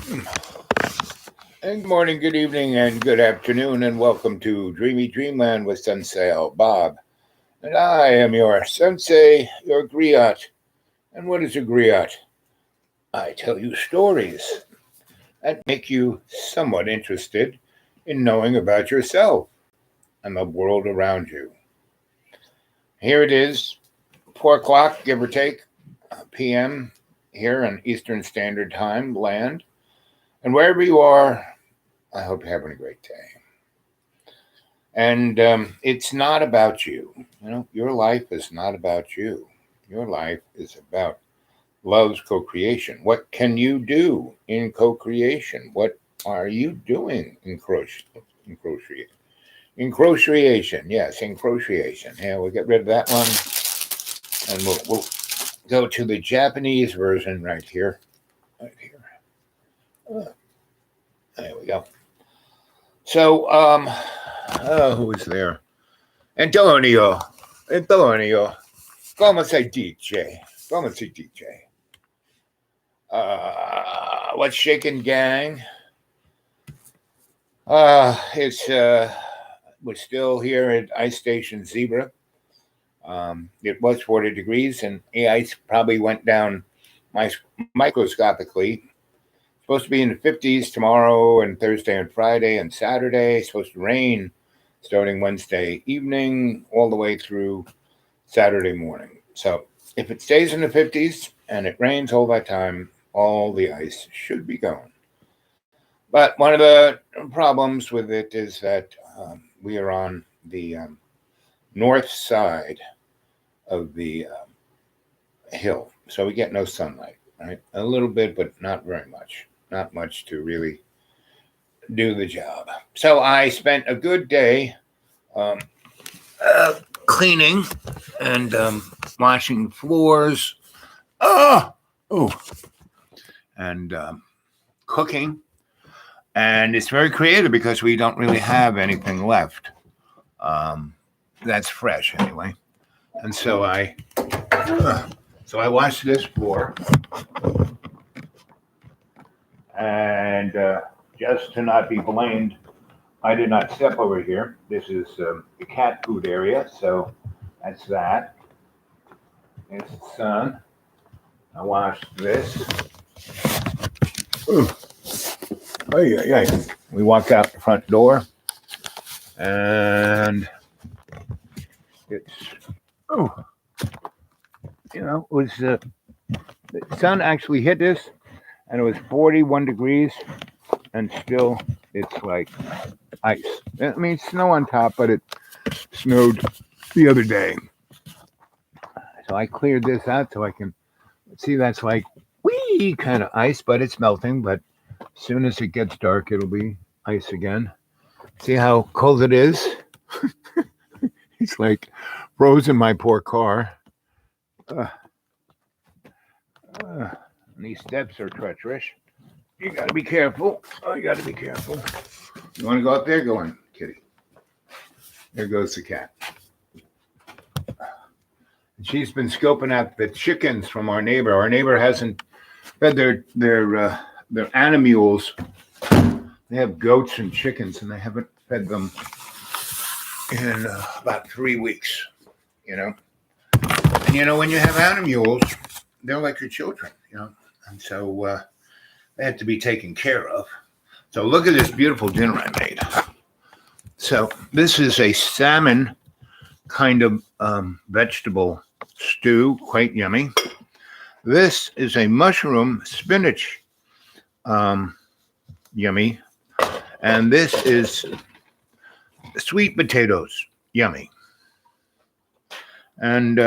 And good morning, good evening, and good afternoon, and welcome to Dreamy Dreamland with Sensei Bob. And I am your sensei, your griot. And what is a griot? I tell you stories that make you somewhat interested in knowing about yourself and the world around you. Here it is, 4 o'clock, give or take, p.m. here in Eastern Standard Time land. And wherever you are, I hope you're having a great day. And it's not about you. Your life is not about you. Your life is about love's co-creation. What can you do in co-creation? What are you doing in crochet? In crochet? Yes, in crochet. Yeah, we'll get rid of that one. And we'll go to the Japanese version right here. Right here. There we go. So, who is there? Antonio. Come say DJ. What's shaking, gang? We're still here at Ice Station Zebra. It was 40 degrees, and the ice probably went down microscopically. Supposed to be in the 50s tomorrow and Thursday and Friday and Saturday. Supposed to rain starting Wednesday evening all the way through Saturday morning. So if it stays in the 50s and it rains all that time, all the ice should be gone. But one of the problems with it is that we are on the north side of the hill. So we get no sunlight, right? A little bit, but not very much. Not much to really do the job. So I spent a good day cleaning and washing floors. And cooking. And it's very creative because we don't really have anything left. That's fresh anyway. And so I washed this floor. And just to not be blamed, I did not step over here. This is the cat food area, so that's that. It's the sun. I washed this. We walk out the front door, and it's it was the sun actually hit this, and it was 41 degrees, and still it's like ice. I mean, snow on top, but it snowed the other day. So I cleared this out so I can see that's like wee kind of ice, but it's melting. But as soon as it gets dark, it'll be ice again. See how cold it is? It's like frozen my poor car. These steps are treacherous. You got to be careful. You got to be careful. You want to go up there? Go on, kitty. There goes the cat. She's been scoping out the chickens from our neighbor. Our neighbor hasn't fed their animals. They have goats and chickens, and they haven't fed them in about 3 weeks. And when you have animals, they're like your children. And so they have to be taken care of. So look at this beautiful dinner I made. So this is a salmon kind of vegetable stew, quite yummy. This is a mushroom spinach, yummy. And this is sweet potatoes, yummy. And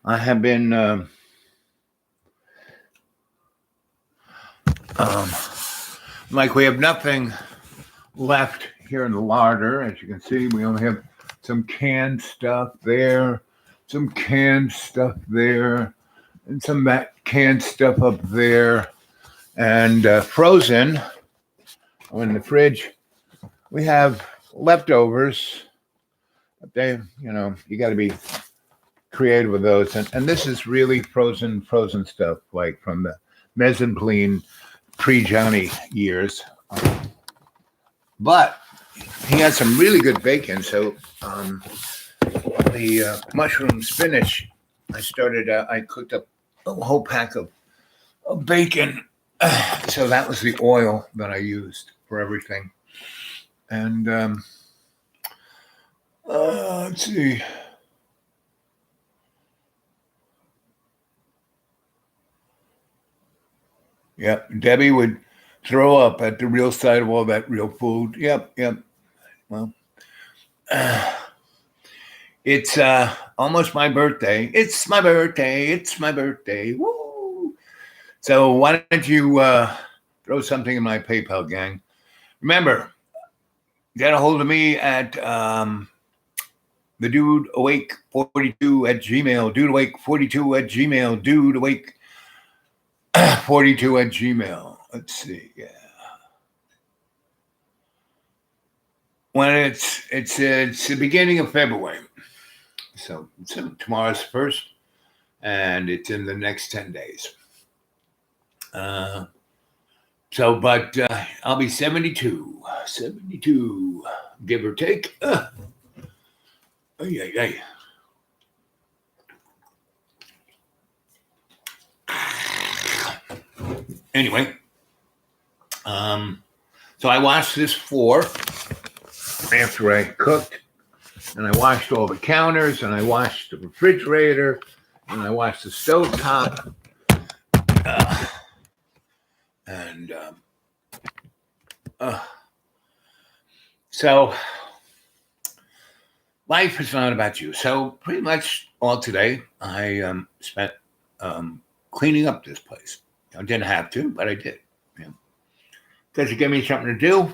I have been like we have nothing left here in the larder. As you can see, we only have some canned stuff there, some canned stuff there, and some canned stuff up there, and frozen in the fridge. We have leftovers. They, you got to be creative with those. And this is really frozen stuff, like from mezzanine pre-Johnny years. But he had some really good bacon. So the mushroom spinach, I cooked up a whole pack of bacon. So that was the oil that I used for everything. And let's see. Yep, Debbie would throw up at the real sight of all that real food. Yep. Well, it's almost my birthday. It's my birthday. Woo! So why don't you throw something in my PayPal, gang? Remember, get a hold of me at the Dude Awake 42 at Gmail. Dude Awake 42 at Gmail. Dude Awake 42 at Gmail. Let's see. Yeah. When it's the beginning of February. So tomorrow's first, and it's in the next 10 days. But I'll be 72, give or take. Anyway, so I washed this floor after I cooked, and I washed all the counters, and I washed the refrigerator, and I washed the stovetop, so life is not about you. So pretty much all today, I spent cleaning up this place. I didn't have to, but I did. Because it gave me something to do.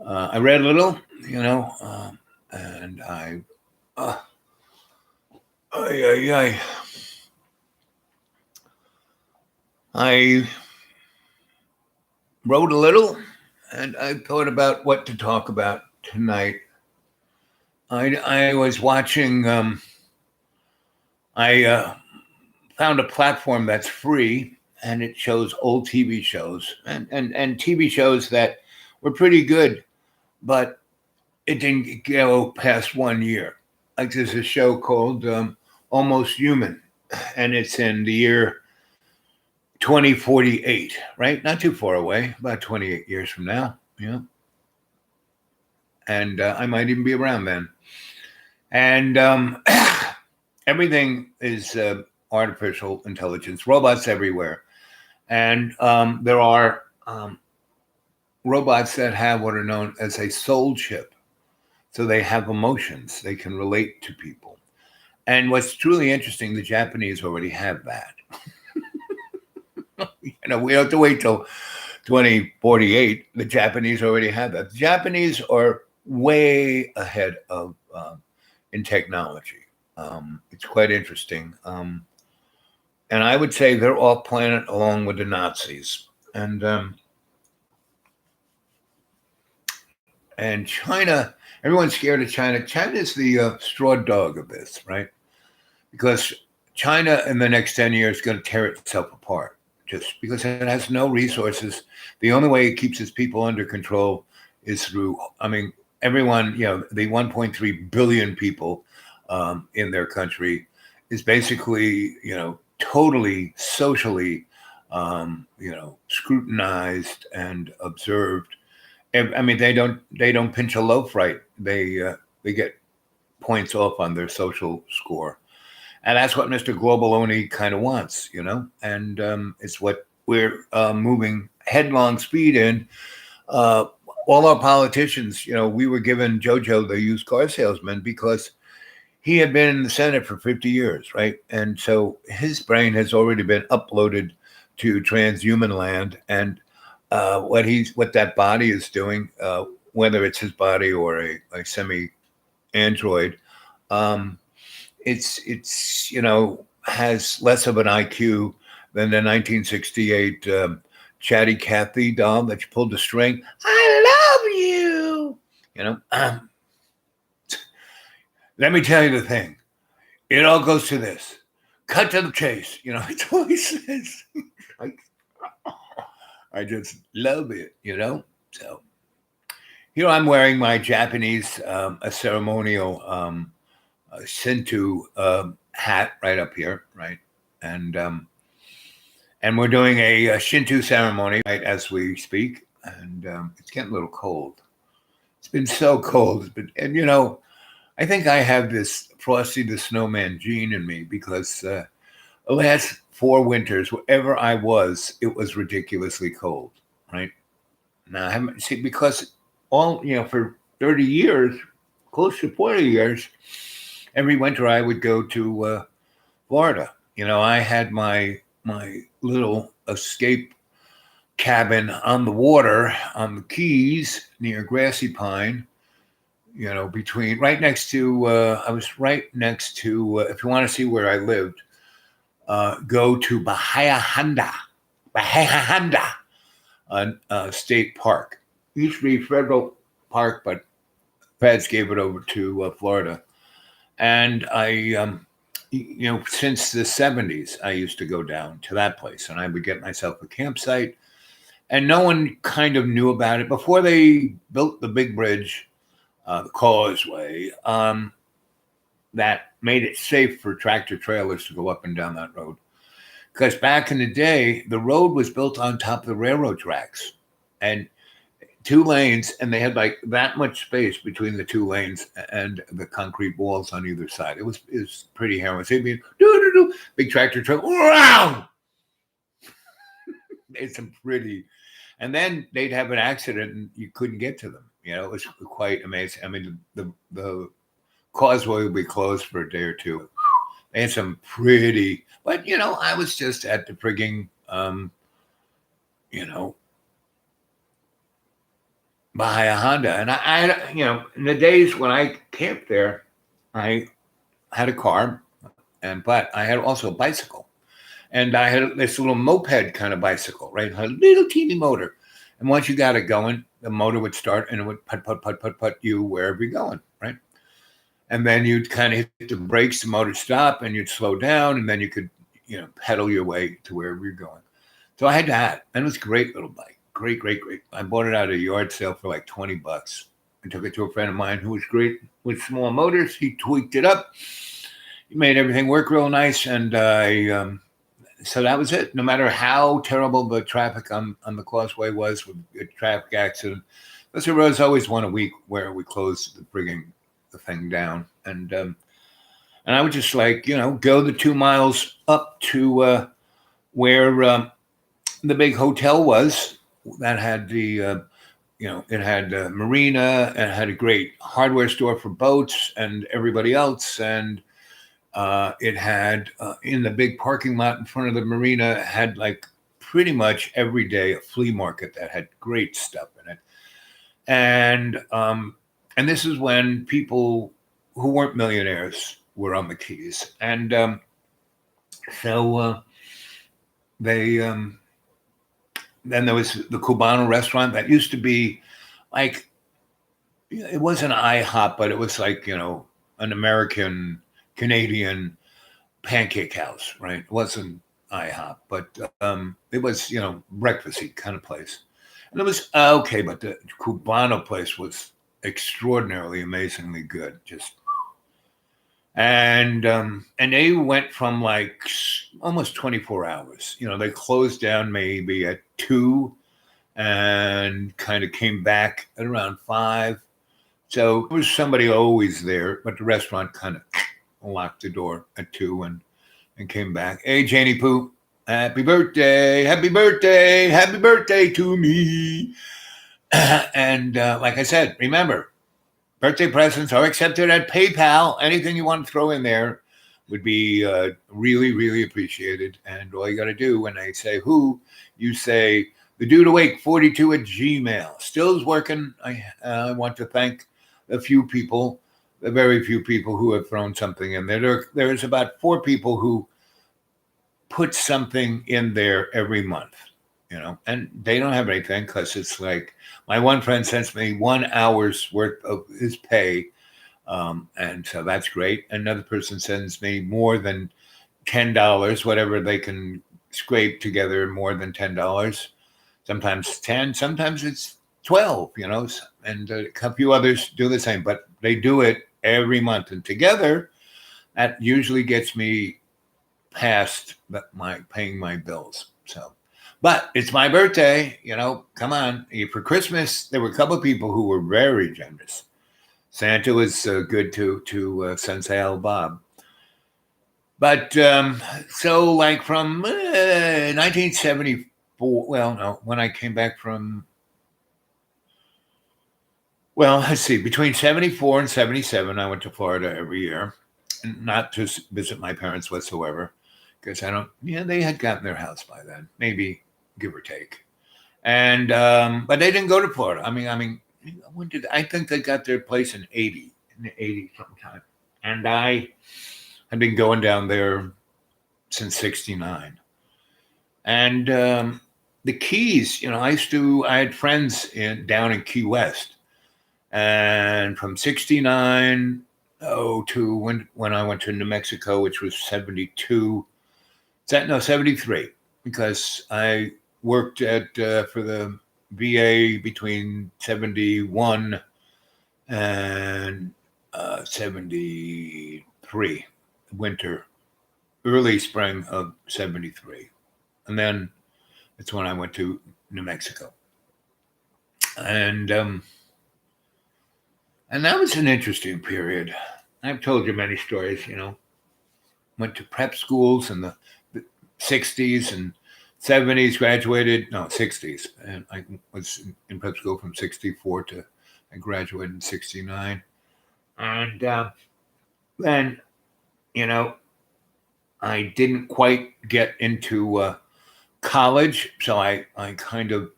I read a little, and I wrote a little, and I thought about what to talk about tonight. I was watching. I found a platform that's free, and it shows old TV shows and TV shows that were pretty good, but it didn't go past 1 year. Like there's a show called Almost Human, and it's in the year 2048, right? Not too far away, about 28 years from now. And I might even be around then. And everything is artificial intelligence, robots everywhere. And there are robots that have what are known as a soul chip. So they have emotions. They can relate to people. And what's truly interesting, the Japanese already have that. We don't have to wait till 2048. The Japanese already have that. The Japanese are way ahead of in technology. It's quite interesting. And I would say they're off planet along with the Nazis. And China, everyone's scared of China. China's the straw dog of this, right? Because China in the next 10 years is going to tear itself apart just because it has no resources. The only way it keeps its people under control is through, everyone, the 1.3 billion people in their country is basically, totally socially, scrutinized and observed. They don't pinch a loaf right. They get points off on their social score, and that's what Mr. Globaloney kind of wants, And it's what we're moving headlong speed in. All our politicians, we were given Jojo, the used car salesman, because he had been in the Senate for 50 years, right? And so his brain has already been uploaded to transhuman land, and what that body is doing, whether it's his body or a semi-android, it's has less of an IQ than the 1968 Chatty Cathy doll that you pulled the string. I love you. Let me tell you the thing. It all goes to this. cut to the chase. It's all he says. Like, I just love it. So here I'm wearing my Japanese, a ceremonial Shinto hat right up here, right, and and we're doing a Shinto ceremony right as we speak, and it's getting a little cold. It's been so cold, and I think I have this Frosty the Snowman gene in me because the last 4 winters, wherever I was, it was ridiculously cold, right? Now I haven't see because all for 30 years, close to 40 years, every winter I would go to Florida. I had my little escape cabin on the water on the Keys near Grassy Pine. Between right next to I was right next to if you want to see where I lived, go to Bahia Honda State Park. It used to be federal park, but feds gave it over to Florida. And I, since the 70s, I used to go down to that place and I would get myself a campsite. And no one kind of knew about it before they built the big bridge, the causeway, that made it safe for tractor trailers to go up and down that road. Because back in the day, the road was built on top of the railroad tracks and 2 lanes, and they had like that much space between the 2 lanes and the concrete walls on either side. It was pretty harmless. It'd be big tractor trailer. Wow! It's a pretty, and then they'd have an accident and you couldn't get to them. It was quite amazing. I mean, the causeway would be closed for a day or two. They had some pretty, but I was just at the frigging, Bahia Honda, and I, in the days when I camped there, I had a car, but I had also a bicycle, and I had this little moped kind of bicycle, right? A little teeny motor, and once you got it going, the motor would start and it would put you wherever you're going, right? And then you'd kind of hit the brakes, the motor stop, and you'd slow down, and then you could, pedal your way to wherever you're going. So I had that, and it was a great little bike. Great. I bought it at a yard sale for like $20. I took it to a friend of mine who was great with small motors. He tweaked it up. He made everything work real nice, and so that was it. No matter how terrible the traffic on the causeway was with a traffic accident, because there was always one a week where we closed bringing the thing down, and I would just go the 2 miles up to where the big hotel was that had the it had a marina and had a great hardware store for boats and everybody else, and it had in the big parking lot in front of the marina had like pretty much every day a flea market that had great stuff in it, and this is when people who weren't millionaires were on the Keys, and so they. Then there was the Cubano restaurant that used to be like, it wasn't IHOP, but it was like, an American Canadian pancake house, right? It wasn't IHOP, but it was, breakfasty kind of place. And it was okay, but the Cubano place was extraordinarily, amazingly good. And they went from like almost 24 hours. They closed down maybe at 2 and kind of came back at around 5. So there was somebody always there, but the restaurant kind of locked the door at 2 and came back. Hey, Janie Poo, happy birthday to me. And like I said, remember, birthday presents are accepted at PayPal. Anything you want to throw in there would be really, really appreciated. And all you got to do when they say who, you say the Dude Awake 42 at Gmail. Still is working. I want to thank the very few people who have thrown something in there. There's about 4 people who put something in there every month, and they don't have anything because it's like my one friend sends me 1 hour's worth of his pay. And so that's great. Another person sends me more than $10, whatever they can scrape together, more than $10. Sometimes 10, sometimes it's 12, and a few others do the same, but they do it every month. And together, that usually gets me past my paying my bills. So, but it's my birthday, come on. For Christmas, there were a couple of people who were very generous. Santa was good to Sensei Al Bob. But so like from 1974, well, no, when I came back from, well, let's see, between 74 and 77, I went to Florida every year, not to visit my parents whatsoever, because they had gotten their house by then, maybe give or take. And, but they didn't go to Florida. I mean, when I think they got their place in the 80s sometime. And I had been going down there since 69. And the Keys, I had friends down in Key West. And from 69 to when I went to New Mexico, which was 72, 73, because I worked for the VA between 71 and 73, early spring of 73. And then that's when I went to New Mexico. And that was an interesting period. I've told you many stories, went to prep schools in the 60s and 70s, graduated, 60s. And I was in prep school from 64 to I graduated in 69. And then, I didn't quite get into college. So I kind of,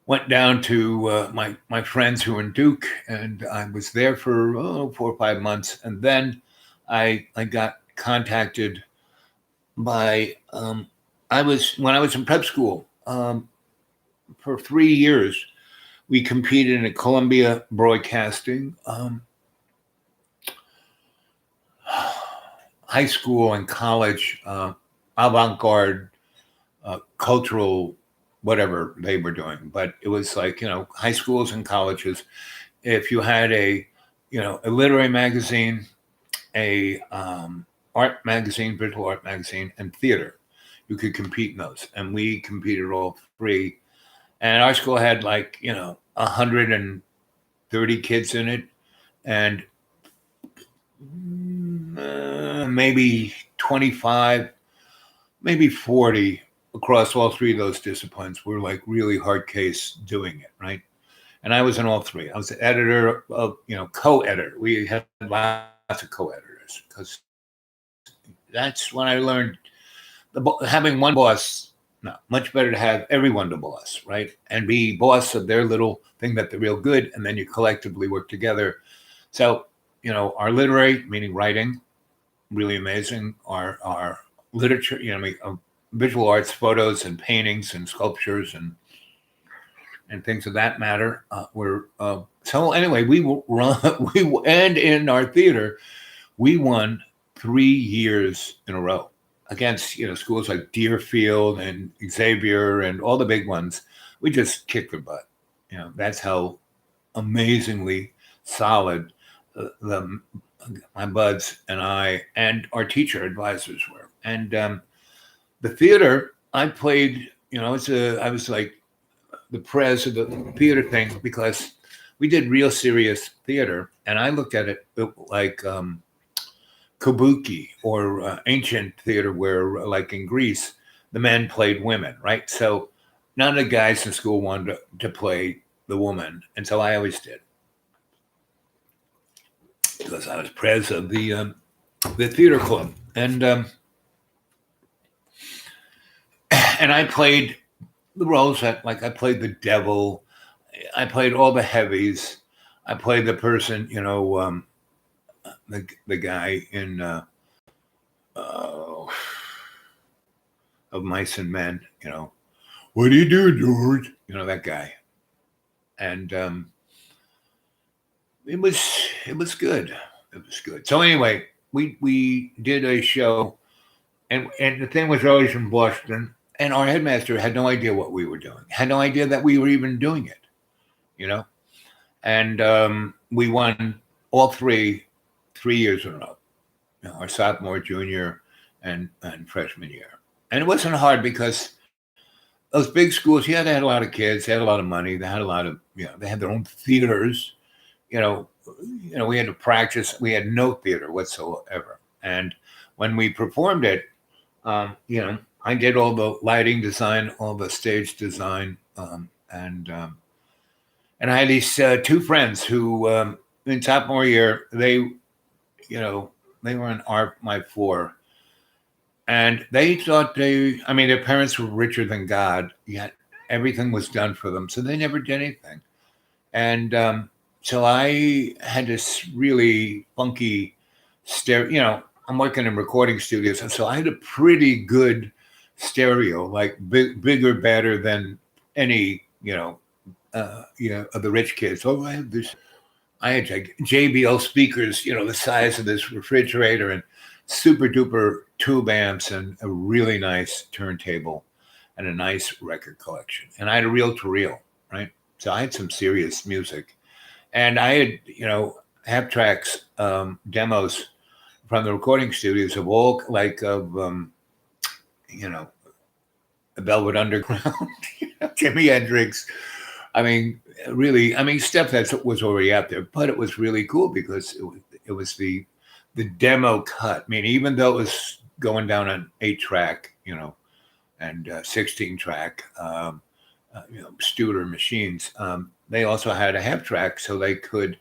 went down to my friends who were in Duke, and I was there for 4 or 5 months. And then I got contacted by, when I was in prep school for 3 years, we competed in a Columbia Broadcasting high school and college avant-garde cultural whatever they were doing. But it was like, high schools and colleges, if you had a literary magazine, a art magazine, visual art magazine, and theater, you could compete in those. And we competed all 3. And our school had 130 kids in it, and maybe 25, maybe 40 across all 3 of those disciplines were really hard case doing it, right? And I was in all 3. I was the editor of, co-editor. We had lots of co-editors because that's when I learned having one boss. No, much better to have everyone to boss, right? And be boss of their little thing that they're real good, and then you collectively work together. So, our literary, meaning writing, really amazing. Our literature, visual arts, photos and paintings and sculptures and things of that matter were. So anyway, and in our theater, we won 3 years in a row against schools like Deerfield and Xavier and all the big ones. We just kicked their butt. That's how amazingly solid my buds and I and our teacher advisors were. And the theater, I played. I was like the prez of the theater thing because we did real serious theater, and I looked at it like kabuki or ancient theater where, like in Greece, the men played women, right? So none of the guys in school wanted to play the woman, and so I always did because I was prez of the theater club, and I played the roles that, like, I played the devil, I played all the heavies, I played the person, the guy in of Mice and Men, what do you do, George? That guy. And it was good. It was good. So anyway, we did a show, and the thing was always in Boston, and our headmaster had no idea what we were doing, had no idea that we were even doing it, you know. And we won all 3 years in a row, our sophomore, junior, and freshman year. And it wasn't hard because those big schools, yeah, they had a lot of kids, they had a lot of money, they had a lot of, they had their own theaters, you know, we had to practice. We had no theater whatsoever. And when we performed it, I did all the lighting design, all the stage design, and I had these two friends who, in sophomore year, they were in my floor, and they thought their parents were richer than God. Yet everything was done for them, so they never did anything. And so I had this really funky stereo. I'm working in recording studios, and so I had a pretty good stereo, like bigger, better than any, of the rich kids. Oh, I have this. I had like JBL speakers, the size of this refrigerator, and super duper tube amps, and a really nice turntable, and a nice record collection. And I had a reel-to-reel, right? So I had some serious music, and I had, half tracks, demos from the recording studios of all the Velvet Underground, Jimi Hendrix. I mean, really, stuff that was already out there, but it was really cool because it was the demo cut. I mean, even though it was going down an 8-track, and 16-track, Studer machines, they also had a half track so they could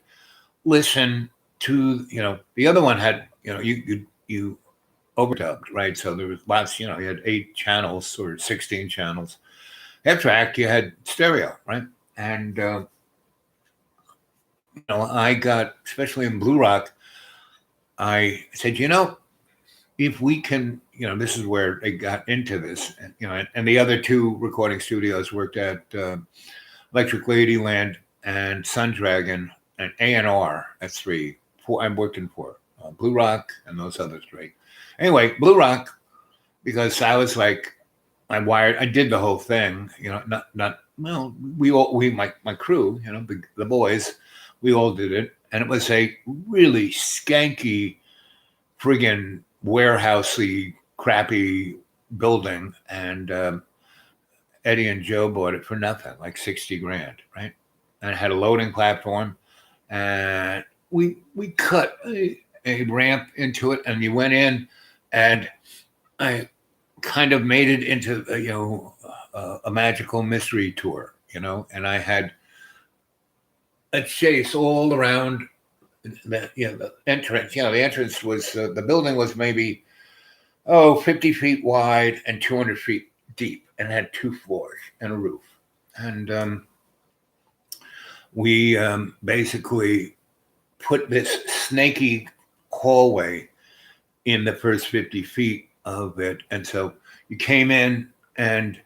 listen to, the other one had, you overdubbed, right? So there was lots, you had 8 channels or 16 channels. Half track, you had stereo, right? And, I got, especially in Blue Rock, I said, if we can, this is where they got into this, and the other 2 recording studios worked at Electric Ladyland and Sun Dragon and A&R. That's 3. 4 I'm working for Blue Rock and those other 3. Anyway, Blue Rock, because I was like, I did the whole thing, my crew, the boys, we all did it. And it was a really skanky, friggin' warehousey, crappy building. And Eddie and Joe bought it for nothing, like $60,000, right? And it had a loading platform. And we cut a ramp into it, and you went in, and I kind of made it into a magical mystery tour, and I had a chase all around the entrance. The entrance was the building was maybe 50 feet wide and 200 feet deep, and had 2 floors and a roof. And we basically put this snaky hallway in the first 50 feet of it. And so you came in, and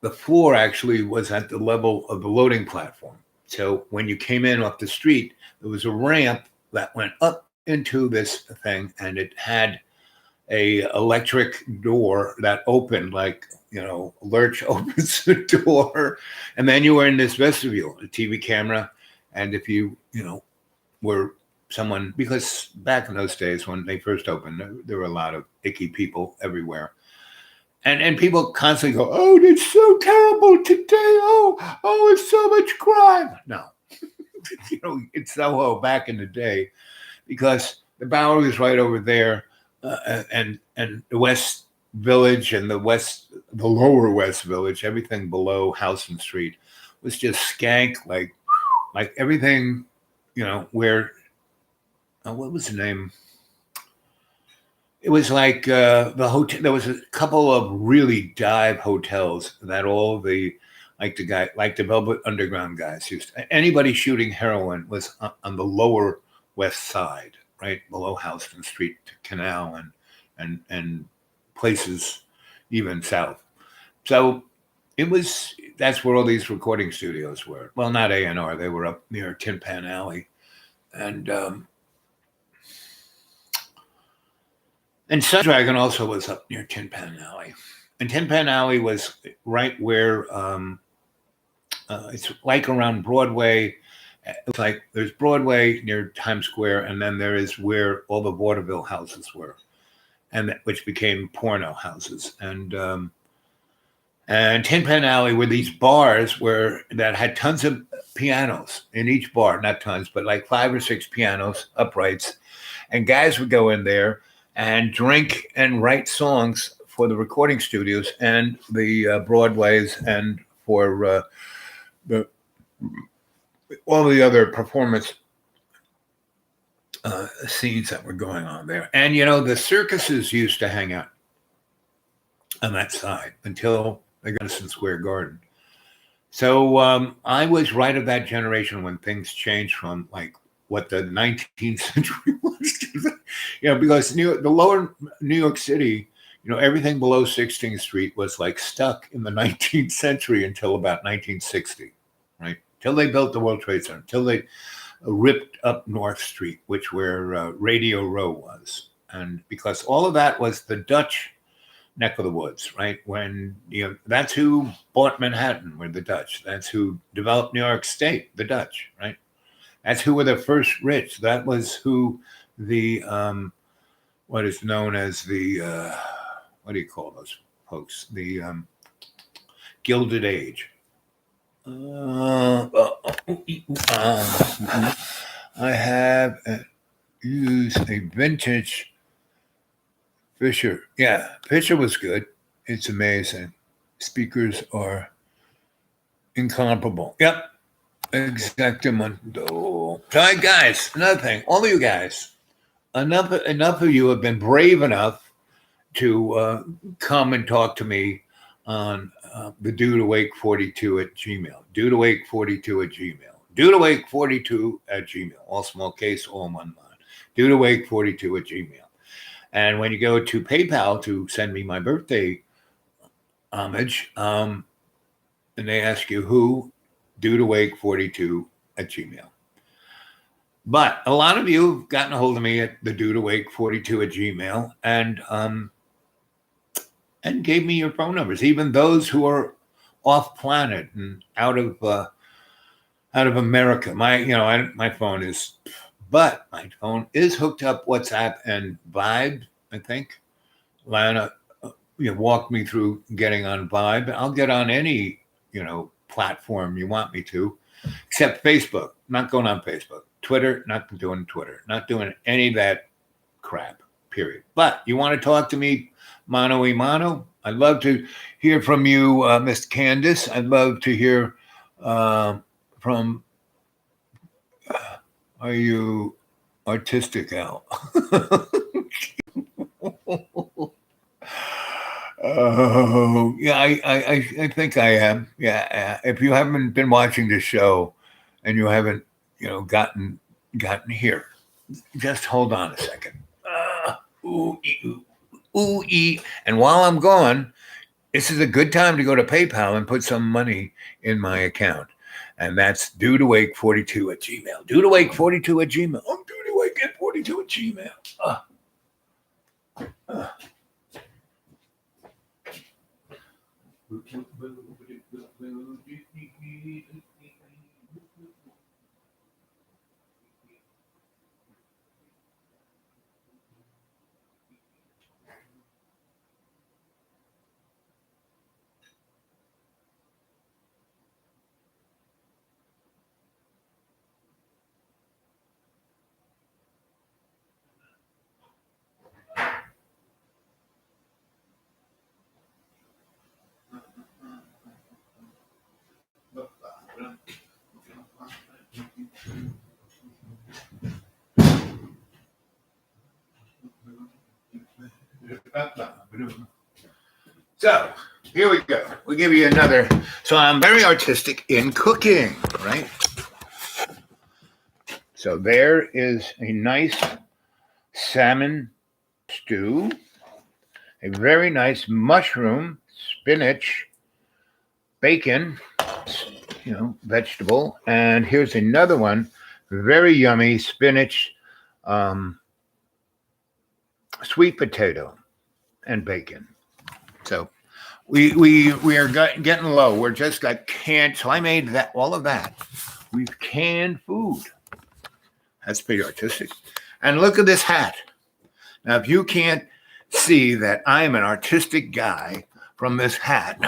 the floor actually was at the level of the loading platform. So when you came in off the street, there was a ramp that went up into this thing, and it had a electric door that opened, like, Lurch opens the door, and then you were in this vestibule, a TV camera. And if you, were someone, because back in those days when they first opened, there were a lot of icky people everywhere. And people constantly go, oh, it's so terrible today. Oh, it's so much crime. No, it's Soho back in the day, because the Bowery was right over there, and the West Village and the lower West Village, everything below Houston Street was just skank, like everything, where, what was the name? It was like the hotel. There was a couple of really dive hotels that all the Velvet Underground guys used. Anybody shooting heroin was on the lower west side, right below Houston Street to Canal and places even south. So that's where all these recording studios were. Well, not A&R. They were up near Tin Pan Alley, and And Sun Dragon also was up near Tin Pan Alley. And Tin Pan Alley was right where it's like around Broadway. It's like there's Broadway near Times Square, and then there is where all the vaudeville houses were, and which became porno houses. And Tin Pan Alley were these bars that had tons of pianos in each bar, not tons, but like 5 or 6 pianos, uprights, and guys would go in there and drink and write songs for the recording studios and the Broadways and for all the other performance scenes that were going on there. And, the circuses used to hang out on that side until they got Madison Square Garden. So I was right of that generation when things changed from like what the 19th century was. Because the lower New York City, everything below 16th Street was like stuck in the 19th century until about 1960, right? Till they built the World Trade Center, till they ripped up North Street, which where Radio Row was. And because all of that was the Dutch neck of the woods, right? When, that's who bought Manhattan, were the Dutch. That's who developed New York State, the Dutch, right? That's who were the first rich. That was who the, what is known as the, what do you call those folks? The Gilded Age. I have used a vintage Fisher. Yeah, Fisher was good. It's amazing. Speakers are incomparable. Yep. Exactamundo. So, guys, another thing. All of you guys, enough of you have been brave enough to come and talk to me on the dudeawake42@gmail. Dudeawake42@gmail. Dudeawake42@gmail. All small case, all one line. Dudeawake42@gmail. And when you go to PayPal to send me my birthday homage, and they ask you who, dudeawake42@gmail. But a lot of you have gotten a hold of me at the dudeawake42@gmail and gave me your phone numbers, even those who are off planet and out of America. My phone is. But my phone is hooked up WhatsApp and Vibe, I think. Lana walked me through getting on Vibe. I'll get on any, platform you want me to, except Facebook. Not going on Facebook. Twitter, not doing Twitter. Not doing any of that crap, period. But you want to talk to me mano a mano? I'd love to hear from you, Miss Candace. I'd love to hear from... Are you artistic, Al? Oh, yeah, I think I am. Yeah, if you haven't been watching the show and you haven't, gotten here, just hold on a second. And while I'm gone, this is a good time to go to PayPal and put some money in my account. And that's dudeawake42@gmail. Dudeawake42@gmail. I'm dudeawake42@gmail. So here we go. We'll give you another. So I'm very artistic in cooking, right? So there is a nice salmon stew, a very nice mushroom, spinach, bacon, vegetable. And here's another one, very yummy spinach, sweet potato and bacon. So we are getting low. We're just like canned. So I made that all of that. We've canned food. That's pretty artistic. And look at this hat. Now, if you can't see that I'm an artistic guy from this hat,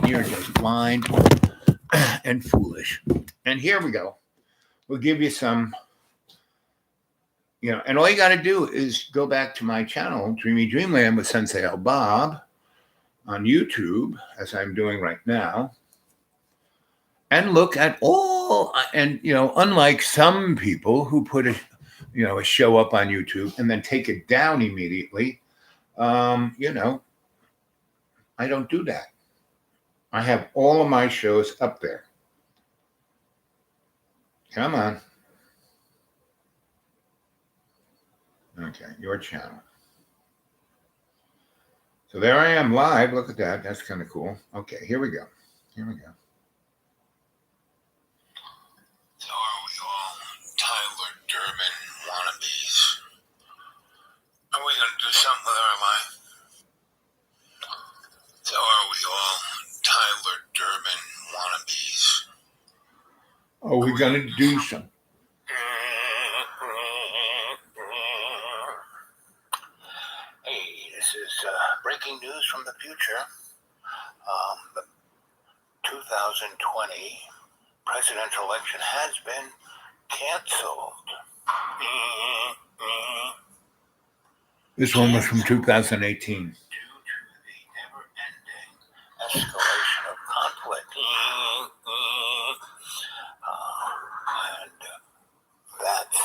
you're just blind and foolish. And here we go. We'll give you some, and all you got to do is go back to my channel, Dreamy Dreamland with Sensei Al Bob on YouTube, as I'm doing right now, and look at all, and, unlike some people who put a show up on YouTube and then take it down immediately, I don't do that. I have all of my shows up there. Come on. Okay, your channel. So there I am live. Look at that. That's kind of cool. Okay, here we go. So are we all Tyler Durden wannabes? Are we going to do something with our life? So are we all Tyler Durden wannabes? Are we going to do something? Hey, this is breaking news from the future. The 2020 presidential election has been canceled. This one was from 2018. Due to the never-ending escalation of conflict. And that's...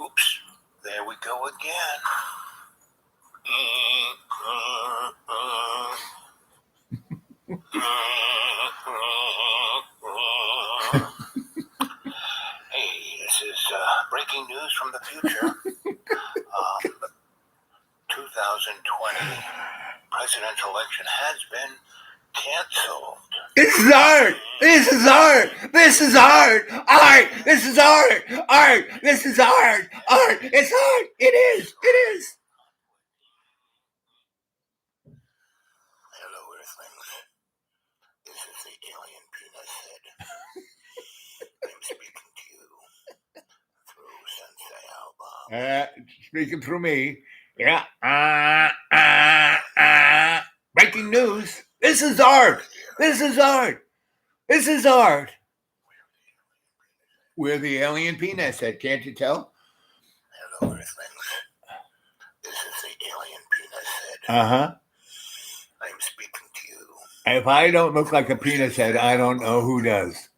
Oops, there we go again. Hey, this is breaking news from the future. The 2020 presidential election has been canceled. This is art. This is art. This is art. Art. This is art. Art. This is art. Art. It's art. It is. It is. Hello, Earthlings. This is the alien penis head. I'm speaking to you through Sensei Al Bob. Speaking through me. Yeah. Breaking news. This is art. This is art. This is art. We're the alien penis head. Can't you tell? Hello, Earthlings. This is the alien penis head. Uh-huh. I'm speaking to you. If I don't look like a penis head, I don't know who does.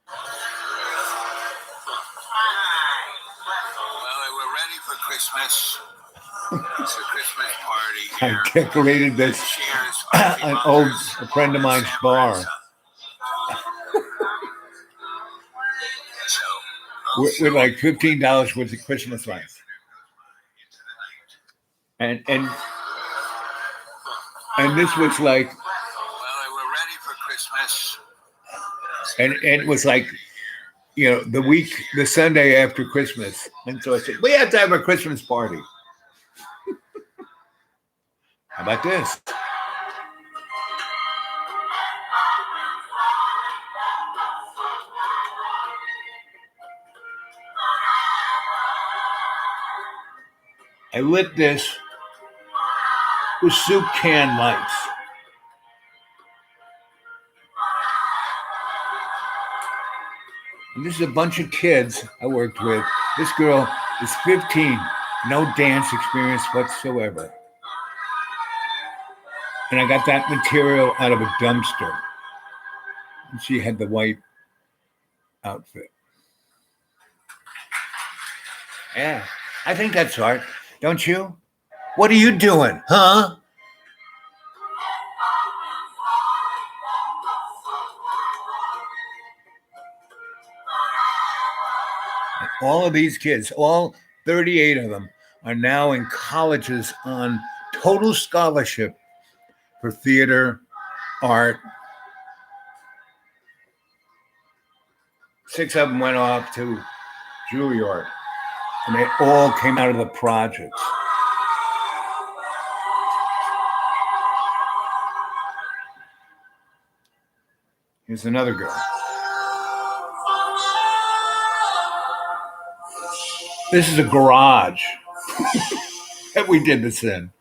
Well, we're ready for Christmas. It's a Christmas party here. I decorated this an old friend of mine's bar. With like $15 worth of Christmas lights. And this was like, well, we're ready for Christmas. And it was like, the Sunday after Christmas. And so I said, we have to have a Christmas party. How about this? I lit this with soup can lights. And this is a bunch of kids I worked with. This girl is 15, no dance experience whatsoever. And I got that material out of a dumpster. And she had the white outfit. Yeah, I think that's art, don't you? What are you doing, huh? All of these kids, all 38 of them, are now in colleges on total scholarship for theater, art. 6 of them went off to Juilliard. And they all came out of the projects. Here's another girl. This is a garage that we did this in.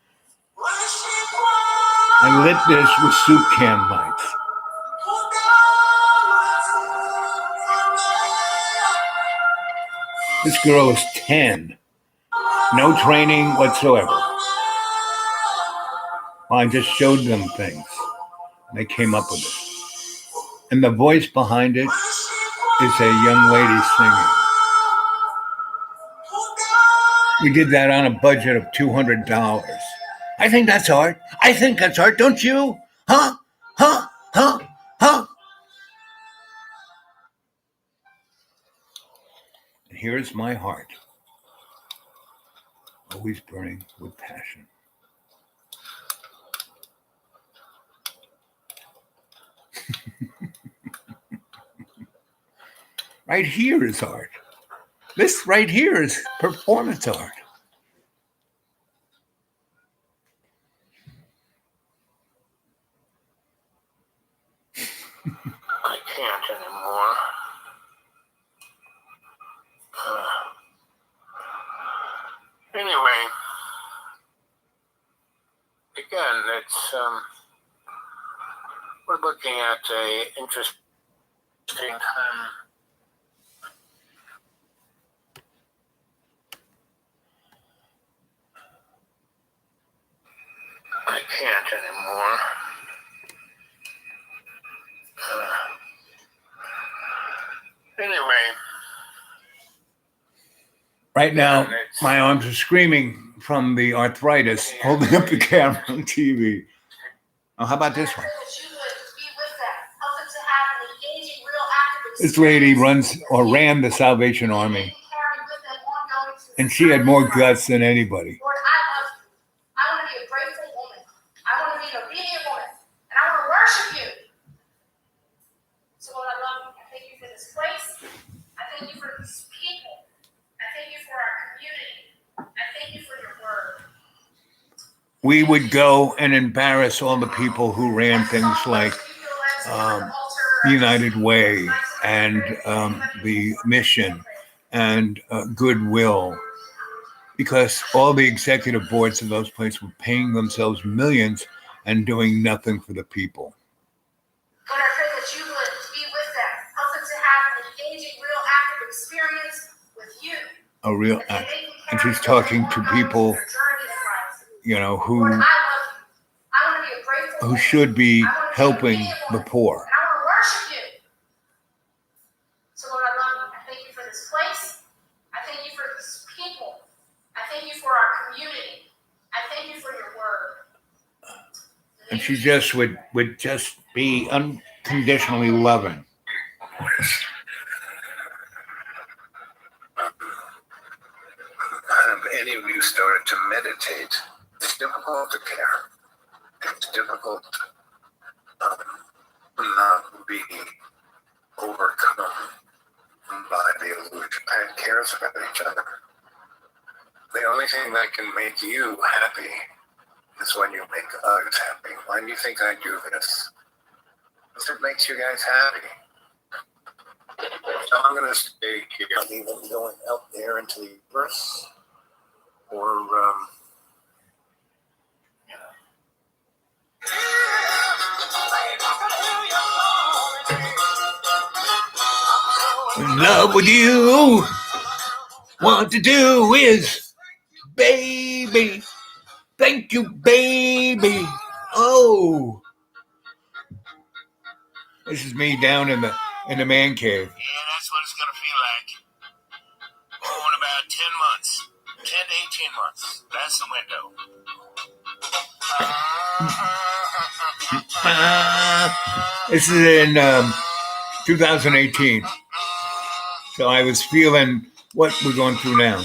I lit this with soup can lights. This girl is 10. No training whatsoever. I just showed them things. They came up with it. And the voice behind it is a young lady singing. We did that on a budget of $200. I think that's art. I think that's art, don't you? Huh? Huh? Huh? Huh? And here's my heart, always burning with passion. Right here is art. This right here is performance art. I can't anymore. Anyway, again, we're looking at a interesting time. I can't anymore. Anyway. Right now, my arms are screaming from the arthritis holding up the camera on TV. Oh, how about this one? This lady runs or ran the Salvation Army, and she had more guts than anybody. Lord, I want to be a grateful woman. I want to be an obedient woman. And I want to worship you. So Lord, I love you. I thank you for this place. I thank you for these people. I thank you for our community. I thank you for your word. We would go and embarrass all the people who ran things like United Way and the Mission and Goodwill, because all the executive boards of those places were paying themselves millions and doing nothing for the people. Lord, I pray that you would be with them. Help them to have an engaging, real, active experience with you. A real, and she's talking to people, you know, who should be helping the poor. And I want to worship you. So Lord, I love you. I thank you for this place. I thank you for these people. I thank you for our community. I thank you for your word. And she just would just be unconditionally loving. Have any of you started to meditate? It's difficult to care. It's difficult not be overcome by the illusion and cares about each other. The only thing that can make you happy is when you make others happy. Why do you think I do this? Because it makes you guys happy. So I'm going to stay here, even going out there into the universe, or In love with you. Want to do is, baby. Thank you, baby. Oh, this is me down in the man cave. Yeah, that's what it's going to feel like. Oh, in about 10 months. 10 to 18 months. That's the window. This is in 2018. So I was feeling what we're going through now.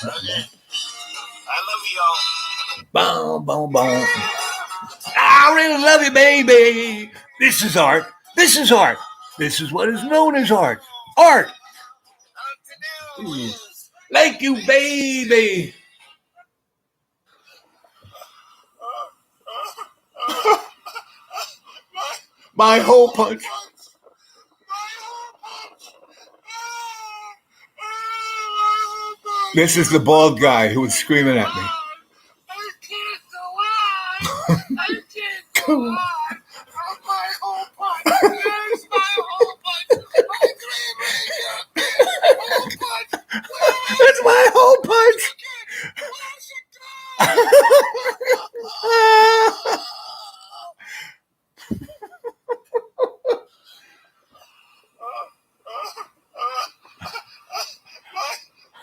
Okay. I love you all. Boom, boom, boom. I really love you, baby. This is art. This is art. This is what is known as art. Art. What to do? Like you, baby. My hole punch. This is the bald guy who was screaming at me. I can't go on. I can't go on. My whole punch. Where's my whole punch? My whole punch. That's my hole punch.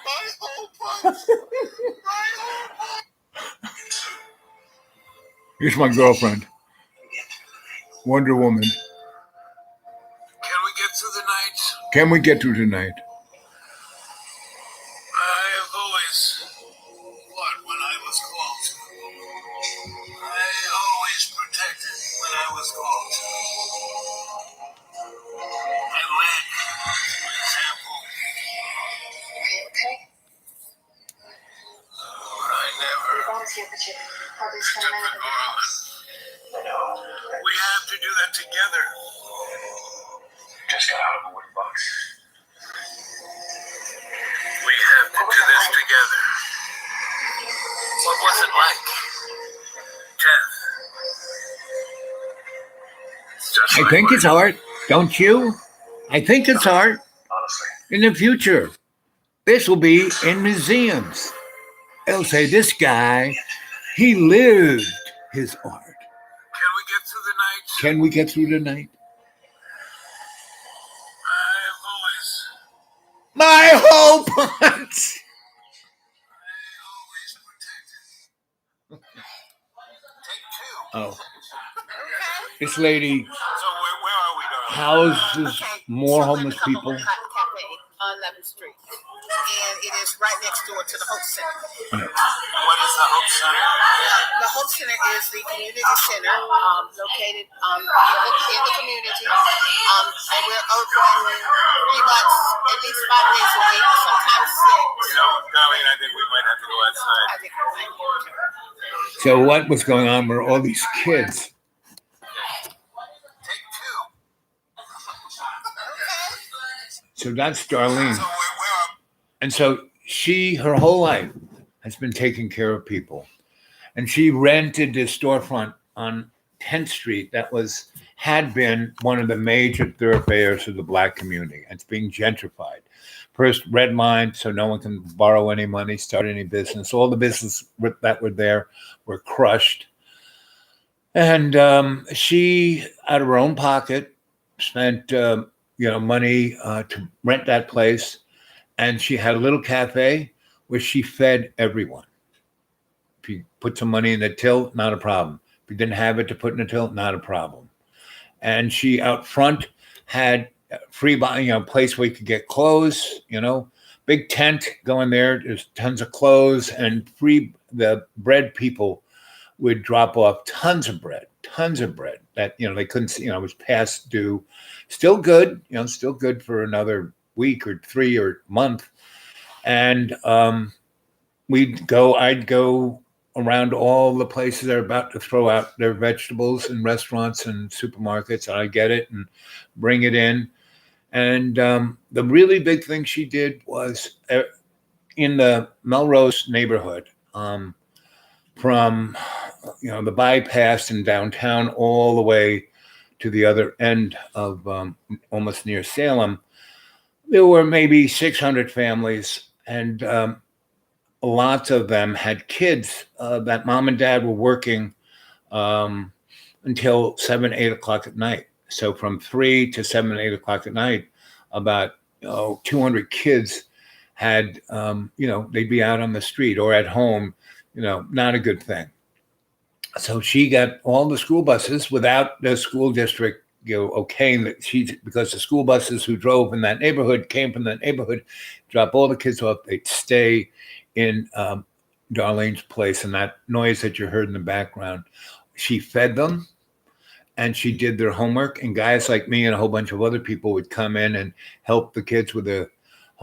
My whole punch. Here's my girlfriend, Wonder Woman. Can we get through the night? Can we get through tonight? I have always fought when I was called to. I always protected when I was called to. I led, for example. Are you okay? But I never Volunteer, but you hardly spend a took minute the in the house. We have to do that together. Just got out of a wood box. We have to do this together. What was it like? Death. It's just I like think what- it's art, don't you? I think it's art. Honestly. In the future, this will be in museums. They'll say, this guy, he lived his art. Can we get through the night? Can we get through the night? I have always My whole punch. protected. Take two. Oh, this lady So where are we, darling? houses more homeless people. Cafe on 11th Street, and it is right next door to the Hope Center. What is the Hope Center? The Hope Center is the community center located in the community, and we're open pretty much at least 5 days a week, sometimes 6. You know, darling, I think we might have to go outside. I think we might. So what was going on were all these kids. Take two. So that's Darlene. So where are And so she, her whole life, has been taking care of people. And she rented this storefront on 10th Street that had been one of the major thoroughfares of the Black community. It's being gentrified. First, red line, so no one can borrow any money, start any business. All the business that were there were crushed. And she, out of her own pocket, spent money to rent that place. And she had a little cafe where she fed everyone. If you put some money in the till, not a problem. If you didn't have it to put in the till, not a problem. And she out front had free, place where you could get clothes, big tent going there. There's tons of clothes and free. The bread people would drop off tons of bread that, they couldn't, it was past due. Still good, still good for another week or 3 or month. And I'd go around all the places that are about to throw out their vegetables in restaurants and supermarkets. I'd get it and bring it in. And the really big thing she did was in the Melrose neighborhood, from the bypass in downtown all the way to the other end of almost near Salem, there were maybe 600 families, and lots of them had kids that mom and dad were working until 7, 8 o'clock at night. So from 3 to 7, 8 o'clock at night, about 200 kids had, they'd be out on the street or at home, not a good thing. So she got all the school buses without the school district, okaying that because the school buses who drove in that neighborhood came from that neighborhood, drop all the kids off, they'd stay in Darlene's place, and that noise that you heard in the background, she fed them and she did their homework, and guys like me and a whole bunch of other people would come in and help the kids with the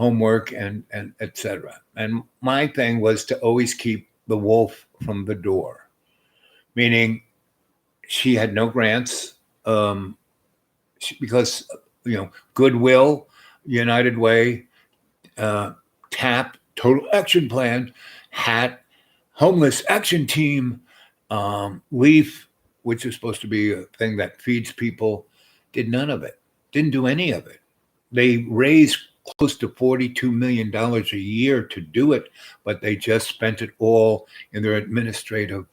homework and etc. And my thing was to always keep the wolf from the door, meaning she had no grants because Goodwill, United Way, TAP, Total Action Plan, HAT, Homeless Action Team, LEAF, which is supposed to be a thing that feeds people, did none of it, didn't do any of it. They raised close to $42 million a year to do it, but they just spent it all in their administrative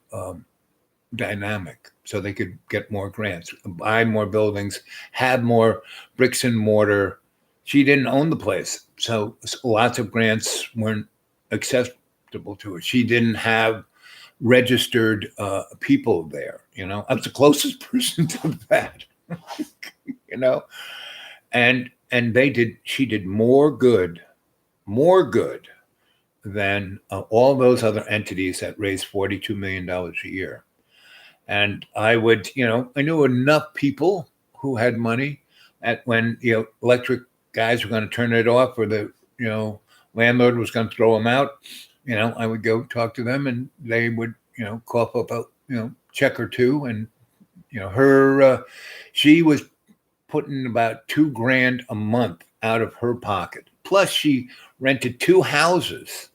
dynamic so they could get more grants, buy more buildings, have more bricks and mortar. She didn't own the place, so lots of grants weren't acceptable to her. She didn't have registered people there. I was the closest person to that. And she did more good than all those other entities that raised $42 million a year. And I knew enough people who had money that when electric guys were going to turn it off or the landlord was going to throw them out, I would go talk to them and they would cough up a check or two. And she was putting about $2,000 a month out of her pocket. Plus she rented 2 houses.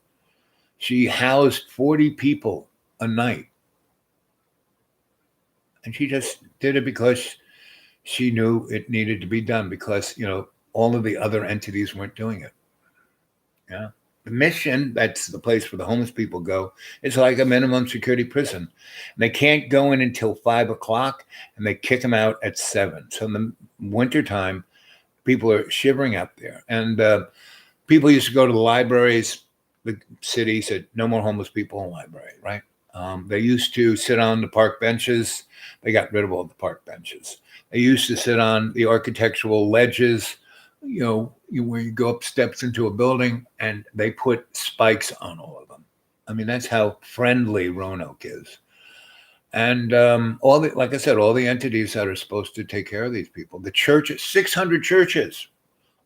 She housed 40 people a night. And she just did it because she knew it needed to be done because, all of the other entities weren't doing it. Yeah. The Mission, that's the place where the homeless people go, it's like a minimum security prison. And they can't go in until 5 o'clock and they kick them out at 7. So in the wintertime, people are shivering up there. And people used to go to the libraries. The city said, no more homeless people in the library, right? They used to sit on the park benches. They got rid of all the park benches. They used to sit on the architectural ledges, where you go up steps into a building, and they put spikes on all of them. I mean, that's how friendly Roanoke is. And like I said, all the entities that are supposed to take care of these people, the churches, 600 churches,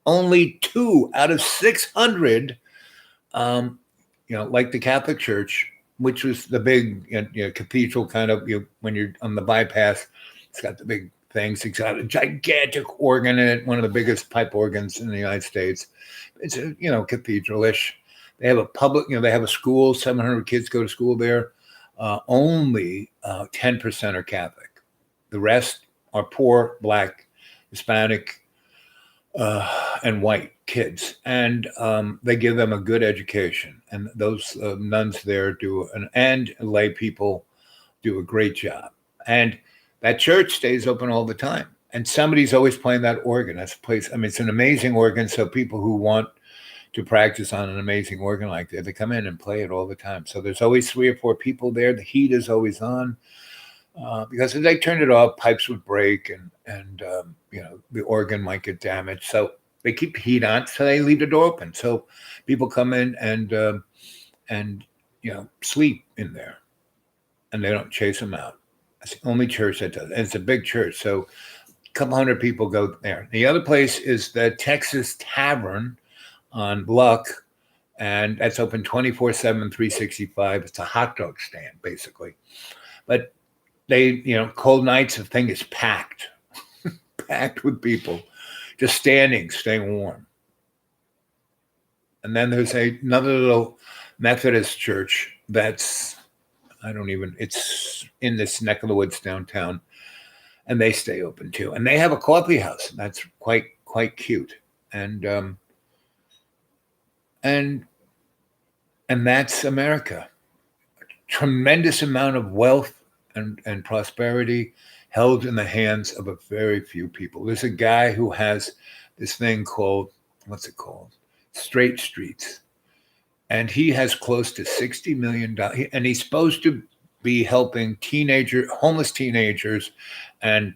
only 2 out of 600, like the Catholic Church, which was the big cathedral kind of, when you're on the bypass, it's got the big things. It's got a gigantic organ in it, one of the biggest pipe organs in the United States. It's a, cathedral-ish. They have a public, they have a school, 700 kids go to school there. Only 10% are Catholic. The rest are poor, Black, Hispanic, and white kids. And they give them a good education. And those nuns there and lay people do a great job. And that church stays open all the time. And somebody's always playing that organ. That's a place, it's an amazing organ. So people who want to practice on an amazing organ like that, they come in and play it all the time. So there's always 3 or 4 people there. The heat is always on because if they turn it off, pipes would break and the organ might get damaged. So they keep the heat on, so they leave the door open. So people come in and sleep in there, and they don't chase them out. It's the only church that does it. And it's a big church, so a couple hundred people go there. The other place is the Texas Tavern on Luck, and that's open 24/7, 365. It's a hot dog stand, basically. But they, cold nights, the thing is packed, packed with people, just standing, staying warm. And then there's another little Methodist church that's, it's in this neck of the woods downtown, and they stay open too. And they have a coffee house that's quite cute. And that's America. A tremendous amount of wealth and prosperity held in the hands of a very few people. There's a guy who has this thing called, what's it called? Straight Streets. And he has close to $60 million. And he's supposed to be helping homeless teenagers and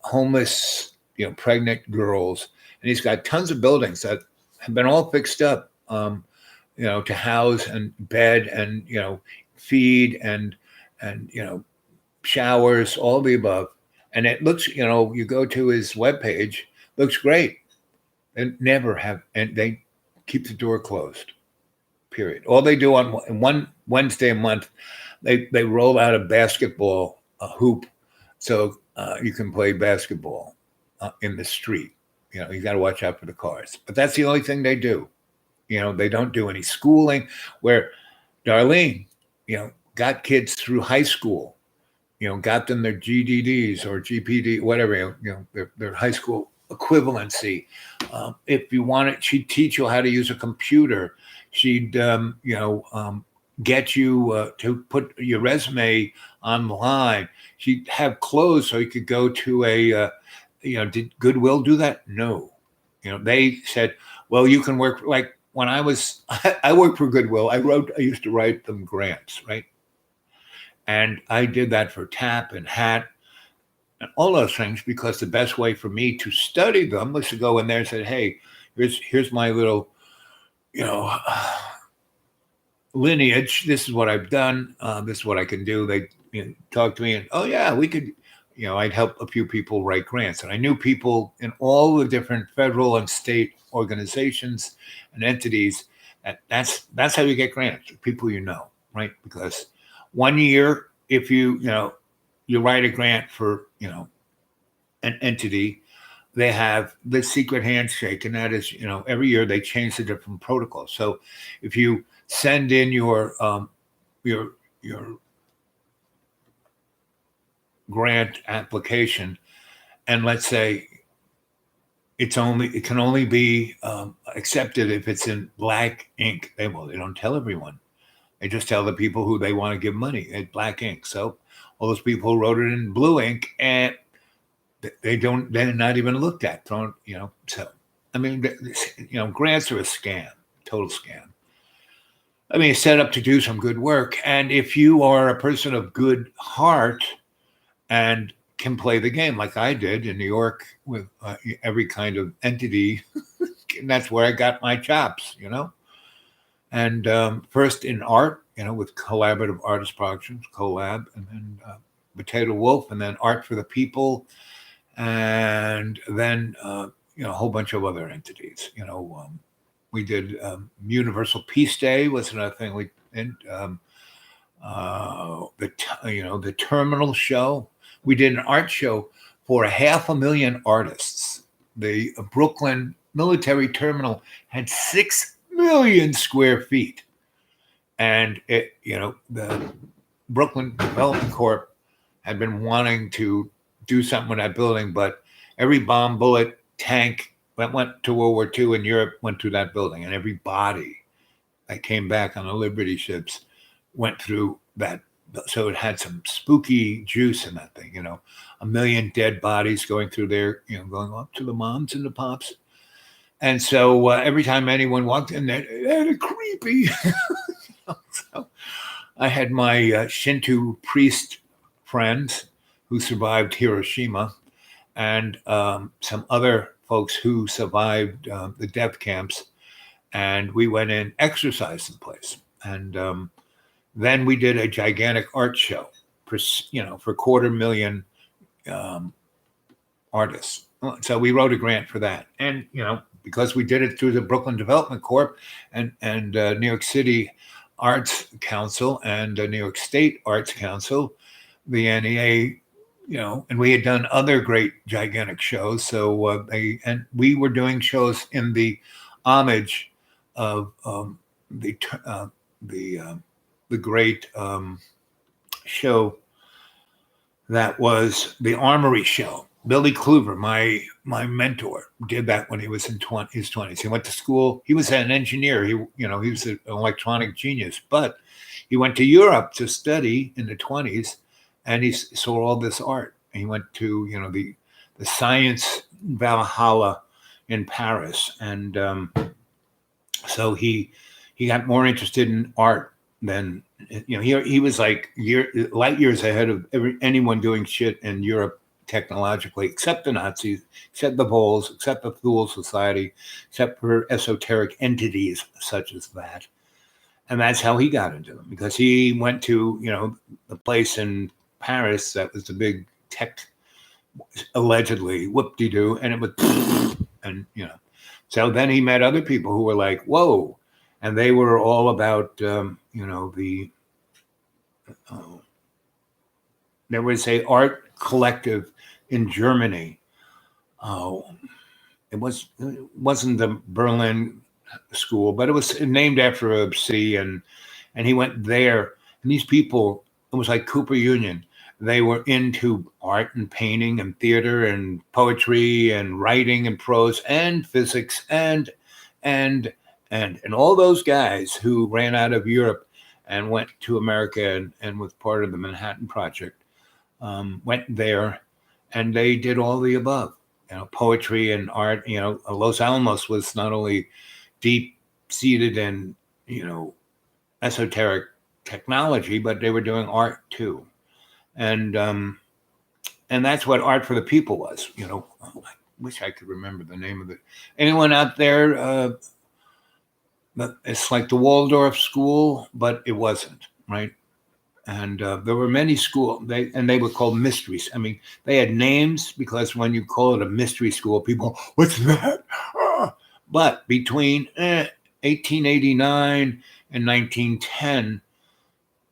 homeless, pregnant girls. And he's got tons of buildings that have been all fixed up, to house and bed and, feed and showers, all the above. And it looks, you go to his webpage, looks great. They never have, and they keep the door closed. Period. All they do on one Wednesday a month, they roll out a basketball hoop, so you can play basketball in the street. You know, you got to watch out for the cars. But that's the only thing they do. You know, they don't do any schooling. Where Darlene, you know, got kids through high school. You know, got them their GDDs or GPD, whatever. You know, their high school equivalency. If you want it, she'd teach you how to use a computer. She'd, get you to put your resume online. She'd have clothes so you could go to a, did Goodwill do that? No. You know, they said, well, you can work, like when I worked for Goodwill, I used to write them grants, right? And I did that for TAP and HAT and all those things, because the best way for me to study them was to go in there and say, hey, here's my little, lineage. This is what I've done. This is what I can do. They talk to me and, oh yeah, we could, I'd help a few people write grants. And I knew people in all the different federal and state organizations and entities. That's how you get grants, people right? Because 1 year, if you write a grant for, an entity, they have the secret handshake, and that is, every year they change the different protocols. So if you send in your grant application, and let's say it can only be accepted if it's in black ink. They don't tell everyone. They just tell the people who they want to give money at black ink. So all those people who wrote it in blue ink, and they're not even looked at. So I mean, grants are a scam, total scam. I mean, it's set up to do some good work. And if you are a person of good heart and can play the game like I did in New York with every kind of entity, and that's where I got my chops, And first in art, with Collaborative Artist Productions, Collab, and then Potato Wolf, and then Art for the People, and then a whole bunch of other entities. We did Universal Peace Day was another thing we did. The Terminal Show. We did an art show for 500,000 artists. The Brooklyn Military Terminal had 6 million square feet, and the Brooklyn Development Corp had been wanting to do something with that building, but every bomb, bullet, tank that went to World War II in Europe went through that building, and every body that came back on the Liberty ships went through that. So it had some spooky juice in that thing, 1 million dead bodies going through there, going up to the moms and the pops. And so every time anyone walked in there, they had a creepy. So I had my Shinto priest friends who survived Hiroshima, and some other folks who survived the death camps. And we went in, exercised the place. And then we did a gigantic art show for 250,000 artists. So we wrote a grant for that. And, because we did it through the Brooklyn Development Corp and New York City Arts Council and New York State Arts Council, the NEA, and we had done other great gigantic shows. So we were doing shows in the homage of the great show that was the Armory Show. Billy Kluver, my mentor, did that when he was in his 20s. He went to school. He was an engineer. He was an electronic genius, but he went to Europe to study in the 20s, and he saw all this art. And he went to the Science Valhalla in Paris, and so he got more interested in art than he was like light years ahead of anyone doing shit in Europe technologically, except the Nazis, except the Poles, except the Thule Society, except for esoteric entities such as that. And that's how he got into them, because he went to the place in Paris that was the big tech, allegedly whoop-de-doo, and it was and So then he met other people who were like, whoa. And they were all about, there was a art collective in Germany. It wasn't the Berlin school, but it was named after a sea, and he went there. And these people, it was like Cooper Union. They were into art and painting and theater and poetry and writing and prose and physics and all those guys who ran out of Europe and went to America and was part of the Manhattan Project, went there, and they did all the above. Poetry and art. Los Alamos was not only deep seated in esoteric technology, but they were doing art too. And that's what Art for the People was. I wish I could remember the name of it. Anyone out there? It's like the Waldorf School, but it wasn't, right? And there were many schools, they were called mysteries. I mean, they had names because when you call it a mystery school, people, what's that? But between 1889 and 1910,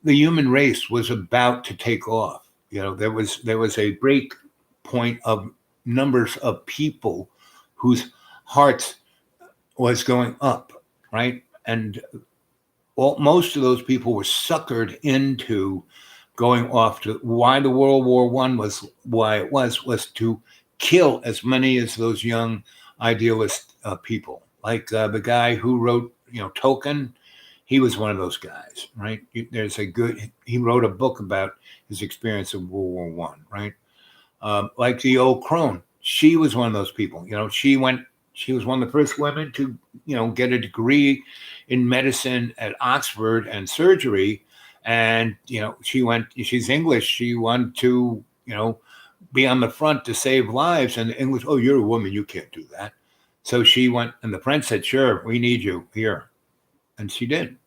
the human race was about to take off. There was a break point of numbers of people whose hearts was going up, right? And most of those people were suckered into going off to why the World War I was why it was to kill as many as those young idealist people. Like the guy who wrote, Tolkien, he was one of those guys, right? He wrote a book about his experience of World War I, right? Like the old crone, she was one of those people. She was one of the first women to, get a degree in medicine at Oxford and surgery. And, she's English. She wanted to, be on the front to save lives. And the English, oh, you're a woman, you can't do that. So she went, and the French said, sure, we need you here. And she did,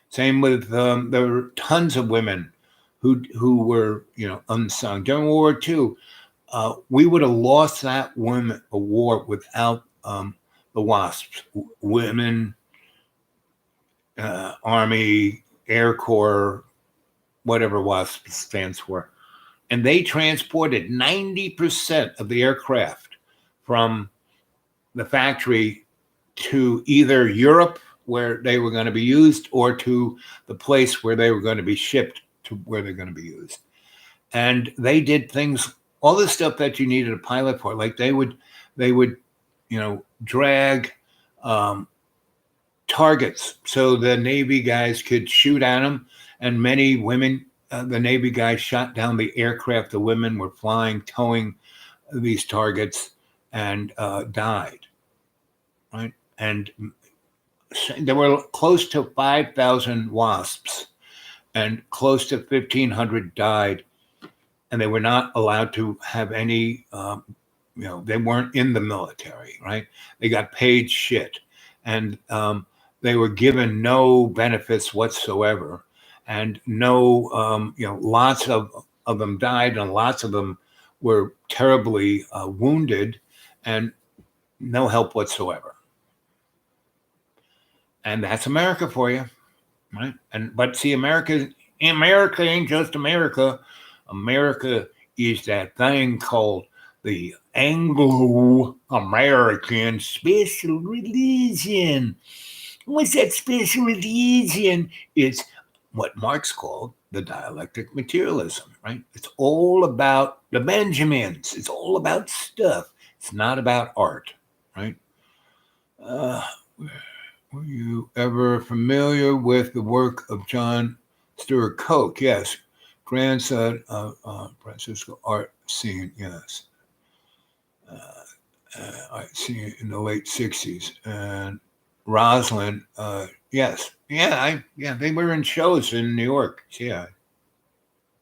Same with, there were tons of women who were, unsung. During World War II, we would have lost that war without the WASPs, Women, Army, Air Corps, whatever WASP stands for. And they transported 90% of the aircraft from the factory to either Europe, where they were going to be used, or to the place where they were going to be shipped to where they're going to be used. And they did things, all the stuff that you needed a pilot for. Like they would, drag targets so the Navy guys could shoot at them. And many women, the Navy guys shot down the aircraft. The women were flying, towing these targets, and died, right? And there were close to 5,000 WASPs, and close to 1,500 died. And they were not allowed to have any, they weren't in the military, right? They got paid shit. And they were given no benefits whatsoever. And no, lots of them died, and lots of them were terribly wounded, and no help whatsoever. And that's America for you, right? But see, America ain't just America. America is that thing called the Anglo-American special religion. What's that special religion? It's what Marx called the dialectic materialism, right? It's all about the Benjamins. It's all about stuff. It's not about art, right? Were you ever familiar with the work of John Stewart Coke? Yes. Grandson of Francisco art scene, yes. Art scene in the late 60s. And Rosalind, yes. Yeah, they were in shows in New York. Yeah, I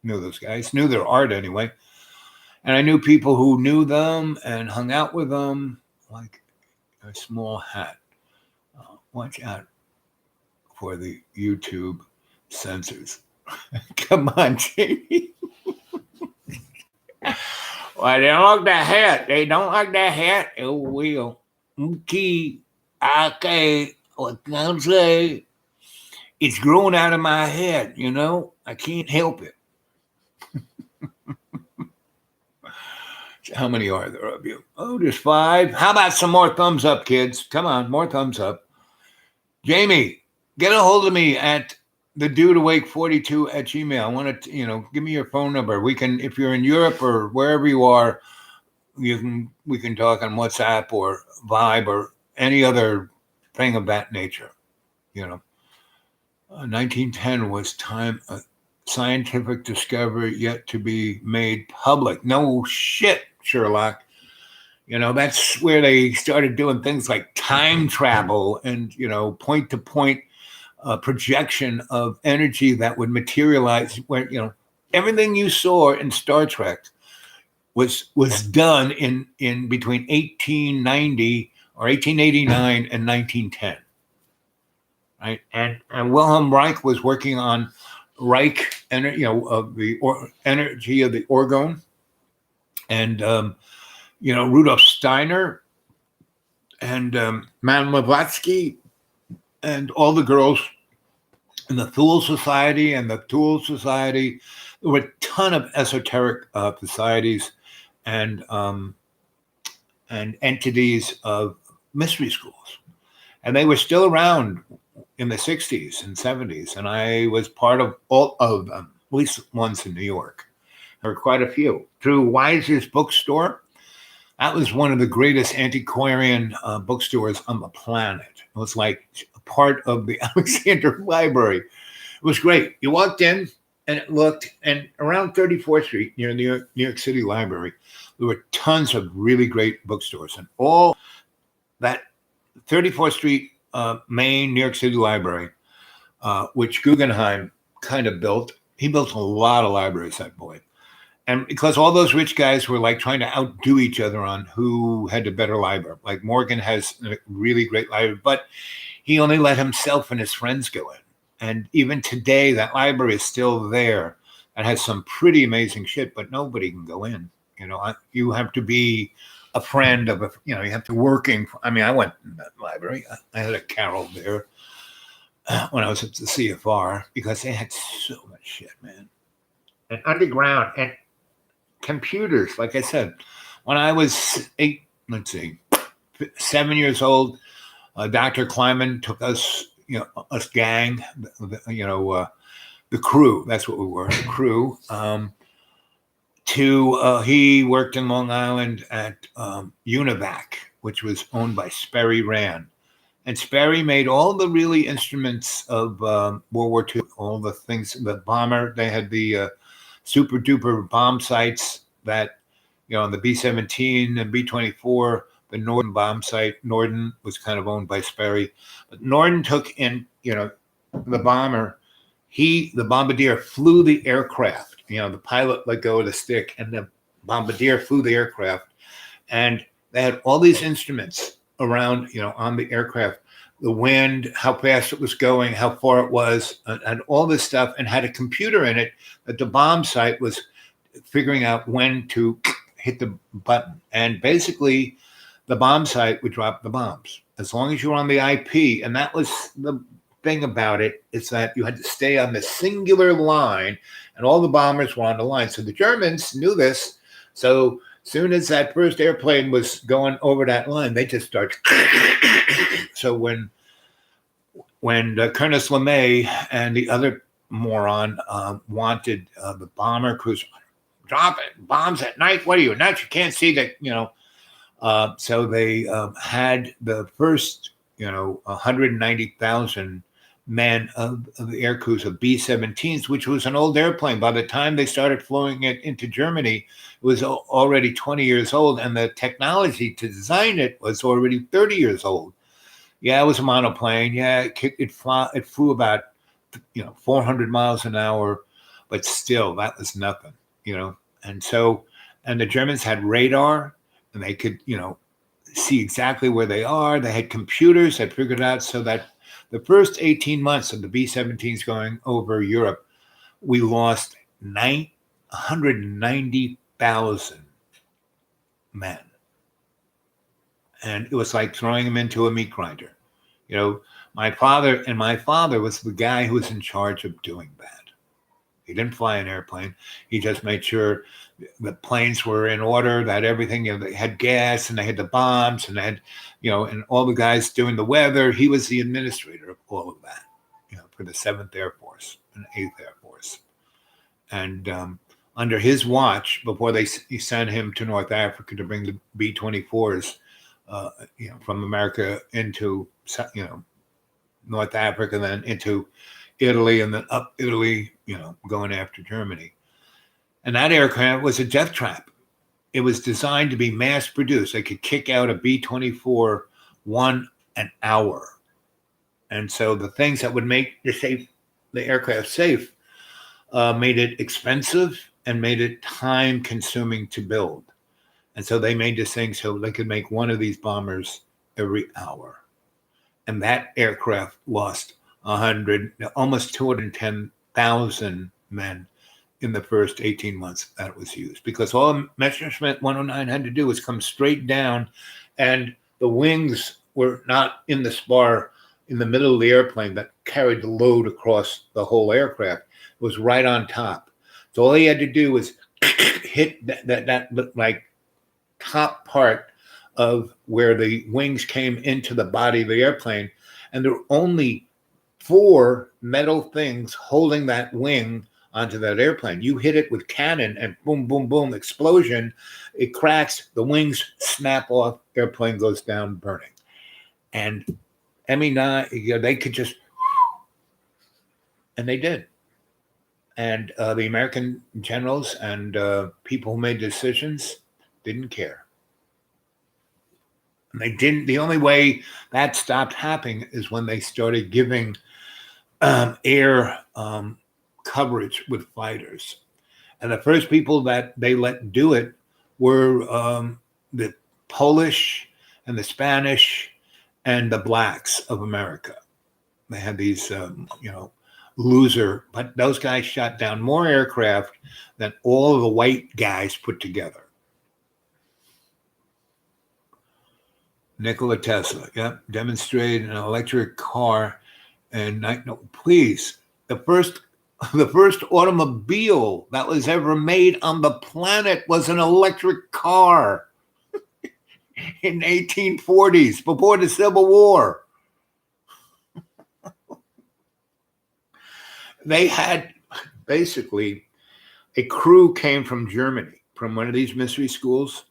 knew those guys, knew their art anyway. And I knew people who knew them and hung out with them like a small hat. Watch out for the YouTube censors. Come on, Jamie. Well, they don't like that hat. They don't like that hat. It will. Okay, okay, what can I say? It's growing out of my head, you know? I can't help it. How many are there of you? Oh, there's 5. How about some more thumbs up, kids? Come on, more thumbs up. Jamie, get a hold of me at the dude awake 42 at Gmail. I want to, give me your phone number. We can, if you're in Europe or wherever you are, we can talk on WhatsApp or Vibe or any other thing of that nature. 1910 was time a scientific discovery yet to be made public. No shit, Sherlock. That's where they started doing things like time travel and point to point projection of energy that would materialize. Where everything you saw in Star Trek was done in between 1890 or 1889 and 1910. Right, and Wilhelm Reich was working on Reich, of the energy of the orgone, and Rudolf Steiner and Madame Blavatsky and all the girls in the Thule Society and the Tool Society. There were a ton of esoteric societies and entities of mystery schools, and they were still around in the 60s and 70s, and I was part of all of them, at least once in New York. There were quite a few. Through Weiser's bookstore, that was one of the greatest antiquarian bookstores on the planet. It was like a part of the Alexander Library. It was great. You walked in, and it looked, and around 34th Street, near the New York City Library, there were tons of really great bookstores, and all that 34th Street main New York City Library, which Guggenheim kind of built. He built a lot of libraries, that boy. And because all those rich guys were like trying to outdo each other on who had the better library. Like Morgan has a really great library, but he only let himself and his friends go in. And even today, that library is still there. It has some pretty amazing shit, but nobody can go in. You have to be a friend of you have to working. I went in that library. I had a Carol there when I was at the CFR because they had so much shit, man. And underground and computers, like I said, when I was 7 years old, Dr. Kleiman took us, us gang, the crew. That's what we were, the crew. He worked in Long Island at UNIVAC, which was owned by Sperry Rand. And Sperry made all the really instruments of World War II, all the things, the bomber. They had the super duper bomb sites that, on the B-17 and B-24, the Norden bomb site. Norden was kind of owned by Sperry. But Norden took in, the bomber. The bombardier flew the aircraft. The pilot let go of the stick and the bombardier flew the aircraft. And they had all these instruments around, on the aircraft, the wind, how fast it was going, how far it was, and all this stuff, and had a computer in it that the bomb site was figuring out when to hit the button. And basically, the bomb site would drop the bombs as long as you were on the IP. And that was the thing about it, is that you had to stay on the singular line, and all the bombers were on the line. So the Germans knew this. So soon as that first airplane was going over that line, they just start. So when Colonel Lemay and the other moron wanted the bomber crews, drop it, bombs at night. What are you, nuts? You can't see that, So they had the first, 190,000 men of the air crews of B-17s, which was an old airplane. By the time they started flying it into Germany, it was already 20 years old, and the technology to design it was already 30 years old. Yeah, it was a monoplane. Yeah, it flew about 400 miles an hour, but still, that was nothing. And the Germans had radar, and they could see exactly where they are. They had computers that figured out, so that the first 18 months of the B-17s going over Europe, we lost 190,000 men. And it was like throwing him into a meat grinder. You know, my father was the guy who was in charge of doing that. He didn't fly an airplane. He just made sure the planes were in order, that everything, you know, they had gas and they had the bombs and they had, you know, and all the guys doing the weather. He was the administrator of all of that, you know, for the 7th Air Force and 8th Air Force. And under his watch, before he sent him to North Africa to bring the B-24s, you know, from America into, you know, North Africa, then into Italy, and then up Italy, you know, going after Germany. And that aircraft was a death trap. It was designed to be mass produced. They could kick out a B-24 an hour. And so the things that would make the aircraft safe made it expensive and made it time consuming to build. And so they made this thing so they could make one of these bombers every hour. And that aircraft lost almost 210,000 men in the first 18 months that it was used, because all Messerschmitt 109 had to do was come straight down, and the wings were not in the spar in the middle of the airplane that carried the load across the whole aircraft. It was right on top. So all he had to do was hit that like top part of where the wings came into the body of the airplane, and there were only 4 metal things holding that wing onto that airplane. You hit it with cannon and boom, boom, boom, explosion. It cracks, the wings snap off, airplane goes down burning. And ME9, you know, they could just, and they did. And the American generals and people who made decisions didn't care. And they didn't. The only way that stopped happening is when they started giving air coverage with fighters. And the first people that they let do it were the Polish and the Spanish and the blacks of America. They had these, you know, loser, but those guys shot down more aircraft than all of the white guys put together. Nikola Tesla, demonstrated an electric car, and please, the first automobile that was ever made on the planet was an electric car in 1840s, before the Civil War. They had basically a crew came from Germany, from one of these mystery schools.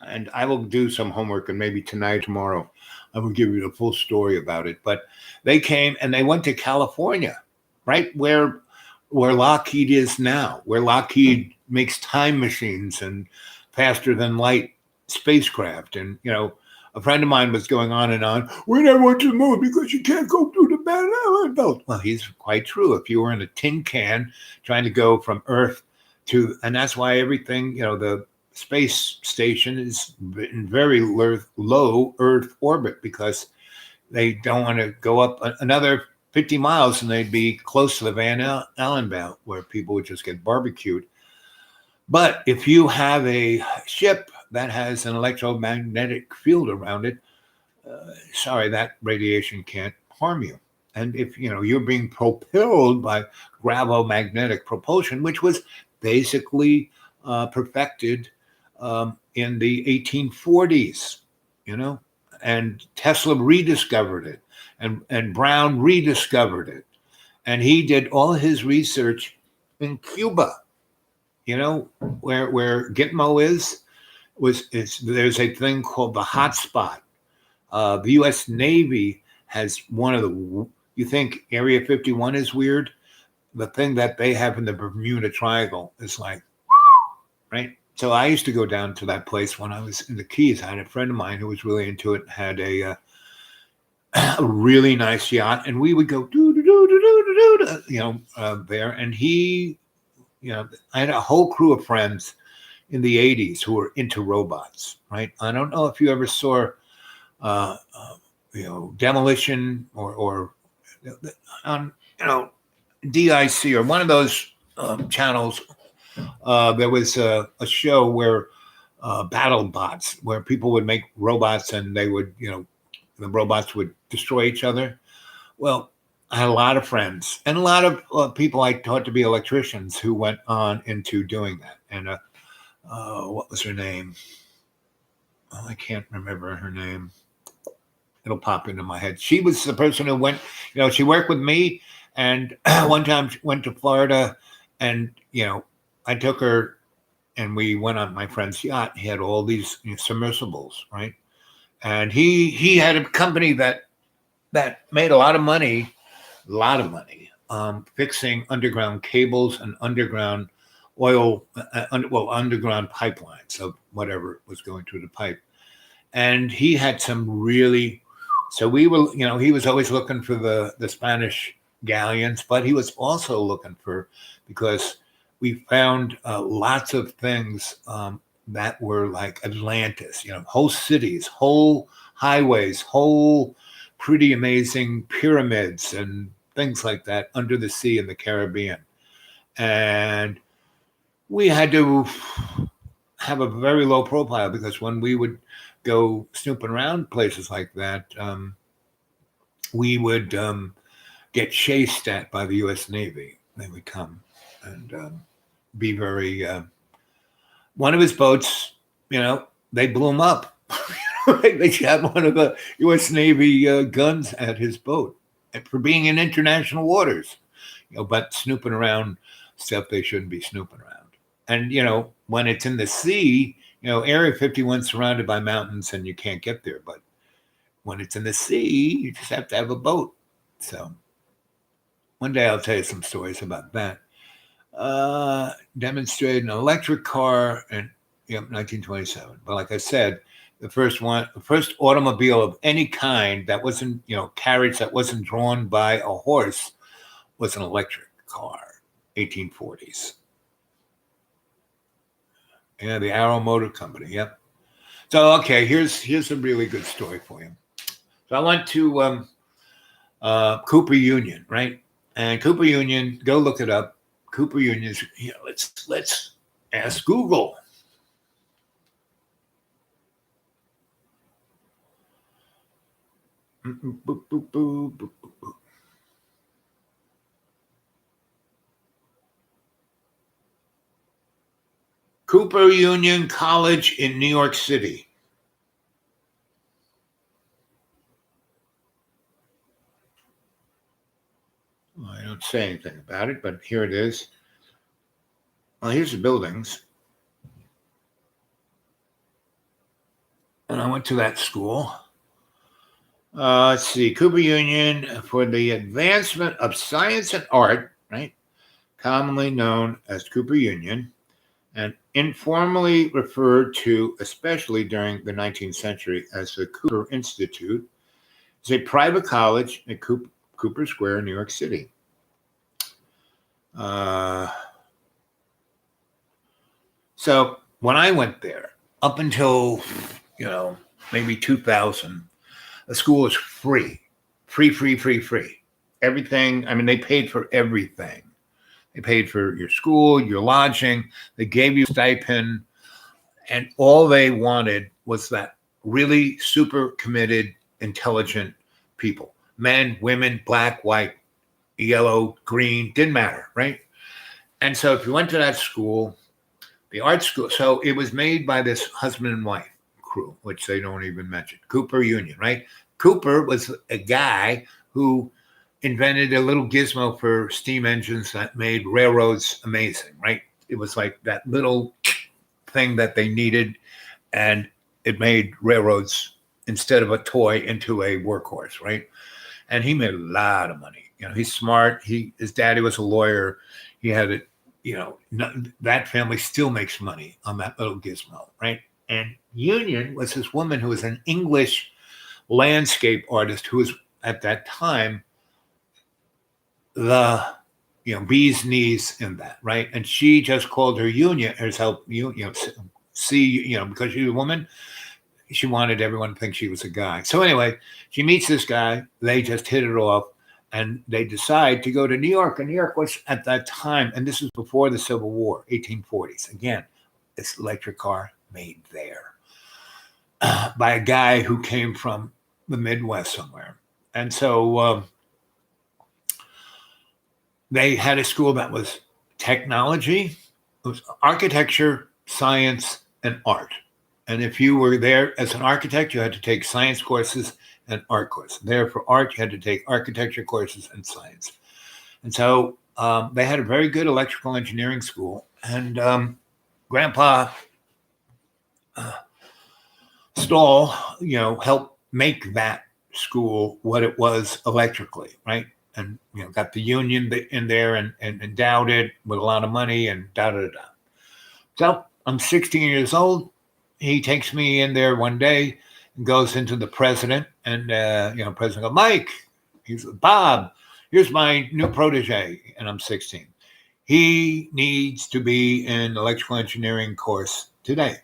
And I will do some homework, and maybe tonight, tomorrow, I will give you the full story about it. But they came and they went to California, right where Lockheed is now, where Lockheed makes time machines and faster than light spacecraft. And, you know, a friend of mine was going on and on, we never went to the moon because you can't go through the Van Allen belt. Well, he's quite true. If you were in a tin can trying to go from Earth to, and that's why everything, you know, the space station is in very low Earth orbit, because they don't want to go up another 50 miles and they'd be close to the Van Allen belt, where people would just get barbecued. But if you have a ship that has an electromagnetic field around it, sorry, that radiation can't harm you. And if, you know, you're being propelled by gravomagnetic propulsion, which was basically perfected in the 1840s, you know, and Tesla rediscovered it, and Brown rediscovered it. And he did all his research in Cuba, you know, where Gitmo is. There's a thing called the hotspot. The U.S. Navy has one of the, you think Area 51 is weird? The thing that they have in the Bermuda Triangle is like, right? So I used to go down to that place when I was in the Keys. I had a friend of mine who was really into it, had a really nice yacht, and we would go there. And he, you know, I had a whole crew of friends in the 80s who were into robots, right? I don't know if you ever saw, you know, Demolition or on, you know, DIC or one of those channels. There was a show where battle bots where people would make robots and they would, the robots would destroy each other. Well, I had a lot of friends and a lot of people I taught to be electricians who went on into doing that. And what was her name? Oh, I can't remember her name. It'll pop into my head. She was the person who went, she worked with me. And one time she went to Florida and, I took her and we went on my friend's yacht. He had all these submersibles, right? And he had a company that made a lot of money, fixing underground cables and underground oil, underground pipelines of whatever was going through the pipe. And he had some really, so we were, he was always looking for the Spanish galleons, but he was also looking for, because we found lots of things that were like Atlantis, whole cities, whole highways, whole pretty amazing pyramids and things like that under the sea in the Caribbean. And we had to have a very low profile because when we would go snooping around places like that, we would get chased at by the U.S. Navy. They would come and be very. One of his boats, they blew him up. They had one of the U.S. Navy guns at his boat for being in international waters, but snooping around stuff they shouldn't be snooping around. And, when it's in the sea, Area 51 is surrounded by mountains and you can't get there. But when it's in the sea, you just have to have a boat. So one day I'll tell you some stories about that. Demonstrated an electric car in 1927. But like I said, the first automobile of any kind that wasn't, carriage that wasn't drawn by a horse was an electric car, 1840s. Yeah, the Arrow Motor Company. Yep. So, okay, here's a really good story for you. So I went to Cooper Union, right? And Cooper Union, go look it up. Cooper Union's, let's ask Google. Cooper Union College in New York City. Well, I don't say anything about it, but here it is. Well, here's the buildings. And I went to that school. Let's see, Cooper Union for the Advancement of Science and Art, right? Commonly known as Cooper Union, and informally referred to, especially during the 19th century, as the Cooper Institute, is a private college at Cooper Square, New York City. So when I went there, up until, maybe 2000, the school was free. Everything, they paid for everything. They paid for your school, your lodging. They gave you a stipend. And all they wanted was that really super committed, intelligent people. Men, women, black, white, yellow, green, didn't matter, right? And so if you went to that school, the art school, so it was made by this husband and wife crew, which they don't even mention. Cooper Union, right? Cooper was a guy who invented a little gizmo for steam engines that made railroads amazing, right? It was like that little thing that they needed, and it made railroads, instead of a toy, into a workhorse, right? And he made a lot of money. He's smart. His daddy was a lawyer. He had it, that family still makes money on that little gizmo, right? And Union was this woman who was an English landscape artist who was at that time the bee's knees in that, right? And she just called her Union herself, see, because she was a woman, she wanted everyone to think she was a guy. So anyway, she meets this guy, they just hit it off, and they decide to go to New York. And New York was at that time, and this was before the Civil War, 1840s. Again, it's electric car, made there by a guy who came from the Midwest somewhere. And so they had a school that was technology, it was architecture, science, and art. And if you were there as an architect, you had to take science courses and art courses. There for art, you had to take architecture courses and science. And so they had a very good electrical engineering school. And Grandpa Stahl, helped make that school what it was electrically, right? And got the union in there and endowed it with a lot of money and da-da-da. So I'm 16 years old. He takes me in there one day and goes into the president, and president goes, Mike, he's Bob, here's my new protege, and I'm 16. He needs to be in electrical engineering course today.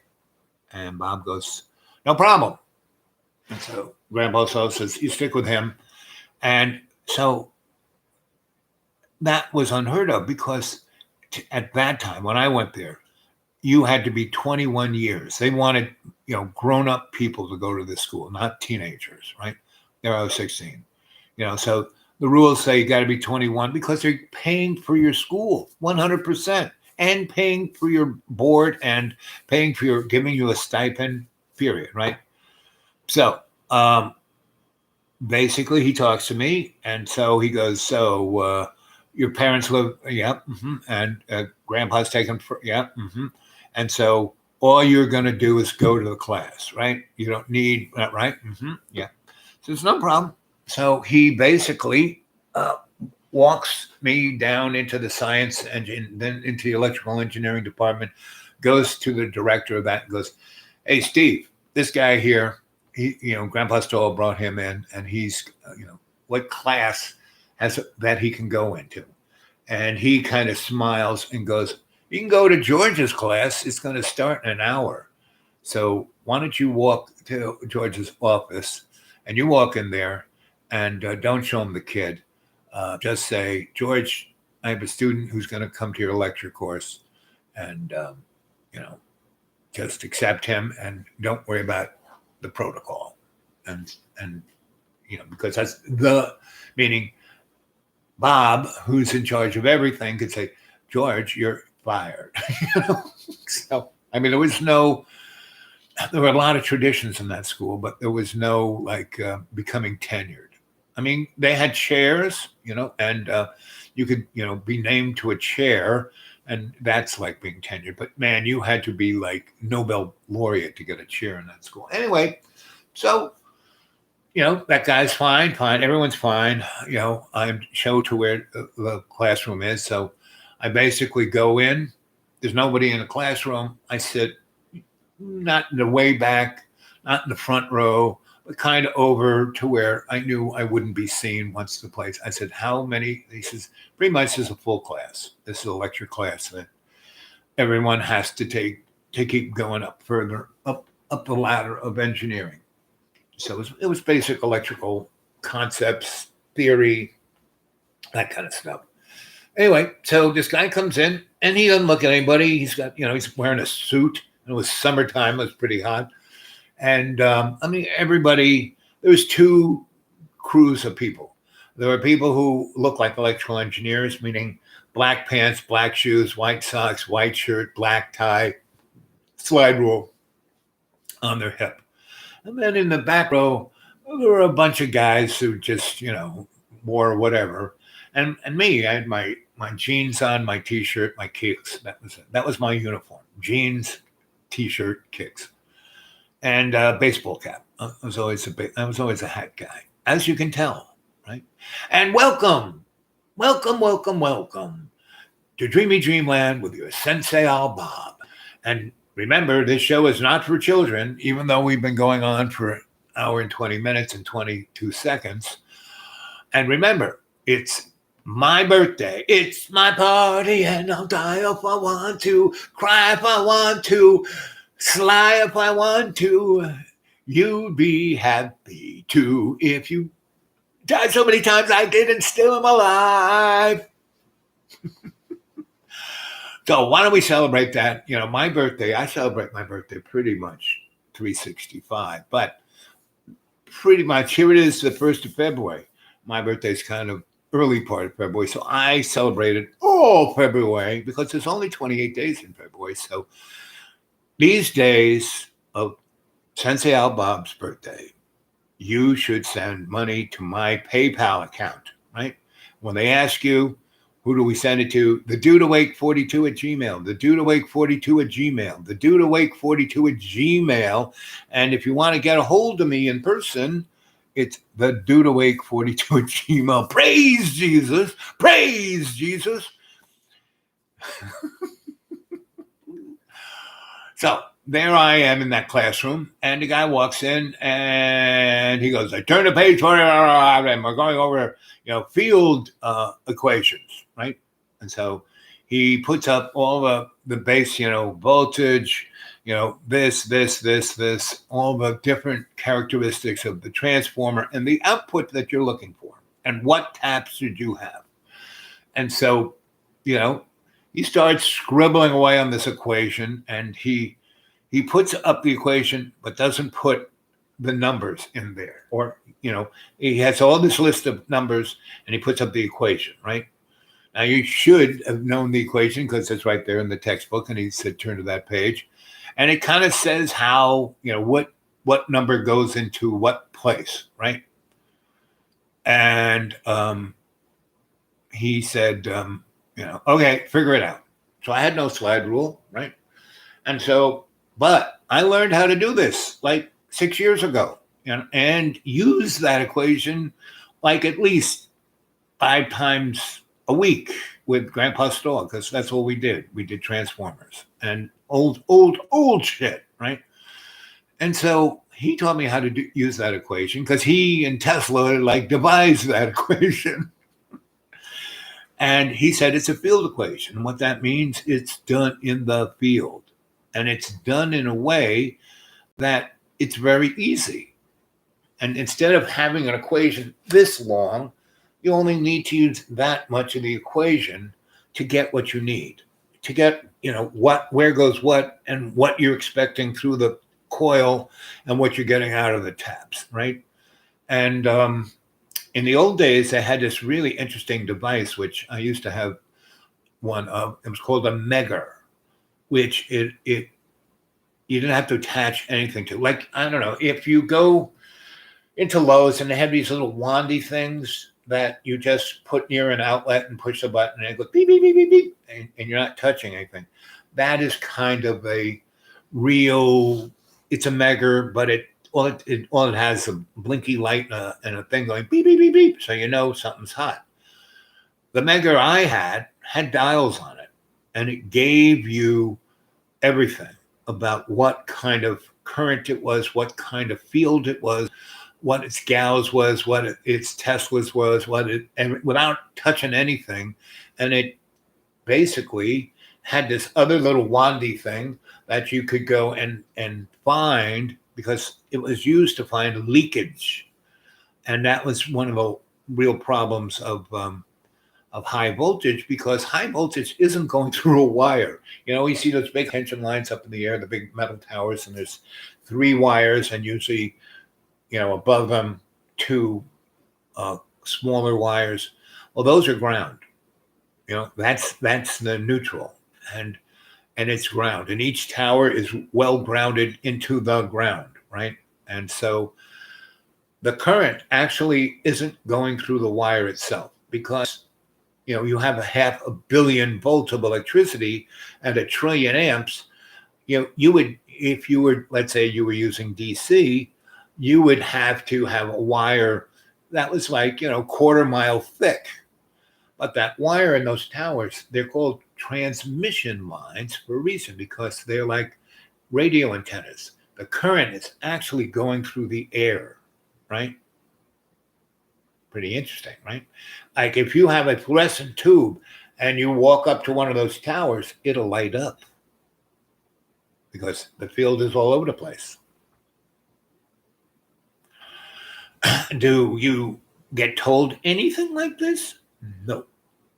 And Bob goes, no problem. And so Grandpa says, you stick with him. And so that was unheard of, because at that time when I went there, you had to be 21 years. They wanted, grown-up people to go to this school, not teenagers, right? There I was 16. So the rules say you got to be 21 because they're paying for your school 100% and paying for your board and paying for giving you a stipend, period, right? So basically he talks to me, and so he goes, so your parents live, yeah, mm-hmm, and Grandpa's taken, yeah, mm-hmm. And so all you're going to do is go to the class, right? You don't need that, right? Mm-hmm, yeah. So it's no problem. So he basically walks me down into the science engine, then into the electrical engineering department, goes to the director of that and goes, hey, Steve, this guy here, Grandpa Stahl brought him in, and he's, what class that he can go into? And he kind of smiles and goes, you can go to George's class. It's going to start in an hour. So why don't you walk to George's office, and you walk in there, and don't show him the kid. Just say, George, I have a student who's going to come to your lecture course, and, just accept him and don't worry about the protocol. And because that's meaning Bob, who's in charge of everything, could say, George, you're fired. So, there was there were a lot of traditions in that school, but there was no becoming tenured. They had chairs, and you could, be named to a chair, and that's like being tenured. But man, you had to be like Nobel laureate to get a chair in that school. Anyway, so, that guy's fine. Everyone's fine. I'm shown to where the classroom is. So I basically go in. There's nobody in the classroom. I sit not in the way back, not in the front row, but kind of over to where I knew I wouldn't be seen once the place. I said, how many? He says, pretty much this is a full class. This is a lecture class that everyone has to take to keep going up further, up the ladder of engineering. So it was basic electrical concepts, theory, that kind of stuff. Anyway, so this guy comes in, and he doesn't look at anybody. He's got, he's wearing a suit. It was summertime. It was pretty hot. And everybody, there was two crews of people. There were people who looked like electrical engineers, meaning black pants, black shoes, white socks, white shirt, black tie, slide rule on their hip. And then in the back row, there were a bunch of guys who just, wore whatever. And me, I had my jeans on, my T-shirt, my kicks. That was it. That was my uniform. Jeans, T-shirt, kicks. And baseball cap. I was always a hat guy, as you can tell, right? And welcome to Dreamy Dreamland with your Sensei Al Bob. And remember, this show is not for children, even though we've been going on for an hour and 20 minutes and 22 seconds. And remember, it's my birthday. It's my party, and I'll die if I want to, cry if I want to, sly if I want to. You'd be happy too if you died so many times I did and still am alive. So why don't we celebrate that? You know, my birthday, I celebrate my birthday pretty much 365, but pretty much here it is, the 1st of February. My birthday's kind of early part of February. So I celebrated all February because there's only 28 days in February. So these days of Sensei Al Bob's birthday, you should send money to my PayPal account, right? When they ask you, who do we send it to? The Dude Awake 42 at Gmail, the Dude Awake 42 at Gmail, the Dude Awake 42 at Gmail. And if you want to get a hold of me in person, it's the Dude Awake 42 at Gmail. Praise Jesus. Praise Jesus. So there I am in that classroom, and the guy walks in and he goes, I turn to page 20, and we're going over, field equations, right? And so he puts up all the base, voltage, this, all the different characteristics of the transformer and the output that you're looking for. And what taps should you have? And so, he starts scribbling away on this equation, and he puts up the equation, but doesn't put the numbers in there. Or, he has all this list of numbers, and he puts up the equation, right? Now, you should have known the equation because it's right there in the textbook, and he said, turn to that page. And it kind of says how, what number goes into what place, right? And he said, okay, figure it out. So I had no slide rule, right? And so, but I learned how to do this like 6 years ago, and use that equation like at least 5 times a week with Grandpa Stoll, because that's all we did. We did transformers and old shit, right? And so he taught me how to use that equation because he and Tesla devised that equation. And he said it's a field equation. And what that means, it's done in the field. And it's done in a way that it's very easy. And instead of having an equation this long, you only need to use that much of the equation to get what you need, to get, where goes what and what you're expecting through the coil and what you're getting out of the taps, right? And in the old days, they had this really interesting device, which I used to have one of. It was called a Megger, which you didn't have to attach anything to. Like, I don't know, if you go into Lowe's and they have these little wandy things that you just put near an outlet and push the button and it goes beep, beep, beep, beep, beep, and you're not touching anything. That is kind of a real, it's a Megger, but all it has is a blinky light and a thing going beep, beep, beep, beep, so something's hot. The Megger I had dials on it, and it gave you everything about what kind of current it was, what kind of field it was, what its Gauss was, what its Teslas was, and without touching anything. And it basically had this other little wandy thing that you could go and find, because it was used to find leakage. And that was one of the real problems of high voltage, because high voltage isn't going through a wire. You see those big tension lines up in the air, the big metal towers, and there's 3 wires, and usually, above them 2 smaller wires. Well, those are ground. That's the neutral, and it's ground. And each tower is well grounded into the ground, right? And so the current actually isn't going through the wire itself, because you have 500 million volts of electricity and 1 trillion amps. You would, if you were, let's say you were using DC, you would have to have a wire that was like, 1/4 mile thick. But that wire in those towers, they're called transmission lines for a reason, because they're like radio antennas. The current is actually going through the air, right? Pretty interesting, right? Like if you have a fluorescent tube and you walk up to one of those towers, it'll light up because the field is all over the place. Do you get told anything like this? No.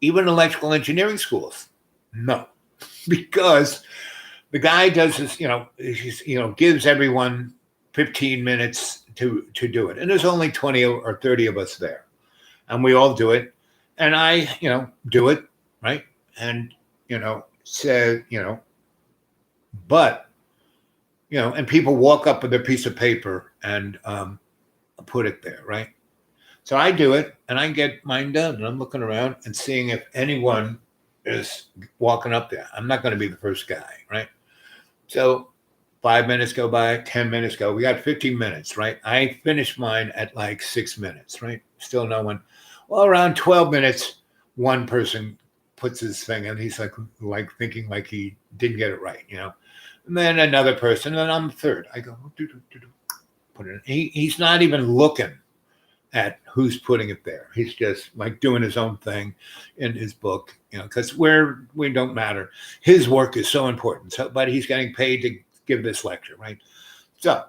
Even electrical engineering schools? No. because the guy does this, gives everyone 15 minutes to do it. And there's only 20 or 30 of us there. And we all do it. And I, do it, right? And, say, but, and people walk up with a piece of paper and put it there, right? So I do it and I get mine done. And I'm looking around and seeing if anyone is walking up there. I'm not going to be the first guy, right? So 5 minutes go by, 10 minutes go. We got 15 minutes, right? I finished mine at like 6 minutes, right? Still no one. Well, around 12 minutes, one person puts his thing and he's like thinking like he didn't get it right, And then another person, and I'm third. I go, put it in. He's not even looking at who's putting it there. He's just like doing his own thing in his book, because we don't matter. His work is so important. So, but he's getting paid to give this lecture, right? So,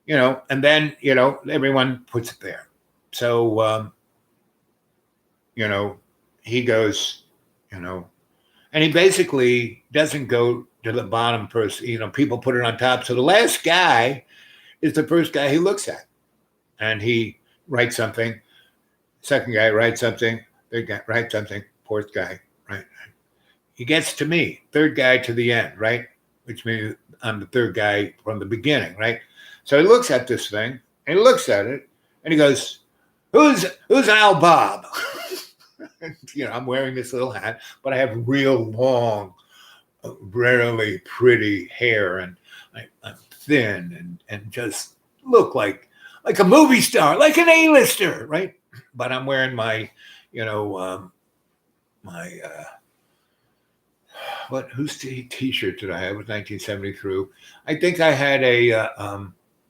and then, everyone puts it there. So, he goes, and he basically doesn't go to the bottom first. People put it on top. So the last guy is the first guy he looks at, and he writes something. Second guy writes something. Third guy writes something. Fourth guy, right? He gets to me, third guy to the end, right? Which means I'm the third guy from the beginning, right? So he looks at this thing, and he looks at it, and he goes, "Who's Al Bob?" I'm wearing this little hat, but I have real long, really pretty hair, and I'm thin and just look like a movie star, like an A-lister, right? But I'm wearing my, whose t-shirt did I have? It was 1973. I think I had a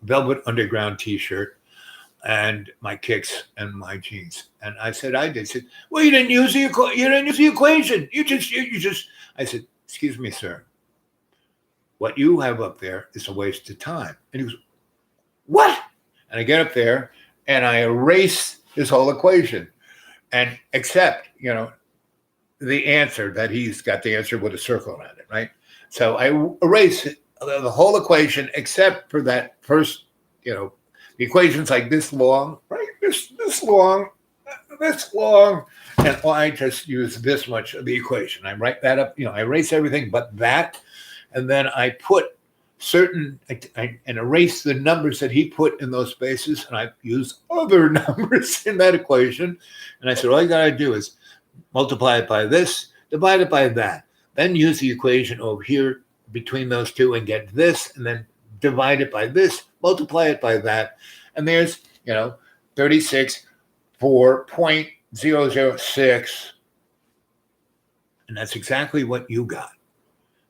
Velvet Underground t-shirt and my kicks and my jeans. And I said, I did. He said, well, you didn't use the equation. You just, I said, excuse me, sir. What you have up there is a waste of time. And he goes, what? And I get up there and I erase his whole equation and accept, the answer that he's got the answer with a circle around it, right? So I erase the whole equation except for that first, the equation's like this long, right? This long, and I just use this much of the equation. I write that up, I erase everything but that, and then I put and erase the numbers that he put in those spaces, and I use other numbers in that equation. And I said, all you got to do is multiply it by this, divide it by that, then use the equation over here between those two and get this, and then divide it by this, multiply it by that, and there's 36 for 0.006, and that's exactly what you got,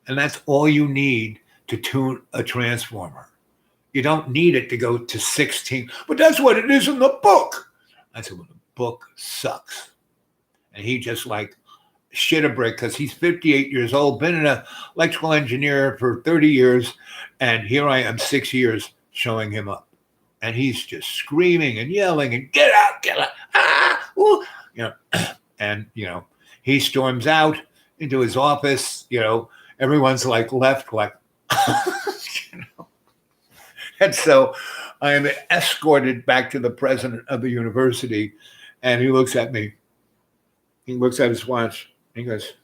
and that's all you need to tune a transformer. You don't need it to go to 16, but that's what it is in the book. I said, well, the book sucks. And he just shit a brick because he's 58 years old, been an electrical engineer for 30 years, and here I am 6 years showing him up. And he's just screaming and yelling and get out, ooh, and, he storms out into his office, everyone's left, and so I am escorted back to the president of the university, and he looks at me. He looks at his watch. And he goes,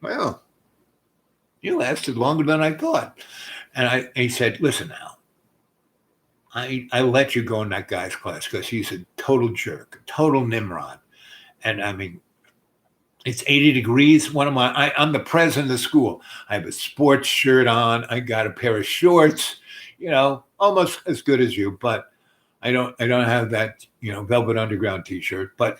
well, you lasted longer than I thought. And he said, listen now, I let you go in that guy's class because he's a total jerk, a total Nimrod. And I mean, it's 80 degrees. I'm the president of the school. I have a sports shirt on. I got a pair of shorts, almost as good as you, but I don't have that, Velvet Underground t-shirt. But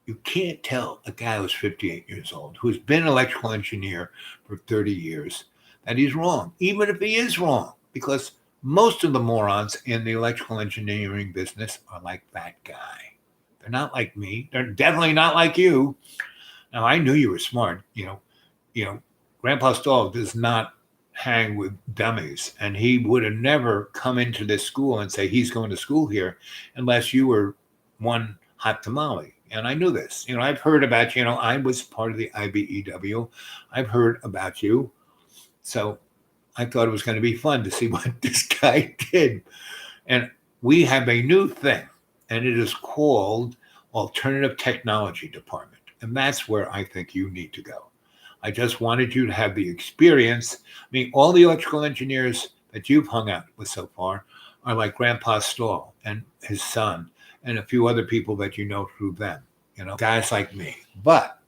you can't tell a guy who's 58 years old, who's been an electrical engineer for 30 years, that he's wrong, even if he is wrong, because most of the morons in the electrical engineering business are like that guy. They're not like me. They're definitely not like you. Now, I knew you were smart. Grandpa Stahl does not hang with dummies, and he would have never come into this school and say he's going to school here unless you were one hot tamale. And I knew this. I've heard about you. I was part of the IBEW. I've heard about you. So I thought it was going to be fun to see what this guy did. And we have a new thing, and it is called Alternative Technology Department. And that's where I think you need to go. I just wanted you to have the experience. I mean, all the electrical engineers that you've hung out with so far are like Grandpa Stahl and his son and a few other people that you know through them, guys like me. But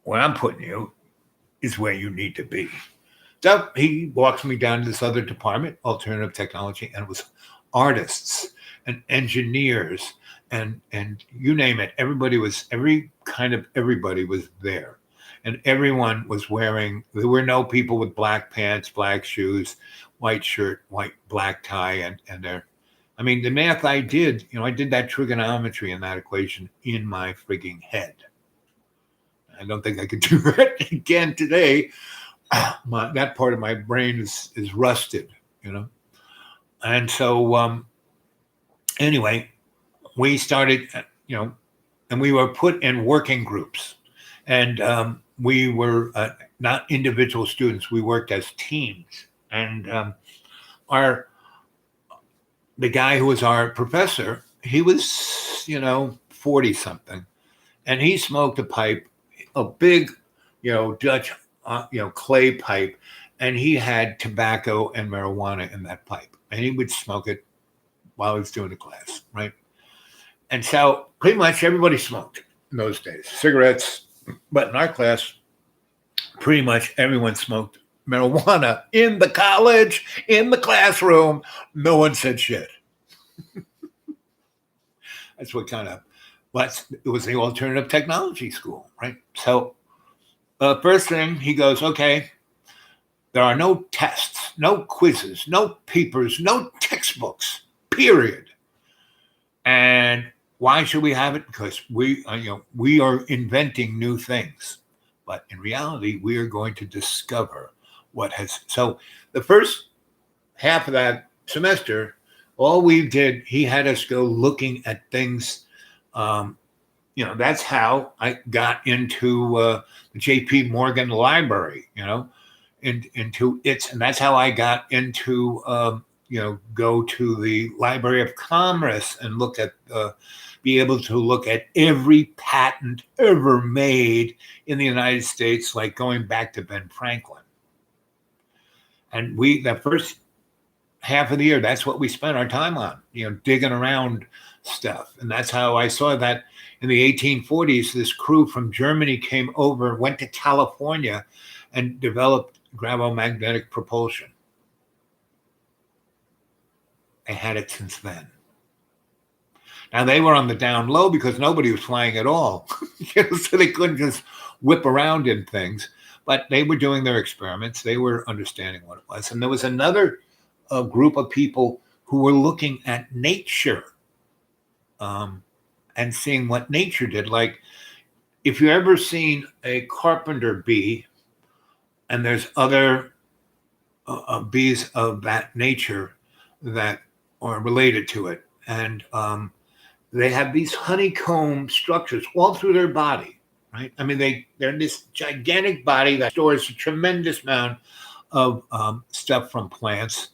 where I'm putting you is where you need to be. So he walks me down to this other department, Alternative Technology, and it was artists and engineers and you name it. Everybody was there. And everyone was wearing, there were no people with black pants, black shoes, white shirt, black tie, and the math I did, I did that trigonometry and that equation in my frigging head. I don't think I could do that again today. That part of my brain is rusted, And so anyway, we started, and we were put in working groups. And we were not individual students. We worked as teams. And the guy who was our professor, he was, 40 something, and he smoked a pipe, a big, Dutch, clay pipe, and he had tobacco and marijuana in that pipe, and he would smoke it while he was doing the class, right? And so pretty much everybody smoked in those days, cigarettes, but in our class, pretty much everyone smoked marijuana in the college, in the classroom. No one said shit. That's what it was the alternative technology school, right? So first thing he goes, okay, there are no tests, no quizzes, no papers, no textbooks, period. And why should we have it? Because we are inventing new things. But in reality, we are going to discover what has. So the first half of that semester, all we did, he had us go looking at things. That's how I got into the J.P. Morgan Library, into its, and that's how I got into, go to the Library of Commerce and be able to look at every patent ever made in the United States, like going back to Ben Franklin. And that first half of the year, that's what we spent our time on, digging around stuff. And that's how I saw that in the 1840s, this crew from Germany came over, went to California, and developed gravomagnetic propulsion. They had it since then. Now, they were on the down low because nobody was flying at all, so they couldn't just whip around in things. But they were doing their experiments. They were understanding what it was. And there was another group of people who were looking at nature and seeing what nature did. Like, if you've ever seen a carpenter bee, and there's other bees of that nature that are related to it, and they have these honeycomb structures all through their body, right? I mean, they're in this gigantic body that stores a tremendous amount of stuff from plants,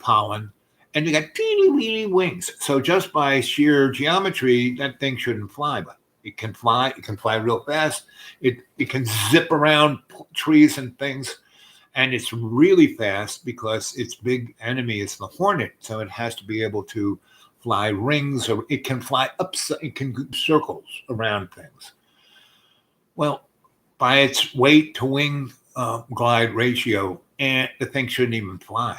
pollen, and they got teeny weeny wings. So just by sheer geometry, that thing shouldn't fly, but it can fly. It can fly real fast. It can zip around trees and things, and it's really fast because its big enemy is the hornet. So it has to be able to fly rings, or it can fly it can go circles around things. Well, by its weight to wing glide ratio, and the thing shouldn't even fly.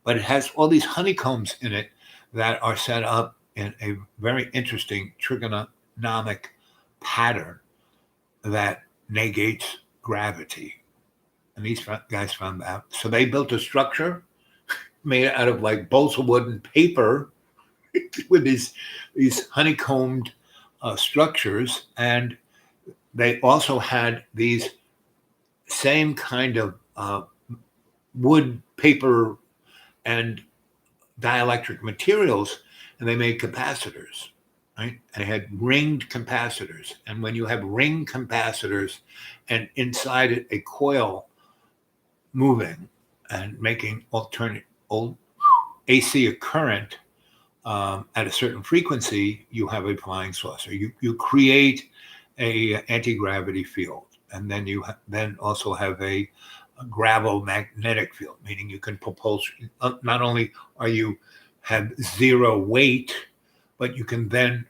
But it has all these honeycombs in it that are set up in a very interesting trigonometric pattern that negates gravity. And these guys found that. So they built a structure made out of like balsa wood and paper with these honeycombed structures. And they also had these same kind of wood, paper, and dielectric materials, and they made capacitors. right? And it had ringed capacitors. And when you have ring capacitors and inside it a coil moving and making alternate old AC a current at a certain frequency, you have a flying saucer. You create a anti-gravity field, and then you then also have a gravel magnetic field, meaning you can propulse. Not only are you have zero weight, but you can then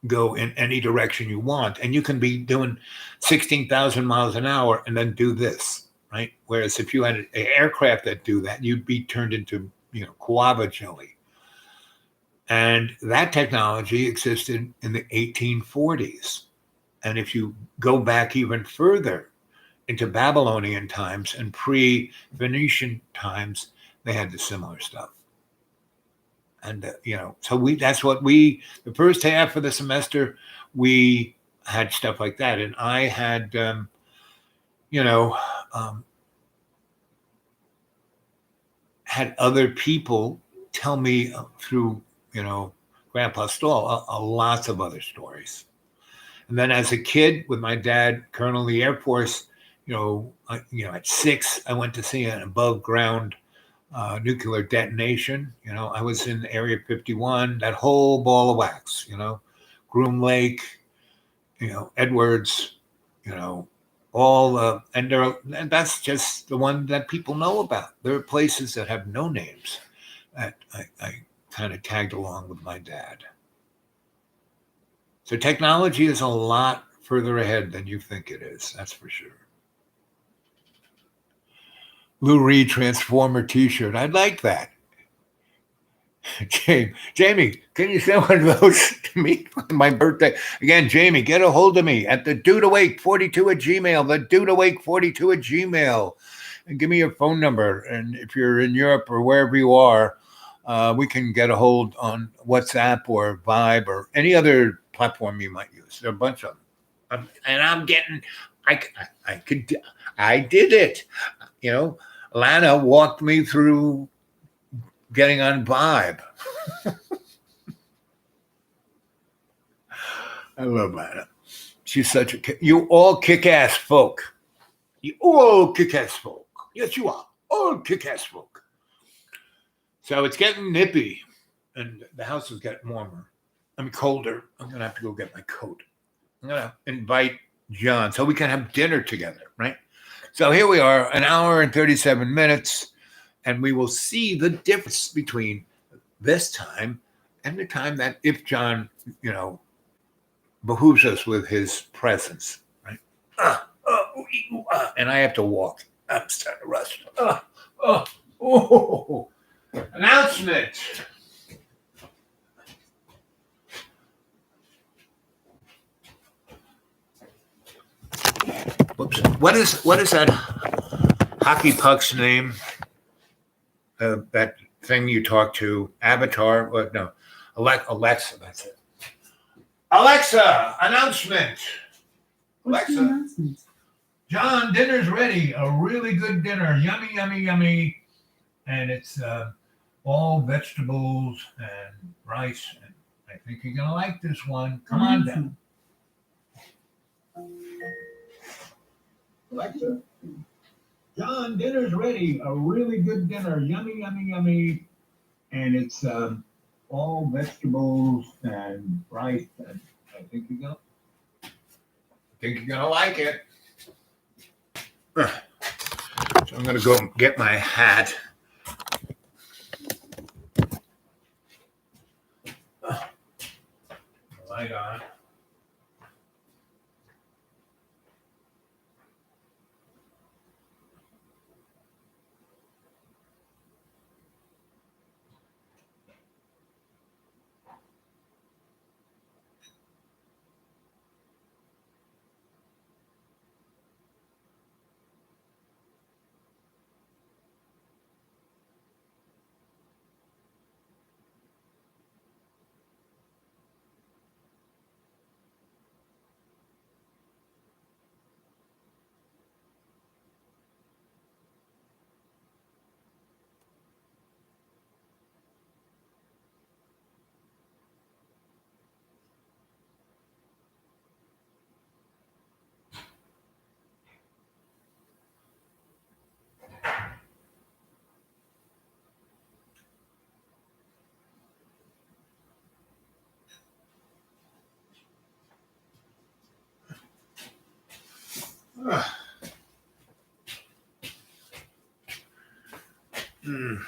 go in any direction you want, and you can be doing 16,000 miles an hour and then do this, right? Whereas if you had an aircraft that do that, you'd be turned into guava jelly. And that technology existed in the 1840s. And if you go back even further into Babylonian times and pre-Venetian times, they had the similar stuff. And so that's what the first half of the semester we had stuff like that, and I had had other people tell me through Grandpa Stoll lots of other stories. And then as a kid with my dad, Colonel of the Air Force, at 6 I went to see an above ground nuclear detonation. I was in Area 51, that whole ball of wax, Groom Lake, Edwards, all and that's just the one that people know about. There are places that have no names that I kind of tagged along with my dad. So technology is a lot further ahead than you think it is. That's for sure. Lou Reed Transformer t-shirt. I'd like that. Jamie, can you send one of those to me for my birthday? Again, Jamie, get a hold of me at the dudeawake42@gmail, the dudeawake42@gmail, and give me your phone number. And if you're in Europe or wherever you are, we can get a hold on WhatsApp or Vibe or any other platform you might use. There are a bunch of them. I did it. Lana walked me through getting on Vibe. I love Lana. She's such you all kick-ass folk. You all kick-ass folk. Yes, you are. All kick-ass folk. So it's getting nippy, and the house is getting warmer. Colder. I'm going to have to go get my coat. I'm going to invite John so we can have dinner together, right? So here we are, an hour and 37 minutes, and we will see the difference between this time and the time that if John, behooves us with his presence, right? And I have to walk. I'm starting to rush. Announcement. Whoops. What is that hockey puck's name? That thing you talk to, Avatar? What? No, Alexa. That's it. Alexa, announcement. Alexa, John, dinner's ready. A really good dinner. Yummy, yummy, yummy. And it's all vegetables and rice. And I think you're going to like this one. Come on down. Alexa, John, dinner's ready. A really good dinner. Yummy, yummy, yummy. And it's all vegetables and rice. And I think you're gonna like it. So I'm gonna go get my hat. Light on. Mm.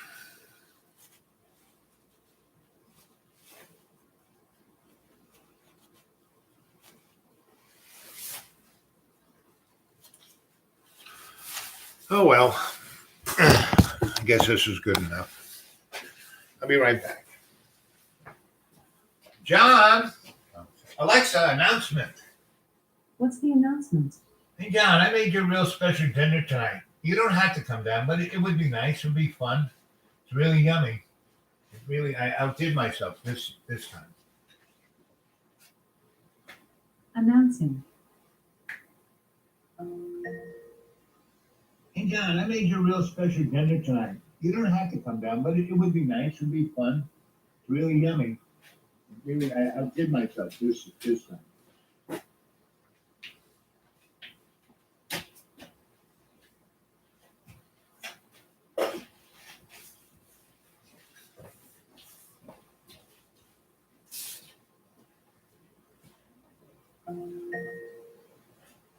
Oh well, I guess this is good enough. I'll be right back. John, Alexa, announcement. What's the announcement? Hey John, I made you a real special dinner tonight. You don't have to come down, but it would be nice. It would be fun. It's really yummy. It really, I outdid myself this time. Announcing. Hey John, I made you a real special dinner tonight. You don't have to come down, but it would be nice. It would be fun. It's really yummy. Really, I outdid myself this time.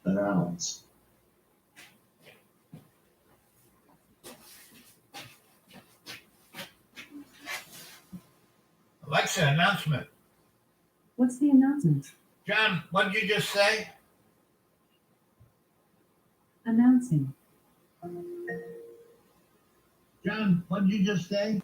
Announce. Alexa, announcement. What's the announcement? John, what did you just say? Announcing. John, what did you just say?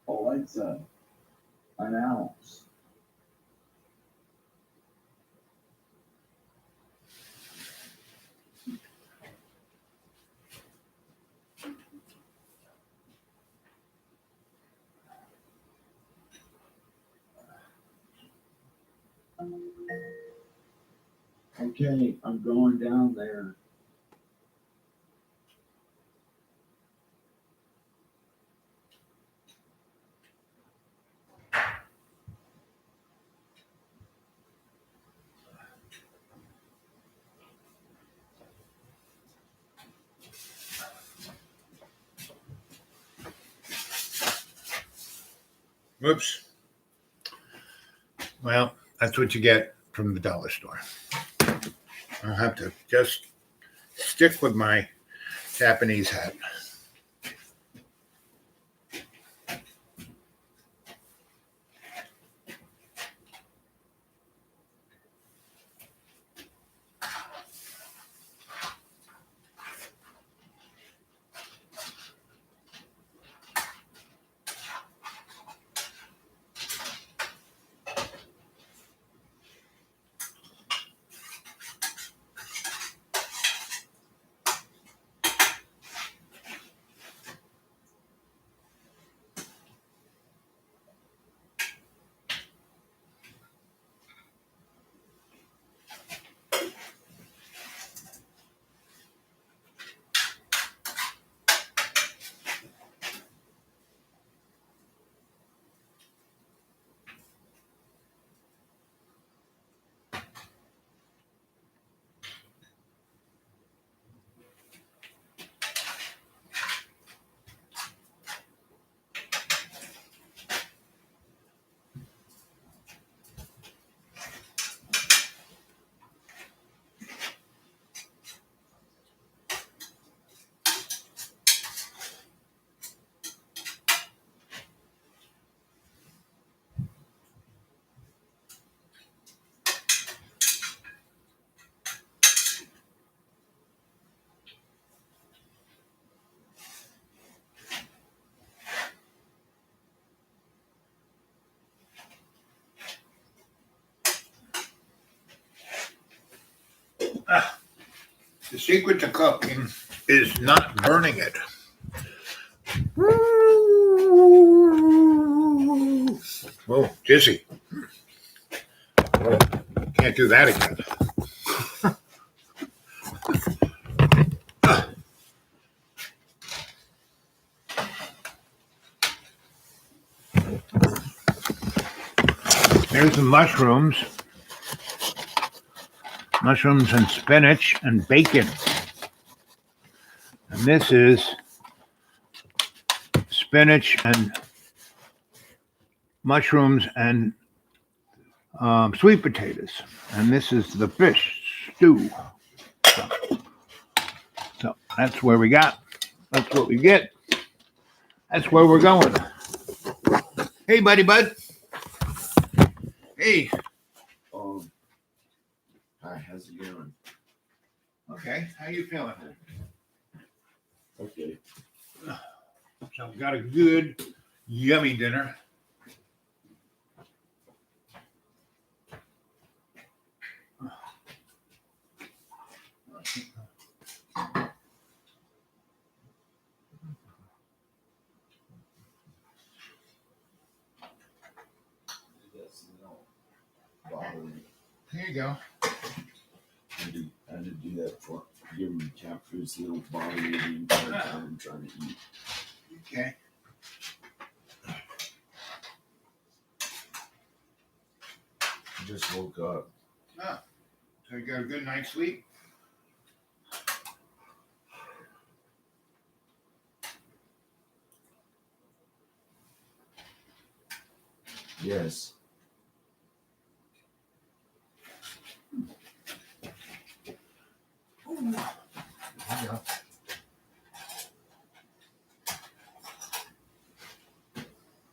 Alexa. Announce. Okay, I'm going down there. Whoops. Well, that's what you get from the dollar store. I'll have to just stick with my Japanese hat. The secret to cooking is not burning it. Whoa, dizzy. Whoa, can't do that again. There's the mushrooms. Mushrooms and spinach and bacon. And this is spinach and mushrooms and sweet potatoes. And this is the fish stew. So that's where we got. That's what we get. That's where we're going. Hey, buddy, bud. Hey. Hi, how's it going? Okay, how you feeling? Okay. So we got a good, yummy dinner. Here you go. I had to do that for give them cat food so they don't bother me the entire time I'm trying to eat. Okay. I just woke up. So you got a good night's sleep? Yes.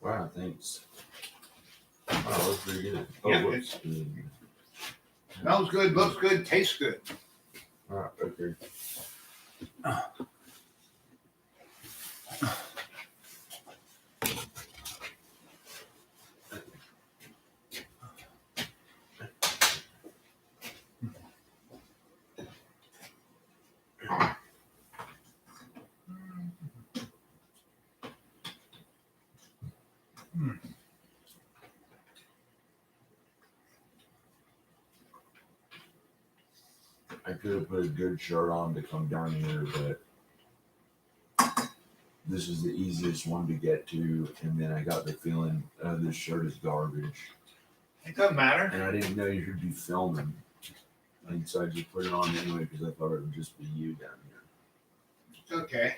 Wow, thanks. Wow, that was pretty good. Oh, Yeah, whoops. Smells good, looks good, tastes good. Alright, okay. I could have put a good shirt on to come down here, but this is the easiest one to get to, and then I got the feeling this shirt is garbage, It doesn't matter. and I didn't know you'd be filming, and so I just put it on anyway because I thought it would just be you down here. It's okay.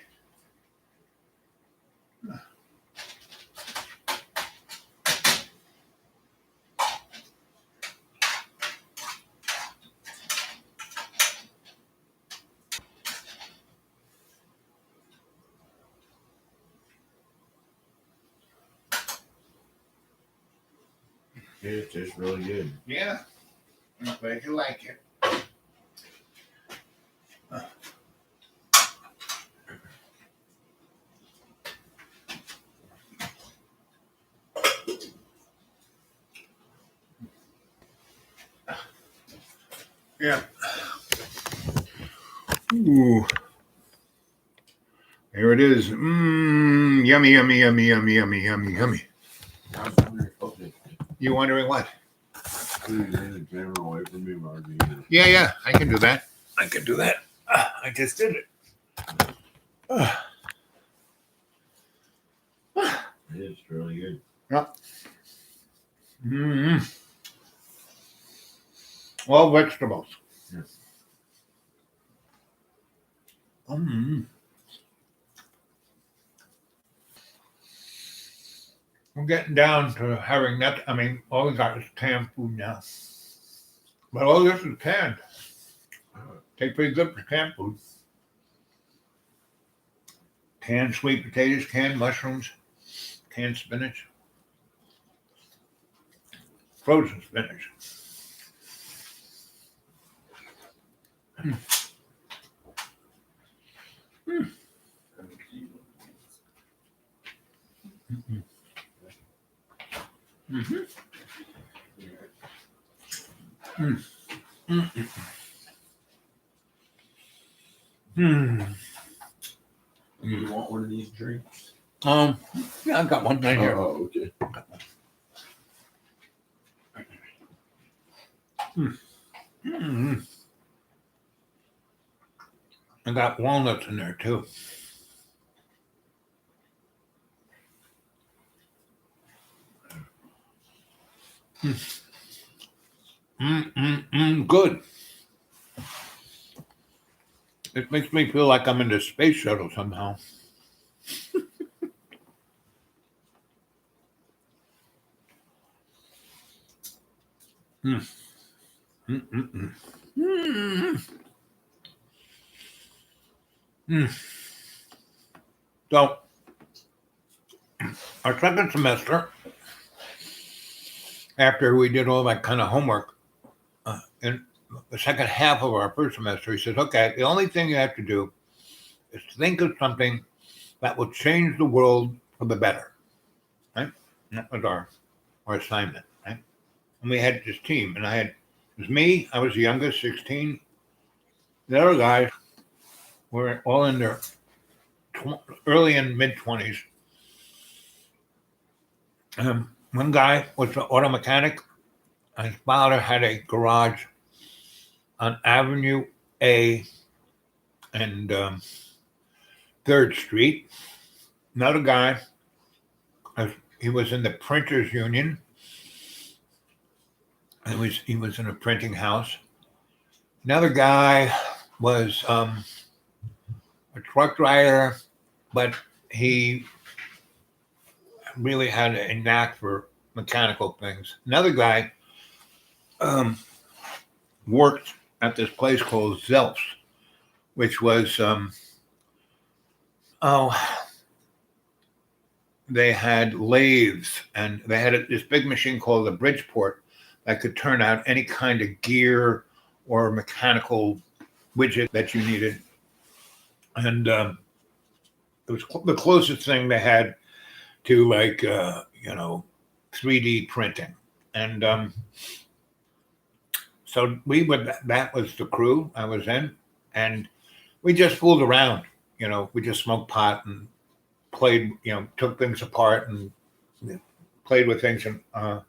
Yeah, it tastes really good. Yeah. I'm glad you like it. Yeah. Ooh. There it is. Mmm. Yummy, yummy, yummy, yummy, yummy, yummy, yummy. I was wondering, okay, You wondering what? please turn the camera away from me, Margie. Yeah, I can do that. I can do that. I just did it. It's really good. Mm-hmm. All vegetables. Yes. Mm-hmm. We're getting down to having that. I mean, all we got is canned food now. But all this is canned. Tastes pretty good for canned food. Canned sweet potatoes, canned mushrooms, canned spinach, frozen spinach. Mm-hmm. You want one of these drinks? Yeah, I've got one right here. Oh, okay. Mm. I got walnuts in there too. Good. It makes me feel like I'm in the space shuttle somehow. Mm. Mm. Mm. So, our second semester, after we did all that kind of homework, in the second half of our first semester, he says, okay, the only thing you have to do is think of something that will change the world for the better. Right? And that was our assignment. Right? And we had this team, and it was me, I was the youngest, 16. The other guys were all in their early and mid 20s. One guy was an auto mechanic. His father had a garage on Avenue A and 3rd Street. Another guy, he was in the printers union. He was in a printing house. Another guy was a truck driver, but he really had a knack for mechanical things. Another guy worked at this place called Zelf's, which was they had lathes, and they had this big machine called the Bridgeport that could turn out any kind of gear or mechanical widget that you needed. And it was the closest thing they had to 3D printing. And so that was the crew I was in, and we just fooled around. We just smoked pot and played, took things apart and played with things in our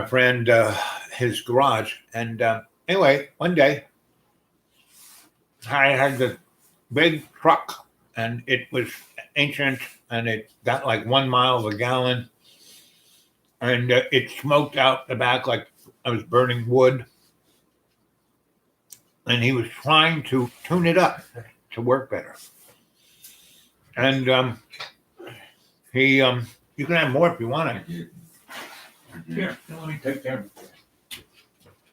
friend, his garage. And anyway, one day I had the big truck, and it was ancient, and it got like 1 mile a gallon, and it smoked out the back like I was burning wood. And he was trying to tune it up to work better. And he, you can have more if you want it. Here, let me take that.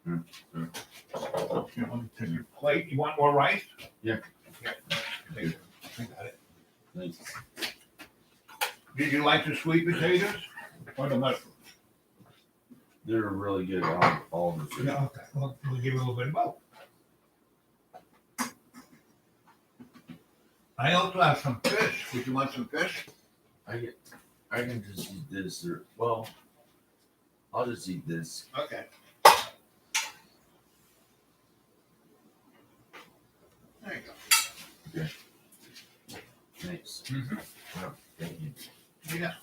Here, let me take your plate. You want more rice? Yeah. I got it. Thanks. Did you like the sweet potatoes or the mushrooms? They're really good. All the food. Yeah, okay. Well, we'll give you a little bit of both. I also have some fish. Would you want some fish? I can just eat this, or well, I'll just eat this. Okay. There you go. Thanks. Mm-hmm. Oh, thank you. Yeah.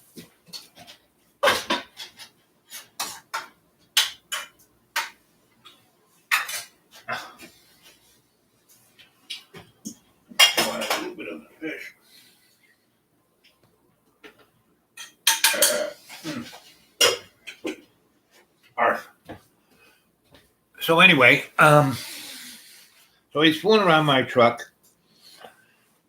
Want a little bit of the fish. Arf. So anyway, so he's fooling around my truck.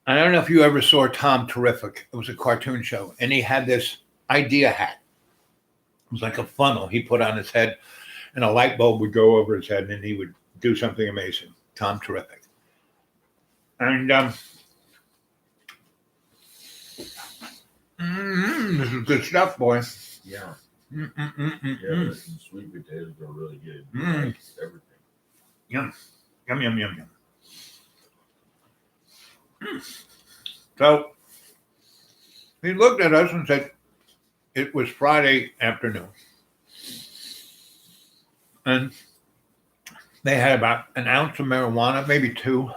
I don't know if you ever saw Tom Terrific. It was a cartoon show, and he had this idea hat. It was like a funnel he put on his head, and a light bulb would go over his head, and then he would do something amazing. Tom Terrific. And this is good stuff, boy. Yeah. Mm. Yeah, some sweet potatoes are really good. Mm. Everything. Yum, yum, yum, yum, yum. So he looked at us and said it was Friday afternoon. And they had about an ounce of marijuana, maybe 2.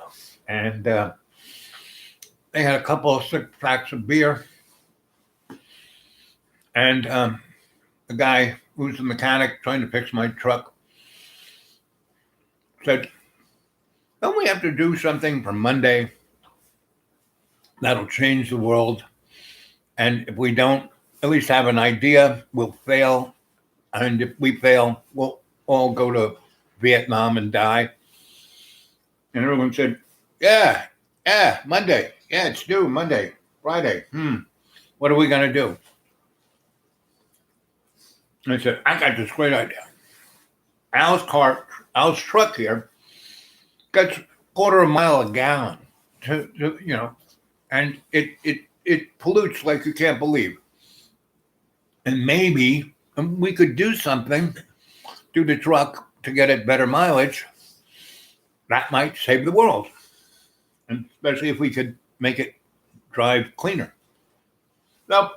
And they had a couple of 6-packs of beer. And the guy who's the mechanic trying to fix my truck said, don't we have to do something for Monday that'll change the world? And if we don't at least have an idea, we'll fail. And if we fail, we'll all go to Vietnam and die. And everyone said, yeah, Monday. Yeah, it's due Monday, Friday. What are we going to do? And I said, I got this great idea. Al's truck here gets quarter of a mile a gallon and it pollutes like you can't believe. And maybe we could do something to the truck to get it better mileage. That might save the world. And especially if we could make it drive cleaner. So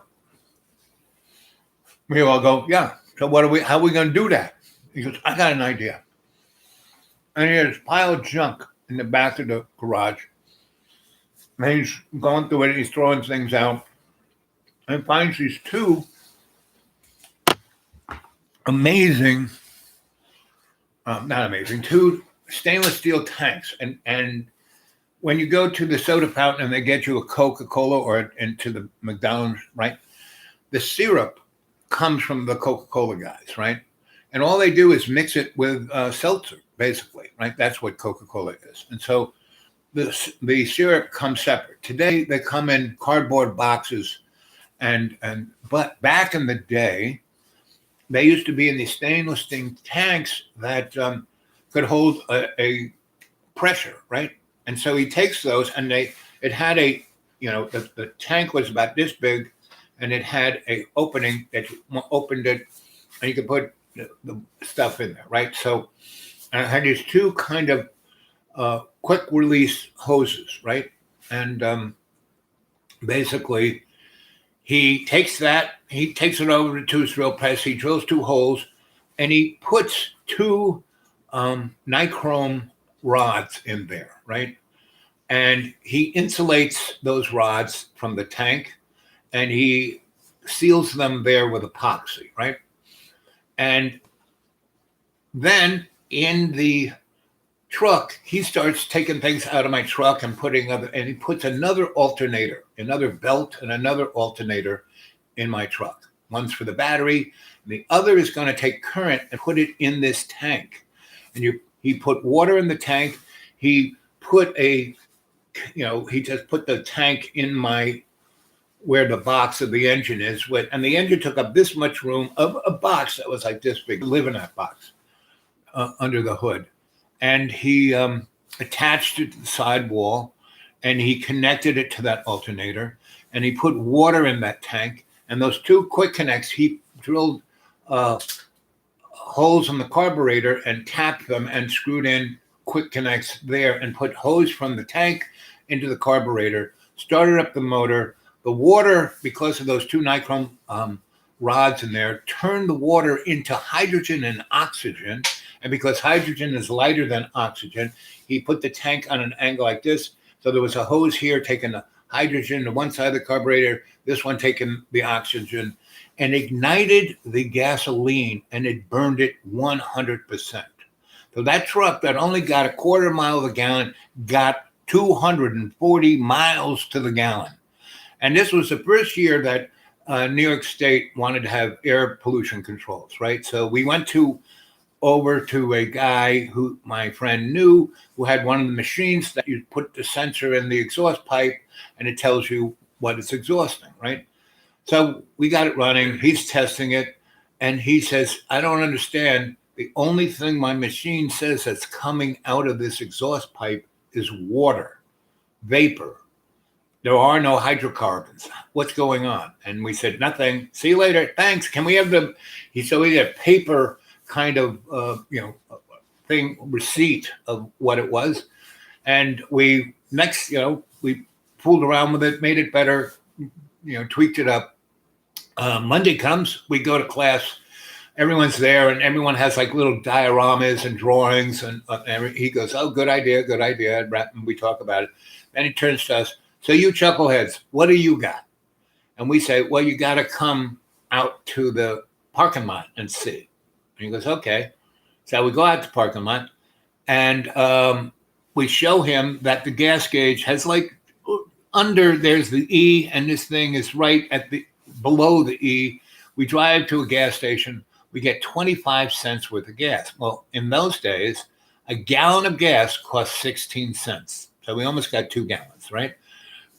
we all go, yeah. So how are we going to do that? He goes, I got an idea. And he has a pile of junk in the back of the garage. And he's going through it, he's throwing things out, and finds these two two stainless steel tanks. And when you go to the soda fountain and they get you a Coca-Cola or into the McDonald's, right? The syrup comes from the Coca-Cola guys, right? And all they do is mix it with seltzer, basically, right? That's what Coca-Cola is. And so the syrup comes separate. Today they come in cardboard boxes, but back in the day, they used to be in these stainless steel tanks that could hold a pressure, right? And so he takes those, and it had the tank was about this big, and it had a opening that you opened it, and you could put the stuff in there, right? So I had these two kind of quick release hoses, right? And basically, he takes it over to his drill press, he drills 2 holes, and he puts 2 nichrome rods in there, right? And he insulates those rods from the tank, and he seals them there with epoxy, right? And then in the truck, he starts taking things out of my truck and he puts another belt and another alternator in my truck. One's for the battery, and the other is going to take current and put it in this tank. And he put water in the tank. He put he just put the tank in where the box of the engine is, and the engine took up this much room of a box that was like this big. Live in that box under the hood. And he attached it to the side wall, and he connected it to that alternator, and he put water in that tank. And those 2 quick connects, he drilled holes in the carburetor and tapped them and screwed in quick connects there and put hose from the tank into the carburetor, started up the motor. The water, because of those 2 nichrome rods in there, turned the water into hydrogen and oxygen. And because hydrogen is lighter than oxygen, he put the tank on an angle like this. So there was a hose here taking the hydrogen to one side of the carburetor, this one taking the oxygen, and ignited the gasoline, and it burned it 100%. So that truck that only got a quarter mile of a gallon got 240 miles to the gallon. And this was the first year that New York State wanted to have air pollution controls, right? So we went over to a guy who my friend knew, who had one of the machines that you put the sensor in the exhaust pipe, and it tells you what it's exhausting, right? So we got it running. He's testing it, and he says, I don't understand. The only thing my machine says that's coming out of this exhaust pipe is water, vapor. There are no hydrocarbons. What's going on? And we said, nothing. See you later. Thanks. Can we have we had a paper kind of, receipt of what it was. And we fooled around with it, made it better, tweaked it up. Monday comes, we go to class. Everyone's there, and everyone has like little dioramas and drawings. And he goes, oh, good idea. And we talk about it. Then he turns to us. So you chuckleheads, what do you got? And we say, well, you got to come out to the parking lot and see. And he goes, okay. So we go out to the parking lot, and we show him that the gas gauge has there's the E, and this thing is right below the E. We drive to a gas station. We get 25 cents worth of gas. Well, in those days, a gallon of gas cost 16 cents. So we almost got 2 gallons, right?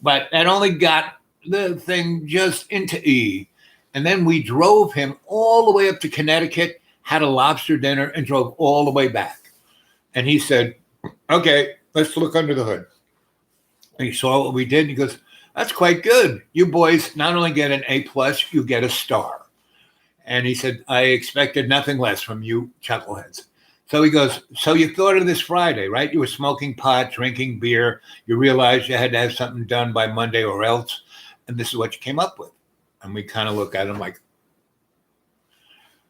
But that only got the thing just into E. And then we drove him all the way up to Connecticut, had a lobster dinner, and drove all the way back. And he said, okay, let's look under the hood. And he saw what we did. And he goes, that's quite good. You boys not only get an A+, you get a star. And he said, I expected nothing less from you chuckleheads. So he goes, so you thought of this Friday, right? You were smoking pot, drinking beer. You realized you had to have something done by Monday or else. And this is what you came up with. And we kind of look at him like,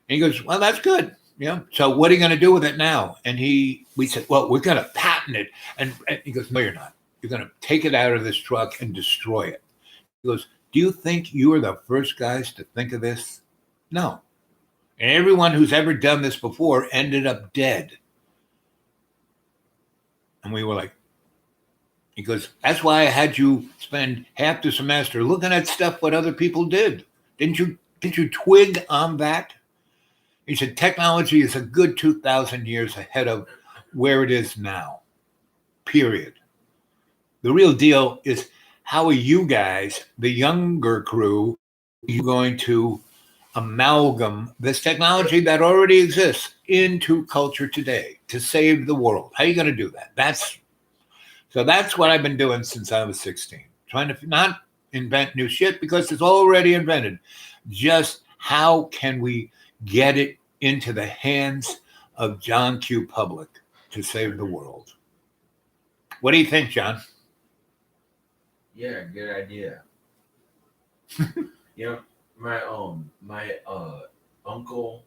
and he goes, well, that's good. Yeah. So what are you going to do with it now? And we said, well, we're going to patent it. And he goes, no, you're not. You're going to take it out of this truck and destroy it. He goes, do you think you were the first guys to think of this? No. And everyone who's ever done this before ended up dead. And we were like, he goes, that's why I had you spend half the semester looking at stuff what other people did. Didn't you twig on that? He said, technology is a good 2,000 years ahead of where it is now, period. The real deal is, how are you guys, the younger crew, you going to amalgam this technology that already exists into culture today to save the world? How are you going to do that? That's what I've been doing since I was 16, trying to not invent new shit because it's already invented. Just how can we get it into the hands of John Q. Public to save the world? What do you think, John? Yeah, good idea. You know, my uncle,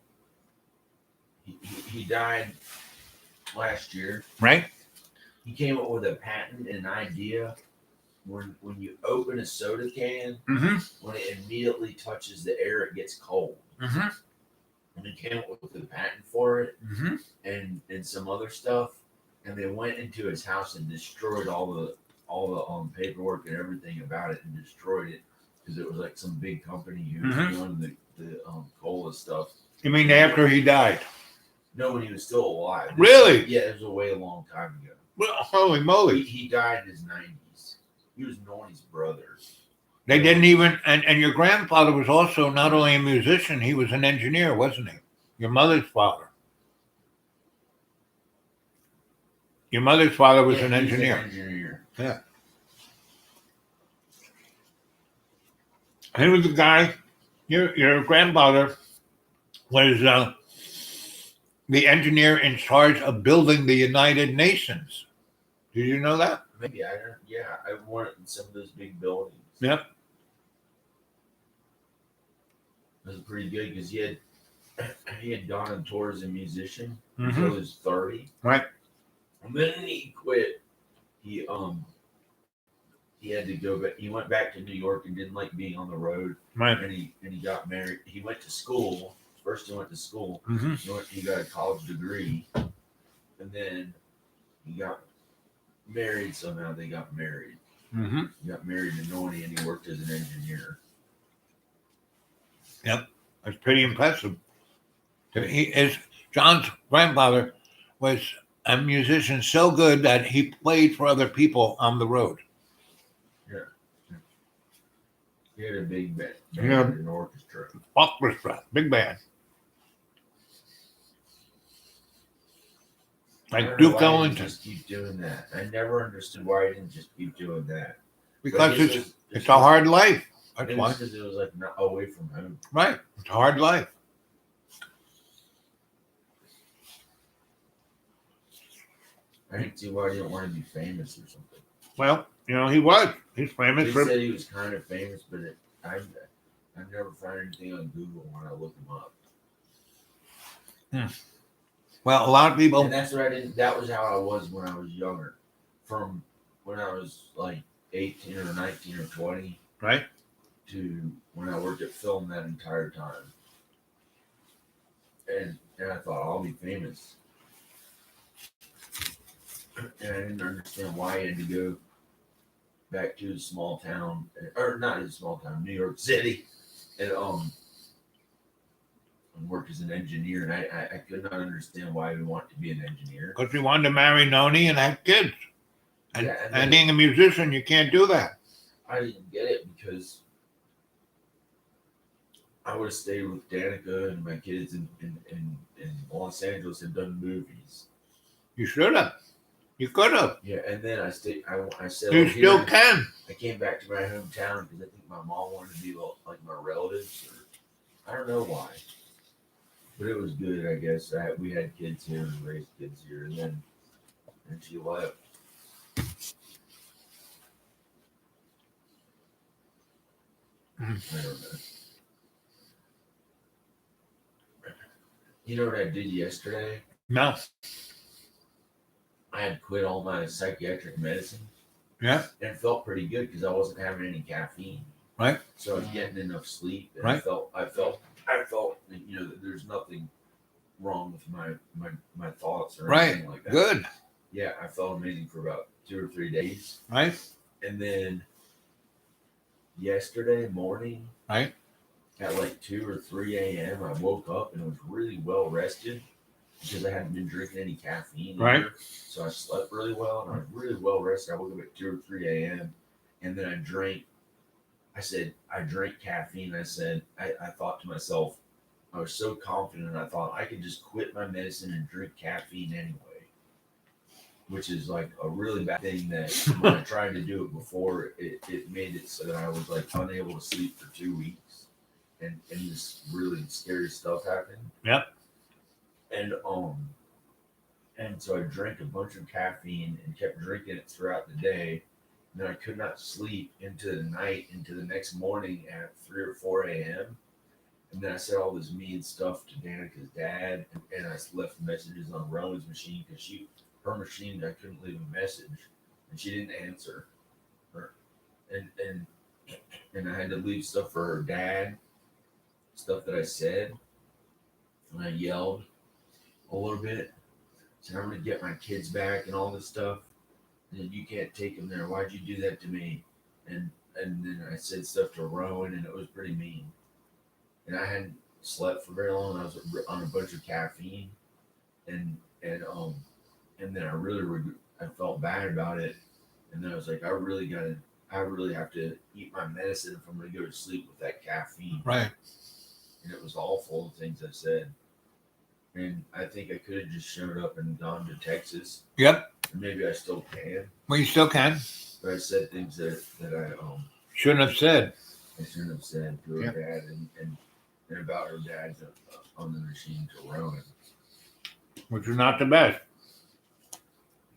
he died last year. Right? He came up with a patent and idea when you open a soda can, Mm-hmm. when it immediately touches the air, it gets cold. Mm-hmm. And he came up with a patent for it Mm-hmm. and some other stuff. And they went into his house and destroyed all the paperwork and everything about it and destroyed it because it was like some big company who was Mhm. doing the cola stuff. You mean after he died? No, when he was still alive. Really? Yeah, it was a way long time ago. Well, holy moly. He died in his 90s. He was Nornie's brother. They didn't even, and your grandfather was also not only a musician, he was an engineer, wasn't he? Your mother's father. Your mother's father was Yeah, an he was engineer. engineer. He was the guy, your grandfather was the engineer in charge of building the United Nations. Did you know that? Maybe I don't. Yeah, I wanted some of those big buildings. Yep. It was pretty good because he had gone on tour as a musician Mhm. until he was 30. Right. And then he quit. He had to go back. He went back to New York and didn't like being on the road. Right. And he got married. He went to school. First he went to school. Mm-hmm. He got a college degree, and then he got married. Somehow they got married. Mm-hmm. He got married to Nornie, and he worked as an engineer. That's pretty impressive. John's grandfather was a musician so good that he played for other people on the road. He had a big band, Yeah. an orchestra. Orchestra, big band. I Like don't know Duke why he didn't Ellington. just keep doing that. I never understood why he didn't just keep doing that. Because But it's a hard life. That's Maybe why. because it was like not away from home. Right. It's a hard life. I didn't see why he didn't want to be famous or something. Well, he was. He's famous He for. said he was kind of famous, but I never found anything on Google when I looked him up. Well, a lot of people. And that's what I didn't. That was how I was when I was younger. From when I was like 18 or 19 or 20 Right. to when I worked at film that entire time. And I thought I'll be famous. And I didn't understand why I had to go back to a small town, or not a small town, New York City, and work as an engineer. And I could not understand why we want to be an engineer. Because we wanted to marry Noni and have kids. And, Yeah, and and then- being a musician, you can't do that. I didn't get it because I would have stayed with Danica and my kids in Los Angeles and done movies. You should have. You could have. Yeah, and then I stayed. I settled You here. still can. I came back to my hometown because I think my mom wanted to be like my relatives, or I don't know why. But it was good, I guess. We had kids here and raised kids here, and then she left. I don't know. You know what I did yesterday? No. I had quit all my psychiatric medicine. Yeah. And it felt pretty good because I wasn't having any caffeine. Right. So I was getting enough sleep. And Right. I felt that, you know, that there's nothing wrong with my thoughts or Right. anything like that. Good. Yeah, I felt amazing for about 2 or 3 days. Right. And then yesterday morning, Right. at like 2 or 3 a.m., I woke up and was really well rested because I hadn't been drinking any caffeine. Right. Either. So I slept really well and I was really well rested. I woke up at 2 or 3 a.m. and then I drank caffeine. I thought to myself, I was so confident. I thought I could just quit my medicine and drink caffeine anyway, which is like a really bad thing that when I tried to do it before, it made it so that I was like unable to sleep for 2 weeks. And this really scary stuff happened. Yep. And so I drank a bunch of caffeine and kept drinking it throughout the day. And then I could not sleep into the night, into the next morning at 3 or 4 a.m. And then I said all this mean stuff to Danica's dad, and I left messages on Rowan's machine because her machine, I couldn't leave a message, and she didn't answer. And I had to leave stuff for her dad, stuff that I said, and I yelled a little bit. Said I'm gonna get my kids back and all this stuff. And you can't take them there. Why'd you do that to me? And then I said stuff to Rowan, and it was pretty mean. And I hadn't slept for very long. I was on a bunch of caffeine, and then I felt bad about it. And then I was like, I really have to eat my medicine if I'm gonna go to sleep with that caffeine. Right. And it was awful, the things I said. And I think I could have just showed up and gone to Texas. Yep. And maybe I still can. Well, you still can. But I said things that I Shouldn't have said. shouldn't have said to her Yep. dad and about her dad on the machine to Rowan. Which is not the best.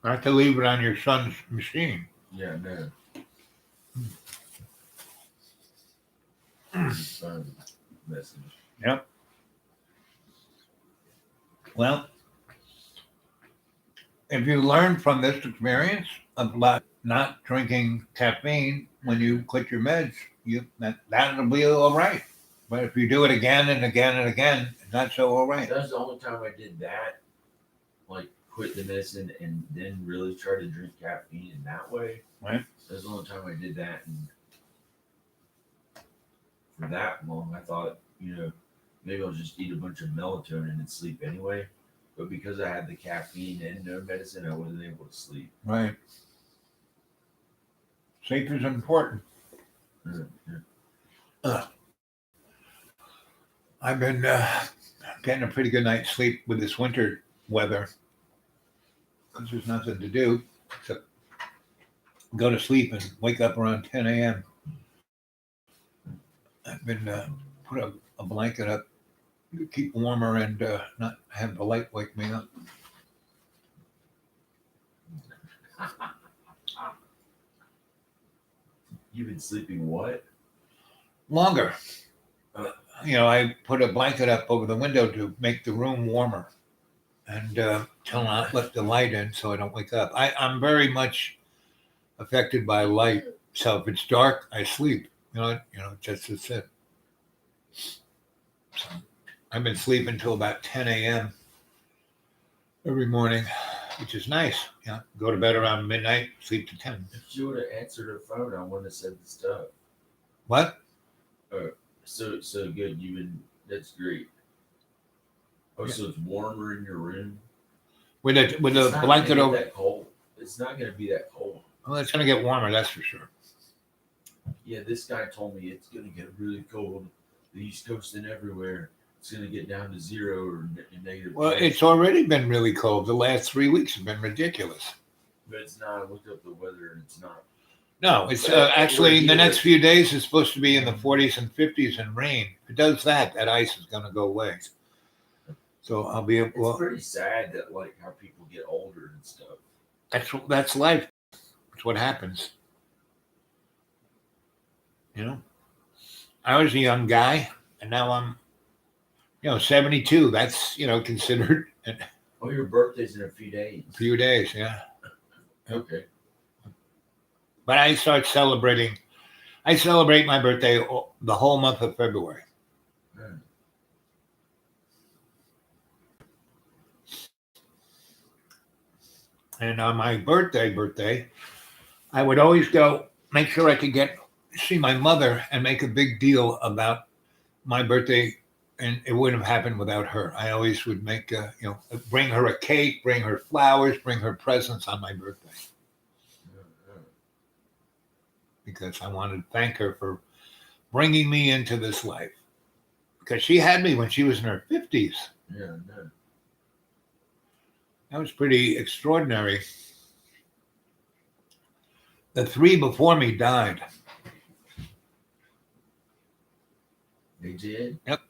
Not to leave it on your son's machine. Yeah, no. Son message. Yep. Well, if you learn from this experience about not drinking caffeine when you quit your meds, that'll be all right. But if you do it again and again and again, not so all right. That was the only time I did that. Like quit the medicine and then really try to drink caffeine in that way. Right. That was the only time I did that. And for that long, I thought, maybe I'll just eat a bunch of melatonin and sleep anyway. But because I had the caffeine and no medicine, I wasn't able to sleep. Right. Sleep is important. Yeah. I've been getting a pretty good night's sleep with this winter weather because there's nothing to do except go to sleep and wake up around 10 a.m. I've been put a blanket up to keep warmer and not have the light wake me up. You've been sleeping what? Longer. I put a blanket up over the window to make the room warmer and till I let the light in so I don't wake up. I'm very much affected by light. So if it's dark, I sleep. Just as it. So I've been sleeping till about 10 a.m. every morning, which is nice. Go to bed around midnight, sleep to 10. If she would have answered her phone, I wouldn't have said the stuff. What? So good. That's great. Oh, Yeah. so it's warmer in your room? With a It's not blanket gonna over. get that cold. It's not going to be that cold. Well, it's going to get warmer, that's for sure. Yeah, this guy told me it's going to get really cold the East Coast and everywhere, it's going to get down to 0 or negative. Well, 10. it's already been really cold. The last 3 weeks have been ridiculous. But it's not. I looked up the weather and it's not. No, it's But actually we're the next here. few days is supposed to be in the 40s and 50s and rain. If it does that, that ice is going to go away. So I'll be able. It's Well, pretty sad that like how people get older and stuff. that's life. That's what happens. You know, I was a young guy, and now I'm, 72. That's considered a Oh, your birthday's in a few days. few days. Yeah, Okay. but I start celebrating. I celebrate my birthday the whole month of February. Hmm. And on my birthday, I would always go make sure I could see my mother and make a big deal about my birthday, and it wouldn't have happened without her. I always would make bring her a cake, bring her flowers, bring her presents on my birthday because I wanted to thank her for bringing me into this life because she had me when she was in her 50s. Yeah. No. That was pretty extraordinary. The 3 before me died. They did. Yep.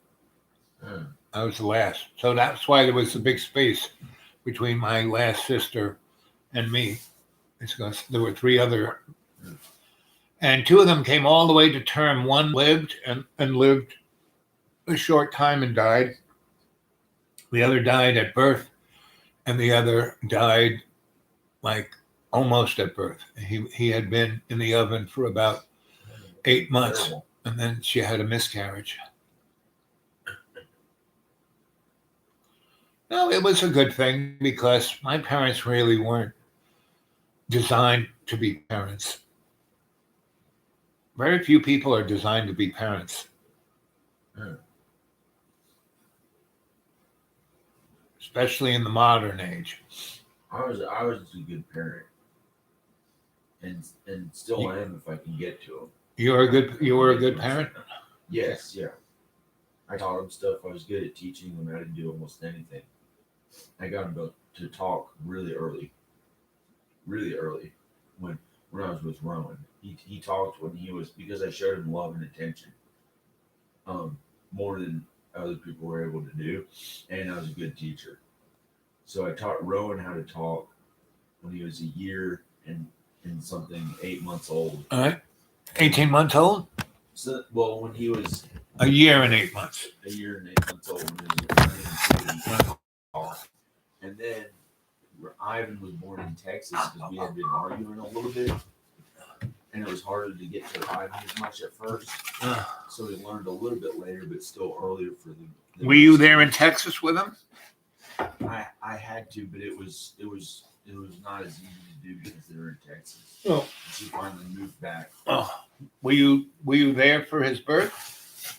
Hmm. I was the last. So that's why there was a big space between my last sister and me. It's because there were 3 other. And 2 of them came all the way to term. One lived and lived a short time and died. The other died at birth. And the other died like almost at birth. He had been in the oven for about 8 months. Terrible. And then she had a miscarriage. No, it was a good thing because my parents really weren't designed to be parents. Very few people are designed to be parents. Hmm. Especially in the modern age. I was a good parent, and still am if I can get to them. You were a good parent? Yes, yeah. I taught them stuff. I was good at teaching them how to do almost anything. I got them to talk really early when I was with Rowan. He talked when he was, because I showed him love and attention, more than other people were able to do, and I was a good teacher. So I taught Rowan how to talk when he was a year and something, 8 months old. All right. 18 months old? So, well, when he was A year and 8 months. a year and 8 months old, when he was learning to talk. And then Ivan was born in Texas because we had been arguing a little bit, and it was harder to get to Ivan as much at first. So he learned a little bit later, but still earlier for the Were you there in Texas with him? I had to, but it was not as easy to do because they were in Texas. Oh. She finally moved back. Oh, were you there for his birth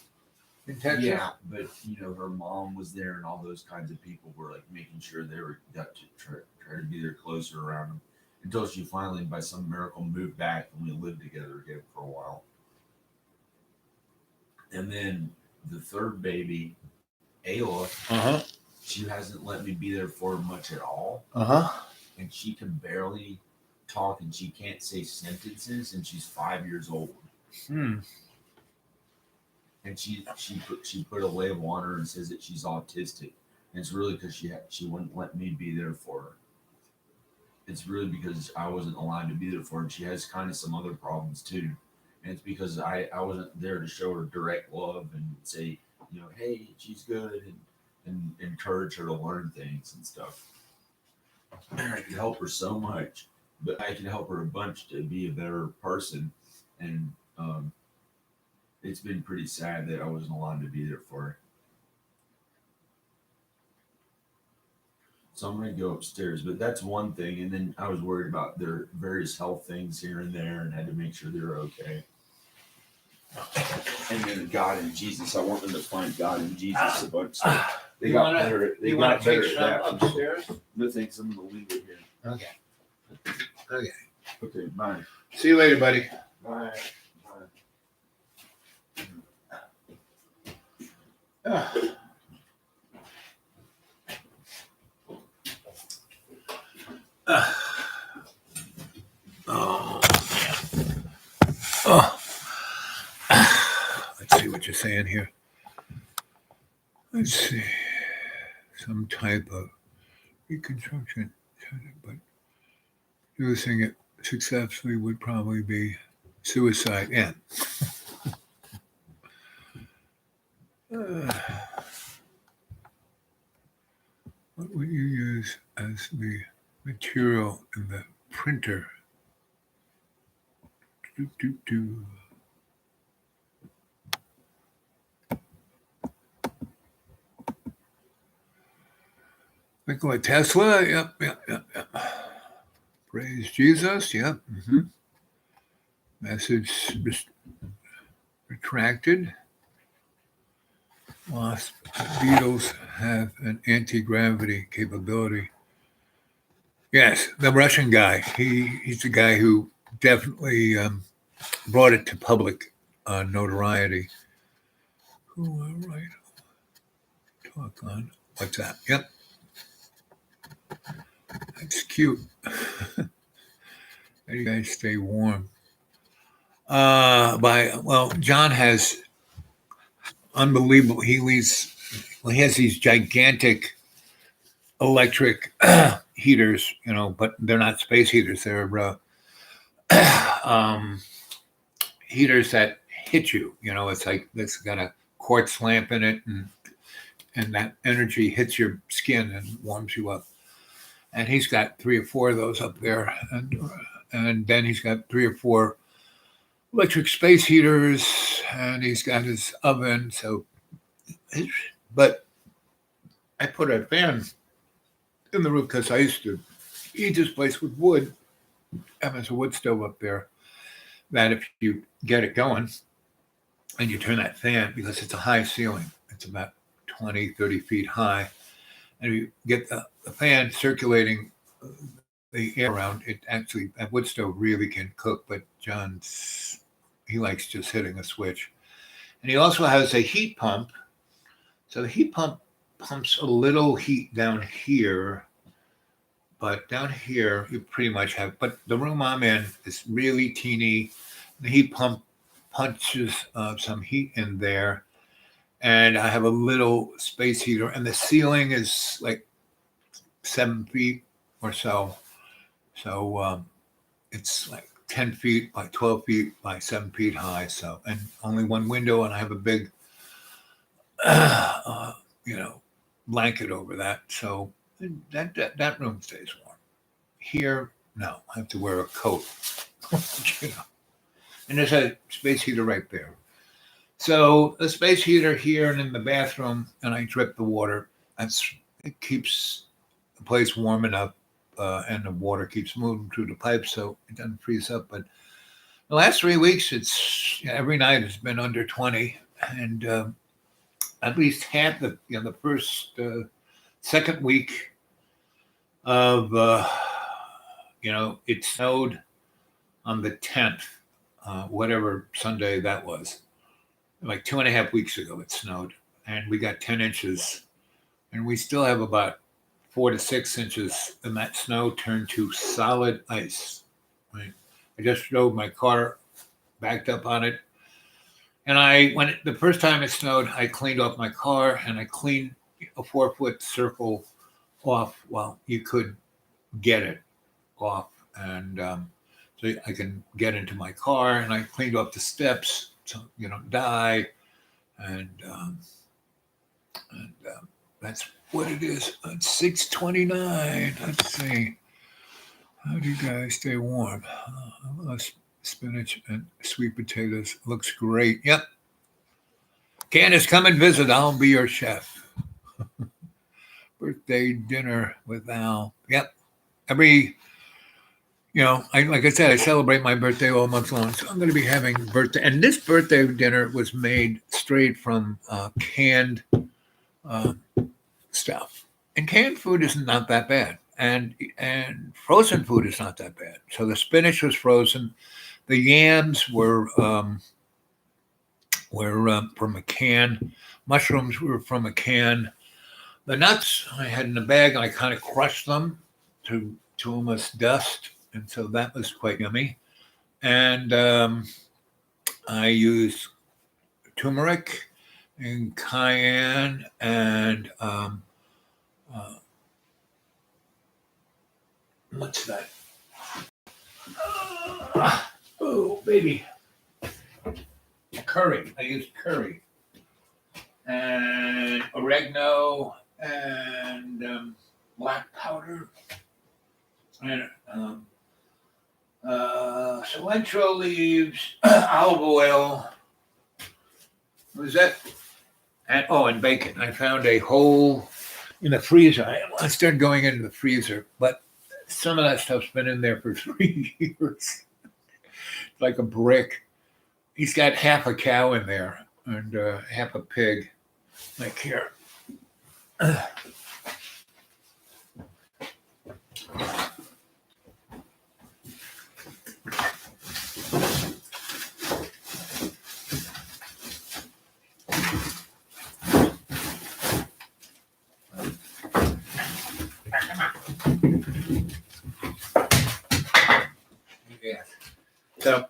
in Texas? Yeah, but her mom was there, and all those kinds of people were like making sure they got to try to be there closer around him until she finally, by some miracle, moved back and we lived together again for a while. And then the third baby, Ayla, she hasn't let me be there for her much at all. And she can barely talk, and she can't say sentences, and she's 5 years old. And she put a label on her and says that she's autistic. And it's really because she wouldn't let me be there for her. It's really because I wasn't allowed to be there for her, and she has kind of some other problems too. And it's because I wasn't there to show her direct love and say, hey, she's good, and encourage her to learn things and stuff. I could help her so much, but I could help her a bunch to be a better person. And it's been pretty sad that I wasn't allowed to be there for her. So I'm going to go upstairs, but that's one thing. And then I was worried about their various health things here and there and had to make sure they were okay. And then God and Jesus, I want them to find God and Jesus a bunch. So they got better. They got better at that. upstairs? No thanks. I'm going to leave it here. Okay. Okay, bye. See you later, buddy. Bye. Oh, man. Oh. Let's see what you're saying here. Let's see. Some type of reconstruction, but using it successfully would probably be suicide. Yeah. What would you use as the material in the printer? Do. Nikola Tesla. Yep. Praise Jesus. Yep. Message retracted. Lost. Beetles have an anti-gravity capability. Yes, the Russian guy. He's the guy who definitely brought it to public notoriety. Who right? Talk on WhatsApp. Yep. That's cute. How do you guys stay warm? John has unbelievable. He has these gigantic electric heaters, but they're not space heaters. They're heaters that hit you. It's like it's got a quartz lamp in it, and that energy hits your skin and warms you up. And he's got 3 or 4 of those up there, and then he's got 3 or 4 electric space heaters, and he's got his oven. But I put a fan in the roof because I used to heat this place with wood. And there's a wood stove up there that if you get it going and you turn that fan, because it's a high ceiling, it's about 20, 30 feet high, and you get the fan circulating the air around, it actually, that wood stove really can cook, but he likes just hitting a switch. And he also has a heat pump. So the heat pump pumps a little heat down here, but down here you pretty much have, but the room I'm in is really teeny. The heat pump punches some heat in there. And I have a little space heater, and the ceiling is like 7 feet or so. So it's like 10 feet by 12 feet by 7 feet high. So, and only one window, and I have a big, blanket over that. So that room stays warm. Here, no, I have to wear a coat. And there's a space heater right there. So a space heater here and in the bathroom, and I drip the water. It keeps the place warm enough, and the water keeps moving through the pipes, so it doesn't freeze up. But the last 3 weeks, every night has been under 20, and at least half the first second week of it snowed on the 10th, whatever Sunday that was. Like 2.5 weeks ago, it snowed, and we got 10 inches, and we still have about 4 to 6 inches, and that snow turned to solid ice. Right? I just drove my car, backed up on it, and the first time it snowed, I cleaned off my car, and I cleaned a 4-foot circle off. Well, you could get it off, and so I can get into my car, and I cleaned off the steps. So die, and that's what it is. It's 6:29. Let's see. How do you guys stay warm? Spinach and sweet potatoes looks great. Yep. Candace, come and visit. I'll be your chef. Birthday dinner with Al. Yep. Like I said, I celebrate my birthday all month long. So I'm going to be having birthday. And this birthday dinner was made straight from canned stuff. And canned food is not that bad. And frozen food is not that bad. So the spinach was frozen. The yams were were from a can. Mushrooms were from a can. The nuts I had in a bag, and I kind of crushed them to almost dust, and so that was quite yummy. And I used turmeric and cayenne and what's that? Oh, baby. Curry. I used curry and oregano and black powder and cilantro leaves, olive oil. What was that? And bacon. I found a hole in the freezer. I started going into the freezer, but some of that stuff's been in there for 3 years. Like a brick. He's got half a cow in there and half a pig. Like here. Yeah. So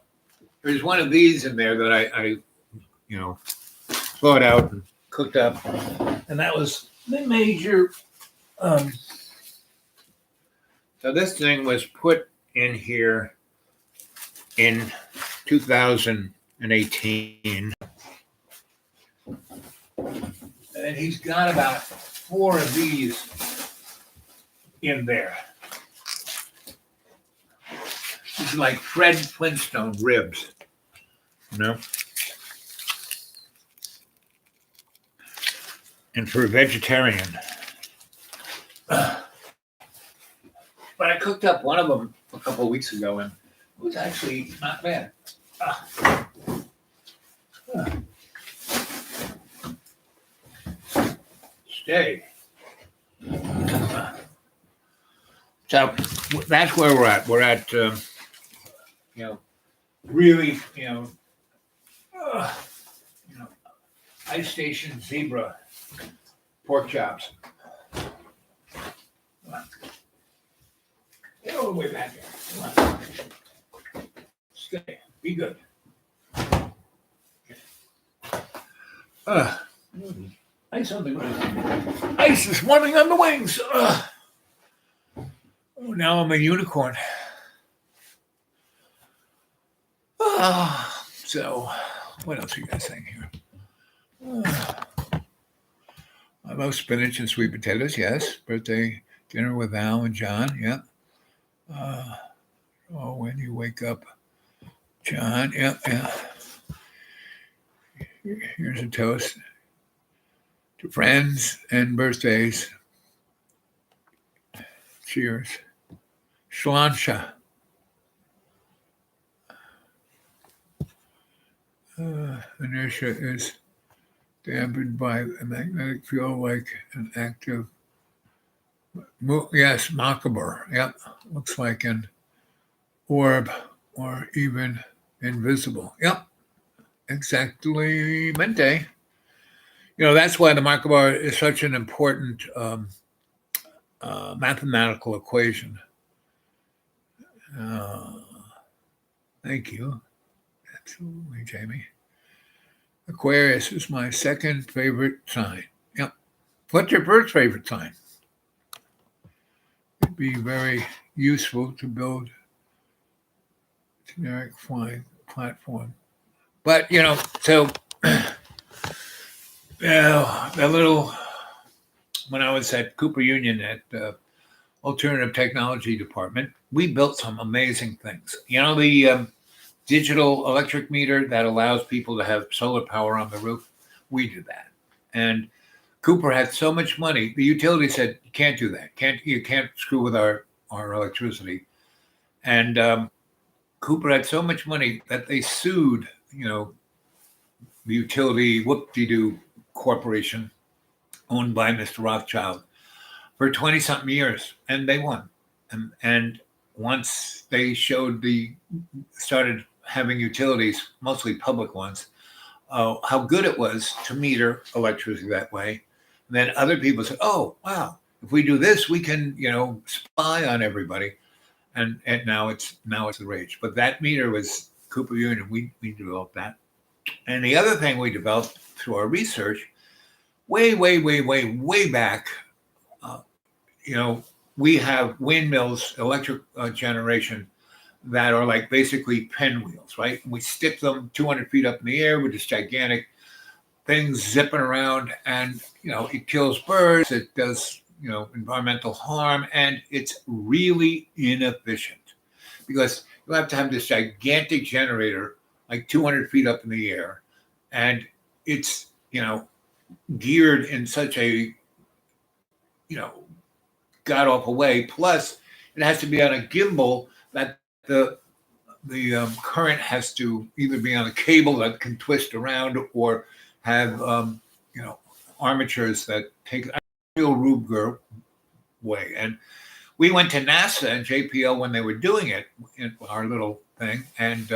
there's one of these in there that I thawed out and cooked up, and that was the major. So this thing was put in here in 2018, and he's got about 4 of these in there. It's like Fred Flintstone ribs, you know? And for a vegetarian. But I cooked up one of them a couple of weeks ago, and it was actually not bad. Stay. So that's where we're at. We're at, really, Ice Station Zebra pork chops. Come on. Get all the way back here. Come on. Stay. Be good. Ice on the wings. Ice is running on the wings. Oh, now I'm a unicorn. So, what else are you guys saying here? I love spinach and sweet potatoes, yes. Birthday dinner with Al and John, yeah. When you wake up, John, yeah. Here's a toast to friends and birthdays. Cheers. Sláinte. Inertia is dampened by a magnetic field like an active. Yes, macabre. Yep. Looks like an orb or even invisible. Yep. Exactly. Mente. That's why the macabre is such an important mathematical equation. Thank you. Absolutely, Jamie. Aquarius is my second favorite sign. Yep. What's your first favorite sign? It'd be very useful to build a generic flying platform. But, so the little, when I was at Cooper Union at the Alternative Technology Department, we built some amazing things. The digital electric meter that allows people to have solar power on the roof, we did that. And Cooper had so much money, the utility said, you can't do that. You can't screw with our electricity. And Cooper had so much money that they sued, the utility whoop-de-doo corporation owned by Mr. Rothschild for 20-something years, and they won. And once they started having utilities, mostly public ones, how good it was to meter electricity that way. And then other people said, "Oh, wow! If we do this, we can, spy on everybody." And now it's the rage. But that meter was Cooper Union. We developed that. And the other thing we developed through our research, way back, we have windmills, electric generation that are like basically pinwheels, right? We stick them 200 feet up in the air with this gigantic thing zipping around, and it kills birds. It does environmental harm, and it's really inefficient because you have to have this gigantic generator like 200 feet up in the air, and it's geared in such a god awful way. Plus, it has to be on a gimbal that the current has to either be on a cable that can twist around or have armatures that take a real Rube Goldberg way. And we went to NASA and JPL when they were doing it in our little thing, and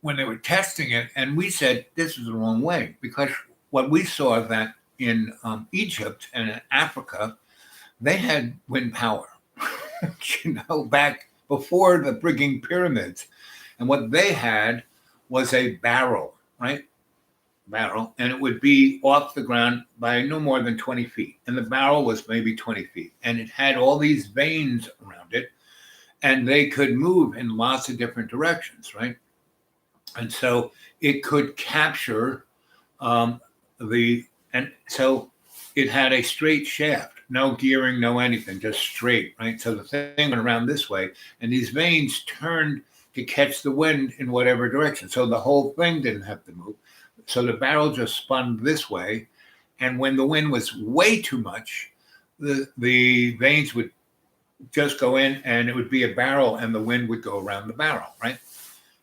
when they were testing it, and we said this is the wrong way, because what we saw that in Egypt and in Africa, they had wind power, back before the frigging pyramids. And what they had was a barrel, right? Barrel, and it would be off the ground by no more than 20 feet. And the barrel was maybe 20 feet. And it had all these vanes around it, and they could move in lots of different directions, right? And so it could capture and so it had a straight shaft, no gearing, no anything, just straight, right? So the thing went around this way, and these vanes turned to catch the wind in whatever direction. So the whole thing didn't have to move. So the barrel just spun this way, and when the wind was way too much, the vanes would just go in, and it would be a barrel, and the wind would go around the barrel, right?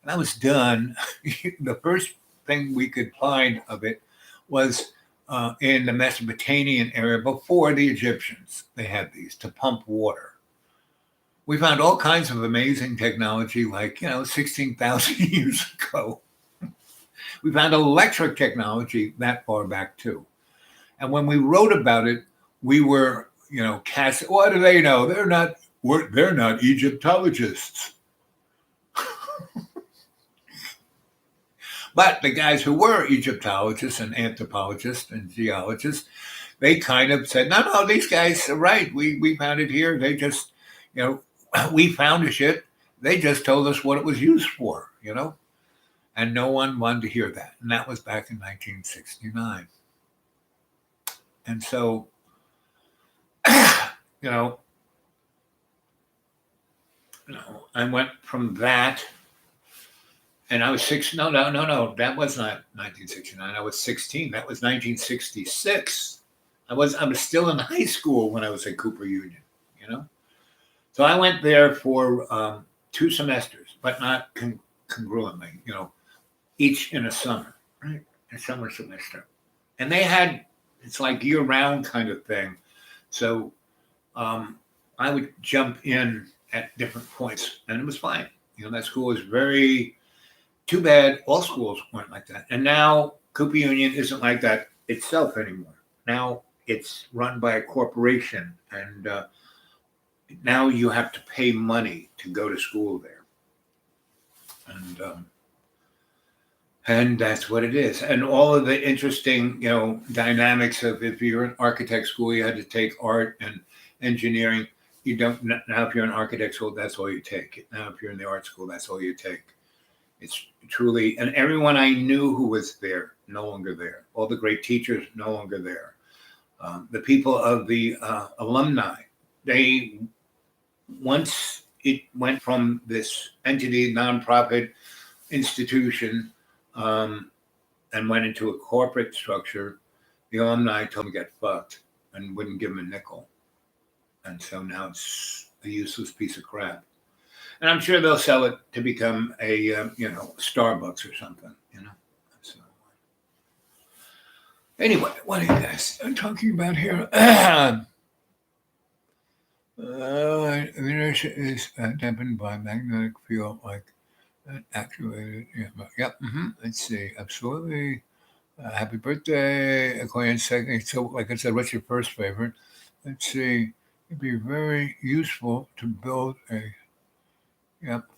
And that was done. The first thing we could find of it was in the Mesopotamian area before the Egyptians. They had these to pump water. We found all kinds of amazing technology, like 16,000 years ago. We found electric technology that far back too. And when we wrote about it, we were, cast. What do they know? They're not Egyptologists. But the guys who were Egyptologists and anthropologists and geologists, they kind of said, no, these guys are right. We found it here. They just, we found the shit. They just told us what it was used for, And no one wanted to hear that. And that was back in 1969. And so, I went from that. And I was 6. No. That was not 1969. I was 16. That was 1966. I was still in high school when I was at Cooper Union, So I went there for 2 semesters, but not congruently, each in a summer, right? A summer semester. And they had, it's like year-round kind of thing. So I would jump in at different points, and it was fine. That school was very... Too bad all schools weren't like that. And now Cooper Union isn't like that itself anymore. Now it's run by a corporation, and now you have to pay money to go to school there. And that's what it is. And all of the interesting, dynamics of, if you're an architect school, you had to take art and engineering. You don't, now if you're an architect school, that's all you take. Now if you're in the art school, that's all you take. It's truly, and everyone I knew who was there, no longer there. All the great teachers, no longer there. The people of the alumni, once it went from this entity, nonprofit institution, and went into a corporate structure, the alumni told me to get fucked and wouldn't give them a nickel. And so now it's a useless piece of crap. And I'm sure they'll sell it to become a, Starbucks or something, So, anyway, what are you guys talking about here? Inertia is dampened by magnetic field, like Activated. Yeah. Yep. Let's see. Absolutely. Happy birthday, Aquarian second. So, like I said, what's your first favorite? Let's see. It'd be very useful to build a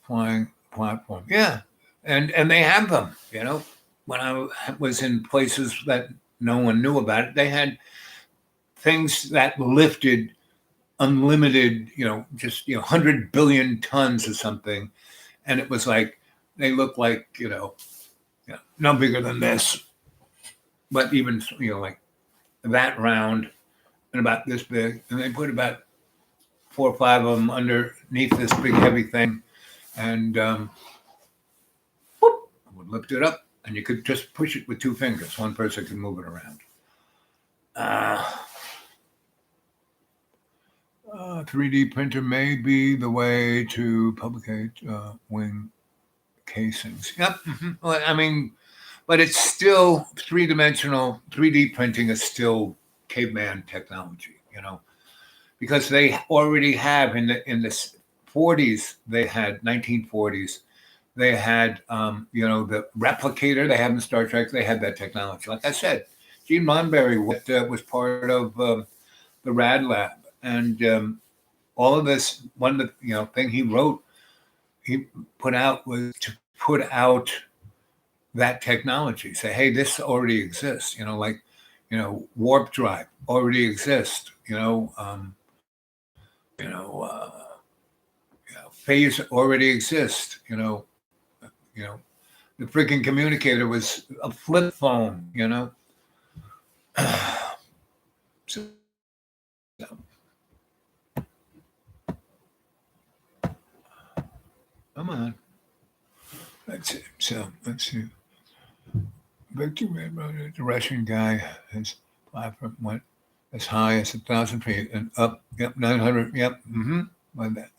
flying platform. Yeah, and they have them. You know, when I was in places that no one knew about it, they had things that lifted unlimited. Just 100 billion tons or something, and it was like they looked like no bigger than this, but even like that round and about this big, and they put about 4 or 5 of them underneath this big heavy thing, and whoop, would lift it up, and you could just push it with 2 fingers. One person could move it around. 3D printer may be the way to publicate wing casings. Yep. Well, I mean, but it's still 3-dimensional. 3D printing is still caveman technology, because they already have in the 40s, they had 1940s, they had the replicator. They have in Star Trek. They had that technology. Like I said, Gene Roddenberry was part of the Rad Lab, and all of this. One of the thing he wrote, he put out was to put out that technology. Say, hey, this already exists. Warp drive already exists. Phase already exists. The freaking communicator was a flip phone. So, come on. That's it. So let's see. Victor Red, the Russian guy, his platform went as high as 1,000 feet and up. Yep, 900. Yep.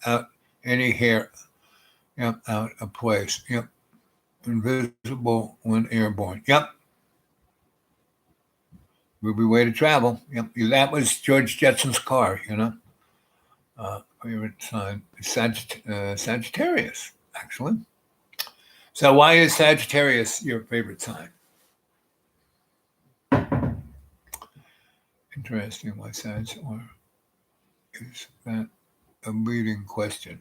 Out any hair. Yep, out of place. Yep. Invisible when airborne. Yep. Ruby way to travel. Yep. That was George Jetson's car, favorite sign. Sagittarius, actually. So why is Sagittarius your favorite sign? Interesting. Why Sag or is that a leading question?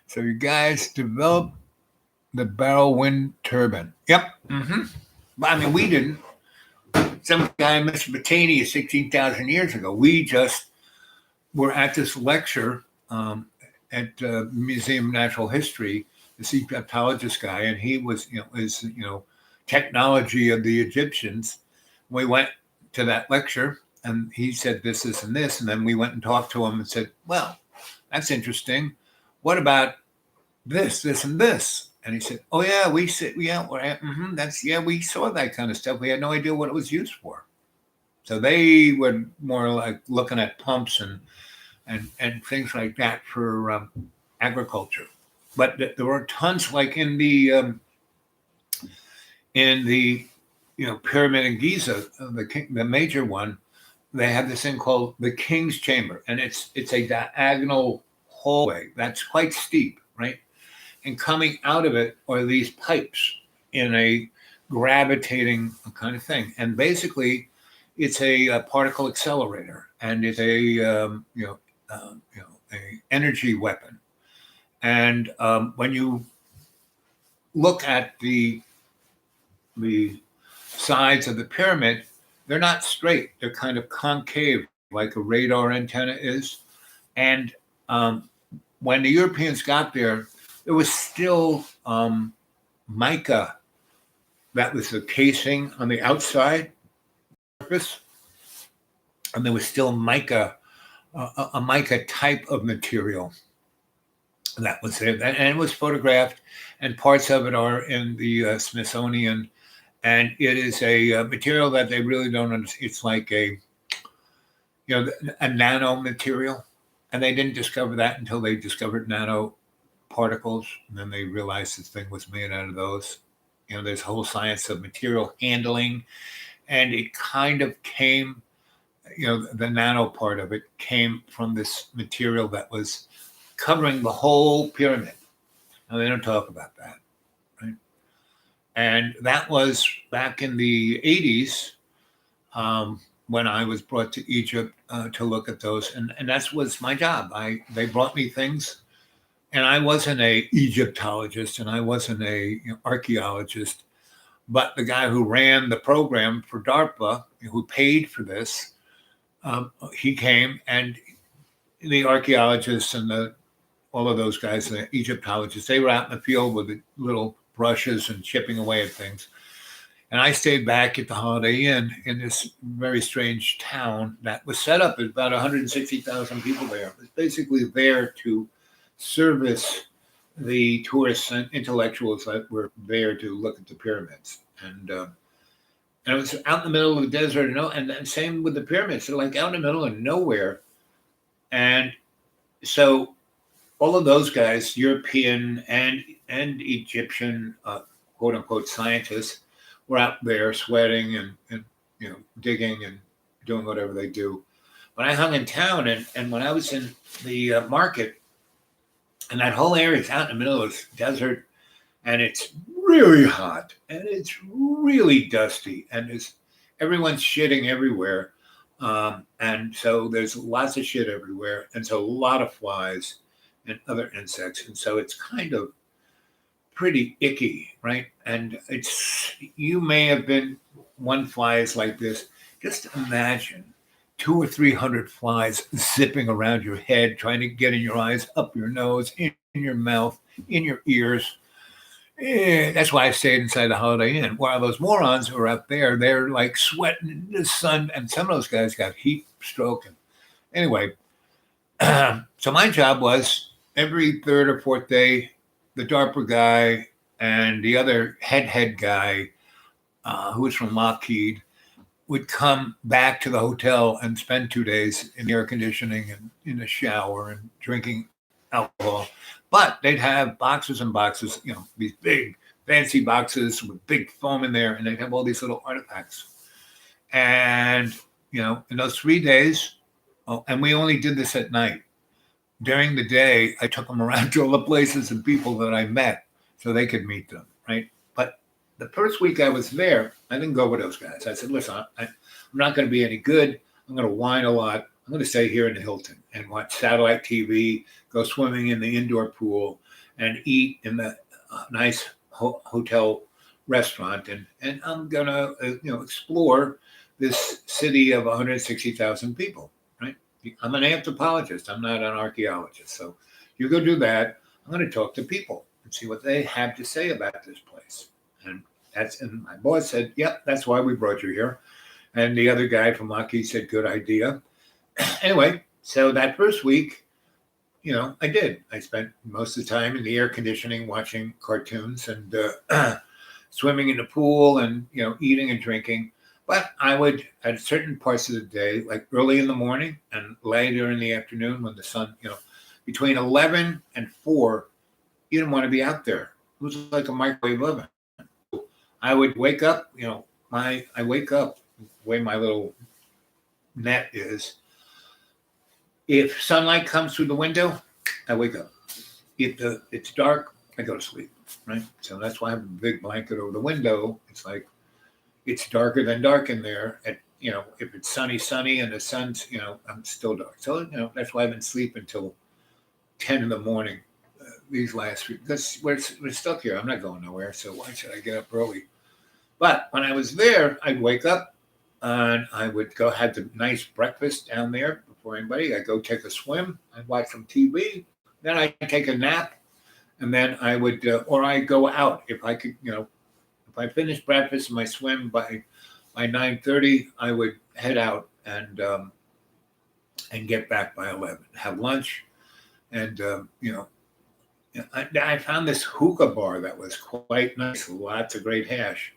So you guys developed the barrel wind turbine. Yep. I mean, we didn't. Some guy, Mr. Batani, 16,000 years ago. We just were at this lecture at Museum of Natural History, this Egyptologist guy, and he was, technology of the Egyptians. We went to that lecture, and he said this, this, and this, and then we went and talked to him and said, well, that's interesting. What about this, this, and this? And he said, oh, yeah, we said, yeah, we saw that kind of stuff. We had no idea what it was used for. So they were more like looking at pumps and things like that for agriculture. But there were tons, like in the pyramid in Giza, the major one, they have this thing called the King's Chamber, and it's a diagonal hallway that's quite steep, right? And coming out of it are these pipes in a gravitating kind of thing, and basically, it's a particle accelerator, and it's a energy weapon. And when you look at the sides of the pyramid, they're not straight. They're kind of concave, like a radar antenna is. And when the Europeans got there was still mica. That was the casing on the outside surface. And there was still mica, a mica type of material that was there. And it was photographed, and parts of it are in the Smithsonian. And it is a material that they really don't understand. It's like a nano material. And they didn't discover that until they discovered nano particles. And then they realized this thing was made out of those. There's a whole science of material handling. And it kind of came, the nano part of it came from this material that was covering the whole pyramid. Now, they don't talk about that, right? And that was back in the 80s when I was brought to Egypt to look at those. And that was my job. They brought me things. And I wasn't a Egyptologist and I wasn't a archaeologist, but the guy who ran the program for DARPA, who paid for this, he came, and the archaeologists and all of those guys, the Egyptologists, they were out in the field with the little brushes and chipping away at things. And I stayed back at the Holiday Inn in this very strange town that was set up. There's about 160,000 people there. It was basically there to service the tourists and intellectuals that were there to look at the pyramids. And it was out in the middle of the desert, and same with the pyramids. They're like out in the middle of nowhere. And so all of those guys, European and Egyptian, quote unquote, scientists, were out there sweating and digging and doing whatever they do. But I hung in town, and when I was in the market, and that whole area is out in the middle of this desert, and it's really hot, and it's really dusty, and everyone's shitting everywhere. And so there's lots of shit everywhere, and so a lot of flies and other insects. And so it's kind of pretty icky, right? And you may have been, one fly is like this. Just imagine 200 or 300 flies zipping around your head, trying to get in your eyes, up your nose, in your mouth, in your ears. That's why I stayed inside the Holiday Inn. While those morons who are up there, they're like sweating in the sun, and some of those guys got heat stroke. And anyway, so my job was every third or fourth day, the DARPA guy and the other head guy, who was from Lockheed, would come back to the hotel and spend 2 days in the air conditioning and in the shower and drinking alcohol. But they'd have boxes and boxes, these big fancy boxes with big foam in there, and they'd have all these little artifacts. And, in those 3 days, and we only did this at night. During the day, I took them around to all the places and people that I met so they could meet them, right? But the first week I was there, I didn't go with those guys. I said, listen, I'm not going to be any good. I'm going to whine a lot. I'm going to stay here in the Hilton and watch satellite TV, go swimming in the indoor pool, and eat in the nice hotel restaurant. And I'm going to, explore this city of 160,000 people, right? I'm an anthropologist. I'm not an archaeologist. So you go do that. I'm going to talk to people and see what they have to say about this place. And my boss said, yep, that's why we brought you here. And the other guy from Lockheed said, good idea. Anyway, so that first week, I did. I spent most of the time in the air conditioning, watching cartoons and swimming in the pool and, eating and drinking. But I would, at certain parts of the day, like early in the morning and later in the afternoon when the sun, between 11 and 4, you didn't want to be out there. It was like a microwave oven. I would wake up, I wake up the way my little net is. If sunlight comes through the window, I wake up. If it's dark, I go to sleep, right? So that's why I have a big blanket over the window. It's like, it's darker than dark in there. If it's sunny, and the sun's, I'm still dark. So, that's why I've been sleeping until 10 in the morning these last weeks. Because we're stuck here. I'm not going nowhere. So why should I get up early? But when I was there, I'd wake up and I would go have the nice breakfast down there before anybody. I'd go take a swim. I'd watch some TV. Then I'd take a nap. And then I would, or I'd go out if I could, if I finished breakfast and my swim by 9:30, I would head out and get back by 11. Have lunch, and I found this hookah bar that was quite nice, lots of great hash,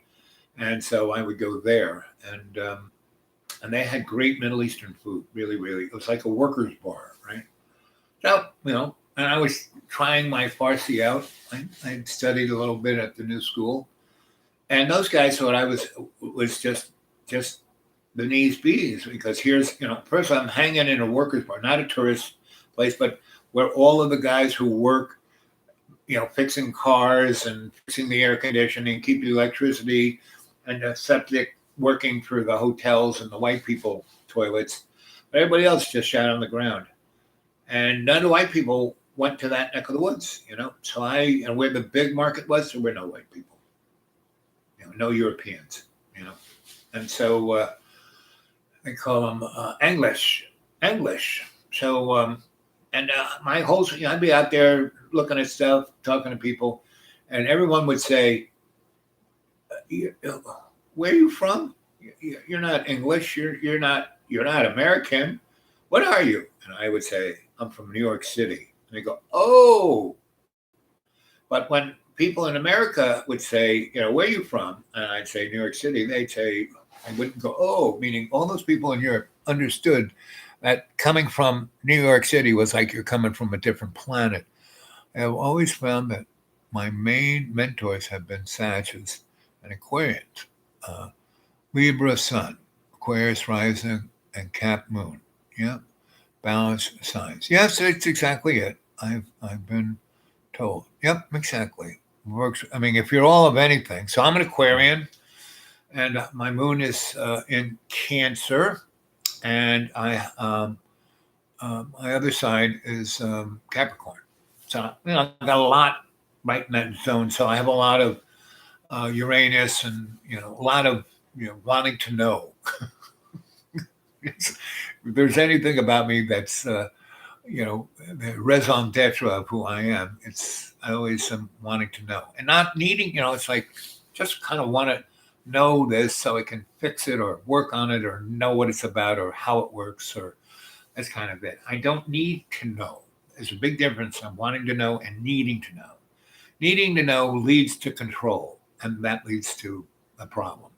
and so I would go there, and they had great Middle Eastern food, really, really. It was like a workers' bar, right? So and I was trying my Farsi out. I studied a little bit at the new school. And those guys thought I was just the knees bees, because here's, first I'm hanging in a workers' bar, not a tourist place, but where all of the guys who work fixing cars and fixing the air conditioning, keep the electricity and the septic working for the hotels and the white people toilets. But everybody else just sat on the ground. And none of the white people went to that neck of the woods, So and where the big market was, there were no white people, no Europeans, And so they call them English. So, my whole, I'd be out there looking at stuff, talking to people, and everyone would say, "Where are you from? You're not English. You're not American. What are you?" And I would say, "I'm from New York City." And they go, "Oh." But when people in America would say, "Where are you from?" And I'd say, "New York City," they'd say, I wouldn't go, "Oh," meaning all those people in Europe understood that coming from New York City was like you're coming from a different planet. I've always found that my main mentors have been Sagittarius and Aquarians. Libra Sun, Aquarius Rising, and Cap Moon. Yeah, balanced signs. Yes, it's exactly it. I've been told. Yep, exactly. Works. I mean, if you're all of anything. So I'm an Aquarian, and my moon is in Cancer, and my other side is Capricorn. So I've got a lot right in that zone. So I have a lot of Uranus, and a lot of wanting to know. If there's anything about me that's the raison d'etre of who I am, I always am wanting to know and not needing. It's like just kind of want to know this so I can fix it or work on it or know what it's about or how it works, or that's kind of it. I don't need to know. There's a big difference on wanting to know and needing to know. Needing to know leads to control, and that leads to a problem.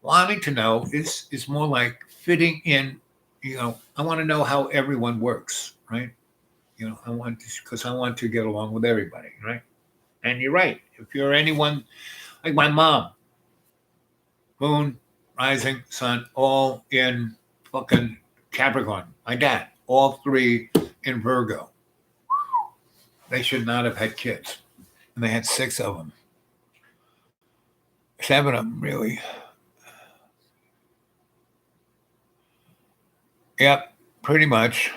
Wanting to know is more like fitting in. I want to know how everyone works, right? I want to, because I want to get along with everybody, right? And you're right. If you're anyone like my mom, Moon, Rising, Sun, all in fucking Capricorn. My dad, all three in Virgo. They should not have had kids. And they had 6 of them. 7 of them, really. Yep, pretty much.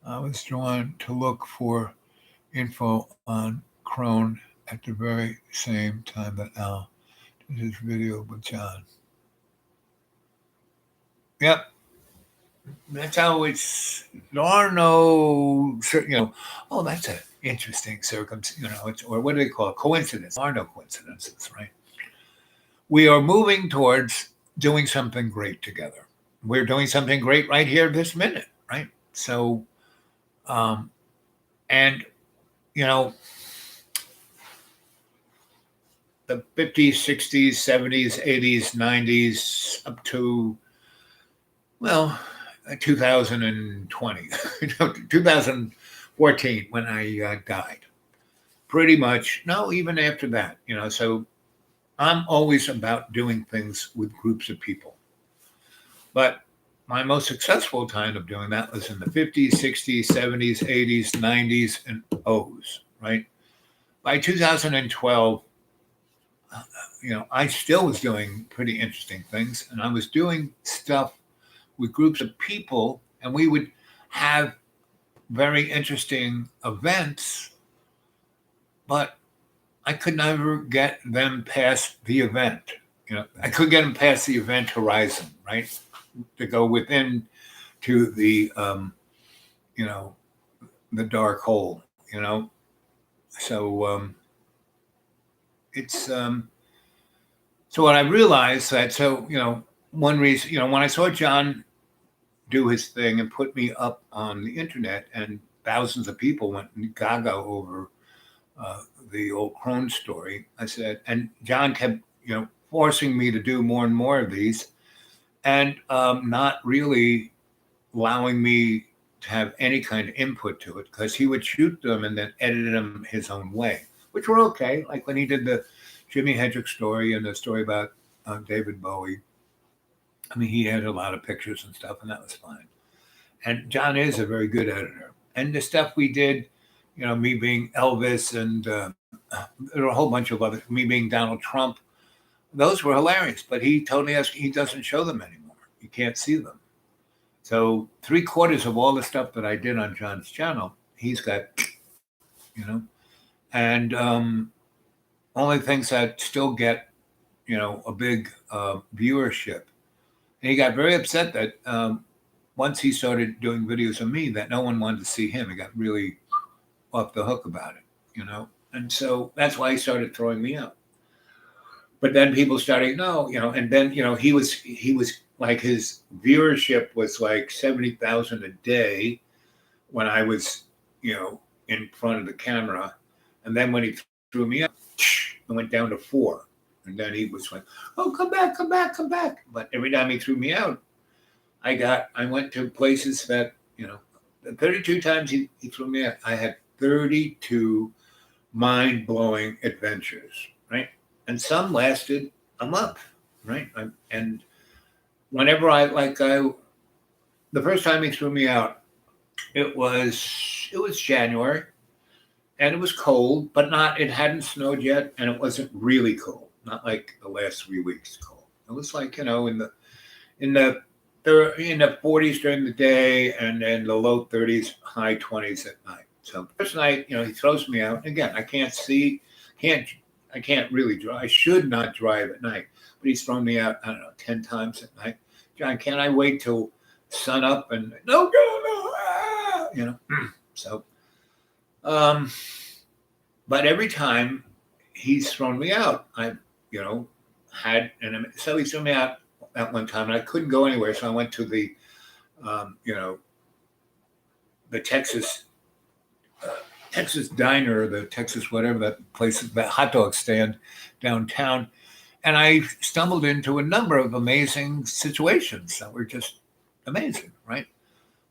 I was drawn to look for info on Crone at the very same time that Al did his video with John. Yep. That's how there are no, oh, that's an interesting circumstance, or what do they call it? Coincidence. There are no coincidences, right? We are moving towards doing something great together. We're doing something great right here this minute, right? So, and, the 50s, 60s, 70s, 80s, 90s, up to, 2020, 2014, when I died. Pretty much, no, even after that, so I'm always about doing things with groups of people. But my most successful time of doing that was in the 50s, 60s, 70s, 80s, 90s, and O's, right? By 2012, I still was doing pretty interesting things, and I was doing stuff with groups of people, and we would have very interesting events, but I could never get them past the event. I could get them past the event horizon, right? To go within to the, the dark hole, So it's, so what I realized that, one reason, when I saw John do his thing and put me up on the internet, and thousands of people went gaga over the old Crone story, I said, and John kept, forcing me to do more and more of these, and not really allowing me to have any kind of input to it, because he would shoot them and then edit them his own way, which were okay. Like when he did the Jimi Hendrix story and the story about David Bowie. I mean, he had a lot of pictures and stuff, and that was fine. And John is a very good editor. And the stuff we did, me being Elvis, and there were a whole bunch of other, me being Donald Trump. Those were hilarious, but he told us he doesn't show them anymore. You can't see them. So 3/4 of all the stuff that I did on John's channel, he's got, and only things that still get, a big viewership. And he got very upset that once he started doing videos of me, that no one wanted to see him. He got really off the hook about it, and so that's why he started throwing me out. But then people started, no, and then he was like, his viewership was like 70,000 a day when I was, in front of the camera, and then when he threw me out, it went down to 4, and then he was like, oh, come back, come back, come back. But every time he threw me out, I went to places that, the 32 times he threw me out, I had 32 mind-blowing adventures, right? And some lasted a month, right? And whenever the first time he threw me out, it was January, and it was cold, but it hadn't snowed yet, and it wasn't really cold, not like the last 3 weeks cold. It was like, in the 40s during the day, and then the low 30s, high 20s at night. So first night, he throws me out. Again, I can't really drive. I should not drive at night, but he's thrown me out, I don't know, 10 times at night. John, can't I wait till sun up? And no, So, but every time he's thrown me out, I, so he threw me out at one time, and I couldn't go anywhere. So I went to the, the Texas diner, the Texas whatever that place, that hot dog stand downtown, and I stumbled into a number of amazing situations that were just amazing, right?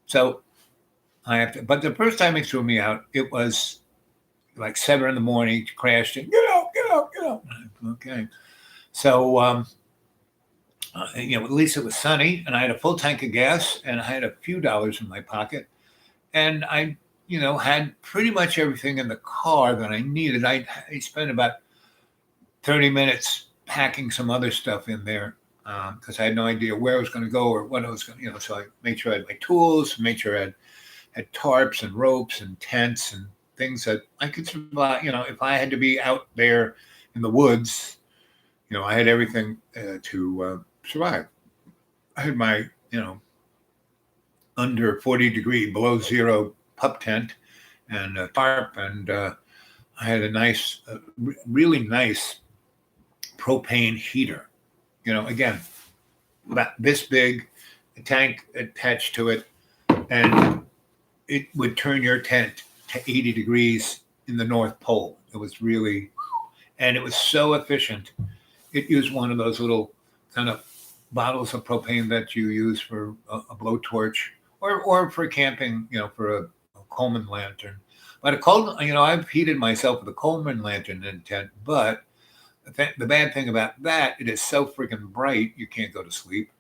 So but the first time he threw me out, it was like 7 a.m. He crashed and get out. Okay, so at least it was sunny, and I had a full tank of gas, and I had a few dollars in my pocket, and I had pretty much everything in the car that I needed. I spent about 30 minutes packing some other stuff in there because I had no idea where I was going to go or what I was going to, so I made sure I had my tools, made sure I had tarps and ropes and tents and things that I could survive. If I had to be out there in the woods, I had everything to survive. I had my, under 40 degree, below zero pup tent and a tarp, and I had a nice, really nice propane heater. Again, about this big, a tank attached to it, and it would turn your tent to 80 degrees in the North Pole. It was really, and it was so efficient. It used one of those little kind of bottles of propane that you use for a blowtorch or for camping, for a Coleman lantern. But I've heated myself with a Coleman lantern in tent, but the bad thing about that, it is so freaking bright, you can't go to sleep.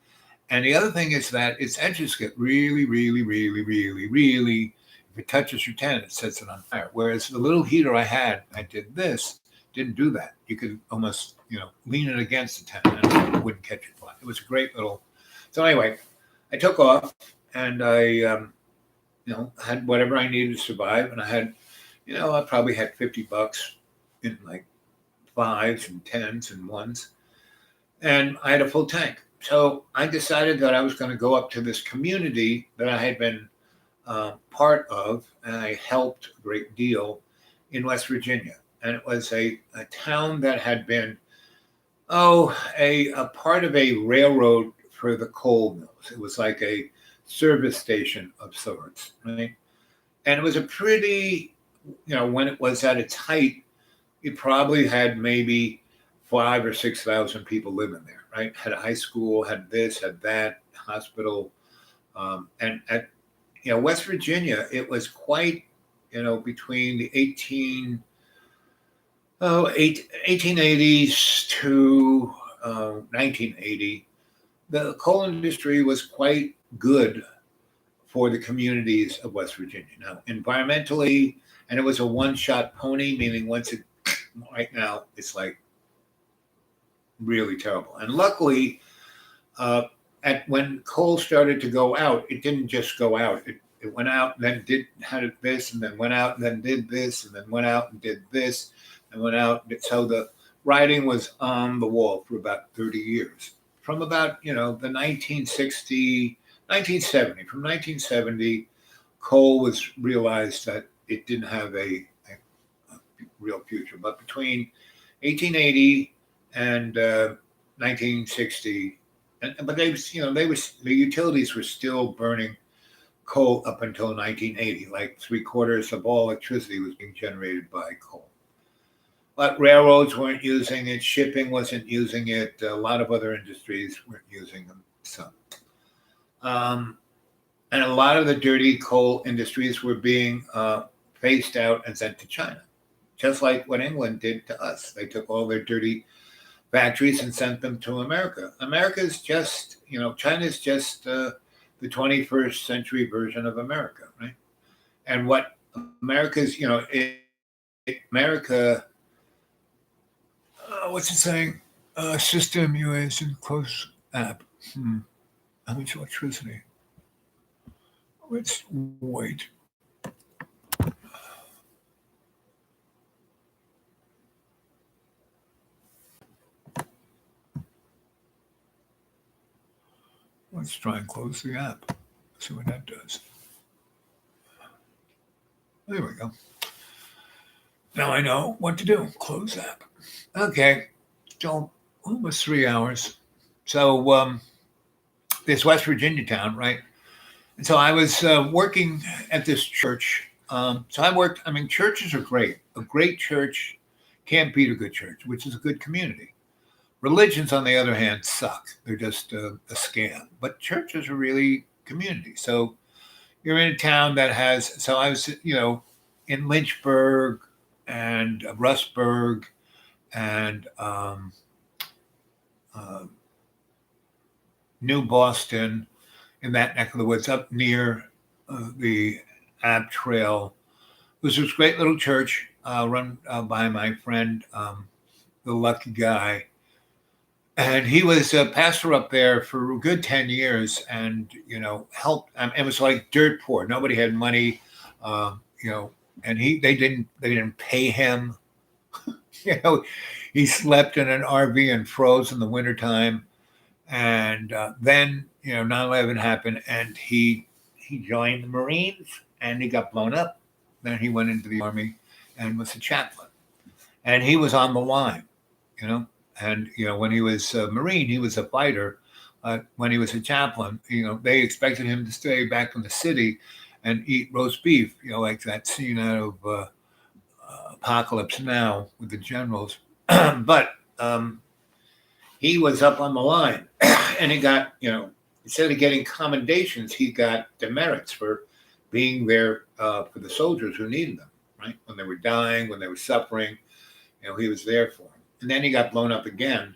And the other thing is that its edges get really, really, really, really, really, if it touches your tent, it sets it on fire. Whereas the little heater I didn't do that. You could almost, lean it against the tent and it wouldn't catch it fire. It was a great little. So anyway, I took off and I, had whatever I needed to survive. And I had, I probably had $50 in like 5s and 10s and 1s. And I had a full tank. So I decided that I was going to go up to this community that I had been part of, and I helped a great deal in West Virginia. And it was a town that had been, a part of a railroad for the coal mills. It was like a service station of sorts, right? And it was a pretty, when it was at its height, it probably had maybe 5,000 or 6,000 people living there, right? Had a high school, had this, had that, hospital. And at, West Virginia, it was quite, between the 1880s to 1980, the coal industry was quite good for the communities of West Virginia. Now, environmentally and it was a one-shot pony, meaning once it right now it's like really terrible. And luckily, when coal started to go out, it didn't just go out. It went out and then had this, and then went out and then did this, and then went out and did this, and went out. So the writing was on the wall for about 30 years. From about, the 1970, from 1970, coal was realized that it didn't have a real future. But between 1880 and 1960, but the utilities were still burning coal up until 1980. Like 3/4 of all electricity was being generated by coal. But railroads weren't using it, shipping wasn't using it, a lot of other industries weren't using them. So, and a lot of the dirty coal industries were being phased out and sent to China, just like what England did to us. They took all their dirty factories and sent them to America. America's just, China's just the 21st century version of America, right? And what America's, America, what's it saying? System US and close app. How much electricity? Let's wait. Let's try and close the app. See what that does. There we go. Now I know what to do. Close app. Okay. So almost 3 hours. So this West Virginia town, right? And so I was working at this church. Churches are great. A great church can't beat a good church, which is a good community. Religions, on the other hand, suck. They're just a scam. But churches are really community. So you're in a town that has, so I was, in Lynchburg and Rustburg and New Boston, in that neck of the woods, up near the Ab Trail. It was this great little church run by my friend, the Lucky Guy. And he was a pastor up there for a good 10 years and, helped. It was like dirt poor. Nobody had money, and they didn't pay him. He slept in an RV and froze in the wintertime. And then, 9/11 happened and he joined the Marines and he got blown up. Then he went into the Army and was a chaplain. And he was on the line, And, when he was a Marine, he was a fighter. When he was a chaplain, they expected him to stay back in the city and eat roast beef, like that scene out of Apocalypse Now with the generals. But he was up on the line and he got, instead of getting commendations, he got demerits for being there for the soldiers who needed them, right? When they were dying, when they were suffering, he was there for them. And then he got blown up again,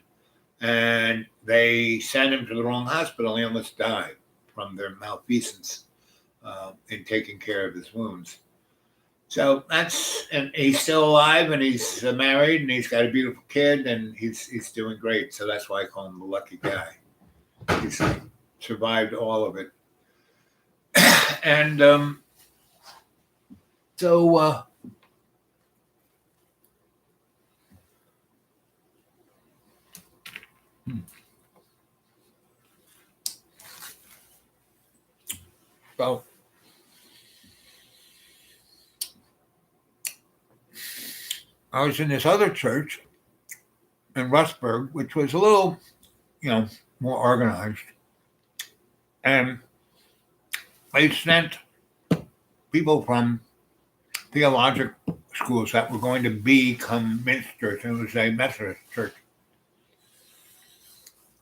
and they sent him to the wrong hospital. He almost died from their malfeasance in taking care of his wounds. So and he's still alive, and he's married, and he's got a beautiful kid, and he's doing great. So that's why I call him the Lucky Guy. He's survived all of it. And So I was in this other church in Rustburg, which was a little, more organized. And they sent people from theological schools that were going to become ministers. It was a Methodist church.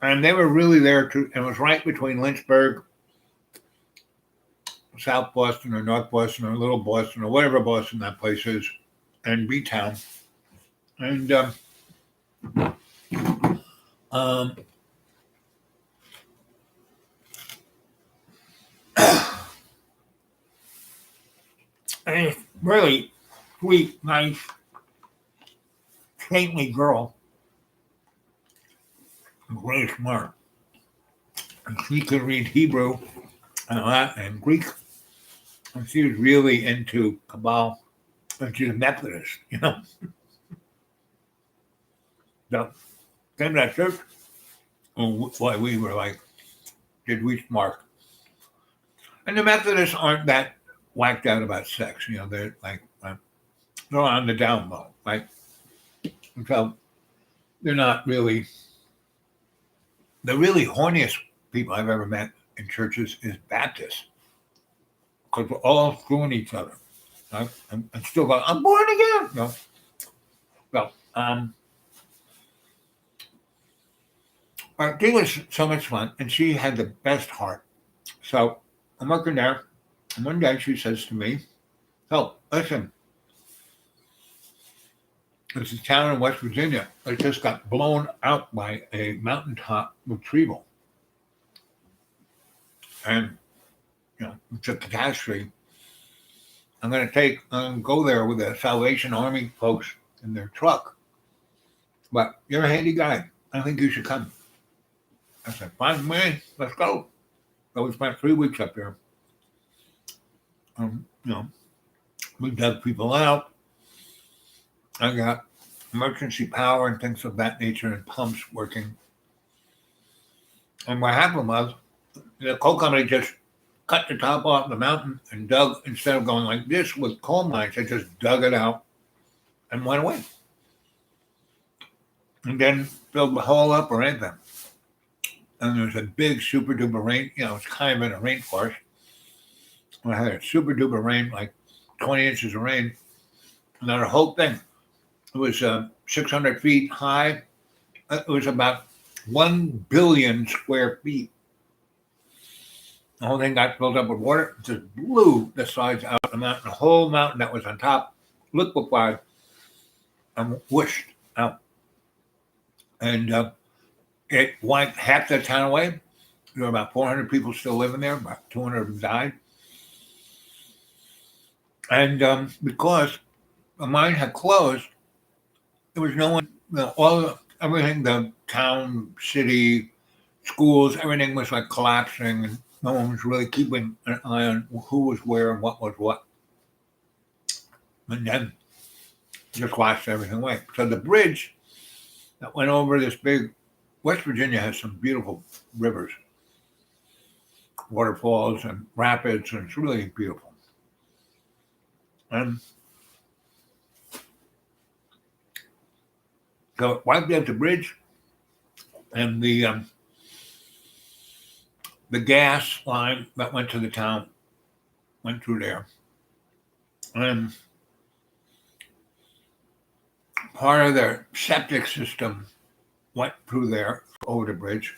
And they were really there it was right between Lynchburg, South Boston or North Boston or Little Boston or whatever Boston that place is, and B-Town. And and really, sweet, nice, saintly girl. Very smart. And she could read Hebrew and Latin and Greek. And she was really into Kabbalah. And she's a Methodist, you know. So, came to that church. Oh, boy, we were like, did we smart? And the Methodists aren't that whacked out about sex. You know, they're like, they're on the down low, right? And so they're not really, the really horniest people I've ever met in churches is Baptists. Because we're all screwing each other. Right? And still going, I'm born again. No. Well, it was so much fun, and she had the best heart. So I'm working there, and one day she says to me, "Oh, listen, there's a town in West Virginia that just got blown out by a mountaintop retrieval, and it's a catastrophe. I'm going to go there with the Salvation Army folks in their truck. But you're a handy guy. I think you should come." I said, "Fine, man, let's go." So we spent 3 weeks up there. We dug people out. I got emergency power and things of that nature and pumps working. And what happened was the coal company just cut the top off the mountain and dug, instead of going like this with coal mines, they just dug it out and went away. And then filled the hole up or anything. And there was a big super duper rain, it's kind of in a rainforest. I had a super duper rain, like 20 inches of rain. And the whole thing, it was 600 feet high. It was about 1 billion square feet. The whole thing got filled up with water. It just blew the sides out of the mountain. The whole mountain that was on top liquefied and whooshed out. And it wiped half the town away. There were about 400 people still living there. About 200 of them died. And because the mine had closed, there was no one, everything, the town, city, schools, everything was like collapsing, and no one was really keeping an eye on who was where and what was what. And then just washed everything away. So the bridge that went over this big, West Virginia has some beautiful rivers, waterfalls and rapids, and it's really beautiful. And so it wiped out the bridge, and the gas line that went to the town went through there. And part of their septic system went through there over the bridge,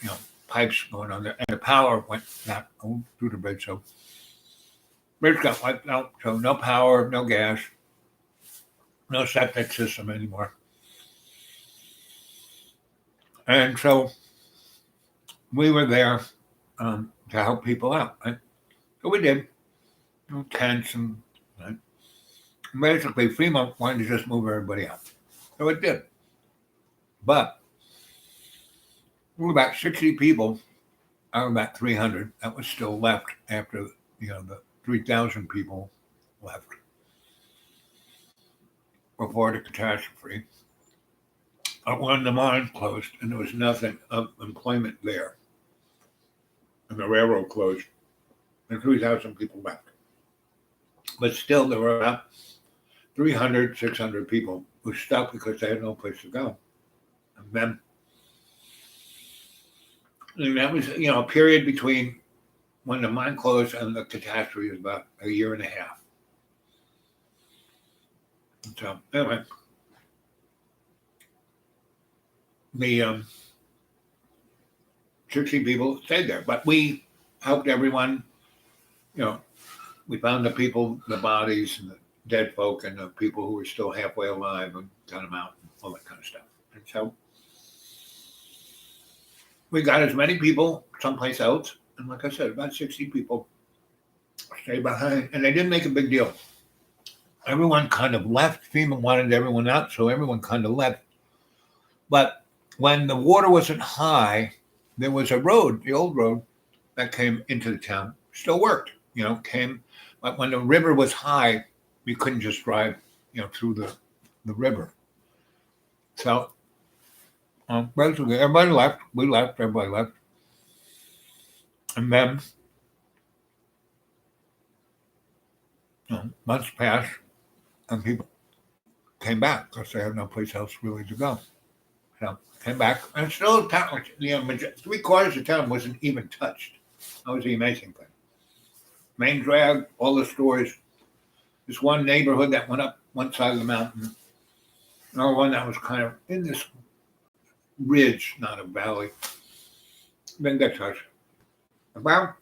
pipes going on there, and the power went not through the bridge. So bridge got wiped out, so no power, no gas, no septic system anymore. And so we were there to help people out, right? So we did, tents and right? Basically FEMA wanted to just move everybody out. So it did. But we were about 60 people out of about 300 that was still left after the 3,000 people left before the catastrophe. When the mine closed and there was nothing of employment there, and the railroad closed, and 3,000 people left. But still, there were about 300, 600 people who were stuck because they had no place to go. And that was, a period between when the mine closed and the catastrophe was about a year and a half. And so, anyway, the 60 people stayed there, but we helped everyone. We found the bodies and the dead folk and the people who were still halfway alive and got them out and all that kind of stuff. And so we got as many people someplace else. And like I said, about 60 people stayed behind, and they didn't make a big deal. everyone kind of left. FEMA wanted everyone out, so everyone kind of left. But when the water wasn't high, there was a road, the old road, that came into the town. Still worked, came. But when the river was high, we couldn't just drive, through the river. So basically, everybody left. We left. Everybody left. And then, months passed, and people came back because they had no place else really to go. So came back, and still, town, 3/4 of the town wasn't even touched. That was the amazing thing. Main drag, all the stores. This one neighborhood that went up one side of the mountain. Another one that was kind of in this ridge, not a valley. Didn't get touched. About,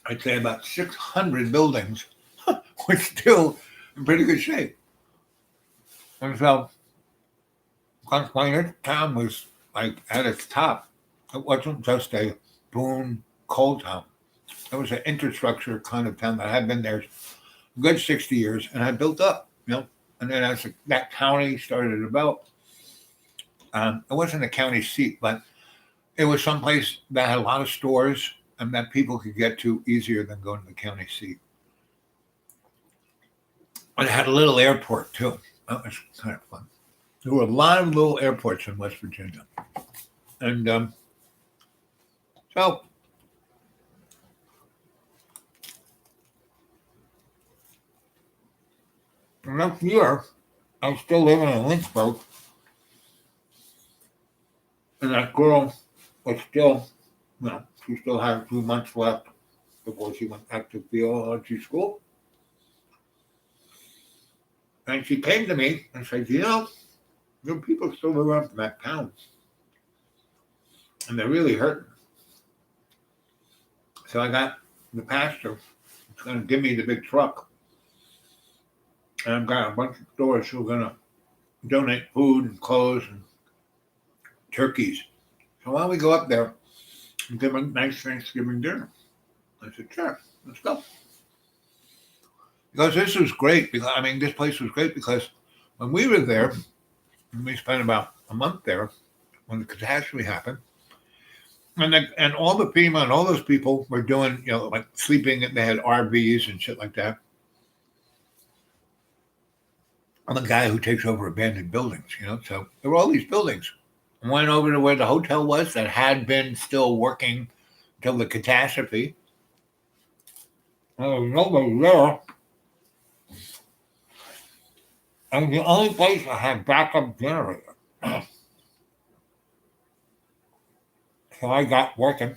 I'd say about 600 buildings were still in pretty good shape. And so, Conquantum town was like at its top. It wasn't just a boom coal town. It was an infrastructure kind of town that had been there a good 60 years and had built up, And then as that county started to develop, it wasn't a county seat, but it was someplace that had a lot of stores and that people could get to easier than going to the county seat. And it had a little airport too. That was kind of fun. There were a lot of little airports in West Virginia. And so the next year, I was still living in Lynchburg. And that girl was still, she still had a few months left before she went back to theology school. And she came to me and said, your people still live up in that town. And they're really hurting. So I got the pastor who's going to give me the big truck. And I've got a bunch of stores who are going to donate food and clothes and turkeys. So why don't we go up there and give a nice Thanksgiving dinner? I said, sure, let's go. Because this was great. This place was great because when we were there, and we spent about a month there when the catastrophe happened, and all the FEMA and all those people were doing, like sleeping, they had RVs and shit like that. I'm the guy who takes over abandoned buildings, so there were all these buildings. I went over to where the hotel was that had been still working until the catastrophe. There was nobody there. And the only place that had backup generator. So I got working.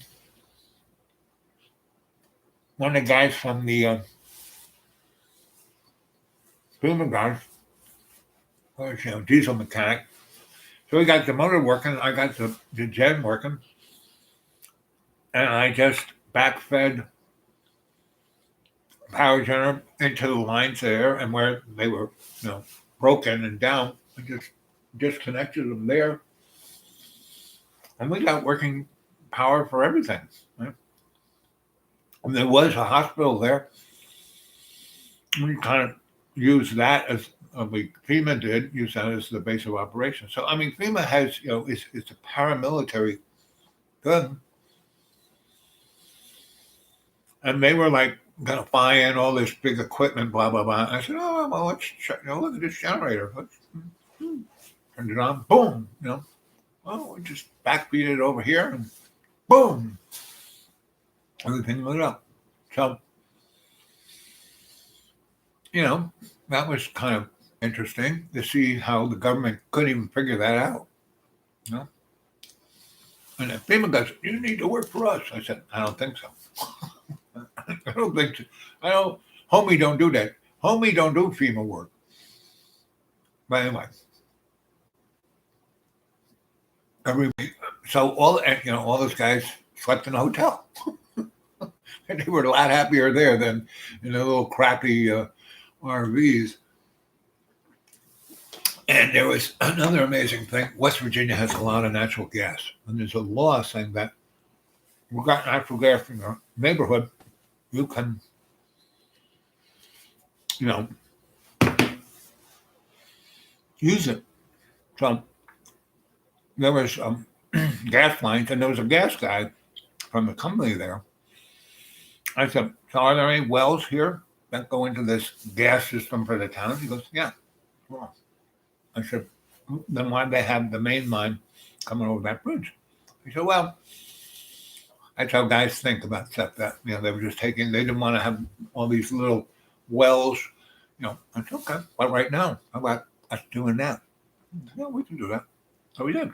One of the guys from the FEMA guys, was, diesel mechanic. So we got the motor working. I got the gen working. And I just backfed power generator into the lines there, and where they were, broken and down, I just disconnected them there. And we got working power for everything. Right? And there was a hospital there. We kind of used that as FEMA did use that as the base of operations. So FEMA has, it's a paramilitary thing. And they were like going to buy in all this big equipment, blah, blah, blah. And I said, oh, well, let's check, look at this generator. Let's turn it on, boom, well, we just backbeat it over here and boom, everything lit up. So, that was kind of interesting to see how the government couldn't even figure that out. And if FEMA goes, you need to work for us. I said, I don't think so. I don't think so. Homie don't do that. Homie don't do FEMA work. But anyway. So all those guys slept in a hotel. And they were a lot happier there than in the little crappy RVs. And there was another amazing thing. West Virginia has a lot of natural gas. And there's a law saying that we've got natural gas in our neighborhood. You can you know, use it. So there was gas lines, and there was a gas guy from the company there. I said, so are there any wells here that go into this gas system for the town? He goes, yeah. Well, I said, then why'd they have the main line coming over that bridge? He said, well, that's how guys think about stuff that, you know, they were just taking, they didn't want to have all these little wells, you know. I said, okay, but right now, how about us doing that? Yeah, we can do that. So we did.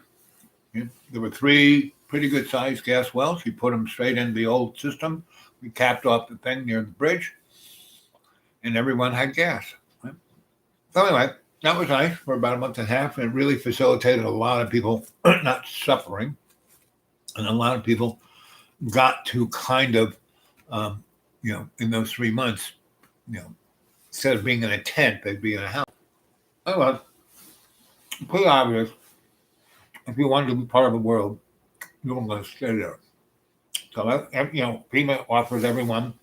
Yeah, there were 3 pretty good sized gas wells. He put them straight into the old system. We capped off the thing near the bridge, and everyone had gas. Right? So anyway, that was nice for about a month and a half, and it really facilitated a lot of people not suffering, and a lot of people got to kind of, you know, in those 3 months, you know, instead of being in a tent, they'd be in a house. Oh well, pretty obvious. If you wanted to be part of the world, you were going to stay there. So, you know, FEMA offers everyone,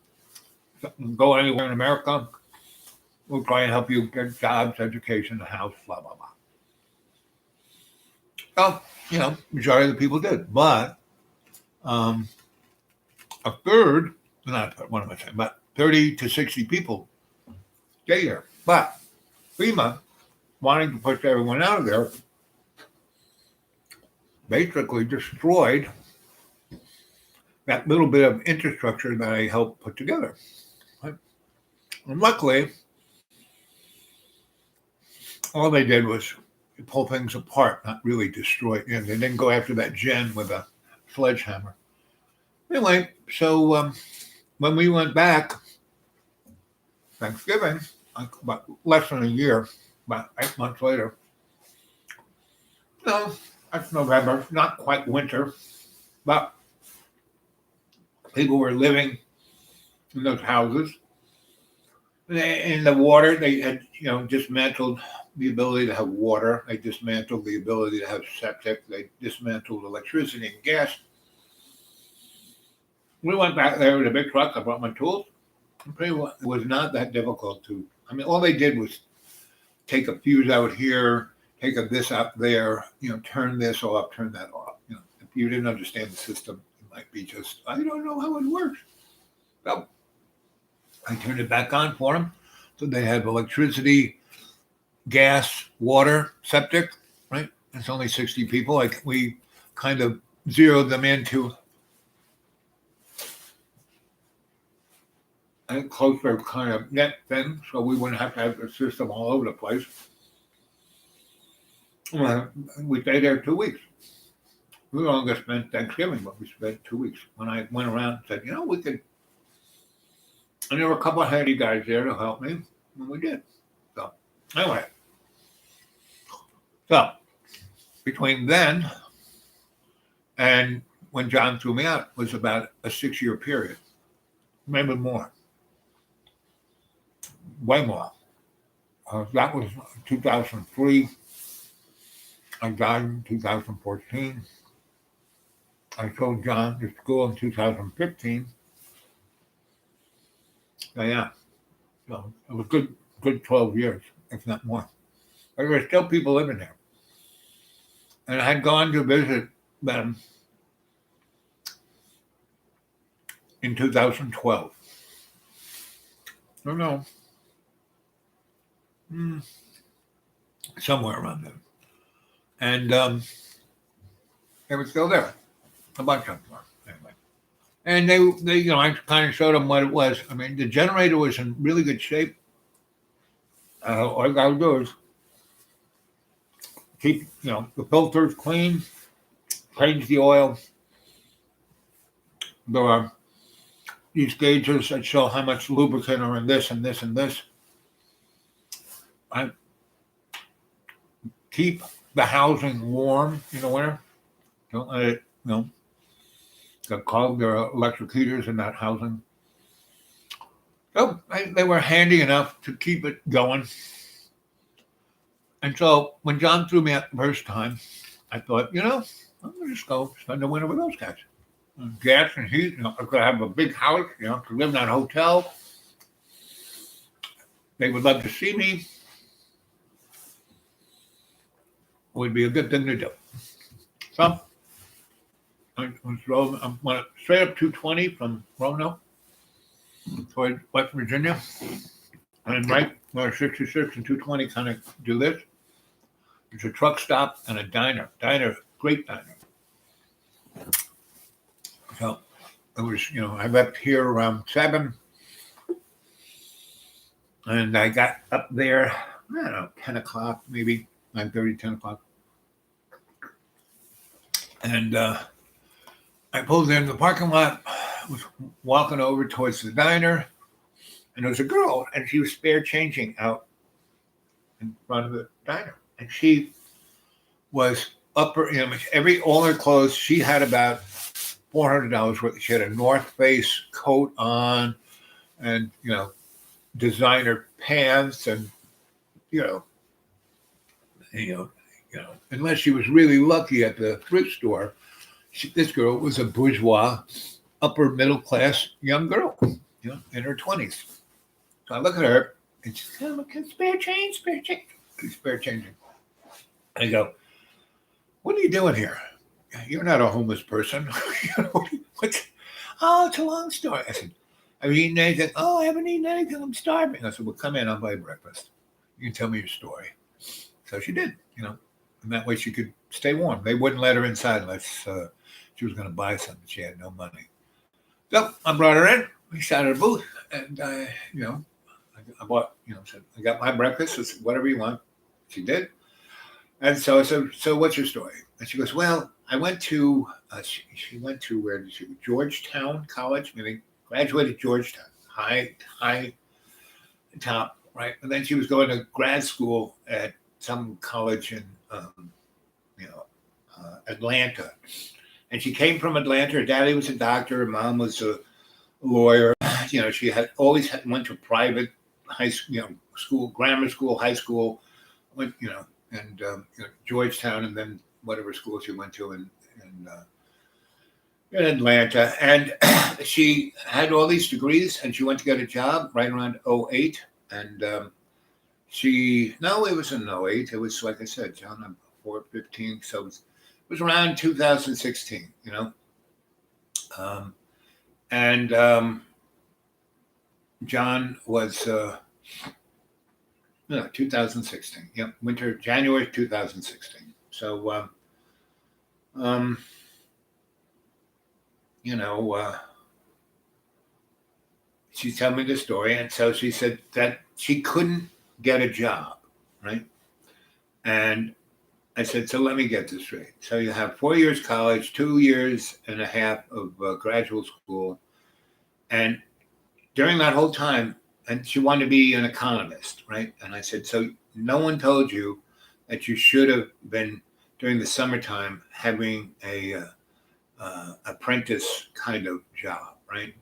go anywhere in America, we'll try and help you get jobs, education, a house, blah, blah, blah. Well, you know, majority of the people did. But a third, not what am I saying, but 30 to 60 people stay there. But FEMA, wanting to push everyone out of there, basically destroyed that little bit of infrastructure that I helped put together. Right? And luckily, all they did was pull things apart, not really destroy it. You know, they didn't go after that gen with a sledgehammer. Anyway, so when we went back, Thanksgiving, about less than a year, about 8 months later, no, that's November, not quite winter, but people were living in those houses. In the water, they had, you know, dismantled the ability to have water. They dismantled the ability to have septic. They dismantled electricity and gas. We went back there with a big truck. I brought my tools. It was not that difficult to, I mean, all they did was take a fuse out here, take a this out there, you know, turn this off, turn that off. You know, if you didn't understand the system, it might be just, I don't know how it works. Well, I turned it back on for them. So they have electricity, gas, water, septic, right? It's only 60 people. Like we kind of zeroed them into a closer kind of net thing, so we wouldn't have to have the system all over the place. We stayed there 2 weeks. We were only going to spend Thanksgiving, but we spent 2 weeks. When I went around and said, you know, we could, and there were a couple of handy guys there to help me, and we did. So anyway, so between then and when John threw me out was about a 6-year period, maybe more, way more. That was 2003. I died in 2014. I told John to school in 2015. So yeah, so it was good 12 years, if not more. But there were still people living there. And I had gone to visit them in 2012. I don't know. Somewhere around there. And they were still there. A bunch of them. Anyway. And they, you know, I kind of showed them what it was. I mean, the generator was in really good shape. All I got to do is keep, you know, the filters clean, change the oil. There are these gauges that show how much lubricant are in this and this and this. I keep the housing warm in the winter. Don't let it, you know, get cold. There are electric heaters in that housing. So they were handy enough to keep it going. And so when John threw me out the first time, I thought, you know, I'm going to just go spend the winter with those guys. And gas and heat, you know, I could have a big house, you know, could live in that hotel. they would love to see me. It would be a good thing to do. So I was drove. I'm straight up 220 from Roanoke toward West Virginia, and right where 66 and 220 kind of do this. There's a truck stop and a diner. Great diner. So it was, I left here around 7, and I got up there, I don't know, 10 o'clock, maybe 9:30, 10 o'clock. And I pulled in the parking lot, was walking over towards the diner, and there was a girl, and she was spare changing out in front of the diner. And she was upper, all her clothes, she had about $400 worth. She had a North Face coat on and, designer pants and, unless she was really lucky at the thrift store, this girl was a bourgeois, upper middle class young girl, in her 20s. So I look at her and she's kind of looking, spare changing. I go, what are you doing here? You're not a homeless person. Oh, it's a long story. I said, have you eaten anything? Oh, I haven't eaten anything. I'm starving. I said, well, come in. I'll buy you breakfast. You can tell me your story. So she did, and that way she could stay warm. They wouldn't let her inside unless she was going to buy something. She had no money. So I brought her in. We sat at a booth, and I bought, said, I got my breakfast. I said, whatever you want. She did. And so I said, so what's your story? And she goes, well, I went to, she went to, where did she go? Georgetown College, maybe graduated Georgetown, high top, right? And then she was going to grad school at some college in, Atlanta. And she came from Atlanta. Her daddy was a doctor. Her mom was a lawyer. She had always went to private high school, grammar school, high school, went, and Georgetown, and then whatever school she went to in Atlanta. And she had all these degrees, and she went to get a job right around 08. And it was in 08. It was, like I said, John, I'm 415. So it was around 2016, John was, 2016. Yep, winter, January 2016. So, she told me the story, and so she said that she couldn't get a job, right? And I said, so let me get this straight. So you have 4 years college, 2 years and a half of graduate school, and during that whole time, and she wanted to be an economist, right? And I said, so no one told you that you should have been during the summertime having a apprentice kind of job, right?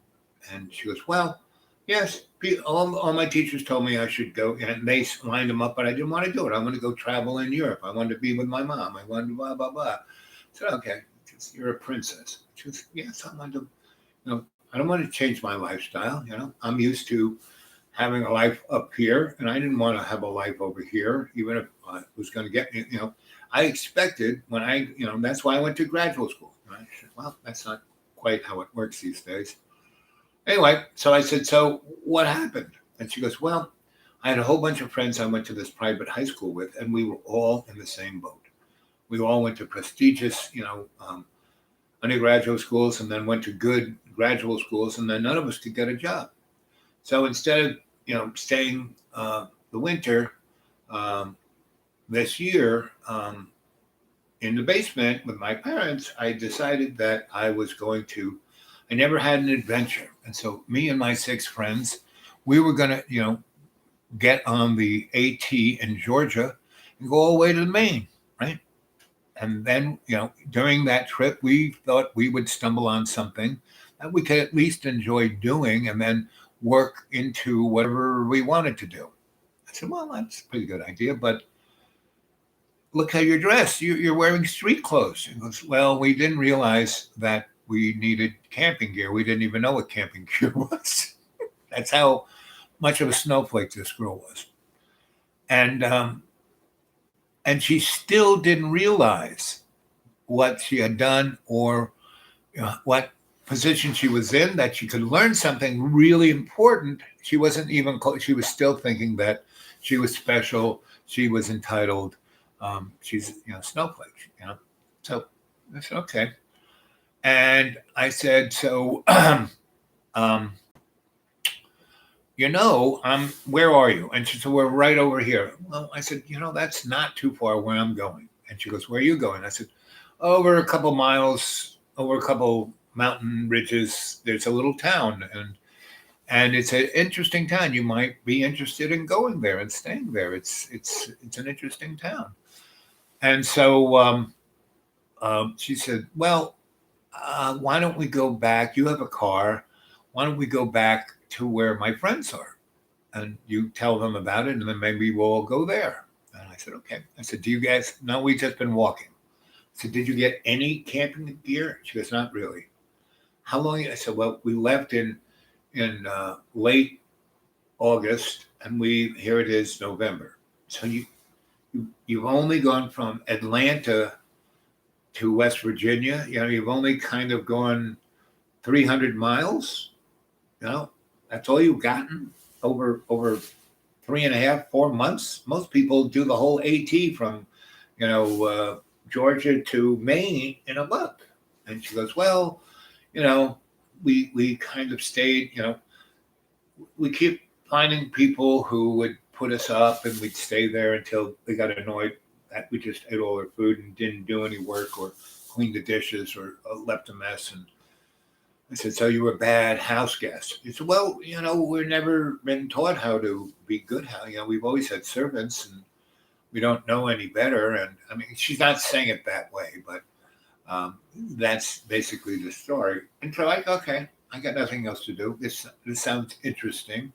And she goes, well, yes, all my teachers told me I should go, and they lined them up, but I didn't want to do it. I want to go travel in Europe. I wanted to be with my mom. I wanted to blah, blah, blah. I said, okay, you're a princess. She goes, yes, I want to, I don't want to change my lifestyle. I'm used to having a life up here, and I didn't want to have a life over here, even if I was going to get, I expected when that's why I went to graduate school. Right? I said, well, that's not quite how it works these days. Anyway, so I said, so what happened? And she goes, well, I had a whole bunch of friends I went to this private high school with, and we were all in the same boat. We all went to prestigious, undergraduate schools, and then went to good graduate schools, and then none of us could get a job. So instead of, staying the winter this year in the basement with my parents, I decided that I never had an adventure. And so me and my 6 friends, we were going to, get on the AT in Georgia and go all the way to Maine, right? And then, during that trip, we thought we would stumble on something that we could at least enjoy doing and then work into whatever we wanted to do. I said, well, that's a pretty good idea, but look how you're dressed. You're wearing street clothes. He goes, well, we didn't realize that we needed camping gear. We didn't even know what camping gear was. That's how much of a snowflake this girl was. And she still didn't realize what she had done or what position she was in, that she could learn something really important. She wasn't even close. She was still thinking that she was special. She was entitled. She's, snowflake, So I said, okay. And I said, so, where are you? And she said, we're right over here. Well, I said, that's not too far where I'm going. And she goes, where are you going? I said, over a couple miles, over a couple mountain ridges, there's a little town, and it's an interesting town. You might be interested in going there and staying there. It's an interesting town. And so she said, well, why don't we go back? You have a car. Why don't we go back to where my friends are? And you tell them about it, and then maybe we'll go there. And I said, okay. I said, do you guys, no, we've just been walking. I said, did you get any camping gear? She goes, not really. How long? I said, well, we left in late August, and here it is November. So you've only gone from Atlanta to West Virginia. You've only kind of gone 300 miles. That's all you've gotten over 3.5, 4 months. Most people do the whole AT from, Georgia to Maine in a month. And she goes, well, we kind of stayed, we keep finding people who would put us up, and we'd stay there until they got annoyed that we just ate all their food and didn't do any work or clean the dishes or left a mess. And I said, so you were a bad house guest? He said, well, we've never been taught how to be good house. We've always had servants, and we don't know any better. And I mean, she's not saying it that way, but that's basically the story. And so okay, I got nothing else to do. This sounds interesting.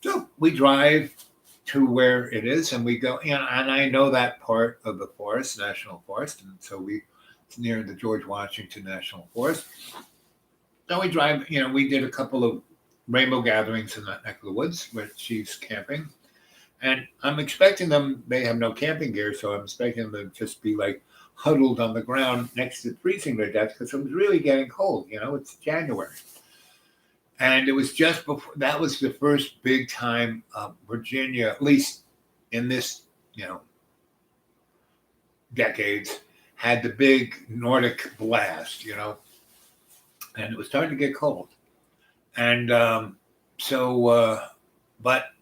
So we drive to where it is, and we go, and I know that part of the forest, National Forest, and so it's near the George Washington National Forest. So we drive, we did a couple of rainbow gatherings in that neck of the woods where she's camping, and I'm expecting them, they have no camping gear, so I'm expecting them to just be like huddled on the ground next to freezing their death, because it was really getting cold, it's January. And it was just before, that was the first big time Virginia, at least in this, decades, had the big Nordic blast, and it was starting to get cold. And but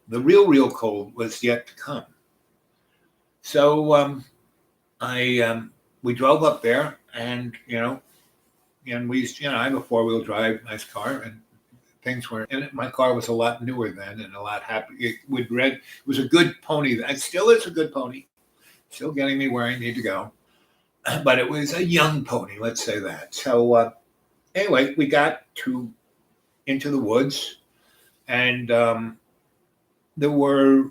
the real cold was yet to come. So we drove up there, and, and we, I have a 4-wheel drive, nice car, and things were in it. My car was a lot newer then and a lot happier. It was a good pony. It still is a good pony. Still getting me where I need to go. But it was a young pony, let's say that. So anyway, we got into the woods, and there were,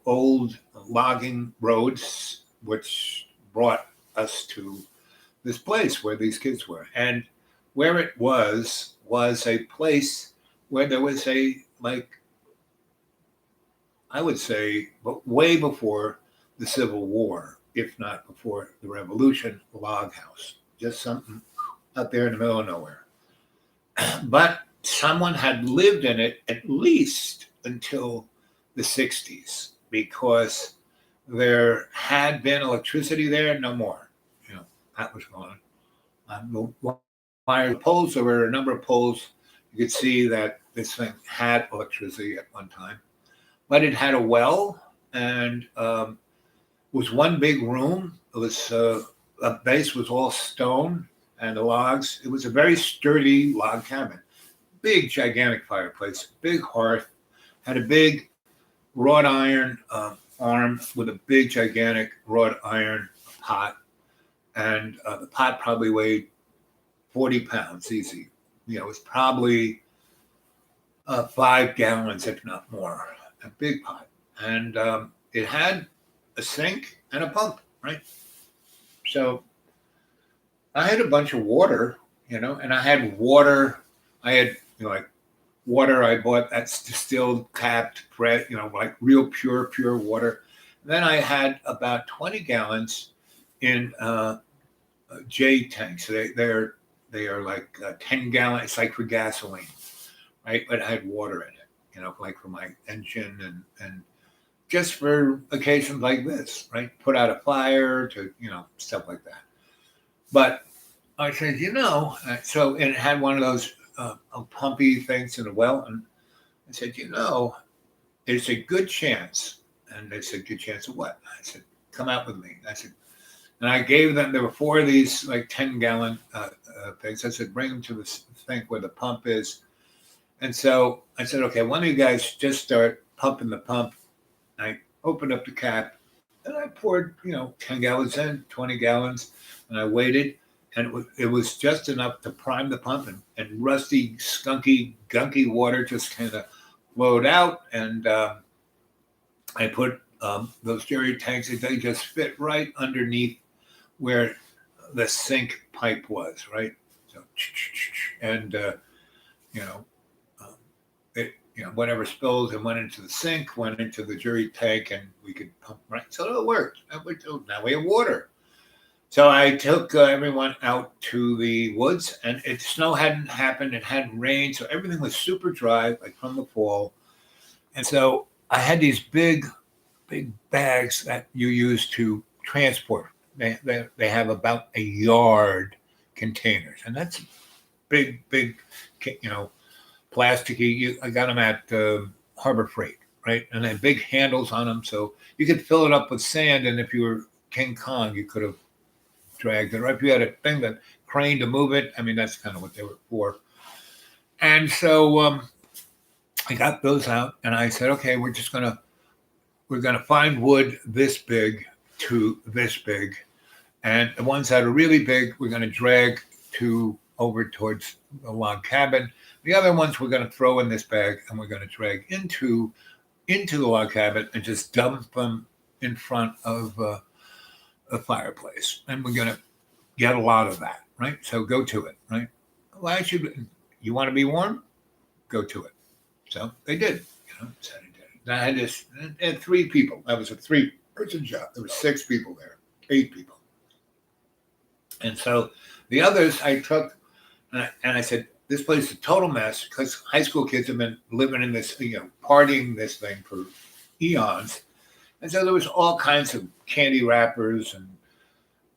old logging roads which brought us to this place where these kids were. And where it was a place where there was I would say, but way before the Civil War, if not before the Revolution, a log house, just something out there in the middle of nowhere. But someone had lived in it at least until the 60s, because there had been electricity there, no more. That was gone. The poles, there were a number of poles. You could see that this thing had electricity at one time, but it had a well, and was one big room. It was a base was all stone and the logs. It was a very sturdy log cabin, big gigantic fireplace, big hearth, had a big wrought iron arm with a big gigantic wrought iron pot, and the pot probably weighed 40 pounds easy. It was probably 5 gallons, if not more, a big pot. And it had a sink and a pump, right? So I had a bunch of water, and I had water. I had, like water I bought that's distilled, capped, fresh, like real pure water. Then I had about 20 gallons in J tanks. So they are like 10 gallons. It's like for gasoline, right? But I had water in it, like for my engine and just for occasions like this, right? Put out a fire to, stuff like that. But I said, so and it had one of those pumpy things in the well. And I said, there's a good chance. And they said, good chance of what? I said, come out with me. I said, and I gave them, there were 4 of these like 10-gallon things. I said, bring them to the thing where the pump is. And so I said, okay, one of you guys just start pumping the pump. I opened up the cap and I poured, 10 gallons in, 20 gallons. And I waited. And it was just enough to prime the pump, and rusty, skunky, gunky water just kind of flowed out. And I put those jerry tanks, they just fit right underneath where the sink pipe was, right? So, and whatever spills and went into the sink, went into the jerry tank, and we could pump, right? So it worked. Now we have water. So I took everyone out to the woods, and snow hadn't happened. It hadn't rained, so everything was super dry, like from the fall. And so I had these big bags that you use to transport. They have about a yard containers, and that's big, plasticky. I got them at Harbor Freight, right? And they had big handles on them, so you could fill it up with sand. And if you were King Kong, you could have dragged it. Right? If you had a thing that crane to move it, I mean, that's kind of what they were for. And so I got those out, and I said, okay, we're gonna find wood this big to this big, and the ones that are really big, we're gonna drag over towards the log cabin. The other ones we're gonna throw in this bag, and we're gonna drag into the log cabin and just dump them in front of a fireplace, and we're gonna get a lot of that, right? So go to it, right? Well, you want to be warm? Go to it. So they did, so I had this, and 3 people. That was a 3-person job. There were 6 people there, 8 people. And so the others I took, and I said, this place is a total mess because high school kids have been living in this, partying this thing for eons. And so there was all kinds of candy wrappers and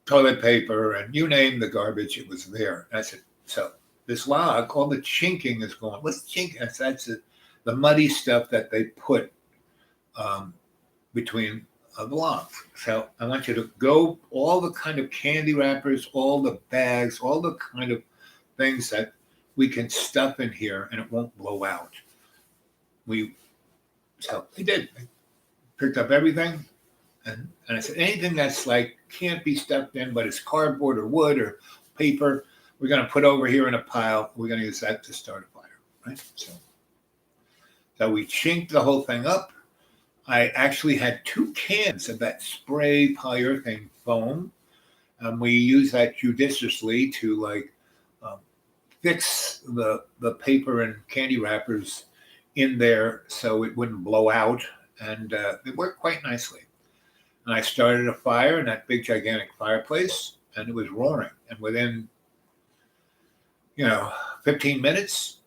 toilet paper and you name the garbage, it was there. And I said, so this log, all the chinking is going. What's chinking? That's the muddy stuff that they put between the logs. So I want you to go all the kind of candy wrappers, all the bags, all the kind of things that we can stuff in here and it won't blow out. So they did. I picked up everything. And I said, anything that's like can't be stuffed in, but it's cardboard or wood or paper, we're going to put over here in a pile. We're going to use that to start a fire, right? So we chinked the whole thing up. I actually had 2 cans of that spray polyurethane foam. We used that judiciously to fix the paper and candy wrappers in there so it wouldn't blow out. And it worked quite nicely. And I started a fire in that big, gigantic fireplace, and it was roaring. And within, 15 minutes,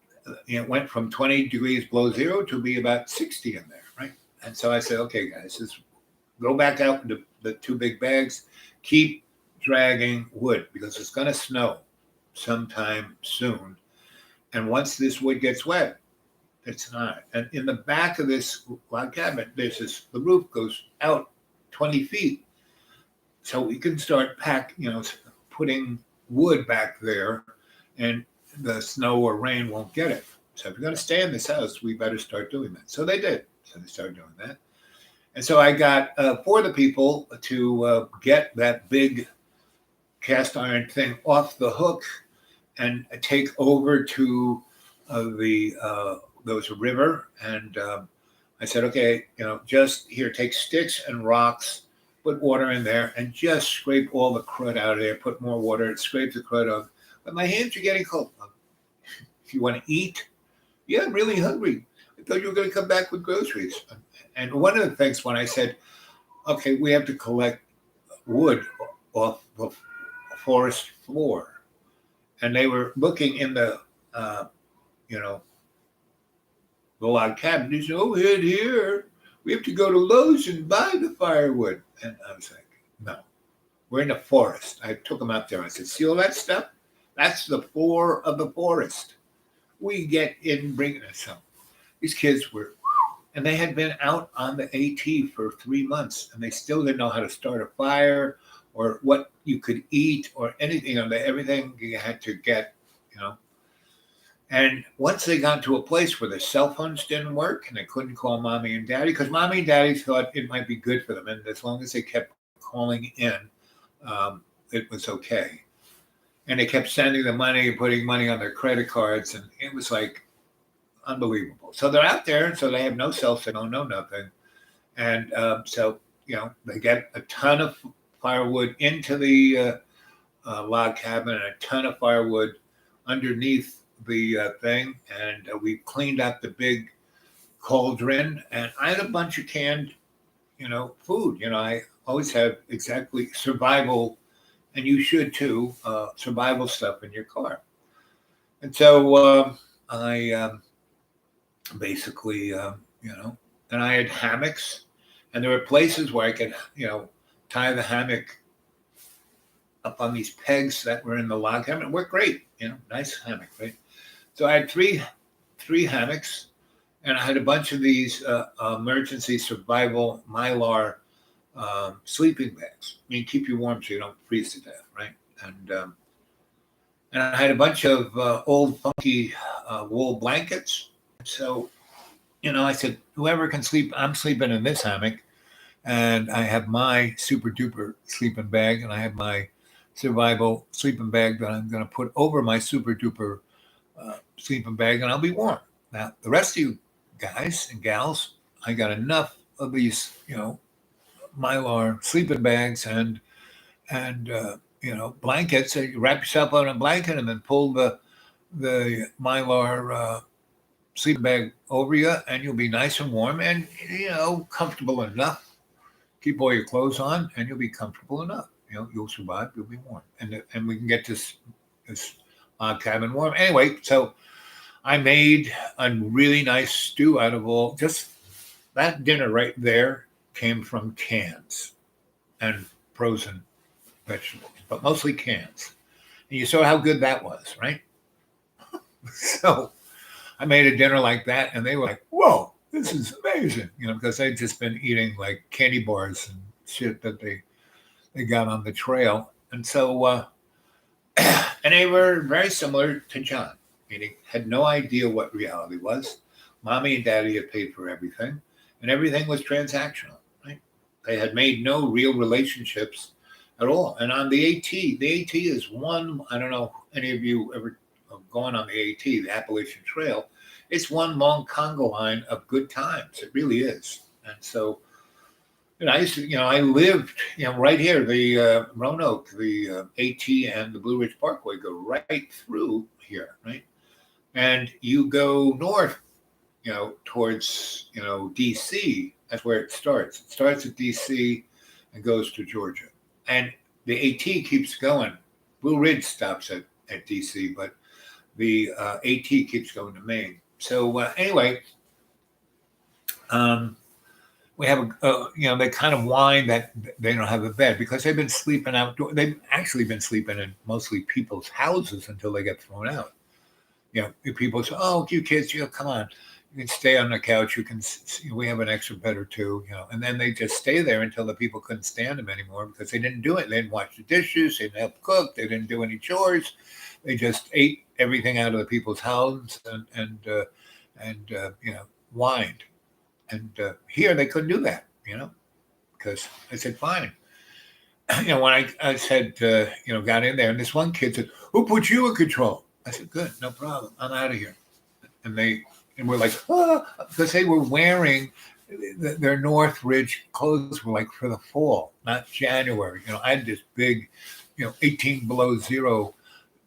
it went from 20 degrees below zero to be about 60 in there, right? And so I said, okay, guys, just go back out into the 2 big bags, keep dragging wood because it's going to snow sometime soon. And once this wood gets wet, it's not. And in the back of this log cabin, the roof goes out 20 feet. So we can start putting wood back there and the snow or rain won't get it. So if you're going to stay in this house, we better start doing that. So they did. So they started doing that. And so I got 4 of the people to get that big cast iron thing off the hook and take over to there was a river. And I said, okay, just here, take sticks and rocks, put water in there, and just scrape all the crud out of there. Put more water, scrape the crud off. But my hands are getting cold. If you want to eat, Yeah, I'm really hungry. I thought you were going to come back with groceries. And one of the things when I said, okay, we have to collect wood off the forest floor, and they were looking in the, you know, the log cabin. He said, oh, here, we have to go to Lowe's and buy the firewood. And I was like, no, we're in the forest. I took them out there. I said, see all that stuff? That's the floor of the forest. We get in bringing it. So these kids were, and they had been out on the AT for 3 months, and they still didn't know how to start a fire or what you could eat or anything. Everything you had to get, you know. And once they got to a place where the cell phones didn't work and they couldn't call mommy and daddy, because mommy and daddy thought it might be good for them. And as long as they kept calling in, it was okay. And they kept sending the money, putting money on their credit cards. And it was like unbelievable. So they're out there. And so they have no cell signal, no nothing. And so, you know, they get a ton of firewood into the log cabin and a ton of firewood underneath the thing, and we cleaned out the big cauldron, and I had a bunch of canned, you know, food. You know, I always have exactly survival, and you should too, survival stuff in your car. And so I basically, you know, and I had hammocks, and there were places where I could, you know, tie the hammock up on these pegs that were in the log cabin. It worked great, you know, nice hammock, right? So I had three hammocks, and I had a bunch of these emergency survival Mylar sleeping bags. I mean, keep you warm so you don't freeze to death, right? And I had a bunch of old funky wool blankets. So, you know, I said, whoever can sleep, I'm sleeping in this hammock, and I have my super duper sleeping bag, and I have my survival sleeping bag that I'm going to put over my super duper sleeping bag, and I'll be warm. Now, the rest of you guys and gals, I got enough of these, you know, Mylar sleeping bags and you know, blankets. So you wrap yourself on a blanket and then pull the Mylar sleeping bag over you, and you'll be nice and warm and, you know, comfortable enough. Keep all your clothes on, and you'll be comfortable enough. You know, you'll survive. You'll be warm, and we can get this cabin warm. Anyway, so I made a really nice stew out of all. Just that dinner right there came from cans and frozen vegetables, but mostly cans. And you saw how good that was, right? So I made a dinner like that, and they were like, "Whoa, this is amazing!" You know, because they'd just been eating like candy bars and shit that they got on the trail, and so. And they were very similar to John, meaning had no idea what reality was. Mommy and daddy had paid for everything, and everything was transactional, right? They had made no real relationships at all. And on the AT is one, I don't know any of you ever gone on the AT, the Appalachian Trail. It's one long conga line of good times. It really is. And so, and I used to, you know, I lived, you know, right here, the Roanoke, the AT and the Blue Ridge Parkway go right through here, right? And you go north, you know, towards, you know, DC. That's where it starts. It starts at DC and goes to Georgia. And the AT keeps going. Blue Ridge stops at DC, but the AT keeps going to Maine. So anyway, we have you know, they kind of whine that they don't have a bed because they've been sleeping outdoors. They've actually been sleeping in mostly people's houses until they get thrown out. You know, people say, "Oh, you kids, you know, come on, you can stay on the couch. You can, we have an extra bed or two, you know." And then they just stay there until the people couldn't stand them anymore because they didn't do it. They didn't wash the dishes. They didn't help cook. They didn't do any chores. They just ate everything out of the people's houses and you know, whined. And here they couldn't do that, you know, because I said, fine. You know, when I said, you know, got in there, and this one kid said, "Who put you in control?" I said, "Good, no problem. I'm out of here." And we're like, "Oh," because they were wearing their Northridge clothes were like for the fall, not January. You know, I had this big, you know, 18 below zero,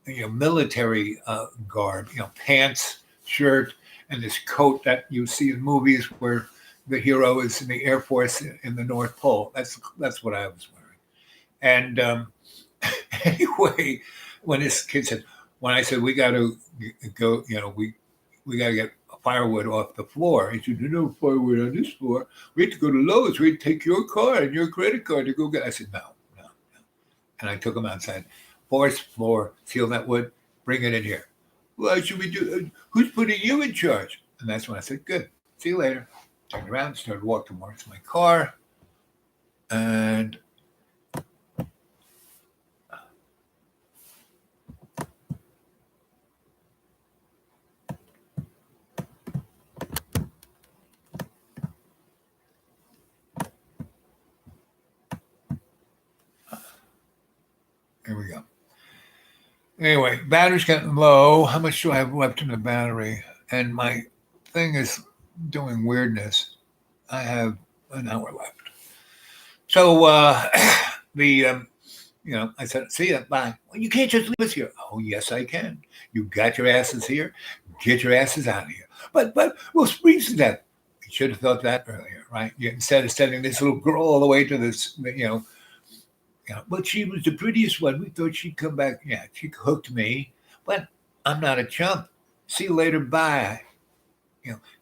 you know, military garb, you know, pants, shirt, and this coat that you see in movies where the hero is in the Air Force in the North Pole. That's what I was wearing. And anyway, when this kid said, when I said we got to go, we got to get firewood off the floor. He said, "There's no firewood on this floor. We have to go to Lowe's. We have to take your card and your credit card to go get." I said, "No." And I took him outside. Forest floor, seal that wood, bring it in here. Why should we do? Who's putting you in charge? And that's when I said, "Good. See you later." Turned around, started walking towards my car, and here we go. Anyway, battery's getting low. How much do I have left in the battery? And my thing is doing weirdness. I have an hour left. So I said, "See ya, bye." "Well, you can't just leave us here." "Oh, yes, I can. You got your asses here. Get your asses out of here." But we'll freeze to death. You should have thought that earlier, right? Instead of sending this little girl all the way to this, but she was the prettiest one. We thought she'd come back. Yeah, she hooked me, but I'm not a chump. See you later. Bye.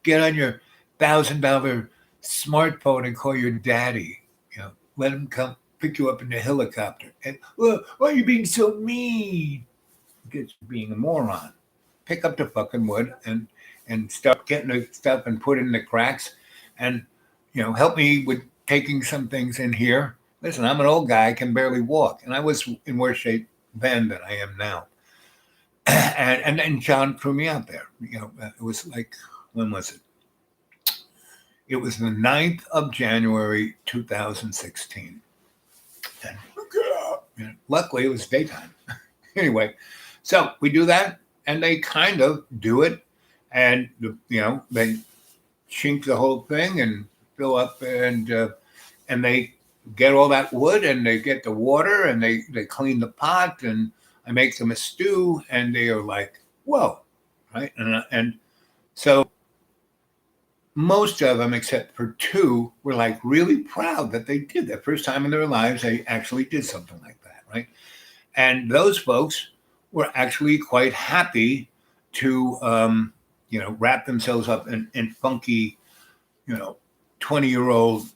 Get on your $1,000 smartphone and call your daddy. Let him come pick you up in the helicopter. And why are you being so mean? Because you're being a moron. Pick up the fucking wood and stop getting the stuff and put it in the cracks, and help me with taking some things in here. Listen, I'm an old guy, I can barely walk, and I was in worse shape then than I am now. And John threw me out there. It was like, when was it? It was the 9th of January, 2016. And luckily, it was daytime. Anyway, so we do that, and they kind of do it, and they chink the whole thing and fill up, and they get all that wood, and they get the water, and they clean the pot, and I make them a stew, and they are like, "Whoa," right? And so most of them, except for 2, were like really proud that they did that. First time in their lives they actually did something like that, right? And those folks were actually quite happy to wrap themselves up in funky 20-year-old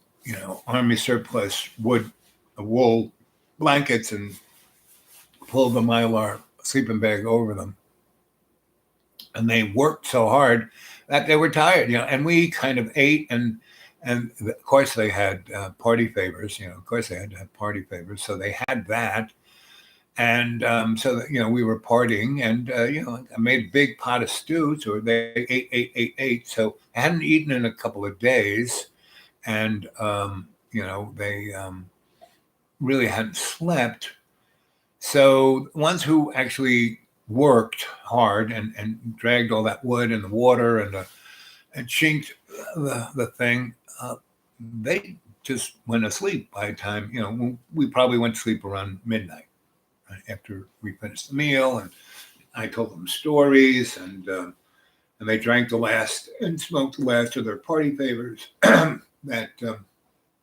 Army surplus wool blankets and pull the Mylar sleeping bag over them. And they worked so hard that they were tired, and we kind of ate, and of course they had party favors, of course they had to have party favors. So they had that. And so we were partying, and, I made a big pot of stew. So they ate. So I hadn't eaten in a couple of days. And, they really hadn't slept. So the ones who actually worked hard and dragged all that wood and the water and chinked the thing, they just went to sleep by the time, we probably went to sleep around midnight, right, after we finished the meal. And I told them stories, and they drank the last and smoked the last of their party favors that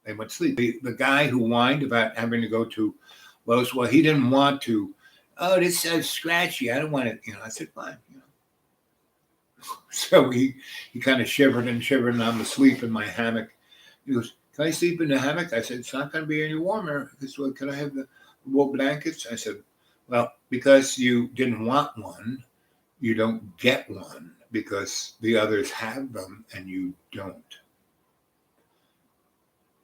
they went to sleep. The guy who whined about having to go to Lowe's, well, he didn't want to. "Oh, this is scratchy. I don't want it." I said, "Fine." So he kind of shivered, and I'm asleep in my hammock. He goes, "Can I sleep in the hammock?" I said, "It's not going to be any warmer." He goes, "Well, can I have the wool blankets?" I said, "Well, because you didn't want one, you don't get one, because the others have them and you don't."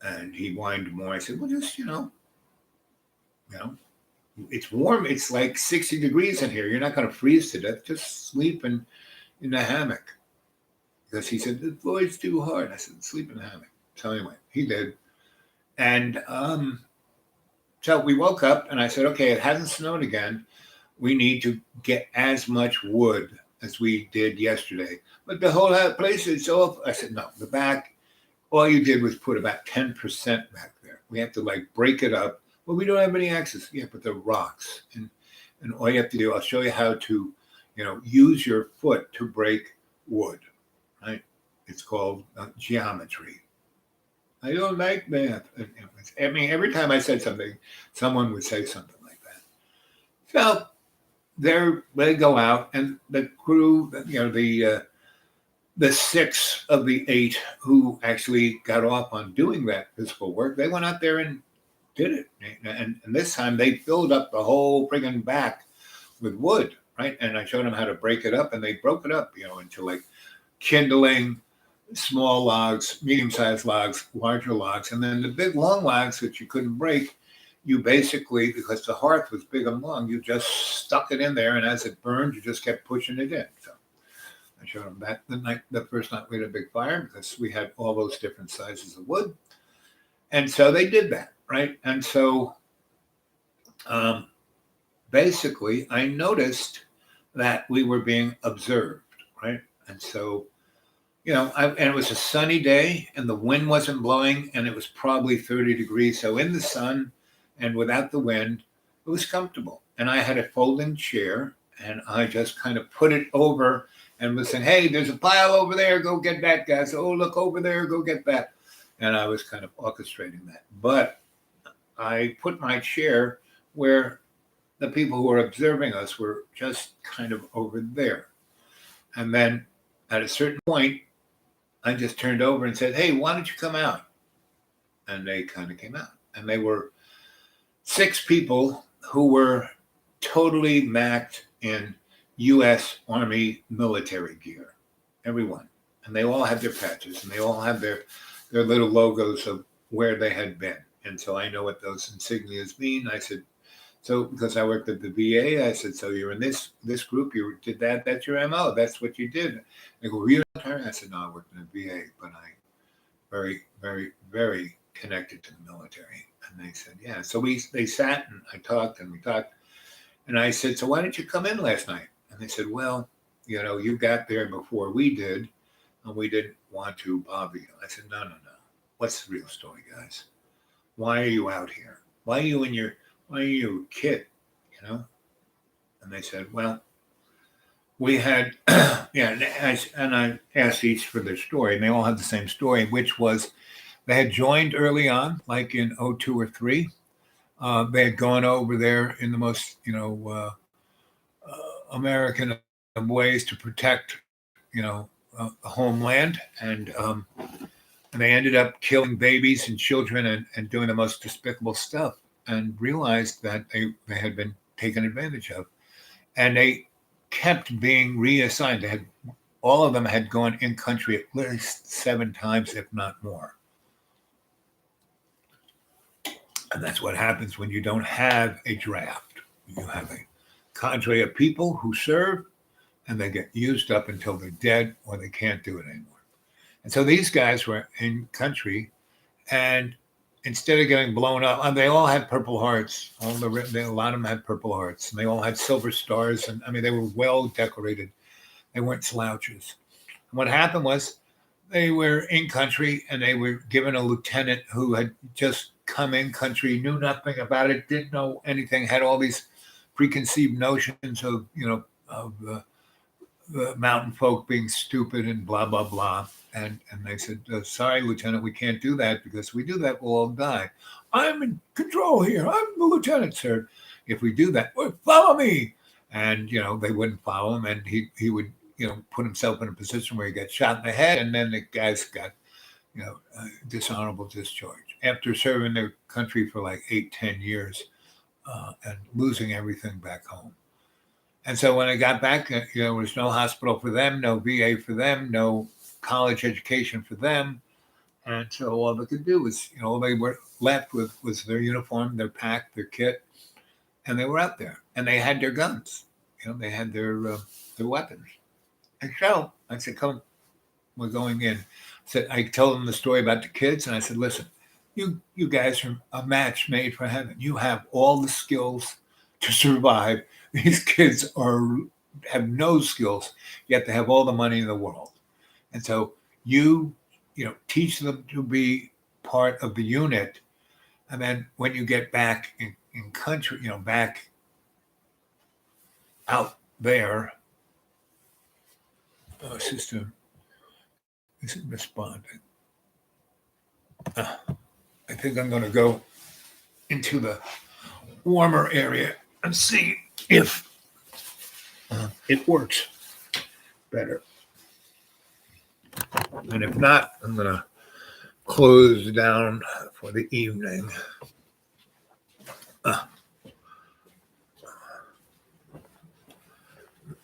And he whined more. I said, "Well, just, it's warm. It's like 60 degrees in here. You're not going to freeze to death. Just sleep in the hammock." Because he said, "The floor's too hard." I said, "Sleep in the hammock." So anyway, he did. And so we woke up, and I said, "Okay, it hasn't snowed again. We need to get as much wood as we did yesterday." "But the whole place is off." I said, "No, the back, all you did was put about 10% back there. We have to break it up." "Well, we don't have any access." "Yeah, but they're rocks. And all you have to do, I'll show you how to, use your foot to break wood." right? It's called geometry. I don't like math. I mean, every time I said something, someone would say something like that. So they go out, and the crew, the 6 of the 8 who actually got off on doing that physical work, they went out there and did it. And this time they filled up the whole friggin' back with wood, right? And I showed them how to break it up, and they broke it up, into like kindling, small logs, medium-sized logs, larger logs, and then the big long logs that you couldn't break, you basically, because the hearth was big and long, you just stuck it in there, and as it burned, you just kept pushing it in. So I showed them that the first night we had a big fire, because we had all those different sizes of wood. And so they did that, right? And so basically I noticed that we were being observed, right? And so, and it was a sunny day, and the wind wasn't blowing, and it was probably 30 degrees. So in the sun and without the wind, it was comfortable. And I had a folding chair, and I just kind of put it over and was saying, hey, there's a pile over there. Go get that, guys. Oh, look over there. Go get that. And I was kind of orchestrating that. But I put my chair where the people who were observing us were just kind of over there. And then at a certain point, I just turned over and said, hey, why don't you come out? And they kind of came out. And they were 6 people who were totally macked in U.S. Army military gear, everyone. And they all had their patches, and they all had their little logos of where they had been. And so I know what those insignias mean. I said, so because I worked at the VA, I said, so you're in this group, you did that, that's your MO, that's what you did. They go, were you in the? I said, no, I worked in the VA, but I very, very, very connected to the military. And they said, yeah. So they sat, and I talked, and we talked. And I said, so why didn't you come in last night? And they said, well, you got there before we did, and we didn't want to bother you. I said, no. What's the real story, guys? Why are you out here? Why are you a kid, And they said, well, we had, and I asked each for their story, and they all had the same story, which was they had joined early on, like in 02 or 03. They had gone over there in the most, American ways to protect, the homeland, and they ended up killing babies and children and doing the most despicable stuff, and realized that they had been taken advantage of, and they kept being reassigned. All of them had gone in country at least 7 times, if not more. And that's what happens when you don't have a draft. You have a cadre of people who serve, and they get used up until they're dead or they can't do it anymore. And so these guys were in country, and instead of getting blown up, and they all had Purple Hearts. A lot of them had Purple Hearts, and they all had silver stars. And I mean, they were well decorated. They weren't slouches. And what happened was they were in country, and they were given a lieutenant who had just come in country, knew nothing about it, didn't know anything, had all these preconceived notions of, the mountain folk being stupid and blah, blah, blah. And they said, sorry, Lieutenant, we can't do that, because if we do that, we'll all die. I'm in control here. I'm the lieutenant, sir. If we do that, well, follow me. And, they wouldn't follow him. And he would, put himself in a position where he got shot in the head. And then the guys got, dishonorable discharge after serving their country for like 8-10 years and losing everything back home. And so when I got back, there was no hospital for them, no VA for them, no college education for them. And so all they could do was, all they were left with was their uniform, their pack, their kit, and they were out there. And they had their guns, they had their weapons. And so I said, come, we're going in. I told them the story about the kids, and I said, listen, you guys are a match made for heaven. You have all the skills to survive. These kids have no skills, yet they have all the money in the world. And so you teach them to be part of the unit. And then when you get back in country, back out there, Sister isn't responding. I think I'm going to go into the warmer area and see if it works better. And if not, I'm going to close down for the evening.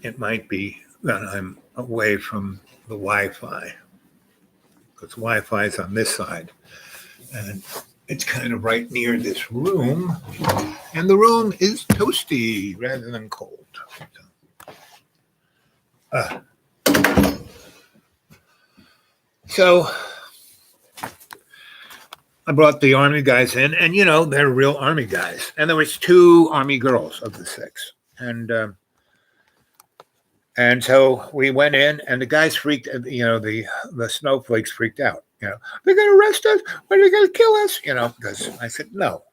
It might be that I'm away from the Wi-Fi, because Wi-Fi is on this side, and it's kind of right near this room, and the room is toasty rather than cold. So I brought the Army guys in, and they're real Army guys, and there was 2 Army girls of the 6, and so we went in, and the guys freaked. The snowflakes freaked out. They're going to arrest us. Are they going to kill us? Because I said no.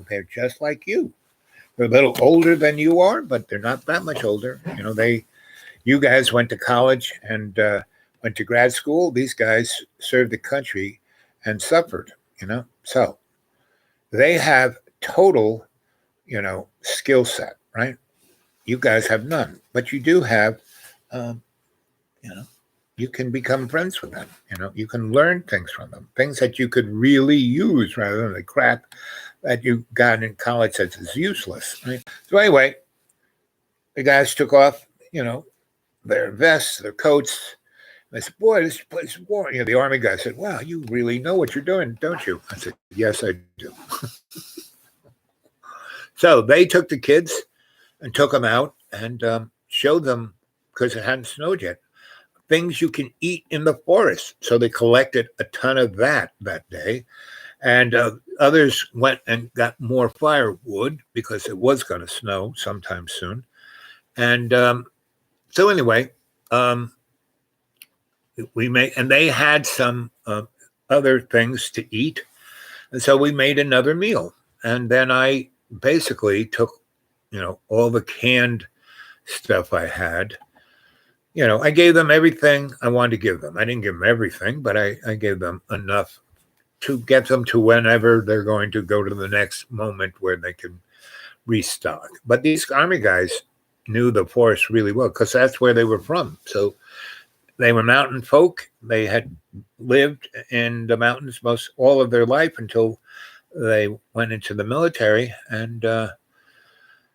They're just like you. They're a little older than you are, but they're not that much older. You guys went to college and went to grad school. These guys served the country and suffered. So they have total, skill set, right? You guys have none, but you do have, you can become friends with them. You can learn things from them, things that you could really use rather than the crap that you got in college that is useless. Right? So anyway, the guys took off, their vests, their coats. I said, boy, this place is warm. The Army guy said, wow, you really know what you're doing, don't you? I said, yes, I do. So they took the kids and took them out and showed them, because it hadn't snowed yet, things you can eat in the forest. So they collected a ton of that day. And others went and got more firewood because it was going to snow sometime soon. And so anyway, and they had some other things to eat. And so we made another meal. And then I basically took all the canned stuff I had. I gave them everything I wanted to give them. I didn't give them everything, but I gave them enough to get them to whenever they're going to go to the next moment where they can restock. But these Army guys knew the forest really well because that's where they were from. So they were mountain folk. They had lived in the mountains most all of their life until they went into the military. And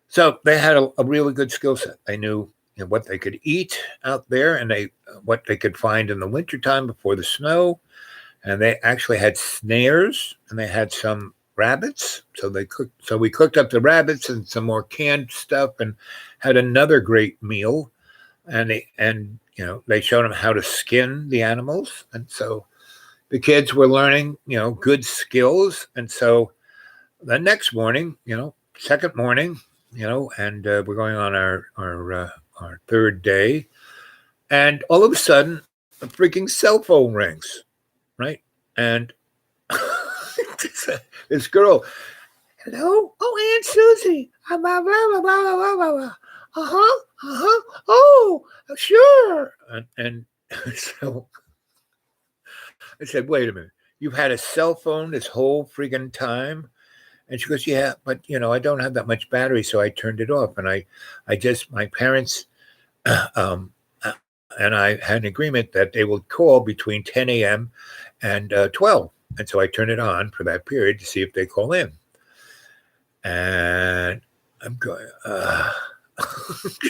so they had a really good skill set. They knew what they could eat out there and what they could find in the wintertime before the snow. And they actually had snares and they had some rabbits. So we cooked up the rabbits and some more canned stuff and had another great meal. And they showed them how to skin the animals. And so the kids were learning, good skills. And so the next morning, second morning, and we're going on our third day. And all of a sudden, a freaking cell phone rings, right? And this girl, hello? Oh, Aunt Susie. Blah, blah, blah, blah, blah, blah, blah. Oh, sure. And so I said, wait a minute. You've had a cell phone this whole freaking time? And she goes, yeah, but, I don't have that much battery, so I turned it off. And my parents and I had an agreement that they would call between 10 a.m. and 12. And so I turned it on for that period to see if they call in. And I'm going,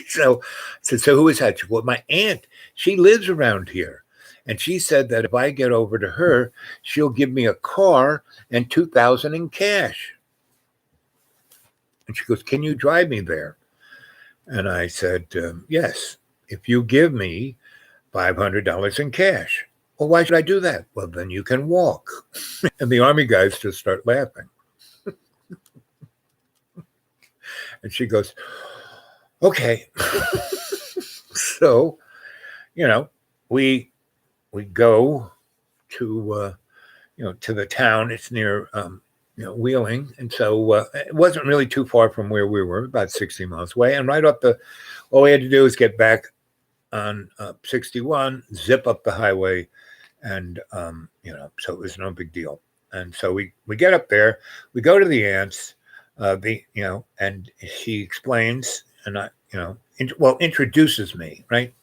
So I said, so who is that? She said, well, my aunt, she lives around here. And she said that if I get over to her, she'll give me a car and $2,000 in cash. And she goes, can you drive me there? And I said, yes, if you give me $500 in cash. Well, why should I do that? Well, then you can walk. And the Army guys just start laughing. And she goes, okay. So, we go to, to the town. It's near, Wheeling. And so it wasn't really too far from where we were, about 60 miles away. And right up all we had to do was get back on 61, zip up the highway, and so it was no big deal. And so we get up there, we go to the aunts, and she explains, and introduces me, right?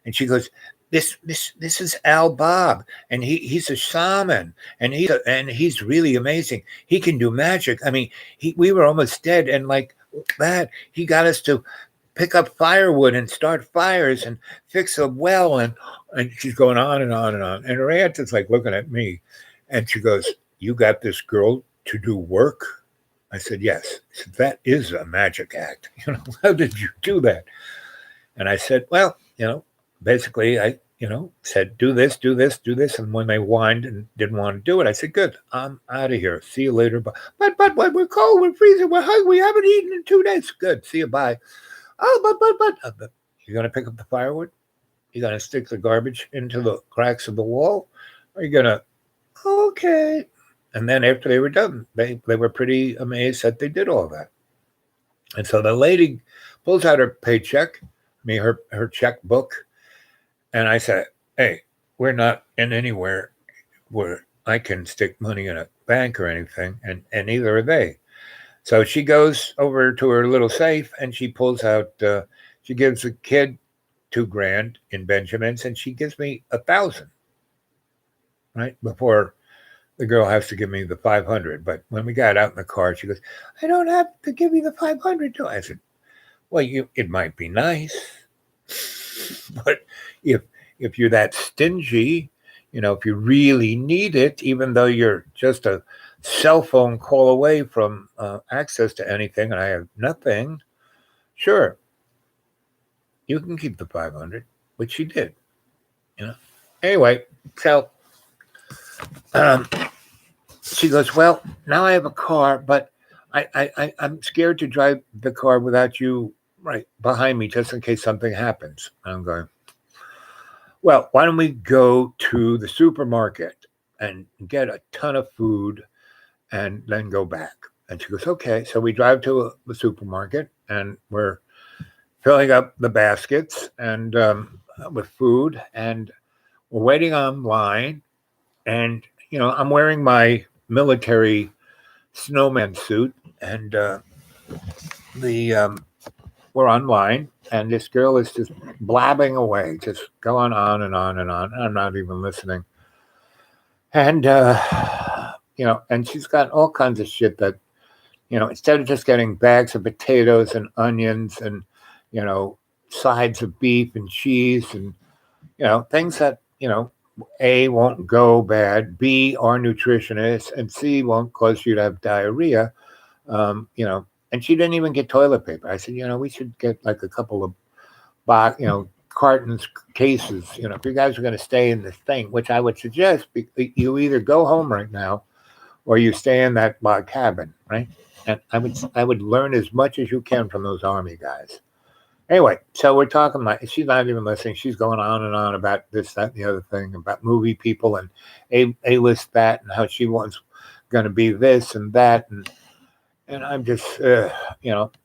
And she goes, this is Al Bob, and he's a shaman, and he's really amazing. He can do magic. I mean, we were almost dead, and like that, he got us to pick up firewood and start fires and fix a well, and she's going on and on and on. And her aunt is like looking at me, and she goes, "You got this girl to do work?" I said, "Yes." She said, "That is a magic act. How did you do that?" And I said, "Well, basically, I, said, do this, do this, do this." And when they whined and didn't want to do it, I said, "Good, I'm out of here. See you later." But we're cold, we're freezing, we're hungry, we haven't eaten in 2 days. Good, see you, bye. Oh, but you're going to pick up the firewood? You're going to stick the garbage into the cracks of the wall? Or are you going to, okay. And then after they were done, they were pretty amazed that they did all that. And so the lady pulls out her paycheck, her checkbook, and I said, "Hey, we're not in anywhere where I can stick money in a bank or anything, and neither are they." So she goes over to her little safe and she pulls out, she gives the kid $2,000 in Benjamins, and she gives me 1,000, right? Before the girl has to give me the 500. But when we got out in the car, she goes, "I don't have to give you the 500. Do I?" I said, "Well, it might be nice, but if you're that stingy, if you really need it, even though you're just a cell phone call away from access to anything, and I have nothing, sure, you can keep the 500, which she did. Anyway, so she goes, "Well, now I have a car, but I'm scared to drive the car without you right behind me, just in case something happens." And I'm going, "Well, why don't we go to the supermarket and get a ton of food and then go back?" And she goes, "Okay." So we drive to the supermarket, and we're filling up the baskets and with food, and we're waiting online. And I'm wearing my military snowman suit, and we're online, and this girl is just blabbing away, just going on and on and on. I'm not even listening. And and she's got all kinds of shit that, instead of just getting bags of potatoes and onions and, sides of beef and cheese and, things that, A, won't go bad, B, are nutritionists, and C, won't cause you to have diarrhea, and she didn't even get toilet paper. I said, we should get like a couple of cartons, cases, if you guys are going to stay in this thing, which I would suggest you either go home right now or you stay in that log cabin, right? And I would learn as much as you can from those Army guys. Anyway, so we're talking, she's not even listening. She's going on and on about this, that, and the other thing, about movie people and A-list that, and how she wants going to be this and that. And I'm just, and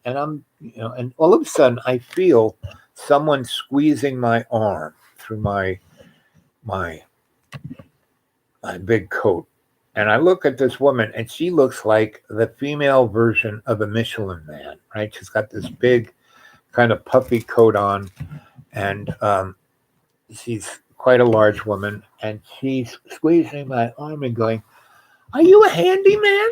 I'm, and all of a sudden I feel someone squeezing my arm through my big coat. And I look at this woman, and she looks like the female version of a Michelin Man, right? She's got this big kind of puffy coat on, and she's quite a large woman, and she's squeezing my arm and going, "Are you a handyman?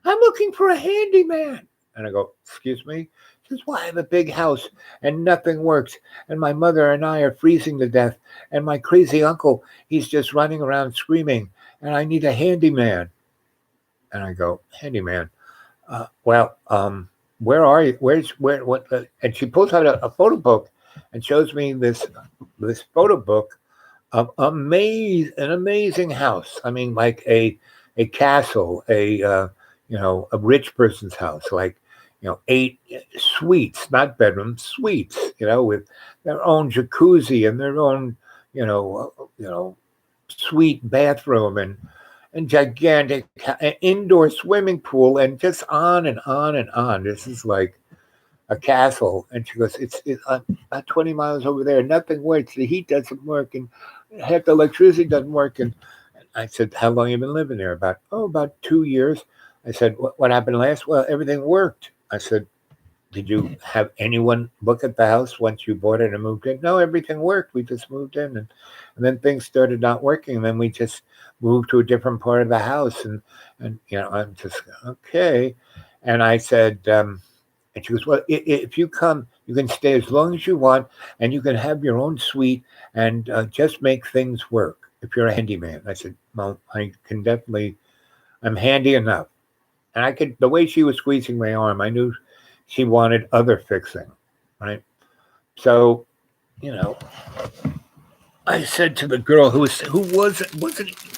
I'm looking for a handyman." And I go, "Excuse me?" She says, "Well, I have a big house and nothing works. And my mother and I are freezing to death. And my crazy uncle, he's just running around screaming. And I need a handyman." And I go, "Handyman? Where are you? What?" And she pulls out a photo book and shows me this photo book of an amazing house. I mean, like a castle, a rich person's house, like, 8 suites, not bedrooms, suites, with their own jacuzzi and their own, suite bathroom and gigantic indoor swimming pool, and just on and on and on. This is like, a castle. And she goes, it's about 20 miles over there. Nothing works. The heat doesn't work, and half the electricity doesn't work. And I said, how long you been living there? About 2 years. I said, what happened last? Well, everything worked. I said, did you have anyone look at the house once you bought it and moved in? No, everything worked. We just moved in, and then things started not working. And then we just moved to a different part of the house. And I'm just, okay. And I said, and she goes, well, if you come, you can stay as long as you want, and you can have your own suite, and just make things work if you're a handyman. I said, well, I can definitely, I'm handy enough. And the way she was squeezing my arm, I knew she wanted other fixing, right? So, I said to the girl who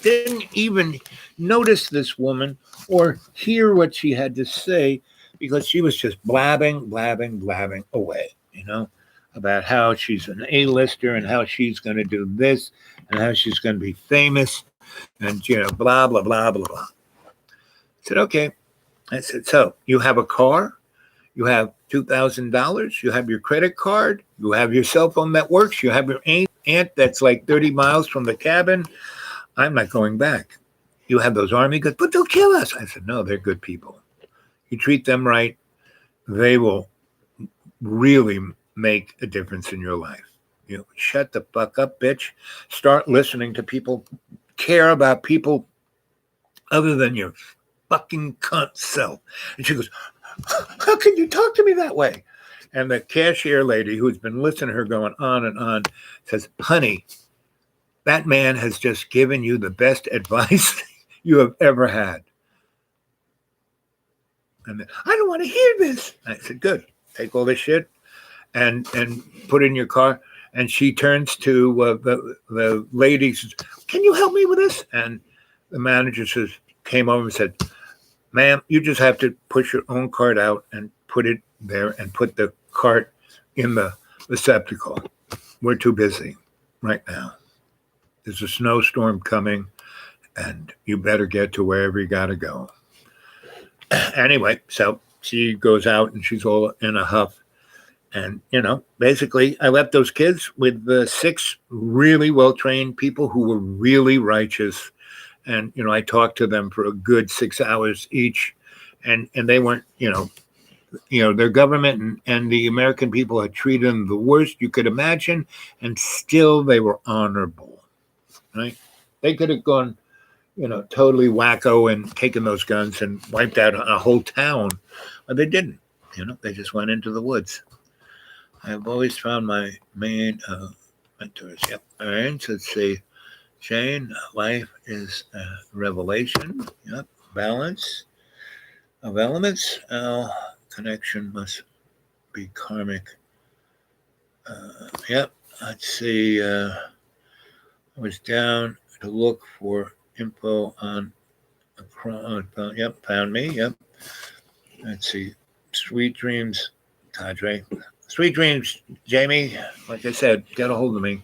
didn't even notice this woman or hear what she had to say, because she was just blabbing away, about how she's an A-lister and how she's going to do this and how she's going to be famous and, blah, blah, blah, blah, blah. I said, okay. I said, so you have a car? You have $2,000. You have your credit card. You have your cell phone that works. You have your aunt that's like 30 miles from the cabin. I'm not going back. You have those army guys, but they'll kill us. I said, no, they're good people. You treat them right, they will really make a difference in your life. Shut the fuck up, bitch. Start listening to people. Care about people other than your fucking cunt self. And she goes, how can you talk to me that way? And the cashier lady, who's been listening to her going on and on, says, honey, that man has just given you the best advice you have ever had. And then, I don't want to hear this. I said, good. Take all this shit and put it in your car. And she turns to the lady, says, can you help me with this? And the manager came over and said, ma'am, you just have to push your own cart out and put it there and put the cart in the receptacle. We're too busy right now. There's a snowstorm coming, and you better get to wherever you got to go. Anyway, so she goes out, and she's all in a huff. And, basically, I left those kids with 6 really well-trained people who were really righteous. And, I talked to them for a good 6 hours each. And they weren't, their government and the American people had treated them the worst you could imagine. And still they were honorable, right? They could have gone, totally wacko and taken those guns and wiped out a whole town. But they didn't, they just went into the woods. I've always found my main mentors. Yep. All right. So let's see. Shane, life is a revelation. Yep. Balance of elements. Connection must be karmic. Yep. Let's see. I was down to look for info on. Yep. Found me. Yep. Let's see. Sweet dreams, Cadre. Sweet dreams, Jamie. Like I said, get a hold of me.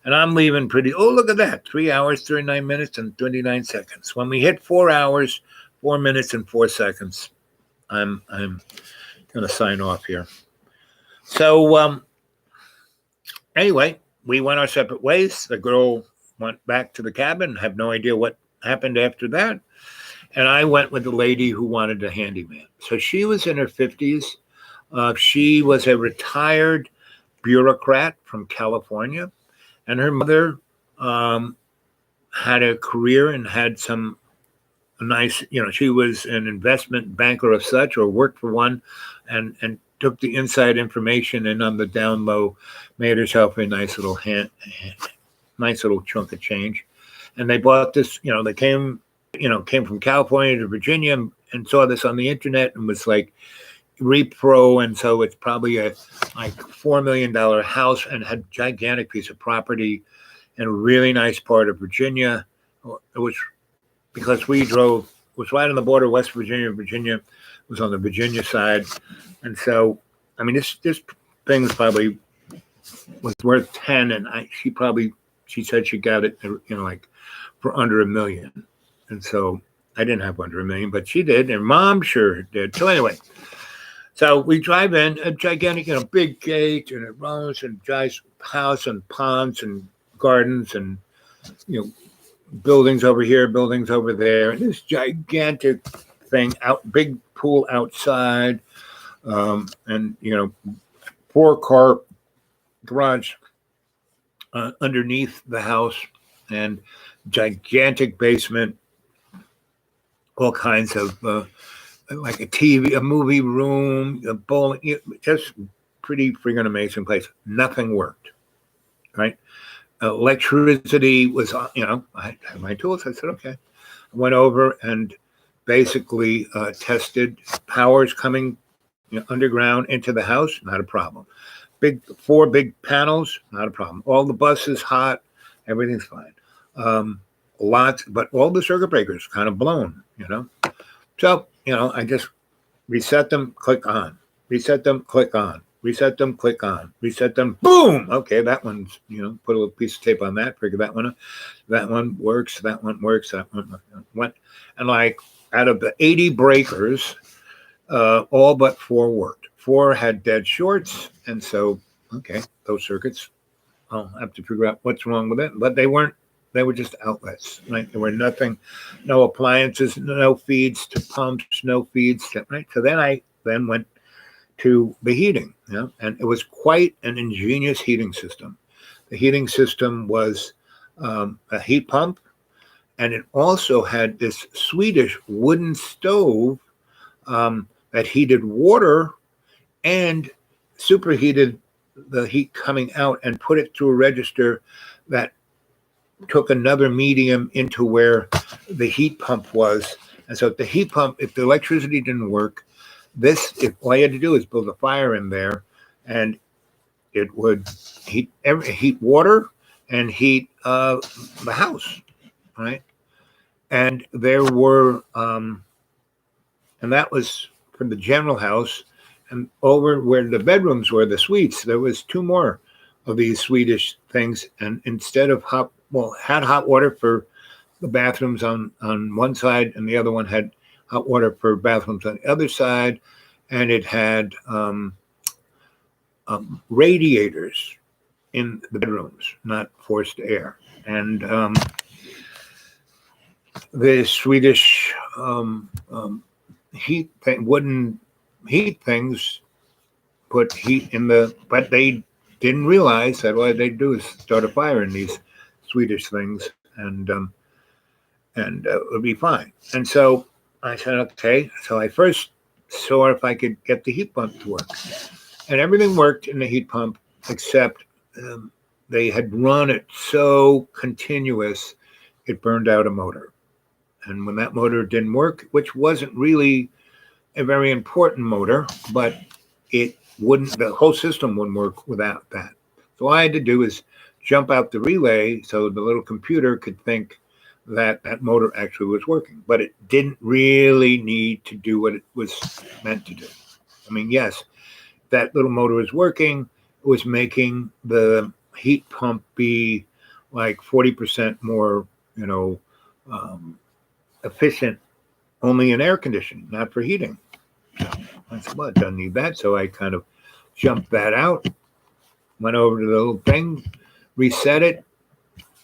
And I'm leaving look at that. 3 hours, 39 minutes, and 29 seconds. When we hit 4 hours, 4 minutes, and 4 seconds, I'm going to sign off here. So, anyway, we went our separate ways. The girl went back to the cabin. Have no idea what happened after that. And I went with the lady who wanted a handyman. So she was in her 50s. She was a retired bureaucrat from California, and her mother had a career and had some nice, she was an investment banker of such, or worked for one, and took the inside information and on the down low made herself a nice little nice little chunk of change. And they bought this, they came from California to Virginia and saw this on the internet and was like, repro, and so it's probably a like $4 million house and had a gigantic piece of property in a really nice part of Virginia. It was because we drove, was right on the border, West Virginia. Virginia was on the Virginia side, and so this thing probably was worth 10, and she said she got it like for under $1 million, and so I didn't have under $1 million, but she did, and Mom sure did. So anyway. So we drive in, a gigantic, big gate, and it runs and drives house and ponds and gardens and, buildings over here, buildings over there. And this gigantic thing out, big pool outside, and, 4-car garage underneath the house, and gigantic basement, all kinds of like a TV, a movie room, a bowling, just pretty freaking amazing place. Nothing worked, right? Electricity was, I had my tools. I said, okay. I went over and basically tested powers coming underground into the house, not a problem. 4 big panels, not a problem. All the buses hot, everything's fine. Lots, but all the circuit breakers kind of blown, So, I just reset them, click on, reset them, click on, reset them, click on, reset them, boom. Okay, that one's, put a little piece of tape on that, figure that one out. That one works, that one works, that one went. And like out of the 80 breakers, all but 4 worked. 4 had dead shorts. And so, okay, those circuits, I'll have to figure out what's wrong with it. But they were just outlets, right? There were nothing, no appliances, no feeds to pumps, no feeds to, right? So then I went to the heating, and it was quite an ingenious heating system. The heating system was a heat pump, and it also had this Swedish wooden stove that heated water and superheated the heat coming out and put it through a register that took another medium into where the heat pump was. And so the heat pump, if the electricity didn't work, all you had to do is build a fire in there, and it would heat water and heat the house, right? And there were, and that was for the general house. And over where the bedrooms were, the suites, there was 2 more of these Swedish things. And instead of had hot water for the bathrooms on one side, and the other one had hot water for bathrooms on the other side. And it had radiators in the bedrooms, not forced air. And the Swedish wooden heat things put heat in but they didn't realize that what they'd do is start a fire in these Swedish things, and it would be fine. And so I said, okay. So I first saw if I could get the heat pump to work, and everything worked in the heat pump except they had run it so continuous it burned out a motor. And when that motor didn't work, which wasn't really a very important motor, but the whole system wouldn't work without that. So all I had to do is jump out the relay so the little computer could think that motor actually was working, but it didn't really need to do what it was meant to do. I mean, yes, that little motor was working. It was making the heat pump be like 40% more, efficient, only in air conditioning, not for heating. So I said, well, it doesn't need that. So I kind of jumped that out, went over to the little thing, reset it,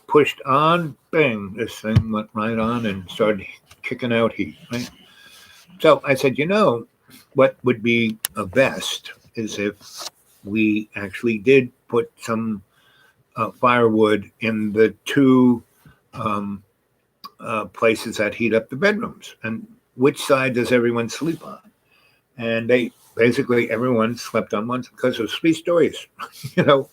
pushed on, bang, this thing went right on and started kicking out heat, right? So I said, what would be best is if we actually did put some firewood in the 2 places that heat up the bedrooms, and which side does everyone sleep on? And everyone slept on one, because it was 3 stories. There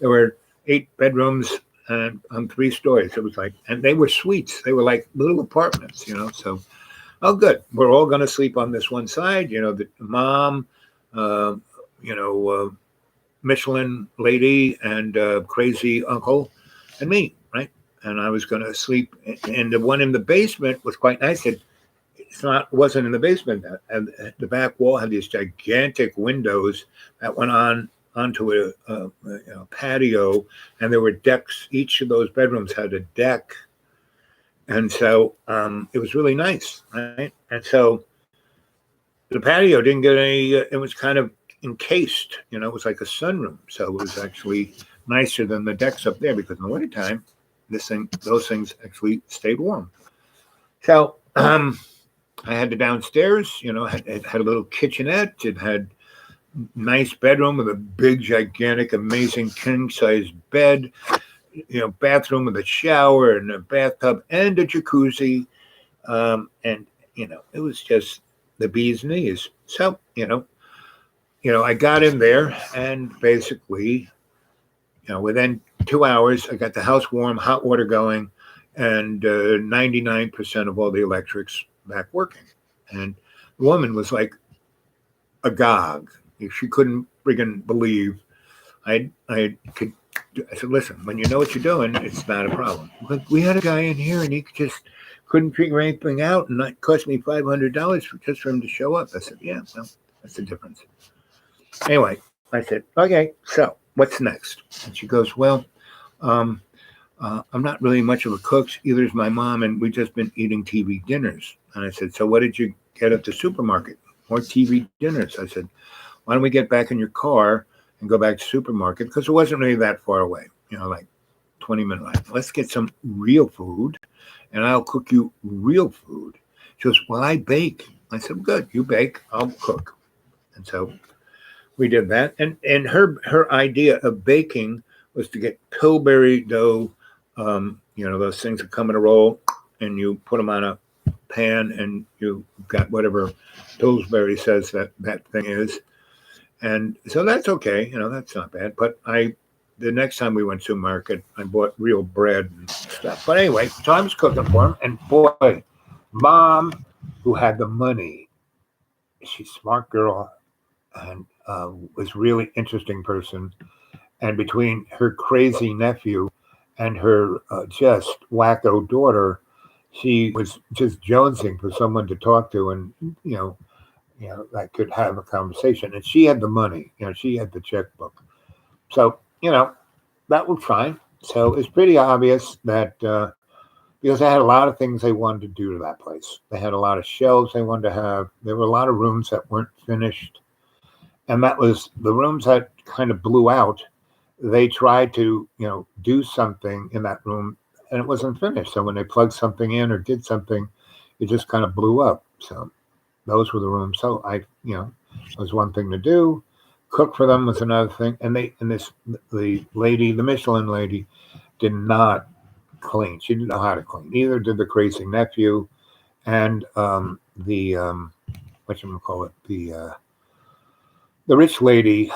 were 8 bedrooms and on 3 stories. It was like, and they were suites. They were like little apartments, So, oh, good. We're all going to sleep on this one side. The mom, Michelin lady, and crazy uncle, and me, right? And I was going to sleep. And the one in the basement was quite nice. It wasn't in the basement. And the back wall had these gigantic windows that went onto a patio, and there were decks. Each of those bedrooms had a deck, and so it was really nice, right? And so the patio didn't get any. It was kind of encased. It was like a sunroom, so it was actually nicer than the decks up there because in the wintertime, those things actually stayed warm. So I had the downstairs. It had a little kitchenette. It had nice bedroom with a big, gigantic, amazing king size bed. Bathroom with a shower and a bathtub and a jacuzzi. And it was just the bee's knees. So, I got in there and basically, within 2 hours, I got the house warm, hot water going, and 99% of all the electrics back working. And the woman was like agog. She couldn't friggin' believe I said, listen, when you know what you're doing, it's not a problem. But we had a guy in here and he just couldn't figure anything out, and it cost me $500 just for him to show up. I said, yeah, well, that's the difference. Anyway, I said, okay, so what's next? And she goes, well, I'm not really much of a cook. Either is my mom, and we've just been eating TV dinners. And I said, so what did you get at the supermarket? More TV dinners. I said, why don't we get back in your car and go back to the supermarket? Because it wasn't really that far away, like 20-minute ride. Let's get some real food, and I'll cook you real food. She goes, well, I bake. I said, good, you bake, I'll cook. And so we did that. And her idea of baking was to get Pillsbury dough, those things that come in a roll, and you put them on a pan, and you got whatever Pillsbury says that thing is. And so that's okay, that's not bad. But the next time we went to the market, I bought real bread and stuff. But anyway, so I was cooking for him, and boy, Mom, who had the money, she's a smart girl and was really interesting person. And between her crazy nephew and her just wacko daughter, she was just jonesing for someone to talk to, and that could have a conversation. And she had the money, she had the checkbook. So, that was fine. So it's pretty obvious that because they had a lot of things they wanted to do to that place. They had a lot of shelves they wanted to have. There were a lot of rooms that weren't finished. And that was the rooms that kind of blew out. They tried to, do something in that room, and it wasn't finished. So when they plugged something in or did something, it just kind of blew up. So those were the rooms. So it was one thing to do. Cook for them was another thing. And the Michelin lady, did not clean. She didn't know how to clean. Neither did the crazy nephew, and the rich lady.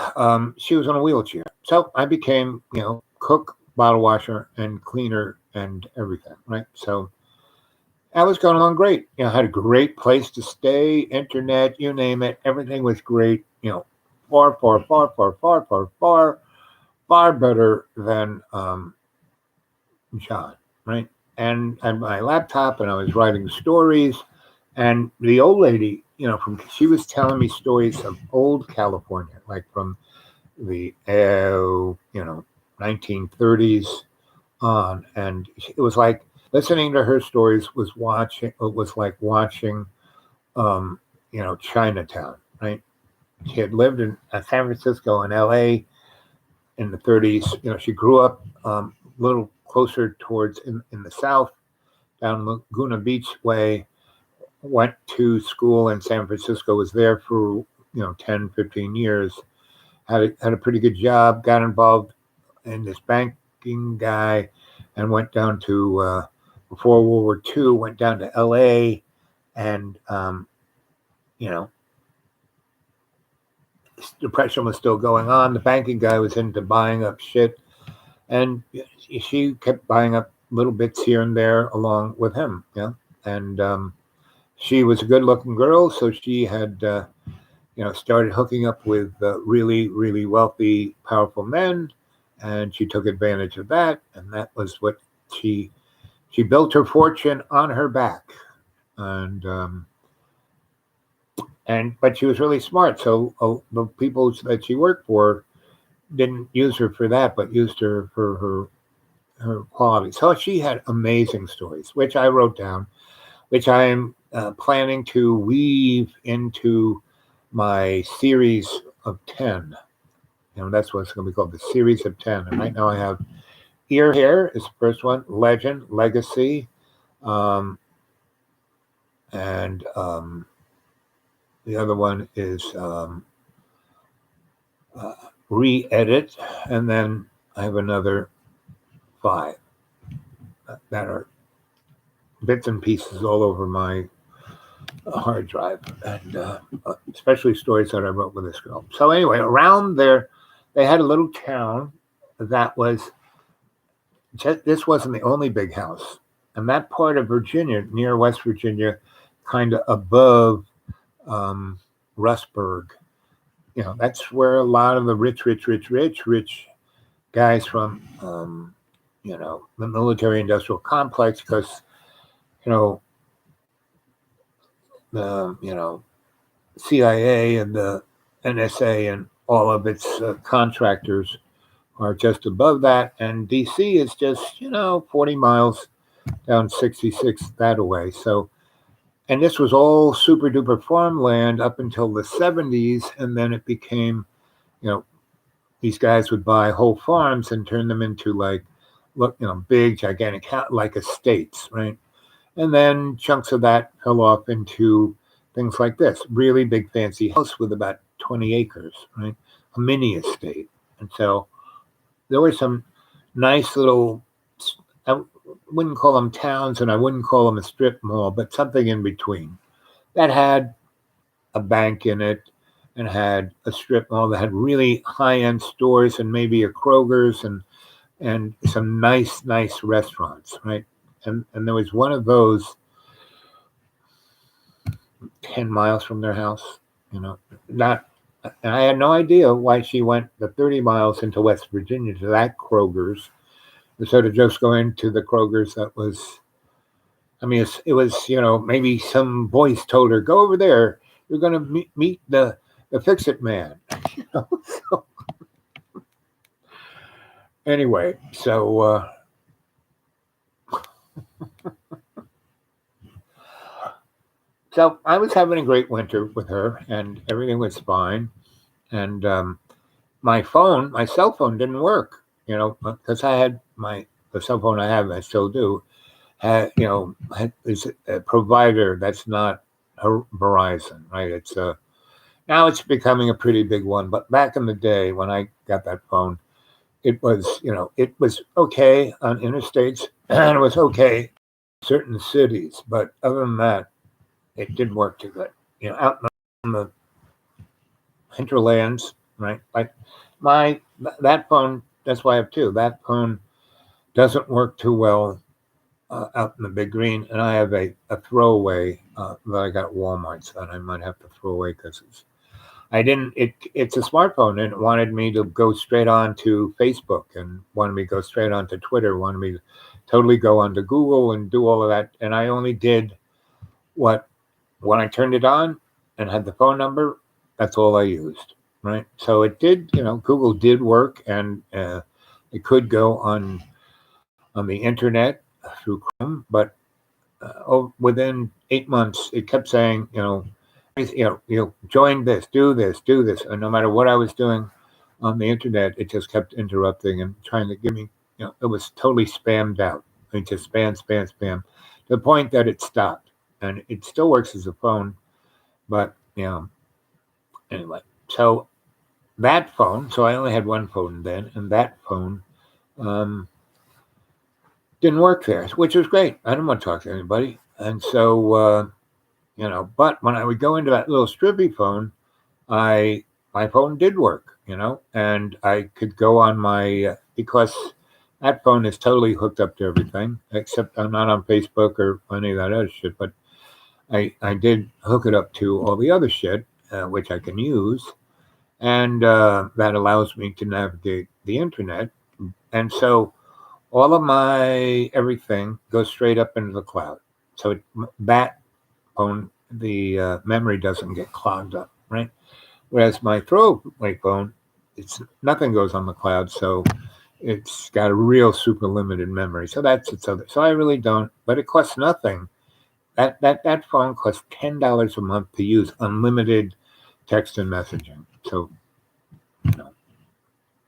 She was in a wheelchair. So I became, cook, bottle washer, and cleaner, and everything. Right. So I was going along great. I had a great place to stay, internet, you name it. Everything was great. Far better than John, right? And my laptop, and I was writing stories, and the old lady, she was telling me stories of old California, like from the 1930s on, and it was like listening to her stories was like watching Chinatown, right? She had lived in San Francisco and LA in the 30s. She grew up a little closer towards in the South, down Laguna Beach way, went to school in San Francisco, was there for, 10, 15 years, had a pretty good job, got involved in this banking guy, and went down to, before World War II, went down to LA, and, Depression was still going on. The banking guy was into buying up shit, and she kept buying up little bits here and there along with him. And she was a good-looking girl, so she had, started hooking up with really, really wealthy, powerful men, and she took advantage of that, and that was what she built her fortune on her back, but she was really smart. So the people that she worked for didn't use her for that, but used her for her quality. So she had amazing stories, which I wrote down, which I am planning to weave into my series of 10. That's what it's going to be called, the series of 10. And right now I have Ear Hair is the first one, Legend, Legacy, and the other one is Re-Edit, and then I have another 5 that are bits and pieces all over my hard drive, and especially stories that I wrote with this girl. So anyway, around there, they had a little town that was just, this wasn't the only big house. And that part of Virginia, near West Virginia, kind of above Rustburg, that's where a lot of the rich guys from, the military industrial complex, because, the, CIA and the NSA and all of its contractors are just above that. And DC is just, 40 miles down 66 that away. So, and this was all super duper farmland up until the 70s. And then it became, these guys would buy whole farms and turn them into big, gigantic, like estates, right? And then chunks of that fell off into things like this, really big fancy house with about 20 acres, right? A mini estate. And so there were some nice little, I wouldn't call them towns and I wouldn't call them a strip mall, but something in between that had a bank in it and had a strip mall that had really high-end stores and maybe a Kroger's and some nice restaurants, right? And there was one of those 10 miles from their house, not, and I had no idea why she went the 30 miles into West Virginia to that Kroger's instead of just going to the Kroger's that was, it was, maybe some voice told her, go over there, you're going to meet the fix-it man. So, anyway, so so I was having a great winter with her, and everything was fine. And my cell phone didn't work, because I had the cell phone I have, I still do, is a provider that's not Verizon, right? It's now it's becoming a pretty big one, but back in the day when I got that phone, it was, it was okay on interstates and it was okay in certain cities, but other than that, it didn't work too good. Out in the hinterlands, right? Like that phone, that's why I have 2. That phone doesn't work too well out in the big green, and I have a throwaway that I got at Walmart that I might have to throw away because it's a smartphone and it wanted me to go straight on to Facebook and wanted me to go straight on to Twitter, wanted me to totally go onto Google and do all of that. And I only did when I turned it on and had the phone number, that's all I used, right? So it did, Google did work, and it could go on the internet through Chrome, but within 8 months, it kept saying, join this, do this, and no matter what I was doing on the internet, it just kept interrupting and trying to give me, it was totally spammed out. Just spam, to the point that it stopped, and it still works as a phone, but anyway. So that phone, so I only had one phone then, and that phone didn't work there, which was great. I didn't want to talk to anybody, and so but when I would go into that little strippy phone, my phone did work, and I could go on my because that phone is totally hooked up to everything, except I'm not on Facebook or any of that other shit, but I did hook it up to all the other shit, which I can use, and that allows me to navigate the internet. And so all of my everything goes straight up into the cloud. So that phone, the memory doesn't get clogged up, right? Whereas my throwaway phone, nothing goes on the cloud, so it's got a real super limited memory. So that's its other. So I really don't, but it costs nothing. That phone costs $10 a month to use unlimited text and messaging. So,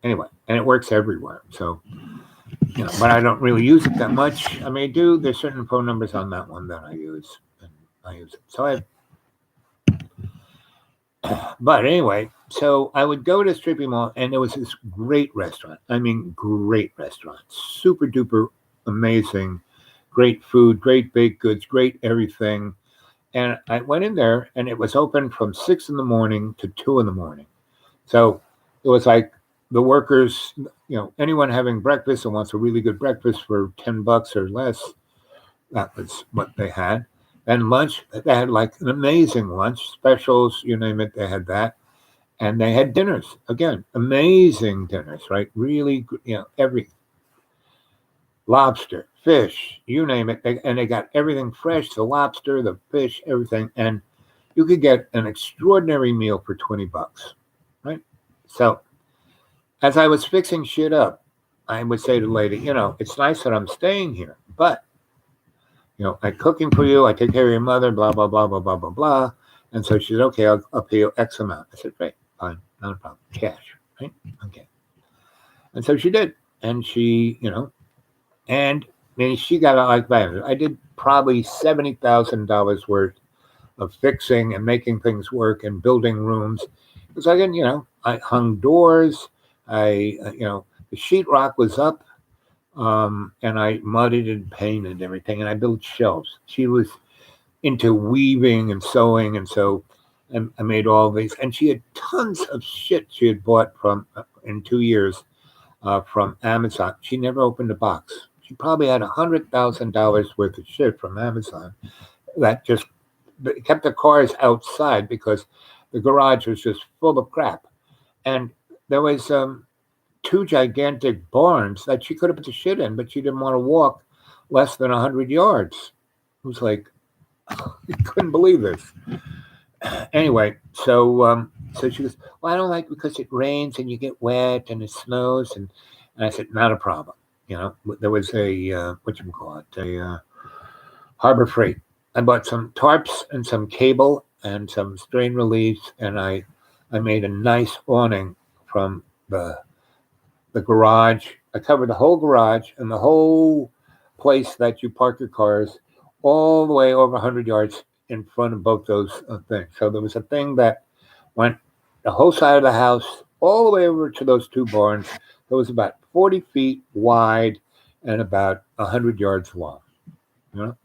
anyway, and it works everywhere. So, but I don't really use it that much. I mean, there's certain phone numbers on that one that I use, and I use it. So but anyway, so I would go to Strippy Mall, and there was this great restaurant. I mean, great restaurant, super duper amazing, great food, great baked goods, great everything. And I went in there, and it was open from 6 in the morning to 2 in the morning. So it was like the workers, anyone having breakfast and wants a really good breakfast for $10 or less, that was what they had. And lunch, they had like an amazing lunch, specials, you name it, they had that. And they had dinners, again, amazing dinners, right? Really, every lobster, fish, you name it. And they got everything fresh, the lobster, the fish, everything. And you could get an extraordinary meal for $20, right? So as I was fixing shit up, I would say to the lady, it's nice that I'm staying here, but I'm cooking for you. I take care of your mother, blah, blah, blah, blah, blah, blah, blah. And so she said, okay, I'll pay you X amount. I said, great, fine, not a problem. Cash, right? Okay. And so she did. And she, and then she got out like that. I did probably $70,000 worth of fixing and making things work and building rooms. Because I hung doors. The sheetrock was up. And I mudded and painted everything, and I built shelves. She was into weaving and sewing, and so I made all these. And she had tons of shit she had bought in 2 years from Amazon. She never opened a box. She probably had $100,000 worth of shit from Amazon that just kept the cars outside because the garage was just full of crap. And there was 2 gigantic barns that she could have put the shit in, but she didn't want to walk less than 100 yards. It was like, I couldn't believe this. Anyway, so she goes, well, I don't like because it rains and you get wet and it snows. And I said, not a problem. There was a Harbor Freight. I bought some tarps and some cable and some strain reliefs, and I made a nice awning from the garage. I covered the whole garage and the whole place that you park your cars all the way over 100 yards in front of both those things. So there was a thing that went the whole side of the house all the way over to those 2 barns. It was about 40 feet wide and about 100 yards long, and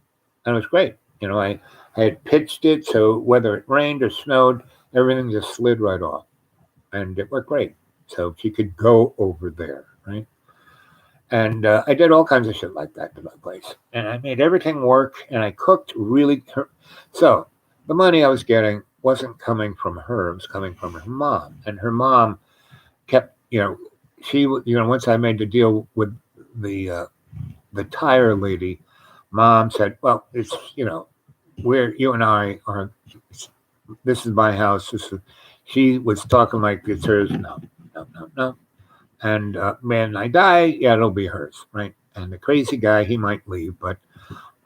it was great. I had pitched it so whether it rained or snowed, everything just slid right off, and it worked great. So she could go over there, right? And I did all kinds of shit like that to my place. And I made everything work, and I cooked really. So the money I was getting wasn't coming from her. It was coming from her mom. And her mom kept, once I made the deal with the tire lady, Mom said, well, it's, where you and I are, this is my house. She was talking like it's hers. No. And when I die, it'll be hers, right? And the crazy guy, he might leave, but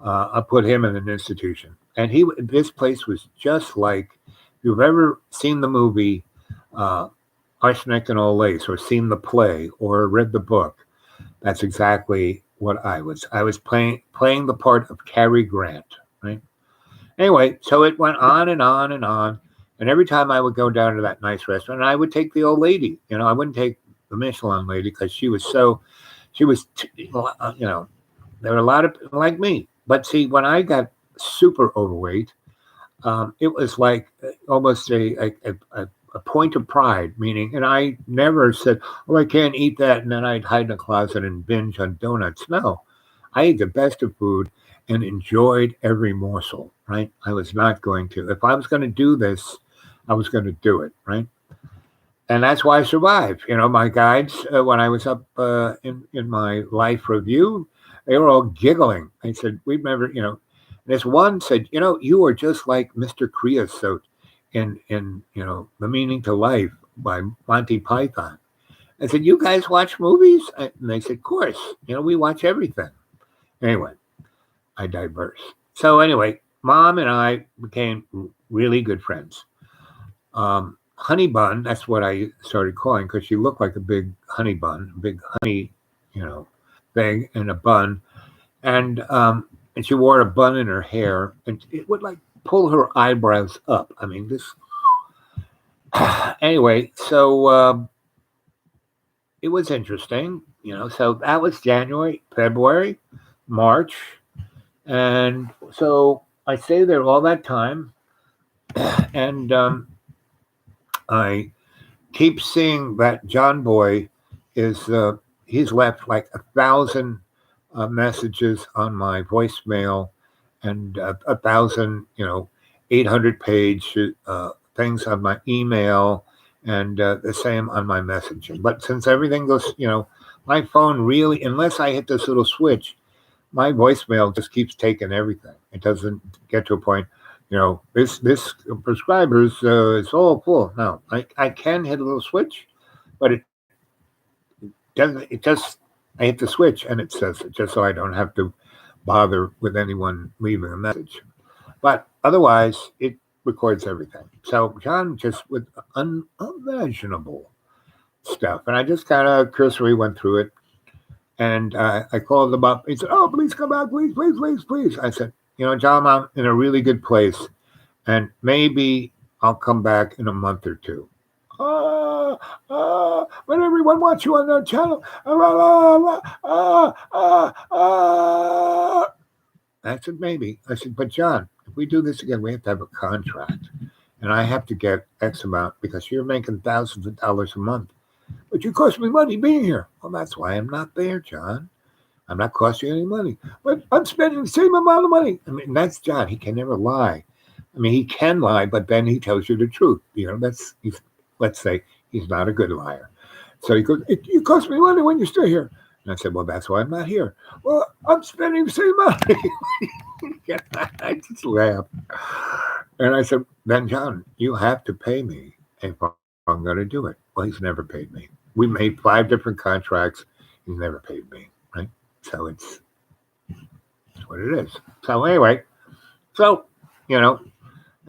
I'll put him in an institution. And this place was just like, if you've ever seen the movie Arsenic and Old Lace, or seen the play, or read the book, that's exactly what I was. I was playing the part of Cary Grant, right? Anyway, so it went on and on and on. And every time I would go down to that nice restaurant, I would take the old lady. I wouldn't take the Michelin lady because there were a lot of people like me. But see, when I got super overweight, it was like almost a point of pride, meaning, and I never said, oh, I can't eat that, and then I'd hide in a closet and binge on donuts. No, I ate the best of food and enjoyed every morsel, right? I was not going to. If I was going to do this, I was going to do it, right? And that's why I survived. My guides, when I was up in my life review, they were all giggling. I said, we've never, this one said, you are just like Mr. Creosote in The Meaning to Life by Monty Python. I said, you guys watch movies? And they said, of course, we watch everything. Anyway, I digress. So anyway, Mom and I became really good friends. honey bun. That's what I started calling because she looked like a big honey bun, a big honey, thing in a bun, and she wore a bun in her hair, and it would like pull her eyebrows up. I mean, this. Anyway, so it was interesting, So that was January, February, March, and so I stayed there all that time, and I keep seeing that John Boy is he's left like 1,000 messages on my voicemail and 1,000 800-page things on my email and the same on my messaging. But since everything goes, my phone really, unless I hit this little switch, my voicemail just keeps taking everything. It doesn't get to a point, this prescribers is all full. No, I can hit a little switch, but it doesn't. It just I hit the switch and it says it just so I don't have to bother with anyone leaving a message. But otherwise, it records everything. So John just with unimaginable stuff, and I just kind of cursory went through it. And I called him up. He said, "Oh, please come back, please, please, please, please." I said, John, I'm in a really good place, and maybe I'll come back in a month or two. When everyone wants you on their channel. I said, maybe. I said, but John, if we do this again, we have to have a contract, and I have to get X amount because you're making thousands of dollars a month. But you cost me money being here. Well, that's why I'm not there, John. I'm not costing you any money. But I'm spending the same amount of money. I mean, that's John. He can never lie. I mean, he can lie, but then he tells you the truth. Let's say he's not a good liar. So he goes, you cost me money when you're still here. And I said, well, that's why I'm not here. Well, I'm spending the same money. I just laughed. And I said, then, John, you have to pay me if I'm going to do it. Well, he's never paid me. We made 5 different contracts. He's never paid me, right? So it's what it is. So anyway, I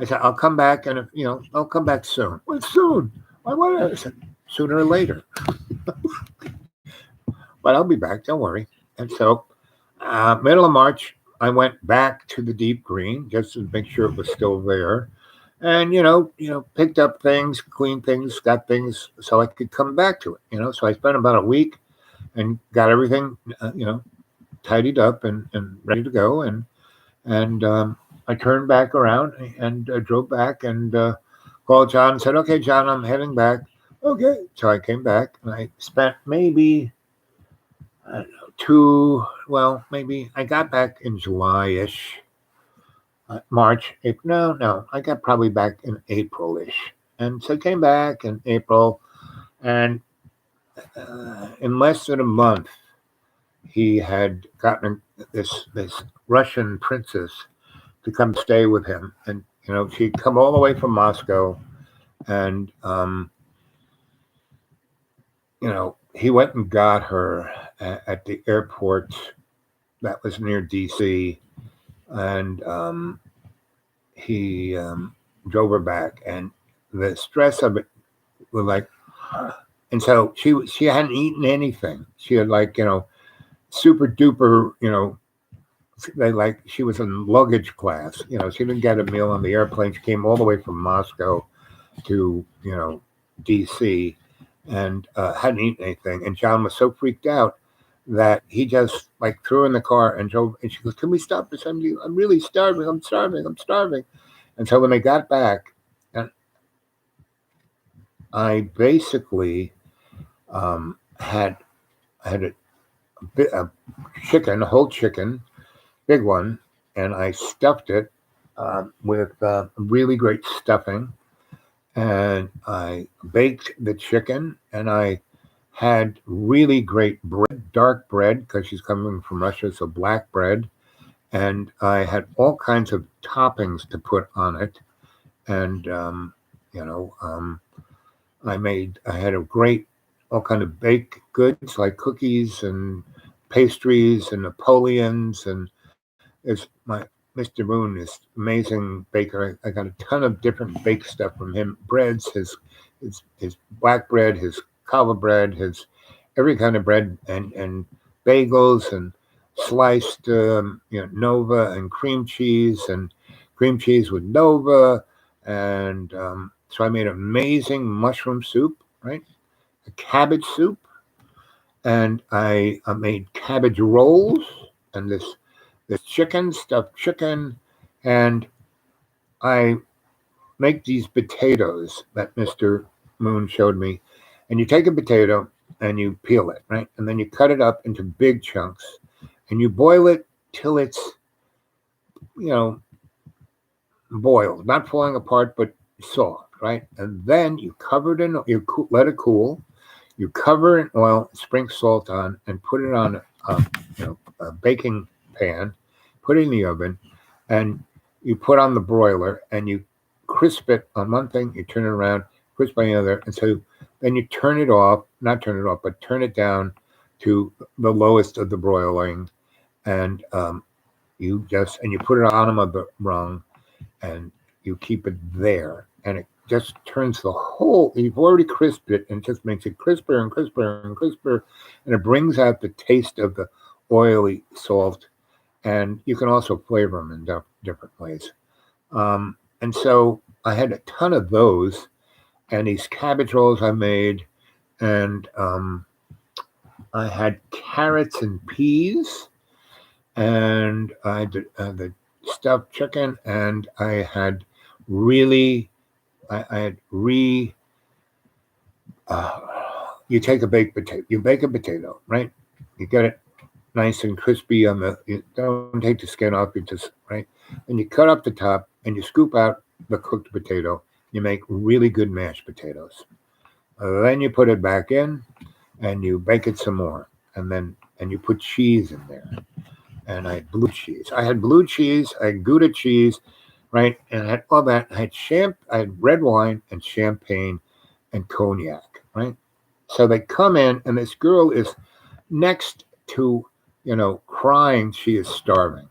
said, I'll come back and, I'll come back soon. Well, soon. I said, sooner or later. But I'll be back. Don't worry. And so middle of March, I went back to the Deep Green just to make sure it was still there. And, picked up things, cleaned things, got things so I could come back to it, So I spent about a week and got everything, tidied up and ready to go. And I turned back around and drove back and called John and said, okay, John, I'm heading back. Okay. So I came back and I spent maybe, I don't know, maybe I got back in July-ish. March, April. No, I got probably back in April-ish. And so I came back in April, and in less than a month, he had gotten this Russian princess to come stay with him. And, she'd come all the way from Moscow, and, he went and got her at the airport that was near D.C., and he drove her back, and the stress of it was like, and so she hadn't eaten anything. She had super duper, she was in luggage class. She didn't get a meal on the airplane. She came all the way from Moscow to DC, and hadn't eaten anything. And John was so freaked out that he just threw her in the car and drove. And she goes, "Can we stop this? I'm really starving. I'm starving." And so when they got back, and I basically had a chicken, a whole chicken, big one, and I stuffed it with really great stuffing, and I baked the chicken, and I had really great bread, dark bread, because she's coming from Russia, so black bread. And I had all kinds of toppings to put on it. And, I had all kind of baked goods like cookies and pastries and Napoleons. And Mr. Moon is amazing baker. I got a ton of different baked stuff from him. Breads, his black bread, his challah bread, his every kind of bread, and bagels and sliced Nova and cream cheese with Nova, and so I made amazing mushroom soup, right? A cabbage soup, and I made cabbage rolls and this stuffed chicken, and I make these potatoes that Mr. Moon showed me. And you take a potato and you peel it, right? And then you cut it up into big chunks and you boil it till it's, boiled, not falling apart, but soft, right? And then you cover it in, let it cool. You cover it in oil, sprinkle salt on, and put it on a baking pan, put it in the oven, and you put on the broiler and you crisp it on one thing, you turn it around, crisp on the other, and so then you turn it down to the lowest of the broiling, and you put it on the rung, and you keep it there, and it just turns the whole. You've already crisped it, and it just makes it crisper and crisper and crisper, and it brings out the taste of the oily salt. And you can also flavor them in different ways. And so I had a ton of those, and these cabbage rolls I made, and I had carrots and peas, and I had the stuffed chicken, and I had you take a baked potato, you bake a potato, right? You get it nice and crispy you don't take the skin off, right? And you cut up the top and you scoop out the cooked potato. You make really good mashed potatoes. Then you put it back in and you bake it some more. And you put cheese in there. And I had blue cheese. I had Gouda cheese, right? And I had all that. I had red wine and champagne and cognac, right? So they come in, and this girl is next to, crying. She is starving.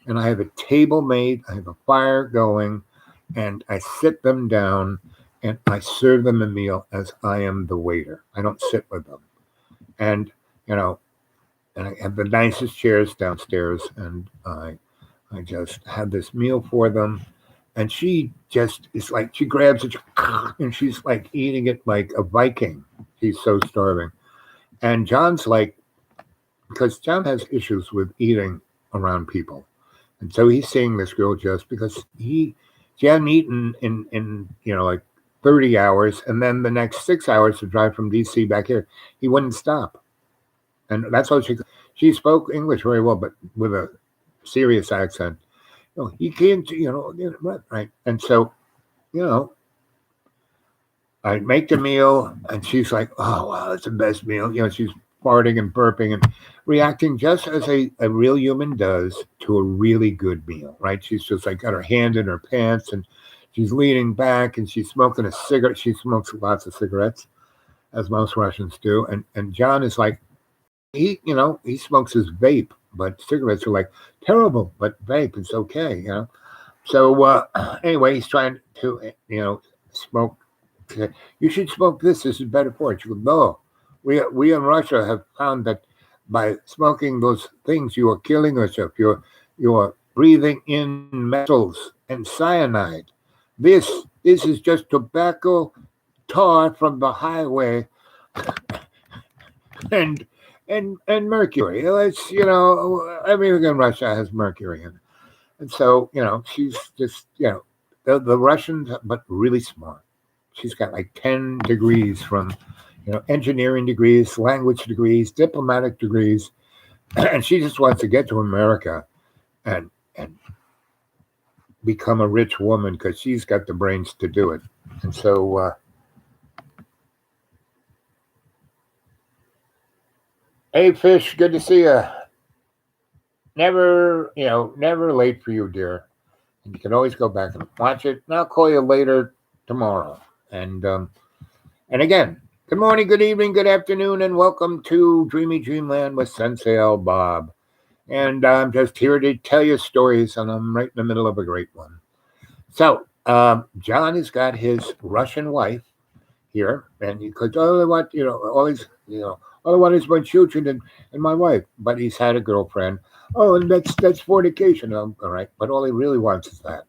And I have a table made, I have a fire going, and I sit them down and I serve them a meal as I am the waiter. I don't sit with them. And, and I have the nicest chairs downstairs, and I just have this meal for them. And she just is like, she grabs it and she's like eating it like a Viking. She's so starving. And John's like, because John has issues with eating around people. And so he's seeing this girl just because she hadn't eaten in like 30 hours. And then the next 6 hours to drive from DC back here, he wouldn't stop. And that's how she spoke English very well, but with a serious accent. He can't, right. And so, I make the meal, and she's like, oh, wow, that's the best meal. She's farting and burping and reacting just as a real human does to a really good meal, right? She's just like got her hand in her pants, and she's leaning back, and she's smoking a cigarette. She smokes lots of cigarettes, as most Russians do. And John is like, he smokes his vape, but cigarettes are like terrible, but vape is okay, So anyway, he's trying to, smoke. You should smoke this. This is better for it. She goes, no. We in Russia have found that by smoking those things, you are killing yourself. You are breathing in metals and cyanide. This is just tobacco tar from the highway and mercury. It's everything in Russia has mercury in it. And so she's just the Russians, but really smart. She's got like 10 degrees from engineering degrees, language degrees, diplomatic degrees, and she just wants to get to America and become a rich woman because she's got the brains to do it. And so hey, Fish, good to see you. Never late for you, dear. And you can always go back and watch it. And I'll call you later tomorrow. And again, good morning, good evening, good afternoon, and welcome to Dreamy Dreamland with Sensei Al Bob. and I'm just here to tell you stories, and I'm right in the middle of a great one. So, John has got his Russian wife here, and because all I want, all these, all I want is my children and my wife. But he's had a girlfriend. Oh, and that's fornication. All right, but all he really wants is that.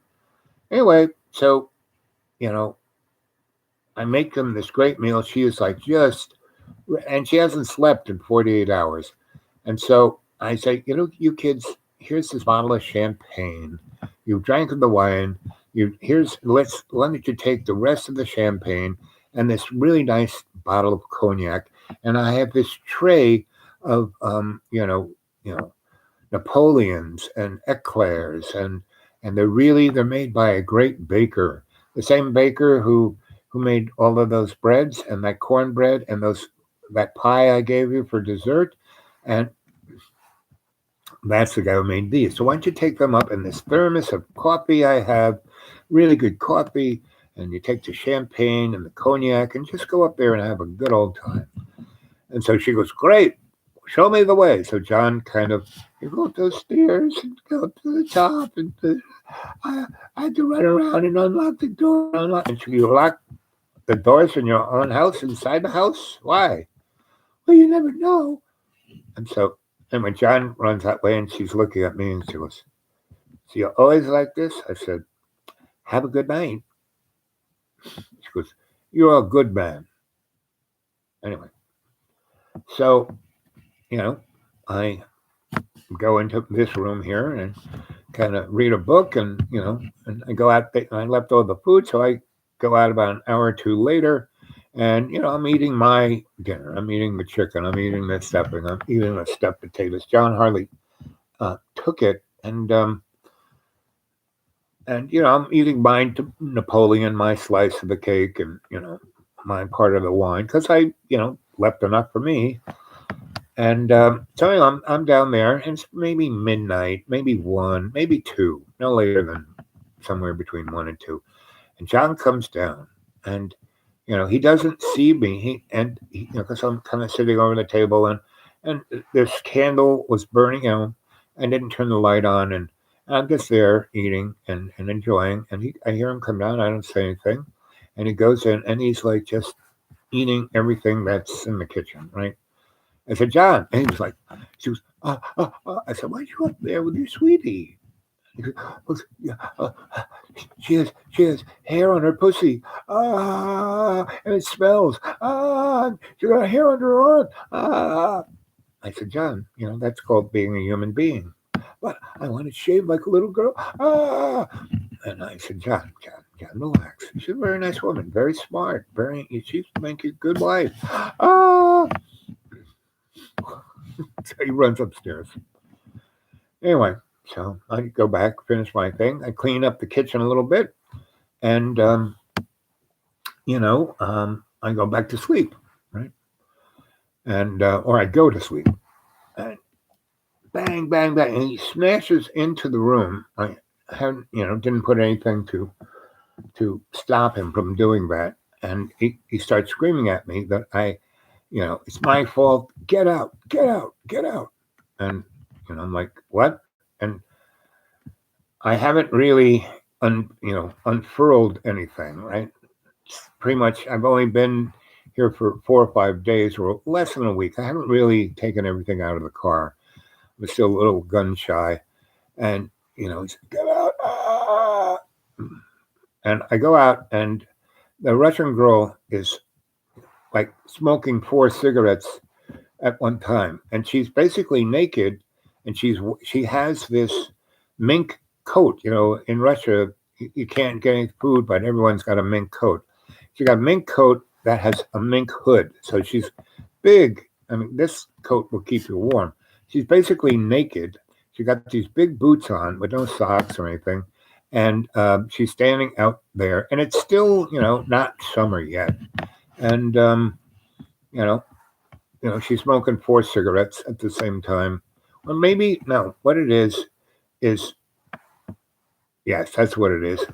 Anyway, so you know, I make them this great meal. She is like and she hasn't slept in 48 hours. And so I say, you kids, here's this bottle of champagne. You drank the wine. Why don't you take the rest of the champagne and this really nice bottle of cognac, and I have this tray of Napoleons and eclairs, and they're made by a great baker, the same baker who made all of those breads and that cornbread and that pie I gave you for dessert, and that's the guy who made these. So why don't you take them up in this thermos of coffee I have, really good coffee, and you take the champagne and the cognac and just go up there and have a good old time. And so she goes, great, show me the way. So John you go up those stairs and go up to the top, and I had to run around and unlock the door. And you lock the doors in your own house, inside the house? Why? Well, you never know. And when John runs that way and she's looking at me and she goes, so you're always like this? I said, have a good night. She goes, you're a good man. Anyway, so, I go into this room here and kind of read a book, and, and I go out and I left all the food. So I go out about an hour or two later, and, I'm eating my dinner. I'm eating the chicken. I'm eating the stuffing. I'm eating the stuffed potatoes. John hardly took it. And I'm eating my Napoleon, my slice of the cake, and, my part of the wine, because I, left enough for me. And so I'm down there, and it's maybe midnight, maybe 1, maybe 2, no later than somewhere between 1 and 2. And John comes down, and he doesn't see me. Because I'm kind of sitting over the table, and this candle was burning out. I didn't turn the light on, and I'm just there eating and enjoying. And I hear him come down. I don't say anything, and he goes in, and he's like just eating everything that's in the kitchen, right? I said, John, and he was like, she was, I said, why'd you go up there with your sweetie? He goes, yeah, she has hair on her pussy, and it smells, she got hair under her arm, I said, John, that's called being a human being. But I want to shave like a little girl, And I said, John, relax. She's a very nice woman, very smart, she's make you a good wife. So he runs upstairs. Anyway, so I go back, finish my thing. I clean up the kitchen a little bit, and I go back to sleep, right? And or I go to sleep. And bang, bang, bang, and he smashes into the room. I hadn't, didn't put anything to stop him from doing that, and he starts screaming at me that it's my fault. Get out, get out, get out. And, I'm like, what? And I haven't really, unfurled anything, right? Pretty much, I've only been here for 4 or 5 days, or less than a week. I haven't really taken everything out of the car. I'm still a little gun shy. And, he's get out. And I go out, and the Russian girl is like smoking 4 cigarettes at one time, and she's basically naked, and she has this mink coat. In Russia you can't get any food, but everyone's got a mink coat. She got a mink coat that has a mink hood, so she's big. I mean, this coat will keep you warm. She's basically naked. She got these big boots on with no socks or anything, and she's standing out there, and it's still not summer yet, and she's smoking 4 cigarettes at the same time. Or maybe, no, what it is, yes, that's what it is.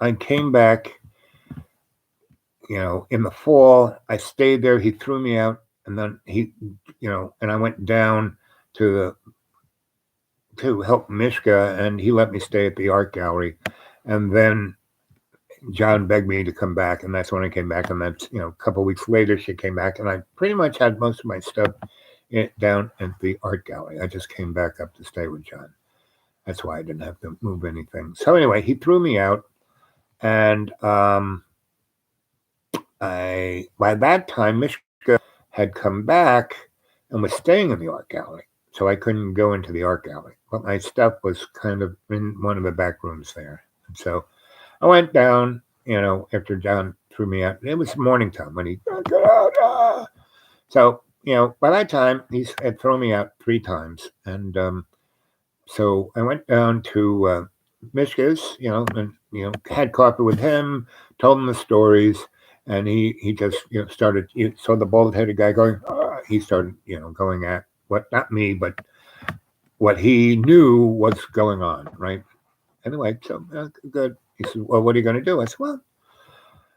I came back, in the fall. I stayed there. He threw me out, and then and I went down to to help Mishka, and he let me stay at the art gallery. And then John begged me to come back, and that's when I came back. And that's, a couple of weeks later, she came back, and I pretty much had most of my stuff down at the art gallery. I just came back up to stay with John. That's why I didn't have to move anything. So anyway, he threw me out, and by that time, Mishka had come back and was staying in the art gallery, so I couldn't go into the art gallery. But my stuff was kind of in one of the back rooms there, and so I went down. After John threw me out, it was morning time when he got out. So by that time he had thrown me out 3 times, and so I went down to Mishka's, and had coffee with him, told him the stories, and he just started. You saw the bald-headed guy going. He started going at not me, but what he knew was going on, right? Anyway, so good. He said, "Well, what are you going to do?" I said, "Well,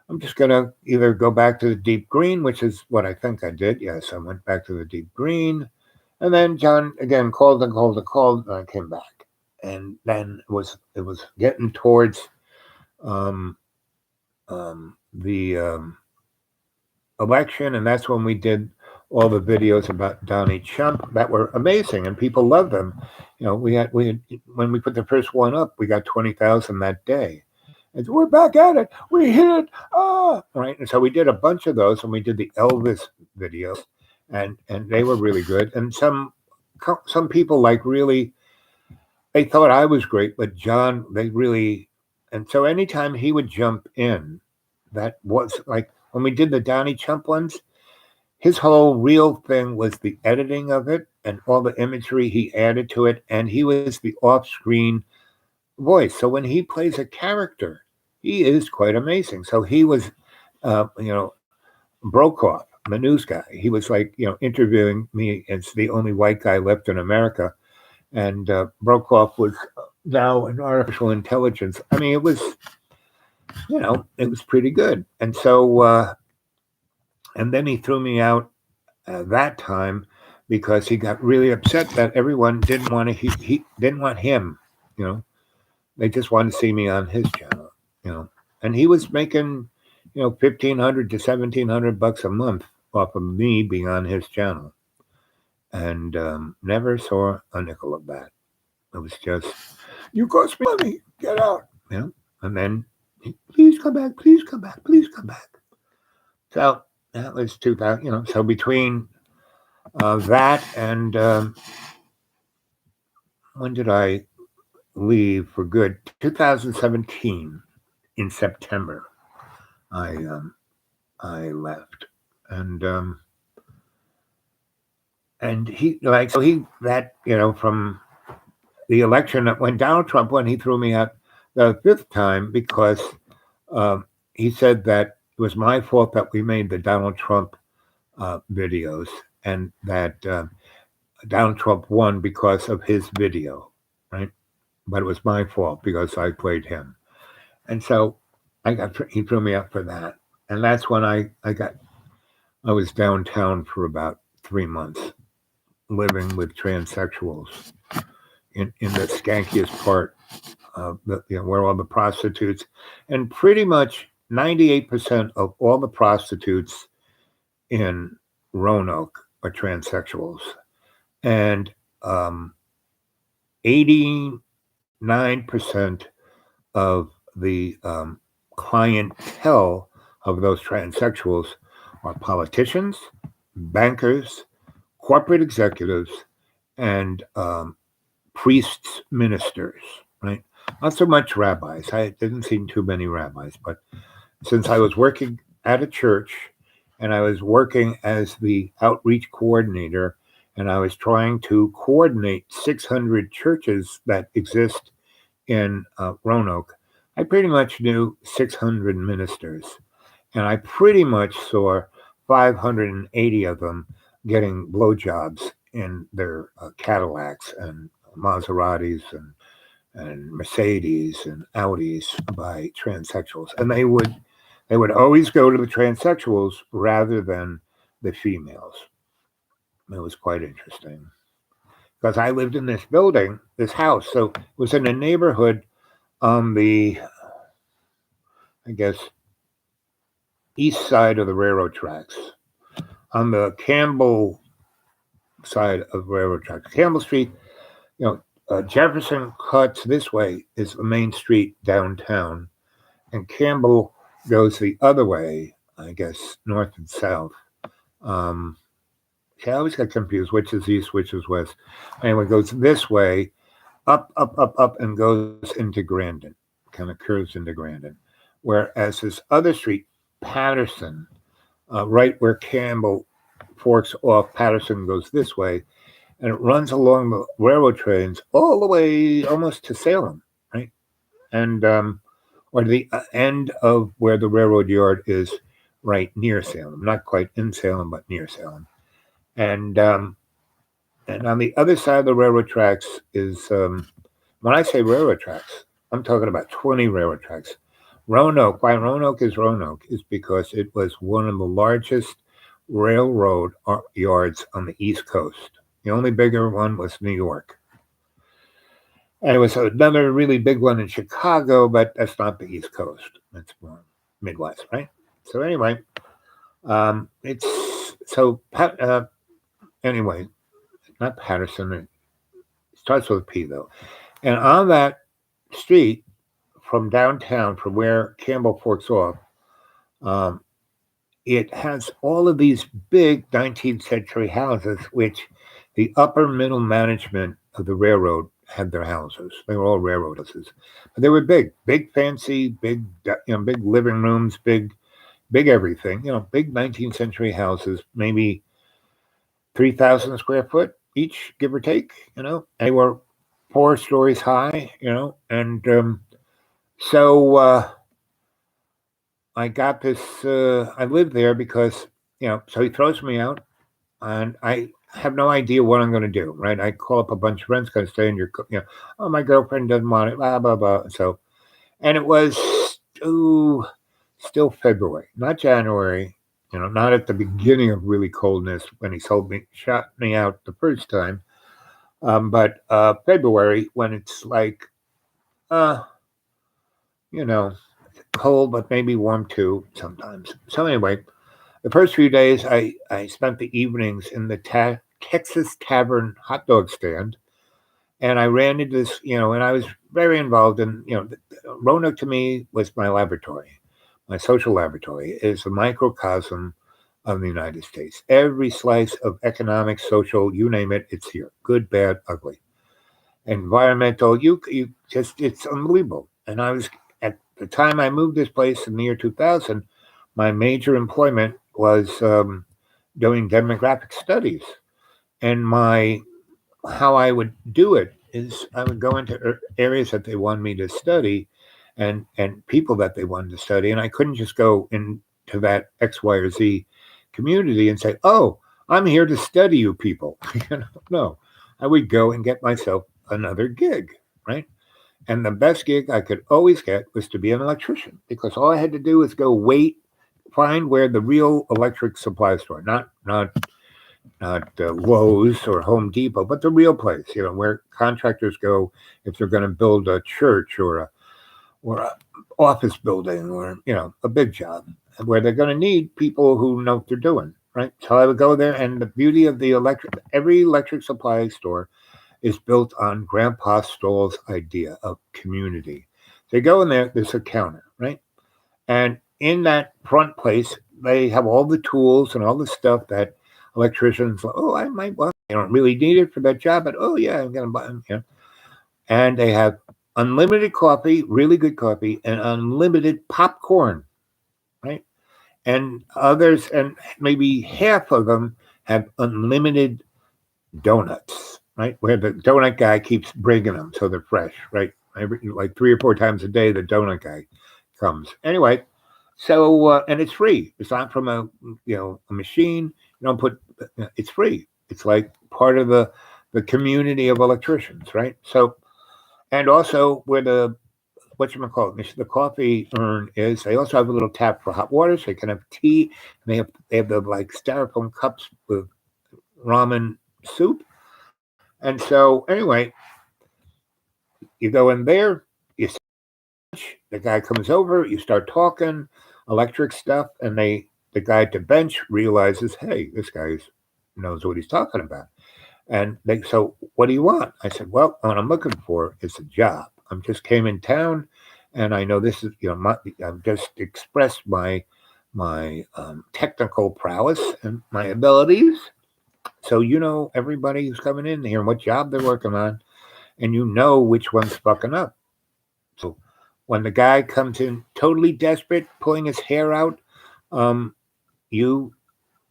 I'm just going to either go back to the deep green," which is what I think I did. Yes, I went back to the deep green. And then John again called, and I came back. And then it was getting towards the election, and that's when we did all the videos about Donnie Trump that were amazing, and people loved them. We had when we put the first one up, we got 20,000 that day. And we're back at it. We hit it. Right. And so we did a bunch of those, and we did the Elvis videos, and they were really good. And some people really, they thought I was great, but John, they really, and so anytime he would jump in, that was like when we did the Donnie Trump ones, his whole real thing was the editing of it and all the imagery he added to it, and he was the off-screen voice. So when he plays a character, he is quite amazing. So he was, Brokaw, the news guy. He was interviewing me as the only white guy left in America. And Brokaw was now an artificial intelligence. I mean, it was pretty good. And so, and then he threw me out that time because he got really upset that everyone didn't want to, he didn't want him, they just wanted to see me on his channel. And he was making, $1,500 to $1,700 a month off of me being on his channel, and never saw a nickel of that. It was just, "You cost me money, get out," And then, "Please come back, please come back, please come back." So that was 2000. So between that and when did I leave for good? 2017. In September, I left, and he from the election when Donald Trump, when he threw me out the 5th time, because he said that it was my fault that we made the Donald Trump videos, and that Donald Trump won because of his video, right? But it was my fault because I played him. And so he threw me up for that. And that's when I was downtown for about 3 months, living with transsexuals in the skankiest part of where all the prostitutes, and pretty much 98% of all the prostitutes in Roanoke are transsexuals. And 89% of the clientele of those transsexuals are politicians, bankers, corporate executives, and priests, ministers, right? Not so much rabbis. I didn't see too many rabbis, but since I was working at a church and I was working as the outreach coordinator, and I was trying to coordinate 600 churches that exist in Roanoke, I pretty much knew 600 ministers, and I pretty much saw 580 of them getting blowjobs in their Cadillacs and Maseratis and Mercedes and Audis by transsexuals, and they would always go to the transsexuals rather than the females. It was quite interesting. because I lived in this building, this house. So it was in a neighborhood on the, I guess, east side of the railroad tracks, on the Campbell side of railroad tracks. Campbell Street, Jefferson cuts this way is the main street downtown, and Campbell goes the other way, I guess, north and south. I always get confused which is east, which is west. Anyway, it goes this way, up, and goes into Grandin, kind of curves into Grandin. Whereas this other street, Patterson, right where Campbell forks off, Patterson goes this way, and it runs along the railroad trains all the way almost to Salem, right? And or the end of where the railroad yard is, right near Salem, not quite in Salem, but near Salem. And on the other side of the railroad tracks is, when I say railroad tracks, I'm talking about 20 railroad tracks. Roanoke, why Roanoke is because it was one of the largest railroad yards on the East Coast. The only bigger one was New York. And there was another really big one in Chicago, but that's not the East Coast. That's more Midwest, right? So anyway, anyway, not Patterson. It starts with a P, though. And on that street from downtown, from where Campbell forks off, it has all of these big 19th century houses, which the upper middle management of the railroad had their houses. They were all railroad houses. But they were big, fancy, big living rooms, big everything. Big 19th century houses, maybe 3,000 square foot each, give or take. They were 4 stories high. And so I got this. I lived there because So he throws me out, and I have no idea what I'm going to do. Right? I call up a bunch of friends, "Can I stay in your?" Oh, my girlfriend doesn't want it. Blah blah blah. So, and it was still February, not January. Not at the beginning of really coldness when he shot me out the first time, but February when it's like, cold, but maybe warm too sometimes. So anyway, the first few days I spent the evenings in the Texas Tavern hot dog stand, and I ran into this, and I was very involved in, Roanoke to me was my laboratory. My social laboratory is a microcosm of the United States. Every slice of economic, social, you name it, it's here. Good, bad, ugly. Environmental, you just, it's unbelievable. And I was, at the time I moved this place in the year 2000, my major employment was doing demographic studies. And how I would do it is I would go into areas that they wanted me to study, and people that they wanted to study. And I couldn't just go into that X, Y, or Z community and say, "Oh, I'm here to study you people." No, I would go and get myself another gig, right? And the best gig I could always get was to be an electrician, because all I had to do was go find where the real electric supply store, not Lowe's or Home Depot, but the real place, where contractors go if they're going to build a church or a office building, or a big job where they're going to need people who know what they're doing, right? So I would go there, and the beauty of every electric supply store is built on Grandpa Stoll's idea of community. They go in there, there's a counter, right? And in that front place, they have all the tools and all the stuff that electricians, I might want. They don't really need it for that job, but yeah, I'm going to buy them. And they have unlimited coffee, really good coffee, and unlimited popcorn, right? And others, and maybe half of them have unlimited donuts, right? Where the donut guy keeps bringing them so they're fresh, right? Like 3 or 4 times a day, the donut guy comes. Anyway, so and it's free. It's not from a machine. You don't put. It's free. It's like part of the community of electricians, right? So, and also where the coffee urn is, they also have a little tap for hot water, so you can have tea. And they have the like styrofoam cups with ramen soup. And so anyway, you go in there, you the guy comes over, you start talking electric stuff, and the guy at the bench realizes, hey, this guy knows what he's talking about. And they so what do you want? I said, well, what I'm looking for is a job. I'm just came in town, and I know this is I've just expressed my technical prowess and my abilities. So you know everybody who's coming in here and what job they're working on, and you know which one's fucking up. So when the guy comes in totally desperate, pulling his hair out, you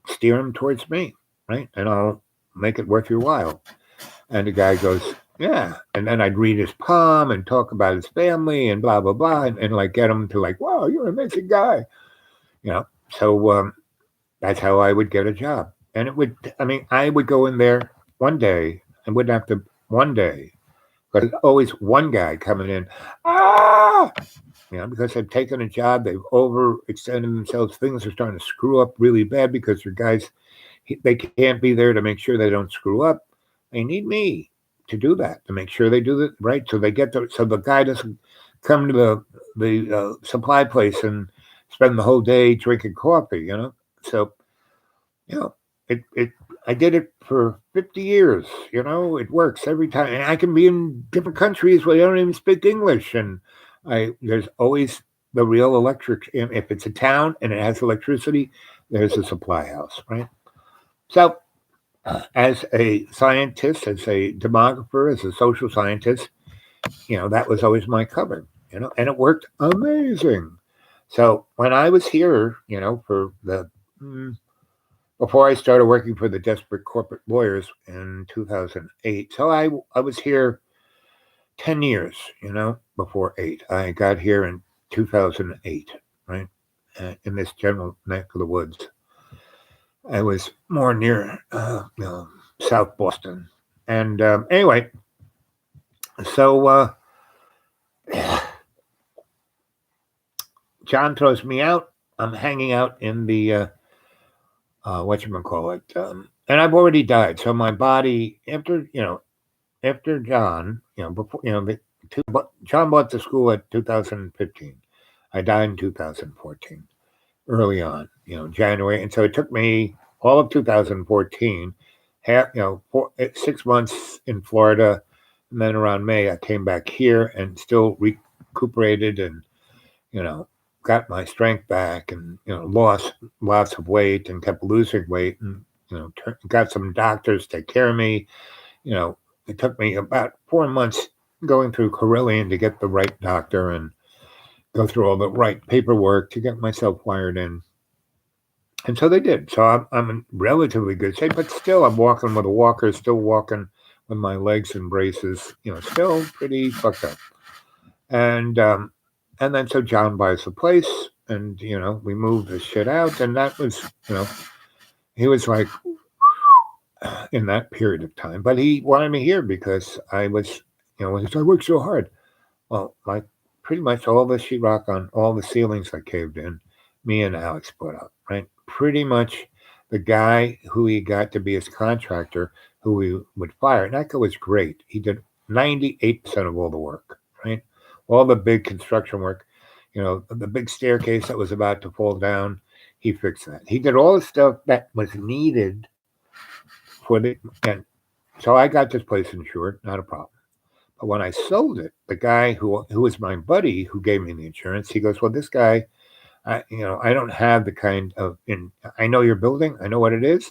steer him towards me, right? And I'll make it worth your while. And the guy goes, yeah. And then I'd read his palm and talk about his family and blah, blah, blah. And like get him to like, wow, you're an amazing guy. So that's how I would get a job. And I would go in there one day and wouldn't have to one day, but there's always one guy coming in, because they've taken a job, they've overextended themselves, things are starting to screw up really bad because their guys, they can't be there to make sure they don't screw up. They need me to do that, to make sure they do it right. So the guy doesn't come to the supply place and spend the whole day drinking coffee, So, I did it for 50 years, it works every time. And I can be in different countries where they don't even speak English. And there's always the real electric. If it's a town and it has electricity, there's a supply house, right? So as a scientist, as a demographer, as a social scientist, that was always my cover, and it worked amazing. So when I was here, before I started working for the Desperate Corporate Lawyers in 2008, so I was here 10 years, before 8. I got here in 2008, right, in this general neck of the woods. I was more near, South Boston. And anyway, so John throws me out. I'm hanging out in the, whatchamacallit, and I've already died. So my body, after John, before, John bought the school at 2015. I died in 2014. Early on, January. And so it took me all of 2014, 6 months in Florida. And then around May, I came back here and still recuperated and, got my strength back and, lost lots of weight and kept losing weight and, got some doctors to take care of me. It took me about 4 months going through Carillion to get the right doctor and go through all the right paperwork to get myself wired in. And so they did. So I'm in relatively good shape, but still I'm walking with a walker, still walking with my legs in braces, still pretty fucked up. And then so John buys the place and, we moved the shit out. And that was, he was like in that period of time, but he wanted me here because I was, I worked so hard. Well, like, pretty much all the sheetrock on all the ceilings that caved in, me and Alex put up, right? Pretty much the guy who he got to be his contractor, who we would fire. And that guy was great. He did 98% of all the work, right? All the big construction work, the big staircase that was about to fall down, he fixed that. He did all the stuff that was needed and so I got this place insured, not a problem. But when I sold it, the guy who was my buddy who gave me the insurance, he goes, well, this guy, I don't have the kind of, I know your building, I know what it is,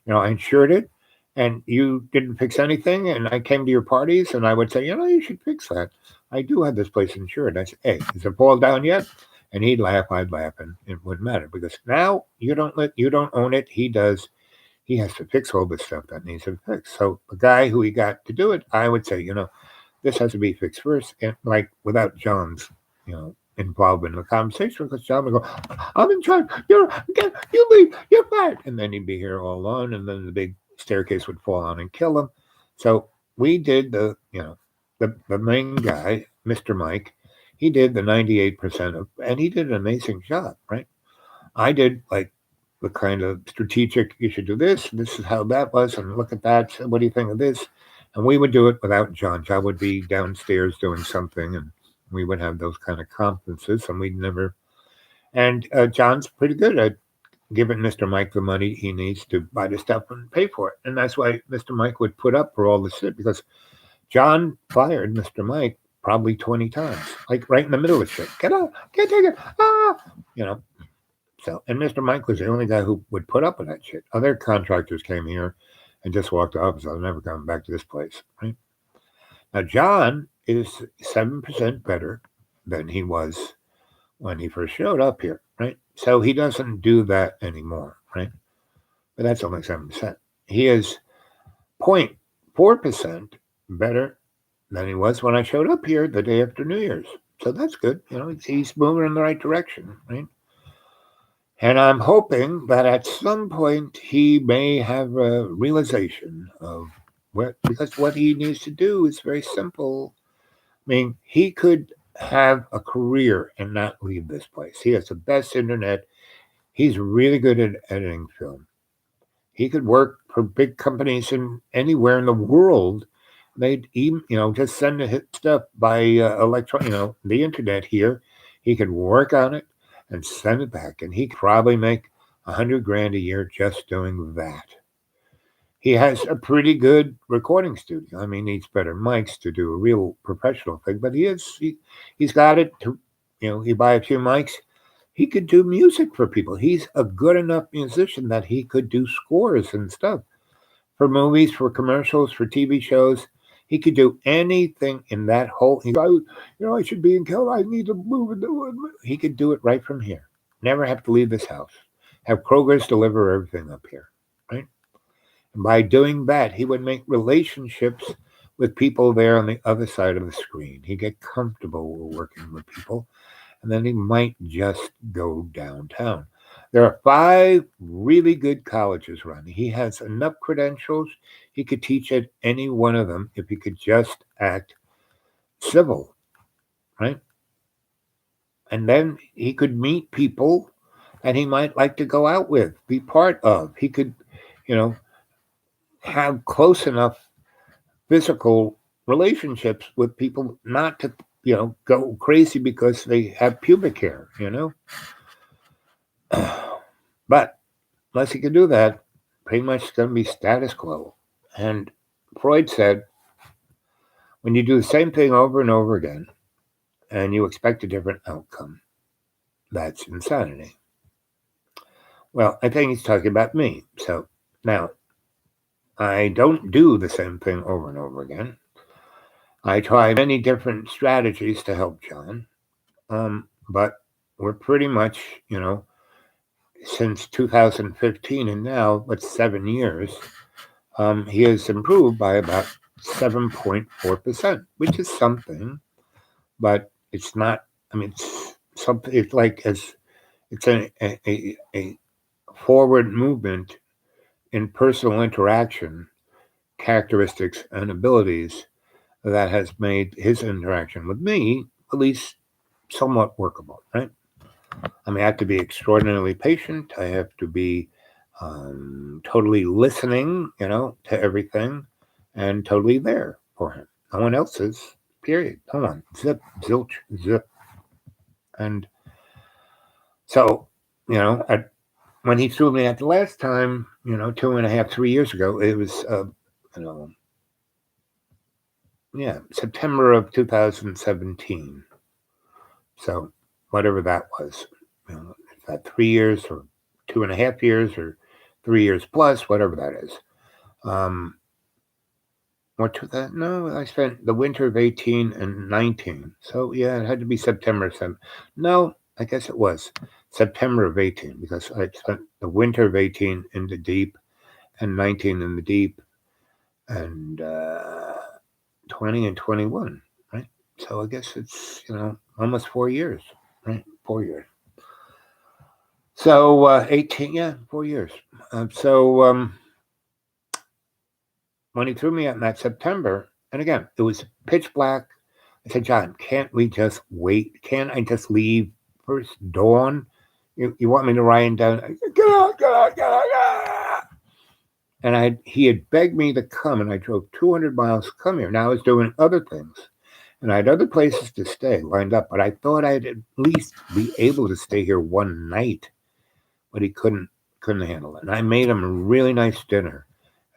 I insured it, and you didn't fix anything, and I came to your parties, and I would say, you should fix that. I do have this place insured. I said, hey, is it fall down yet? And he'd laugh, I'd laugh, and it wouldn't matter, because now you don't own it, he does. He has to fix all this stuff that needs to be fixed. So the guy who he got to do it, I would say, this has to be fixed first, and like without John's, involvement in the conversation, because John would go, I'm in charge, you leave, you're fired. And then he'd be here all alone, and then the big staircase would fall on and kill him. So we did the main guy, Mr. Mike, he did the 98% and he did an amazing job, right? I did like the kind of strategic, you should do this is how that was, and look at that, what do you think of this? And we would do it without John. John would be downstairs doing something, and we would have those kind of conferences, and we'd never. And John's pretty good at giving Mr. Mike the money he needs to buy the stuff and pay for it. And that's why Mr. Mike would put up for all the shit, because John fired Mr. Mike probably 20 times, like right in the middle of shit. Get out, can't take it, you know. So, and Mr. Mike was the only guy who would put up with that shit. Other contractors came here and just walked off. So I'm never coming back to this place, right? Now, John is 7% better than he was when he first showed up here, right? So he doesn't do that anymore, right? But that's only 7%. He is 0.4% better than he was when I showed up here the day after New Year's. So that's good. You know, he's moving in the right direction, right? And I'm hoping that at some point he may have a realization of because what he needs to do is very simple. I mean, he could have a career and not leave this place. He has the best internet. He's really good at editing film. He could work for big companies in anywhere in the world. They'd even, just send the stuff by the internet here. He could work on it and send it back, and he could probably make $100,000 a year just doing that. He has a pretty good recording studio. I mean, he needs better mics to do a real professional thing, but he's got it to, you buy a few mics. He could do music for people. He's a good enough musician that he could do scores and stuff for movies, for commercials, for TV shows. He could do anything in that whole. I should be in Cal. I need to move. He could do it right from here. Never have to leave this house. Have Kroger's deliver everything up here, right? And by doing that, he would make relationships with people there on the other side of the screen. He'd get comfortable working with people, and then he might just go downtown. There are 5 really good colleges running. He has enough credentials. He could teach at any one of them if he could just act civil, right? And then he could meet people that he might like to go out with, be part of. He could, have close enough physical relationships with people not to, go crazy because they have pubic hair, But unless he can do that, pretty much it's going to be status quo. And Freud said, when you do the same thing over and over again, and you expect a different outcome, that's insanity. Well, I think he's talking about me. So now, I don't do the same thing over and over again. I try many different strategies to help John. But we're pretty much, since 2015 and now, that's 7 years, he has improved by about 7.4%, which is something, but it's not, it's something, it's like it's a forward movement in personal interaction, characteristics, and abilities that has made his interaction with me at least somewhat workable, right? I have to be extraordinarily patient. I have to be totally listening, to everything and totally there for him. No one else is, period. No one. Zip, zilch, zip. And so, when he threw me at the last time, 2.5, 3 years ago, it was, September of 2017. So whatever that was, is that 3 years or 2.5 years or 3 years plus, whatever that is. Or to that? No, I spent the winter of 18 and 19. So yeah, it had to be September 7. No, I guess it was September of 18 because I spent the winter of 18 in the deep and 19 in the deep and 20 and 21, right? So I guess it's, almost 4 years, right? 4 years. So 18, 4 years. When he threw me out in that September, and again, it was pitch black. I said, John, can't we just wait? Can't I just leave first dawn? You want me to ride down? Get out. and he had begged me to come, and I drove 200 miles to come here. Now I was doing other things, and I had other places to stay lined up, but I thought I'd at least be able to stay here one night. But he couldn't handle it. And I made him a really nice dinner,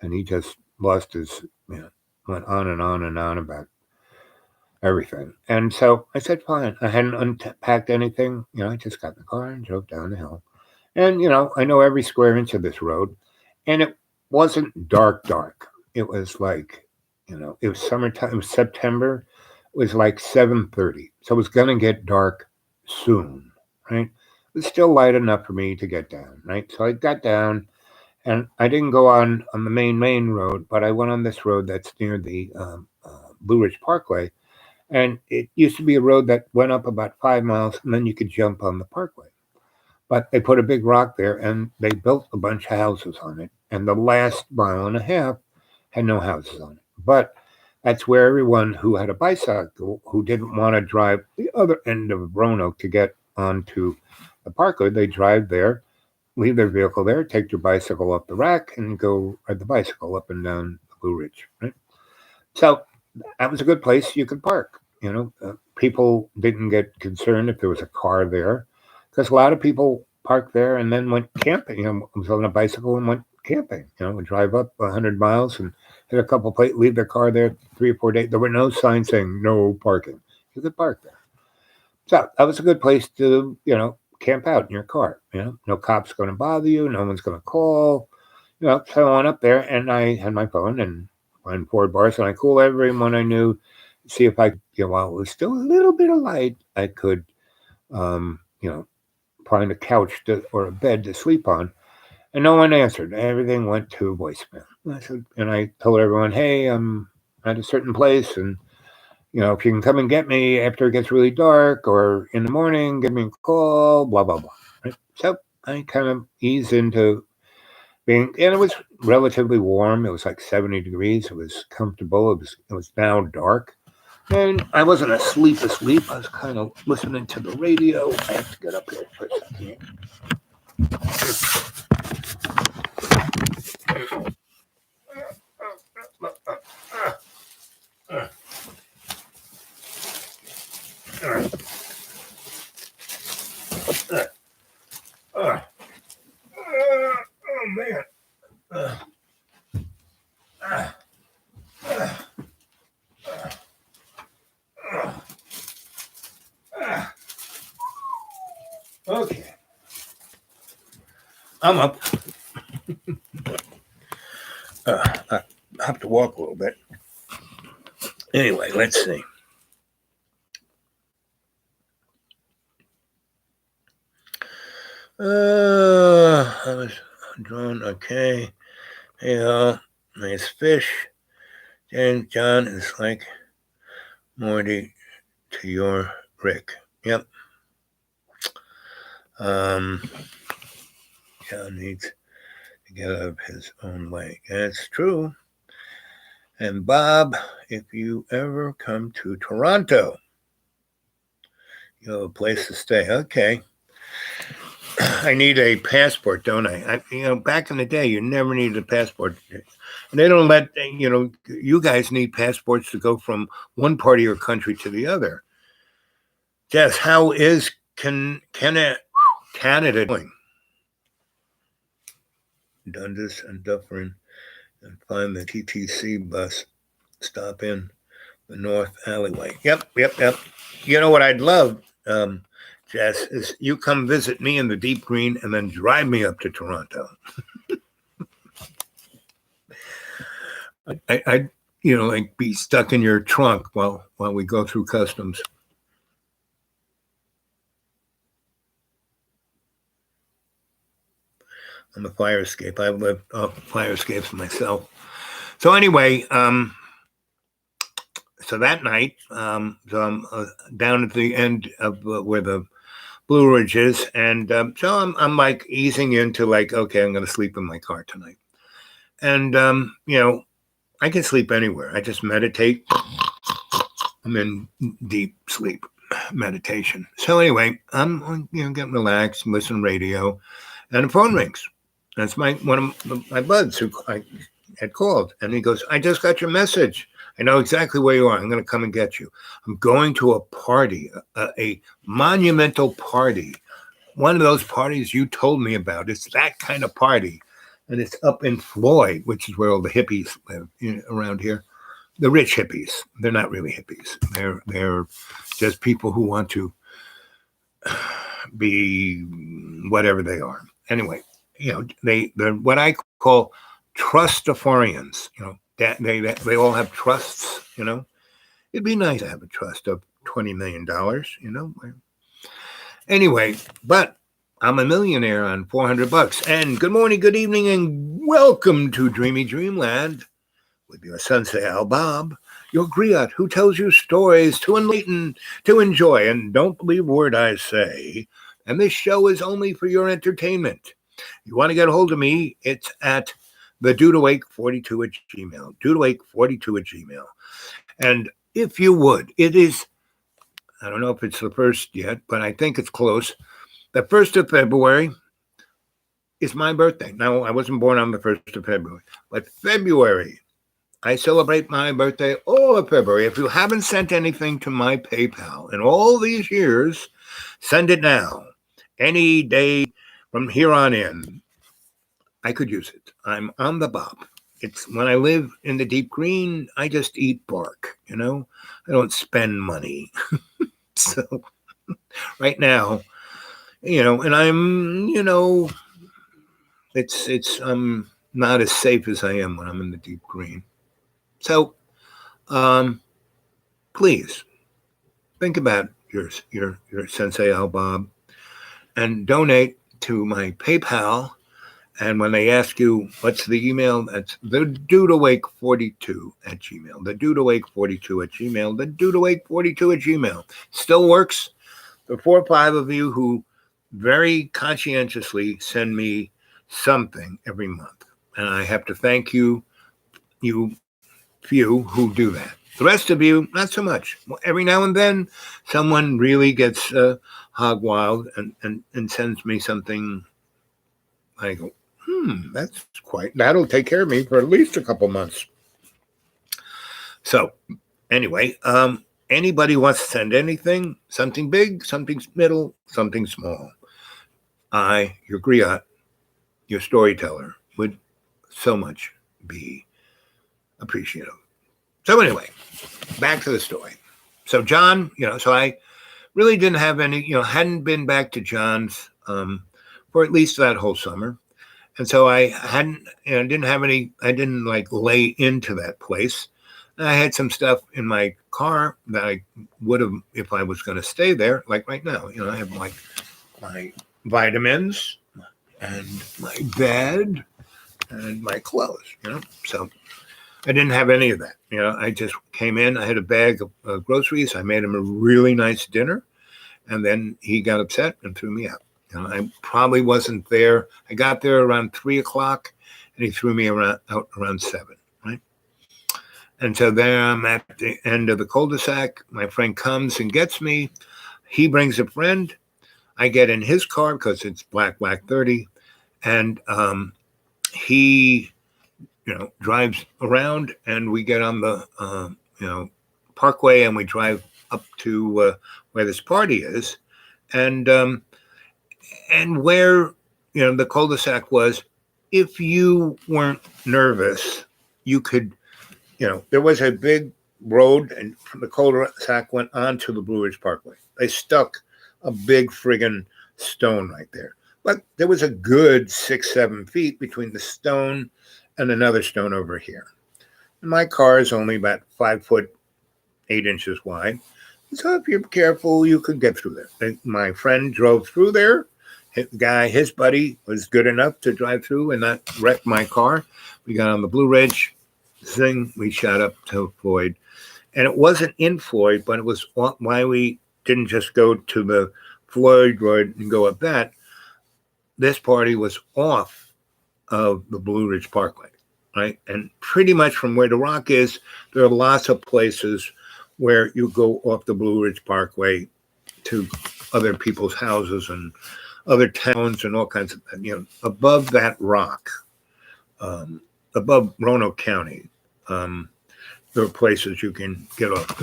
and he just lost his, went on and on and on about everything. And so I said, fine. I hadn't unpacked anything. I just got in the car and drove down the hill. And, I know every square inch of this road. And it wasn't dark. It was like, it was summertime. It was September. It was like 7:30. So it was going to get dark soon, right? It was still light enough for me to get down, right? So I got down, and I didn't go on the main road, but I went on this road that's near the Blue Ridge Parkway. And it used to be a road that went up about 5 miles, and then you could jump on the parkway. But they put a big rock there, and they built a bunch of houses on it. And the last mile and a half had no houses on it. But that's where everyone who had a bicycle, who didn't want to drive the other end of Roanoke to get onto the parkway, they drive there, leave their vehicle there, take their bicycle up the rack, and go ride the bicycle up and down the Blue Ridge. Right? So that was a good place you could park. People didn't get concerned if there was a car there, because a lot of people parked there and then went camping. Was on a bicycle and went camping. Would drive up 100 miles and hit a couple places, leave their car there 3 or 4 days. There were no signs saying no parking. You could park there. So that was a good place to, camp out in your car. No cop's going to bother you. No one's going to call. So I went up there, and I had my phone and went forward bars, and I called everyone I knew, see if I, while it was still a little bit of light, I could, find a couch or a bed to sleep on. And no one answered. Everything went to voicemail. I told everyone, hey, I'm at a certain place, and if you can come and get me after it gets really dark or in the morning, give me a call, blah, blah, blah. Right? So I kind of eased into and it was relatively warm. It was like 70 degrees. It was comfortable. It was now dark. And I wasn't asleep. I was kind of listening to the radio. I have to get up here for a second. Oh, man. Okay. I'm up. I have to walk a little bit. Anyway, let's see. I was drawn. Okay. Hey, nice fish. And John is like Morty to your Rick. Yep. John needs to get out of his own way. That's true. And Bob, if you ever come to Toronto, you have a place to stay. Okay. I need a passport, don't I? Back in the day, you never needed a passport. And they don't let, you guys need passports to go from one part of your country to the other. Jess, how is Canada doing? Dundas and Dufferin, and find the TTC bus stop in the north alleyway. Yep. You know what I'd love, Jess, is you come visit me in the deep green and then drive me up to Toronto. I'd like be stuck in your trunk while we go through customs. I'm a fire escape. I've lived off fire escapes myself. So anyway, so that night, so I'm down at the end of where the Blue Ridge is, and so I'm like easing into like, okay, I'm going to sleep in my car tonight, and I can sleep anywhere. I just meditate. I'm in deep sleep meditation. So anyway, I'm getting relaxed, listen to radio, and the phone rings. That's one of my buds who I had called, and he goes, "I just got your message. I know exactly where you are. I'm going to come and get you. I'm going to a party, a monumental party, one of those parties you told me about. It's that kind of party, and it's up in Floyd, which is where all the hippies live around here. The rich hippies. They're not really hippies. They're just people who want to be whatever they are. Anyway, they're what I call trustafarians. They all have trusts. It'd be nice to have a trust of $20 million. Anyway, but I'm a millionaire on $400. And good morning, good evening, and welcome to Dreamy Dreamland with your sensei Al Bob, your griot who tells you stories to enlighten, to enjoy, and don't believe a word I say. And this show is only for your entertainment. You want to get a hold of me, it's at the dudeawake42 at gmail, dudeawake42 at gmail. And if you would, it is, I don't know if it's the first yet, but I think it's close. The 1st of February is my birthday. Now, I wasn't born on the 1st of February, but February, I celebrate my birthday all of February. If you haven't sent anything to my PayPal in all these years, send it now. Any day from here on in, I could use it. I'm on the bop. It's when I live in the deep green, I just eat bark, I don't spend money. So right now, and I'm, I'm not as safe as I am when I'm in the deep green. So, please think about your Sensei Al Bob and donate to my PayPal. And when they ask you what's the email, that's the dudeawake42 at gmail. The dudeawake42 at gmail. The dudeawake42 at gmail. Still works. The 4 or 5 of you who very conscientiously send me something every month. And I have to thank you few who do that. The rest of you, not so much. Every now and then, someone really gets hog wild and sends me something. I go, that'll take care of me for at least a couple months. So, anyway, anybody wants to send anything, something big, something middle, something small, I, your griot, your storyteller, would so much be appreciative. So anyway, back to the story. So John, so I really didn't have any, hadn't been back to John's for at least that whole summer. And so I didn't have any, I didn't lay into that place. I had some stuff in my car that I would have, if I was going to stay there, like right now, I have my vitamins and my bed and my clothes, so I didn't have any of that. I just came in, I had a bag of groceries. I made him a really nice dinner, and then he got upset and threw me out. I probably wasn't there. I got there around 3:00, and he threw me out around 7, right? And so there I'm at the end of the cul-de-sac. My friend comes and gets me. He brings a friend. I get in his car because it's Black 30, and he drives around, and we get on the parkway, and we drive up to where this party is, and where the cul-de-sac was. If you weren't nervous, you could, there was a big road, and from the cul-de-sac went onto the Blue Ridge Parkway. They stuck a big friggin' stone right there, but there was a good 6-7 feet between the stone and another stone over here. And my car is only about 5 foot 8 inches wide. So if you're careful, you could get through there. And my friend drove through there. His buddy was good enough to drive through and not wreck my car. We got on the Blue Ridge thing. We shot up to Floyd. And it wasn't in Floyd, but it was why we didn't just go to the Floyd Road and go up that. This party was off of the Blue Ridge Parkway, right? And pretty much from where the Rock is, there are lots of places where you go off the Blue Ridge Parkway to other people's houses and other towns and all kinds of, above that rock, above Roanoke County, there are places you can get off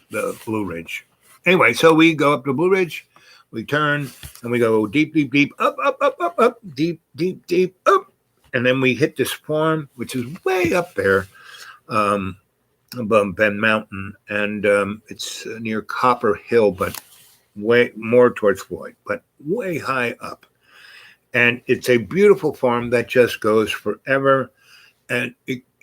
the Blue Ridge. Anyway, so we go up to Blue Ridge, we turn, and we go deep, deep, deep, up, up, up, up, up, deep, deep, deep, up. And then we hit this farm, which is way up there, above Bend Mountain. And it's near Copper Hill, but way more towards Floyd, but way high up. And it's a beautiful farm that just goes forever. And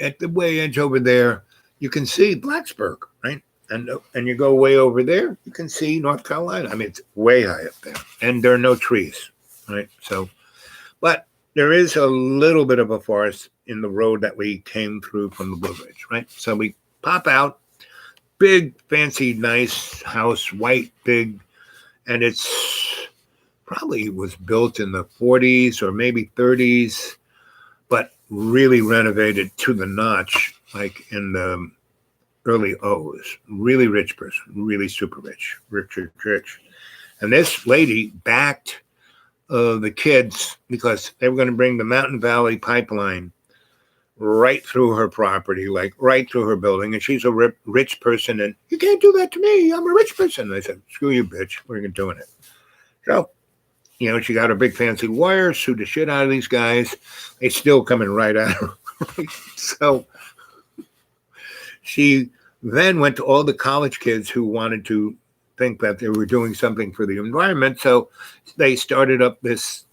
at the way edge over there, you can see Blacksburg, right? And you go way over there, you can see North Carolina. I mean, it's way high up there, and there are no trees, right? So, but there is a little bit of a forest in the road that we came through from the Blue Ridge, right? So we pop out, big, fancy, nice house, white, big, and it's probably was built in the 40s or maybe 30s, but really renovated to the notch, like in the early O's. Really rich person, really super rich, rich. And this lady backed the kids because they were going to bring the Mountain Valley Pipeline right through her property, like right through her building. And she's a rich person, and you can't do that to me. I'm a rich person. And I said, screw you, bitch. We're doing it. So, she got her big fancy lawyer, sued the shit out of these guys. They still coming right at her. So she then went to all the college kids who wanted to think that they were doing something for the environment. So they started up this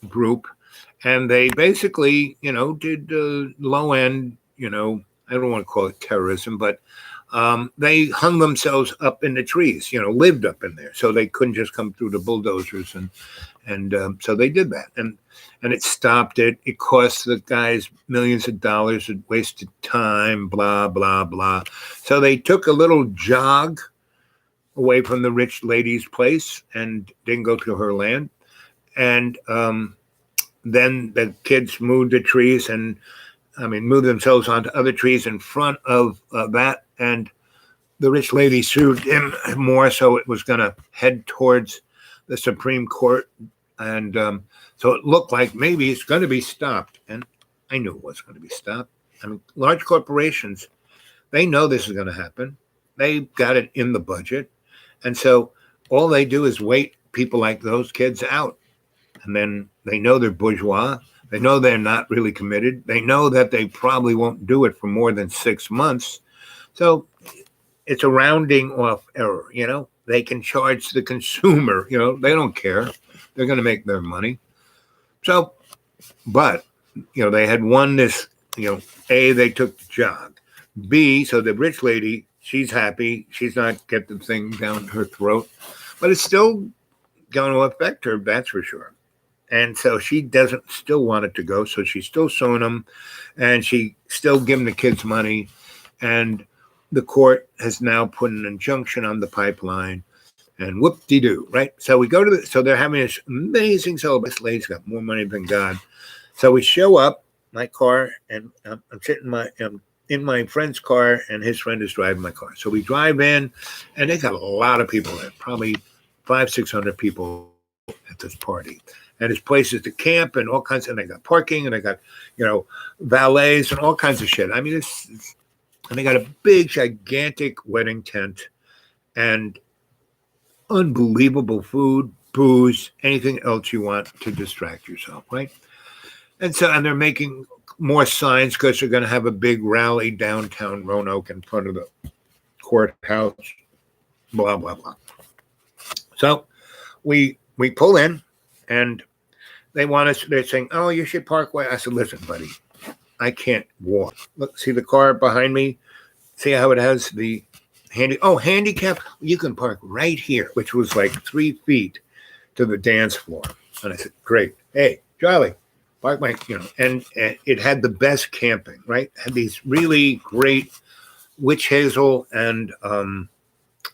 group, and they basically, did low end, I don't want to call it terrorism, but they hung themselves up in the trees, lived up in there. So they couldn't just come through the bulldozers. And so they did that. And it stopped it. It cost the guys millions of dollars. It wasted time, blah, blah, blah. So they took a little jog away from the rich lady's place and didn't go to her land. And then the kids moved the trees moved themselves onto other trees in front of that. And the rich lady sued him more, so it was going to head towards the Supreme Court. And so it looked like maybe it's going to be stopped. And I knew it was going to be stopped. Large corporations, they know this is going to happen. They got it in the budget. And so all they do is wait people like those kids out. And then they know they're bourgeois. They know they're not really committed. They know that they probably won't do it for more than 6 months. So it's a rounding off error, They can charge the consumer, they don't care. They're going to make their money. So, but, they had won this, A, they took the jog. B, so the rich lady, she's happy. She's not get the thing down her throat. But it's still going to affect her, that's for sure. And so she doesn't still want it to go. So she's still suing them. And she still giving the kids money. And the court has now put an injunction on the pipeline. And whoop-de-doo, right? So we go to so they're having this amazing celebration. This lady's got more money than God. So we show up, my car, and I'm sitting in my friend's car, and his friend is driving my car. So we drive in, and they got a lot of people there, probably 500-600 people at this party. And there's places to camp and all kinds, and they got parking, and they got, valets and all kinds of shit. And they got a big, gigantic wedding tent, and unbelievable food, booze, anything else you want to distract yourself, right? And they're making more signs because they're going to have a big rally downtown Roanoke in front of the courthouse, blah, blah, blah. So we pull in, and they're saying, oh, you should park away. I said, listen, buddy, I can't walk. Look, see the car behind me? See how it has the handicap, you can park right here, which was like 3 feet to the dance floor. And I said, great. Hey, Charlie, park my, and it had the best camping, right? It had these really great witch hazel and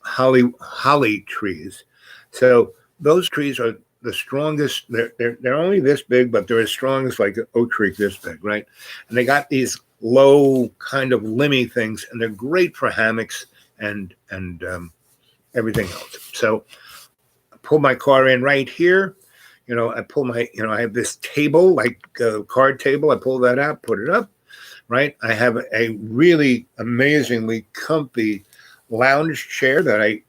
holly trees. So those trees are the strongest. They're only this big, but they're as strong as like an oak tree this big, right? And they got these low kind of limby things, and they're great for hammocks and everything else. So I pull my car in right here. I pull I have this table, like a card table. I pull that out, put it up, right? I have a really amazingly comfy lounge chair that I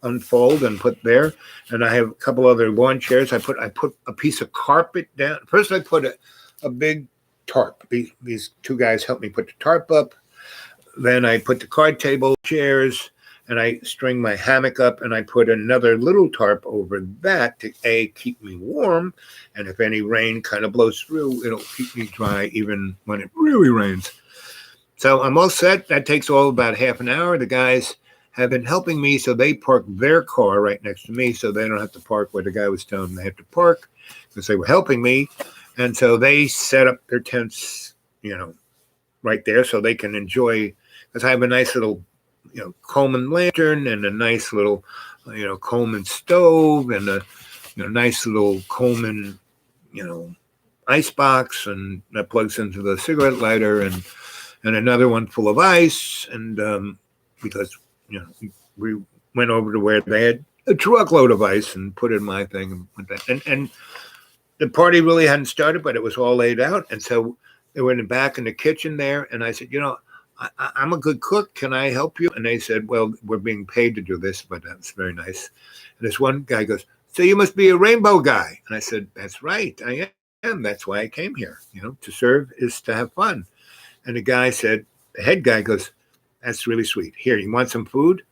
unfold and put there. And I have a couple other lawn chairs. I put a piece of carpet down. First, I put a big tarp. These two guys helped me put the tarp up. Then I put the card table, chairs, and I string my hammock up, and I put another little tarp over that to keep me warm, and if any rain kind of blows through, it'll keep me dry even when it really rains. So I'm all set. That takes all about half an hour. The guys have been helping me, so they park their car right next to me, so they don't have to park where the guy was telling them they have to park, because they were helping me, and so they set up their tents, right there, so they can enjoy. Because I have a nice little, Coleman lantern and a nice little, Coleman stove and a, nice little Coleman, ice box, and that plugs into the cigarette lighter, and another one full of ice, and because we went over to where they had a truckload of ice and put in my thing and went that, and the party really hadn't started, but it was all laid out, and so they were in the back in the kitchen there, and I said, I'm a good cook. Can I help you? And they said, well, we're being paid to do this, but that's very nice. And this one guy goes, so you must be a rainbow guy. And I said, that's right, I am. That's why I came here. To serve is to have fun. And the head guy goes, that's really sweet. Here, you want some food?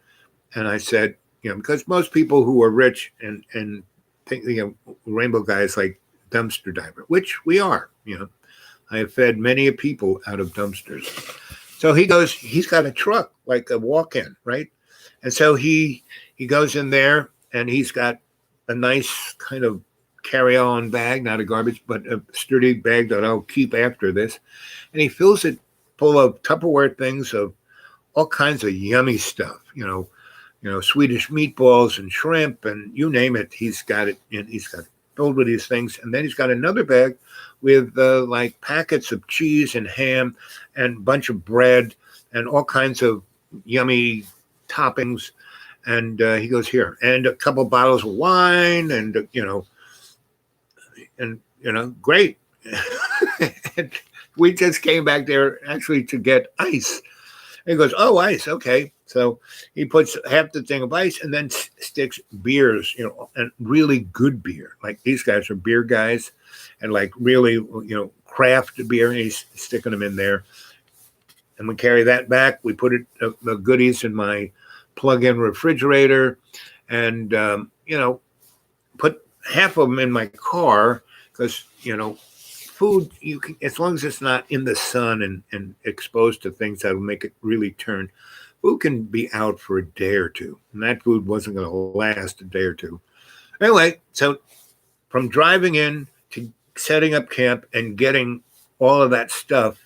And I said, because most people who are rich and think, rainbow guys like dumpster diver, which we are, I have fed many a people out of dumpsters. So he goes, he's got a truck, like a walk-in, right? And so he goes in there, and he's got a nice kind of carry-on bag, not a garbage, but a sturdy bag that I'll keep after this. And he fills it full of Tupperware things of all kinds of yummy stuff, Swedish meatballs and shrimp and you name it. He's got it, and he's got it filled with these things. And then he's got another bag with like packets of cheese and ham and a bunch of bread and all kinds of yummy toppings. And he goes, here, and a couple bottles of wine and, great. And we just came back there actually to get ice. And he goes, oh, ice. Okay. So he puts half the thing of ice and then sticks beers, and really good beer. Like these guys are beer guys and like really, craft beer. And he's sticking them in there. And we carry that back. We put the goodies in my plug-in refrigerator and, put half of them in my car because, food, you can, as long as it's not in the sun and exposed to things that will make it really turn, food can be out for a day or two. And that food wasn't going to last a day or two. Anyway, so from driving in to setting up camp and getting all of that stuff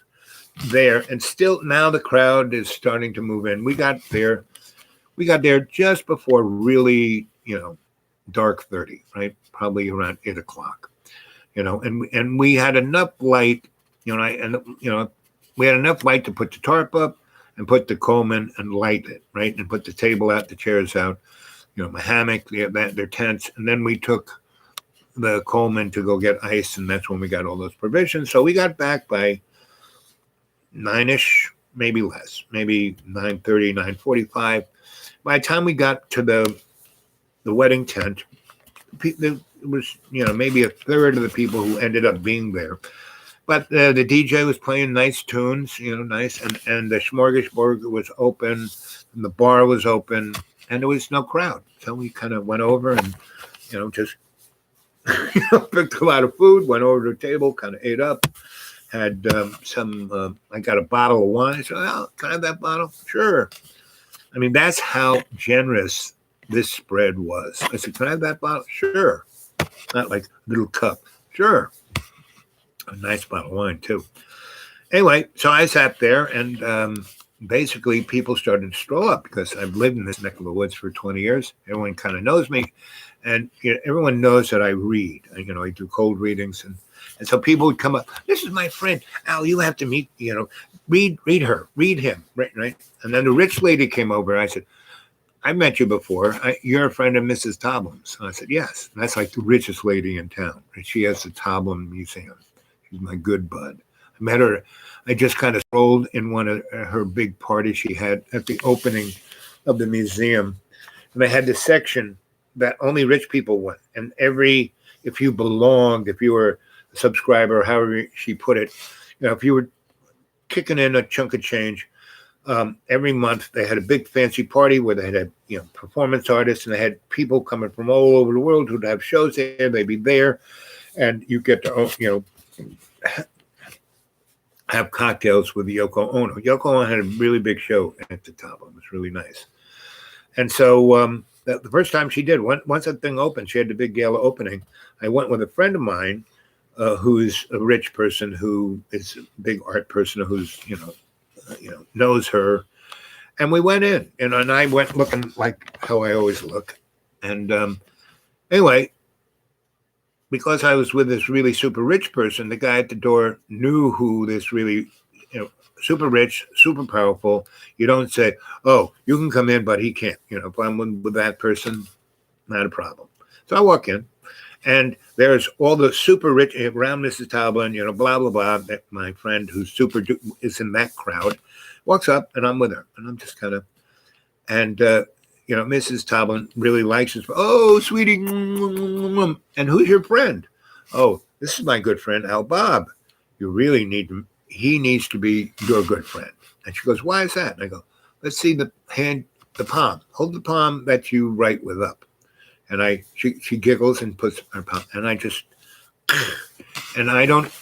there, and still now the crowd is starting to move in. We got there just before really, dark 30, right? Probably around 8 o'clock. And we had enough light, we had enough light to put the tarp up and put the Coleman and light it, right? And put the table out, the chairs out, my hammock, their tents. And then we took the Coleman to go get ice, and that's when we got all those provisions. So we got back by 9-ish, maybe less, maybe 9:30, 9:45. By the time we got to the wedding tent, it was, maybe a third of the people who ended up being there. But the DJ was playing nice tunes, nice. And the smorgasbord was open, and the bar was open, and there was no crowd. So we kind of went over and, just picked a lot of food, went over to the table, kind of ate up, had I got a bottle of wine. I said, well, can I have that bottle? Sure. I mean, that's how generous this spread was. I said, can I have that bottle? Sure. Not like a little cup. Sure. A nice bottle of wine, too. Anyway, so I sat there, and basically people started to stroll up because I've lived in this neck of the woods for 20 years. Everyone kind of knows me, and everyone knows that I read. I do cold readings, and so people would come up. This is my friend Al. You have to meet. Read her, read him, right. And then the rich lady came over. I said, I met you before. You're a friend of Mrs. Toblin's. I said, yes. And that's like the richest lady in town. And she has the Toblin Museum. She's my good bud. I met her. I just kind of strolled in one of her big parties she had at the opening of the museum. And they had this section that only rich people went. And if you belonged, if you were a subscriber, however she put it, if you were kicking in a chunk of change, every month they had a big fancy party where they had performance artists, and they had people coming from all over the world who'd have shows there. They'd be there, and you get to have cocktails with Yoko Ono. Yoko Ono had a really big show at the top. It was really nice. And so the first time she did, once that thing opened, she had the big gala opening. I went with a friend of mine who's a rich person, who is a big art person, who's knows her, and we went in, and I went looking like how I always look, and anyway, because I was with this really super rich person, the guy at the door knew who this really, super rich, super powerful. You don't say, "Oh, you can come in, but he can't." If I'm with that person, not a problem. So I walk in, and there's all the super rich around Mrs. Toblin, blah, blah, blah. My friend who's super is in that crowd, walks up, and I'm with her. And I'm just kind of, and, Mrs. Toblin really likes us. Oh, sweetie. And who's your friend? Oh, this is my good friend, Al Bob. You really he needs to be your good friend. And she goes, why is that? And I go, let's see the palm. Hold the palm that you write with up. And she giggles and puts her palm, and I don't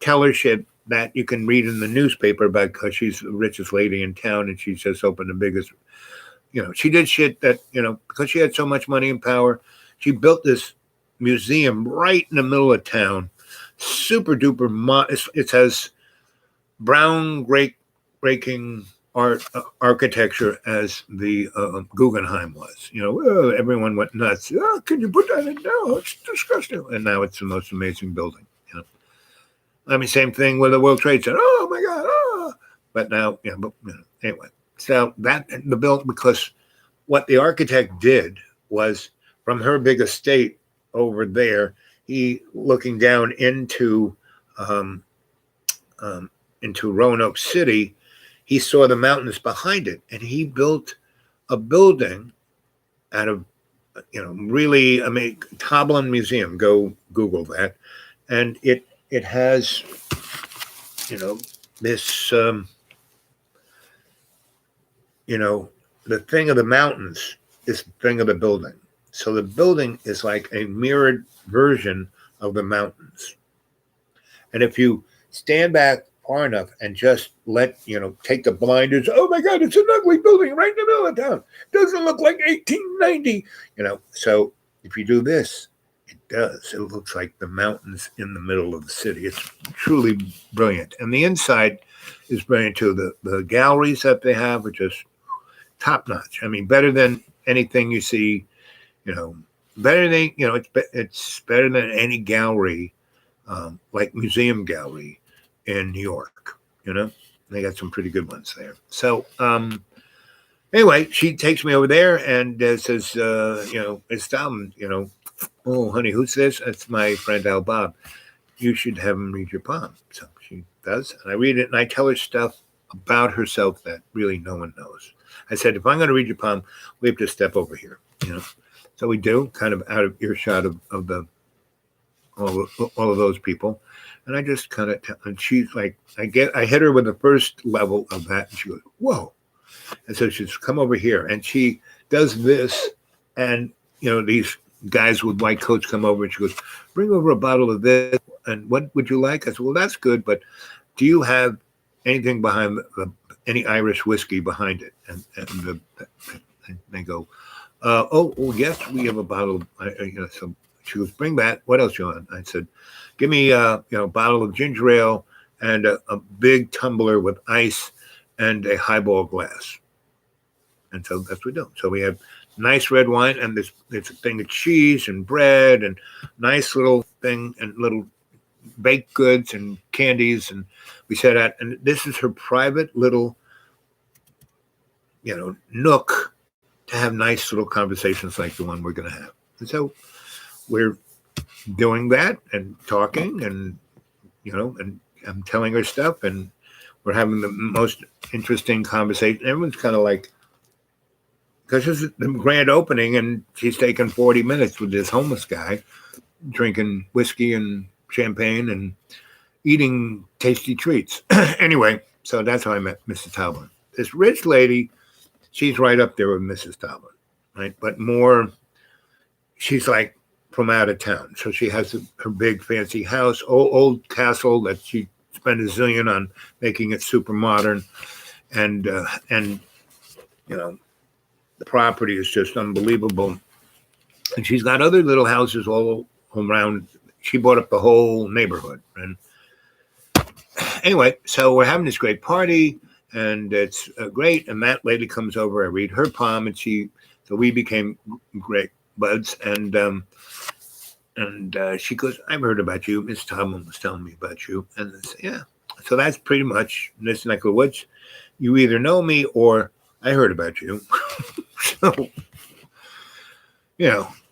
tell her shit that you can read in the newspaper about, because she's the richest lady in town and she's just opened the biggest, she did shit that, because she had so much money and power, she built this museum right in the middle of town, super duper. It has brown breaking architecture as the Guggenheim was. Everyone went nuts. Oh, can you put that in? No, it's disgusting. And now it's the most amazing building. I mean, same thing with the World Trade Center. Oh my God! Oh. But now, anyway. So the build, because what the architect did was, from her big estate over there, he looking down into Roanoke City, he saw the mountains behind it, and he built a building out of, really, Toblin Museum. Go Google that, and it has, this, the thing of the mountains is the thing of the building. So the building is like a mirrored version of the mountains. And if you stand back far enough and just take the blinders, oh my God, it's an ugly building right in the middle of town. Doesn't look like 1890, So if you do this, it does. It looks like the mountains in the middle of the city. It's truly brilliant. And the inside is brilliant too. The galleries that they have are just top notch. I mean, better than anything you see, better than, it's better than any gallery, like Museum Gallery in New York. They got some pretty good ones there. So anyway, she takes me over there and says, it's Tom, oh honey, who's this? It's my friend Al Bob. You should have him read your palm. So she does, and I read it, and I tell her stuff about herself that really no one knows. I said, if I'm going to read your palm, we have to step over here. So we do, kind of out of earshot of all of those people. And I just kind of, and she's like, I hit her with the first level of that, and she goes, whoa. And so she's come over here, and she does this, and, these guys with white coats come over, and she goes, bring over a bottle of this, and what would you like? I said, well, that's good, but do you have anything behind any Irish whiskey behind it? And they go, oh, yes, we have a bottle. So she goes, bring that. What else you want? I said, give me a bottle of ginger ale and a big tumbler with ice and a highball glass. And so that's what we do. So we have nice red wine, and there's a thing of cheese and bread and nice little thing and little baked goods and candies. And we said that, and this is her private little, nook to have nice little conversations like the one we're going to have. And so we're doing that and talking, and and I'm telling her stuff, and we're having the most interesting conversation. Everyone's kind of like, because this is the grand opening, and she's taking 40 minutes with this homeless guy, drinking whiskey and champagne and eating tasty treats. Anyway, so that's how I met Mrs. Talbot. This rich lady, she's right up there with Mrs. Talbot, right? But more, she's like from out of town. So she has her big fancy house, old castle that she spent a zillion on making it super modern. And the property is just unbelievable. And she's got other little houses all around. She bought up the whole neighborhood. And anyway, so we're having this great party, and it's great. And that lady comes over. I read her palm, and so we became great buds. And she goes, "I've heard about you. Miss Tomlin was telling me about you." And I say, "Yeah." So that's pretty much this neck of the woods. You either know me or I heard about you. So,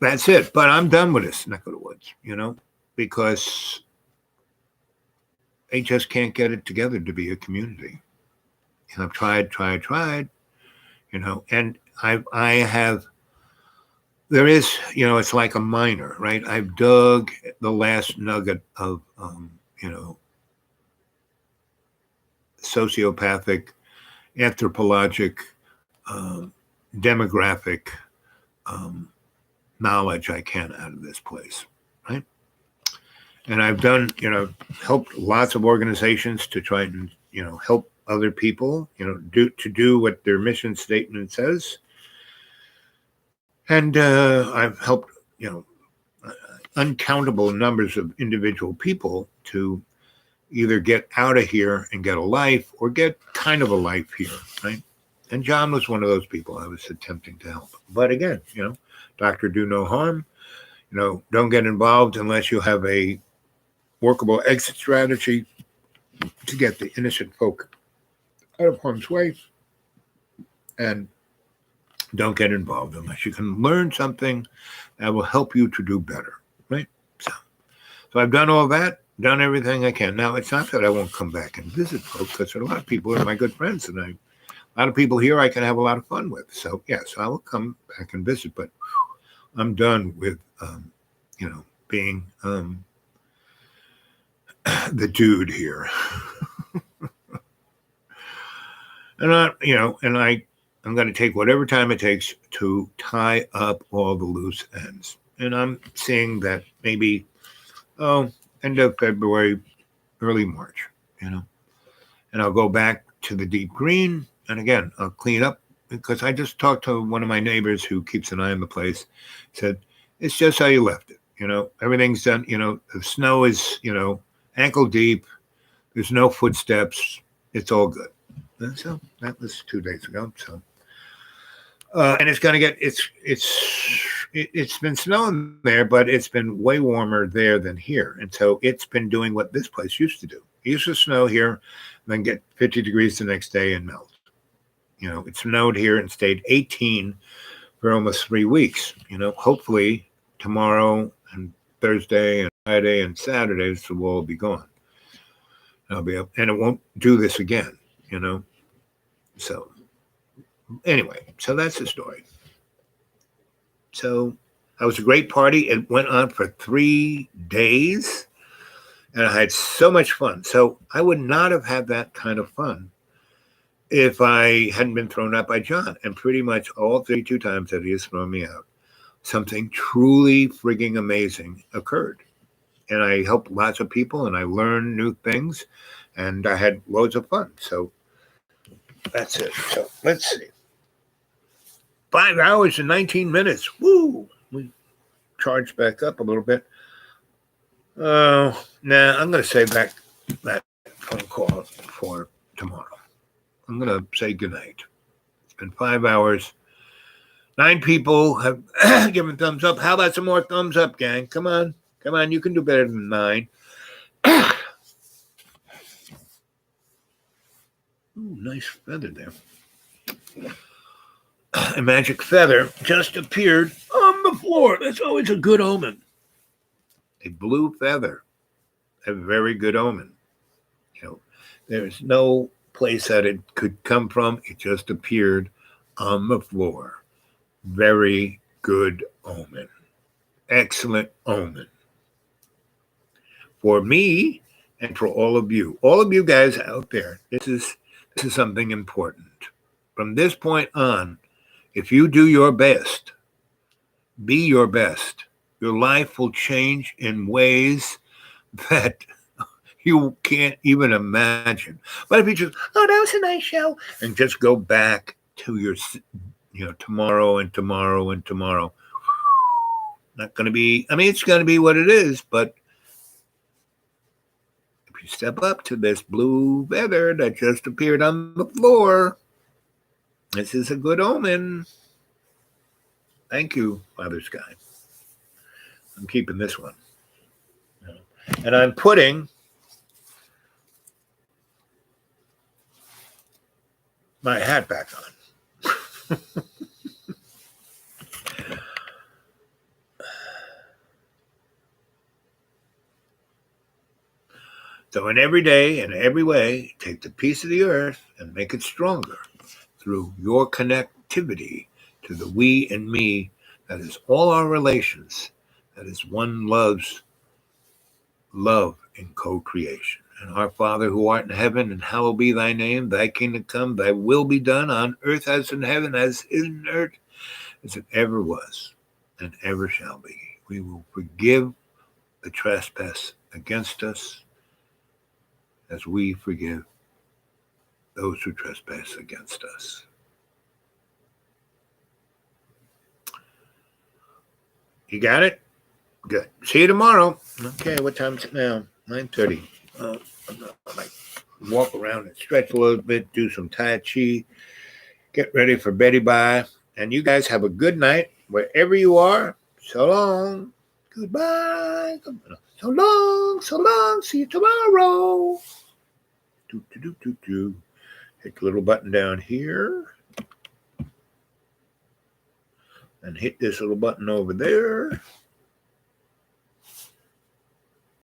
that's it. But I'm done with this neck of the woods, because they just can't get it together to be a community. And I've tried, and I have, there is, it's like a miner, right? I've dug the last nugget of, sociopathic, anthropologic, demographic knowledge I can out of this place, right? And I've done, helped lots of organizations to try and, help other people, do what their mission statement says. And I've helped, uncountable numbers of individual people to either get out of here and get a life or get kind of a life here, right? And John was one of those people I was attempting to help. But again, doctor do no harm. Don't get involved unless you have a workable exit strategy to get the innocent folk out of harm's way. And don't get involved unless you can learn something that will help you to do better, right? So I've done all that, done everything I can. Now, it's not that I won't come back and visit folks, because there are a lot of people who are my good friends, and a lot of people here I can have a lot of fun with. So, yes, I will come back and visit, but I'm done with, being the dude here. And I'm going to take whatever time it takes to tie up all the loose ends. And I'm seeing that maybe, end of February, early March, and I'll go back to the deep green. And again, I'll clean up, because I just talked to one of my neighbors who keeps an eye on the place, said, it's just how you left it. Everything's done. The snow is, ankle deep. There's no footsteps. It's all good. And so that was 2 days ago. So, and it's going to get, it's been snowing there, but it's been way warmer there than here. And so it's been doing what this place used to do. It used to snow here, and then get 50 degrees the next day and melt. It snowed here and stayed 18 for almost 3 weeks. Hopefully tomorrow and Thursday and Friday and Saturday, this will all be gone. I'll be up, and it won't do this again, So anyway, so that's the story. So that was a great party. It went on for 3 days, and I had so much fun. So I would not have had that kind of fun if I hadn't been thrown out by John. And pretty much all 32 times that he has thrown me out, something truly frigging amazing occurred. And I helped lots of people, and I learned new things, and I had loads of fun. So that's it. So let's see. 5 hours and 19 minutes. Woo! We charged back up a little bit. I'm going to save that phone call for tomorrow. I'm going to say goodnight. It's been 5 hours. 9 people have given thumbs up. How about some more thumbs up, gang? Come on. You can do better than 9. Ooh, nice feather there. a magic feather just appeared on the floor. That's always a good omen. A blue feather, a very good omen. You know, there's no place that it could come from. It just appeared on the floor. Very good omen. Excellent omen. For me and for all of you guys out there, this is something important. From this point on, if you do your best, be your best, your life will change in ways that you can't even imagine. But if you just, oh, that was a nice show, and just go back to your, tomorrow and tomorrow and tomorrow, not going to be, it's going to be what it is, but if you step up to this blue feather that just appeared on the floor, this is a good omen. Thank you, Father Sky. I'm keeping this one. And I'm putting my hat back on. So in every day and every way, take the peace of the earth and make it stronger through your connectivity to the we and me. That is all our relations. That is one love's love in co-creation. And our Father who art in heaven, and hallowed be thy name, thy kingdom come, thy will be done on earth as in heaven, as in earth, as it ever was and ever shall be. We will forgive the trespass against us as we forgive those who trespass against us. You got it? Good. See you tomorrow. Okay, what time is it now? 9:30. I'm gonna walk around and stretch a little bit, do some Tai Chi, get ready for Betty Bye. And you guys have a good night wherever you are. So long. Goodbye. So long. So long. See you tomorrow. Hit the little button down here. And hit this little button over there.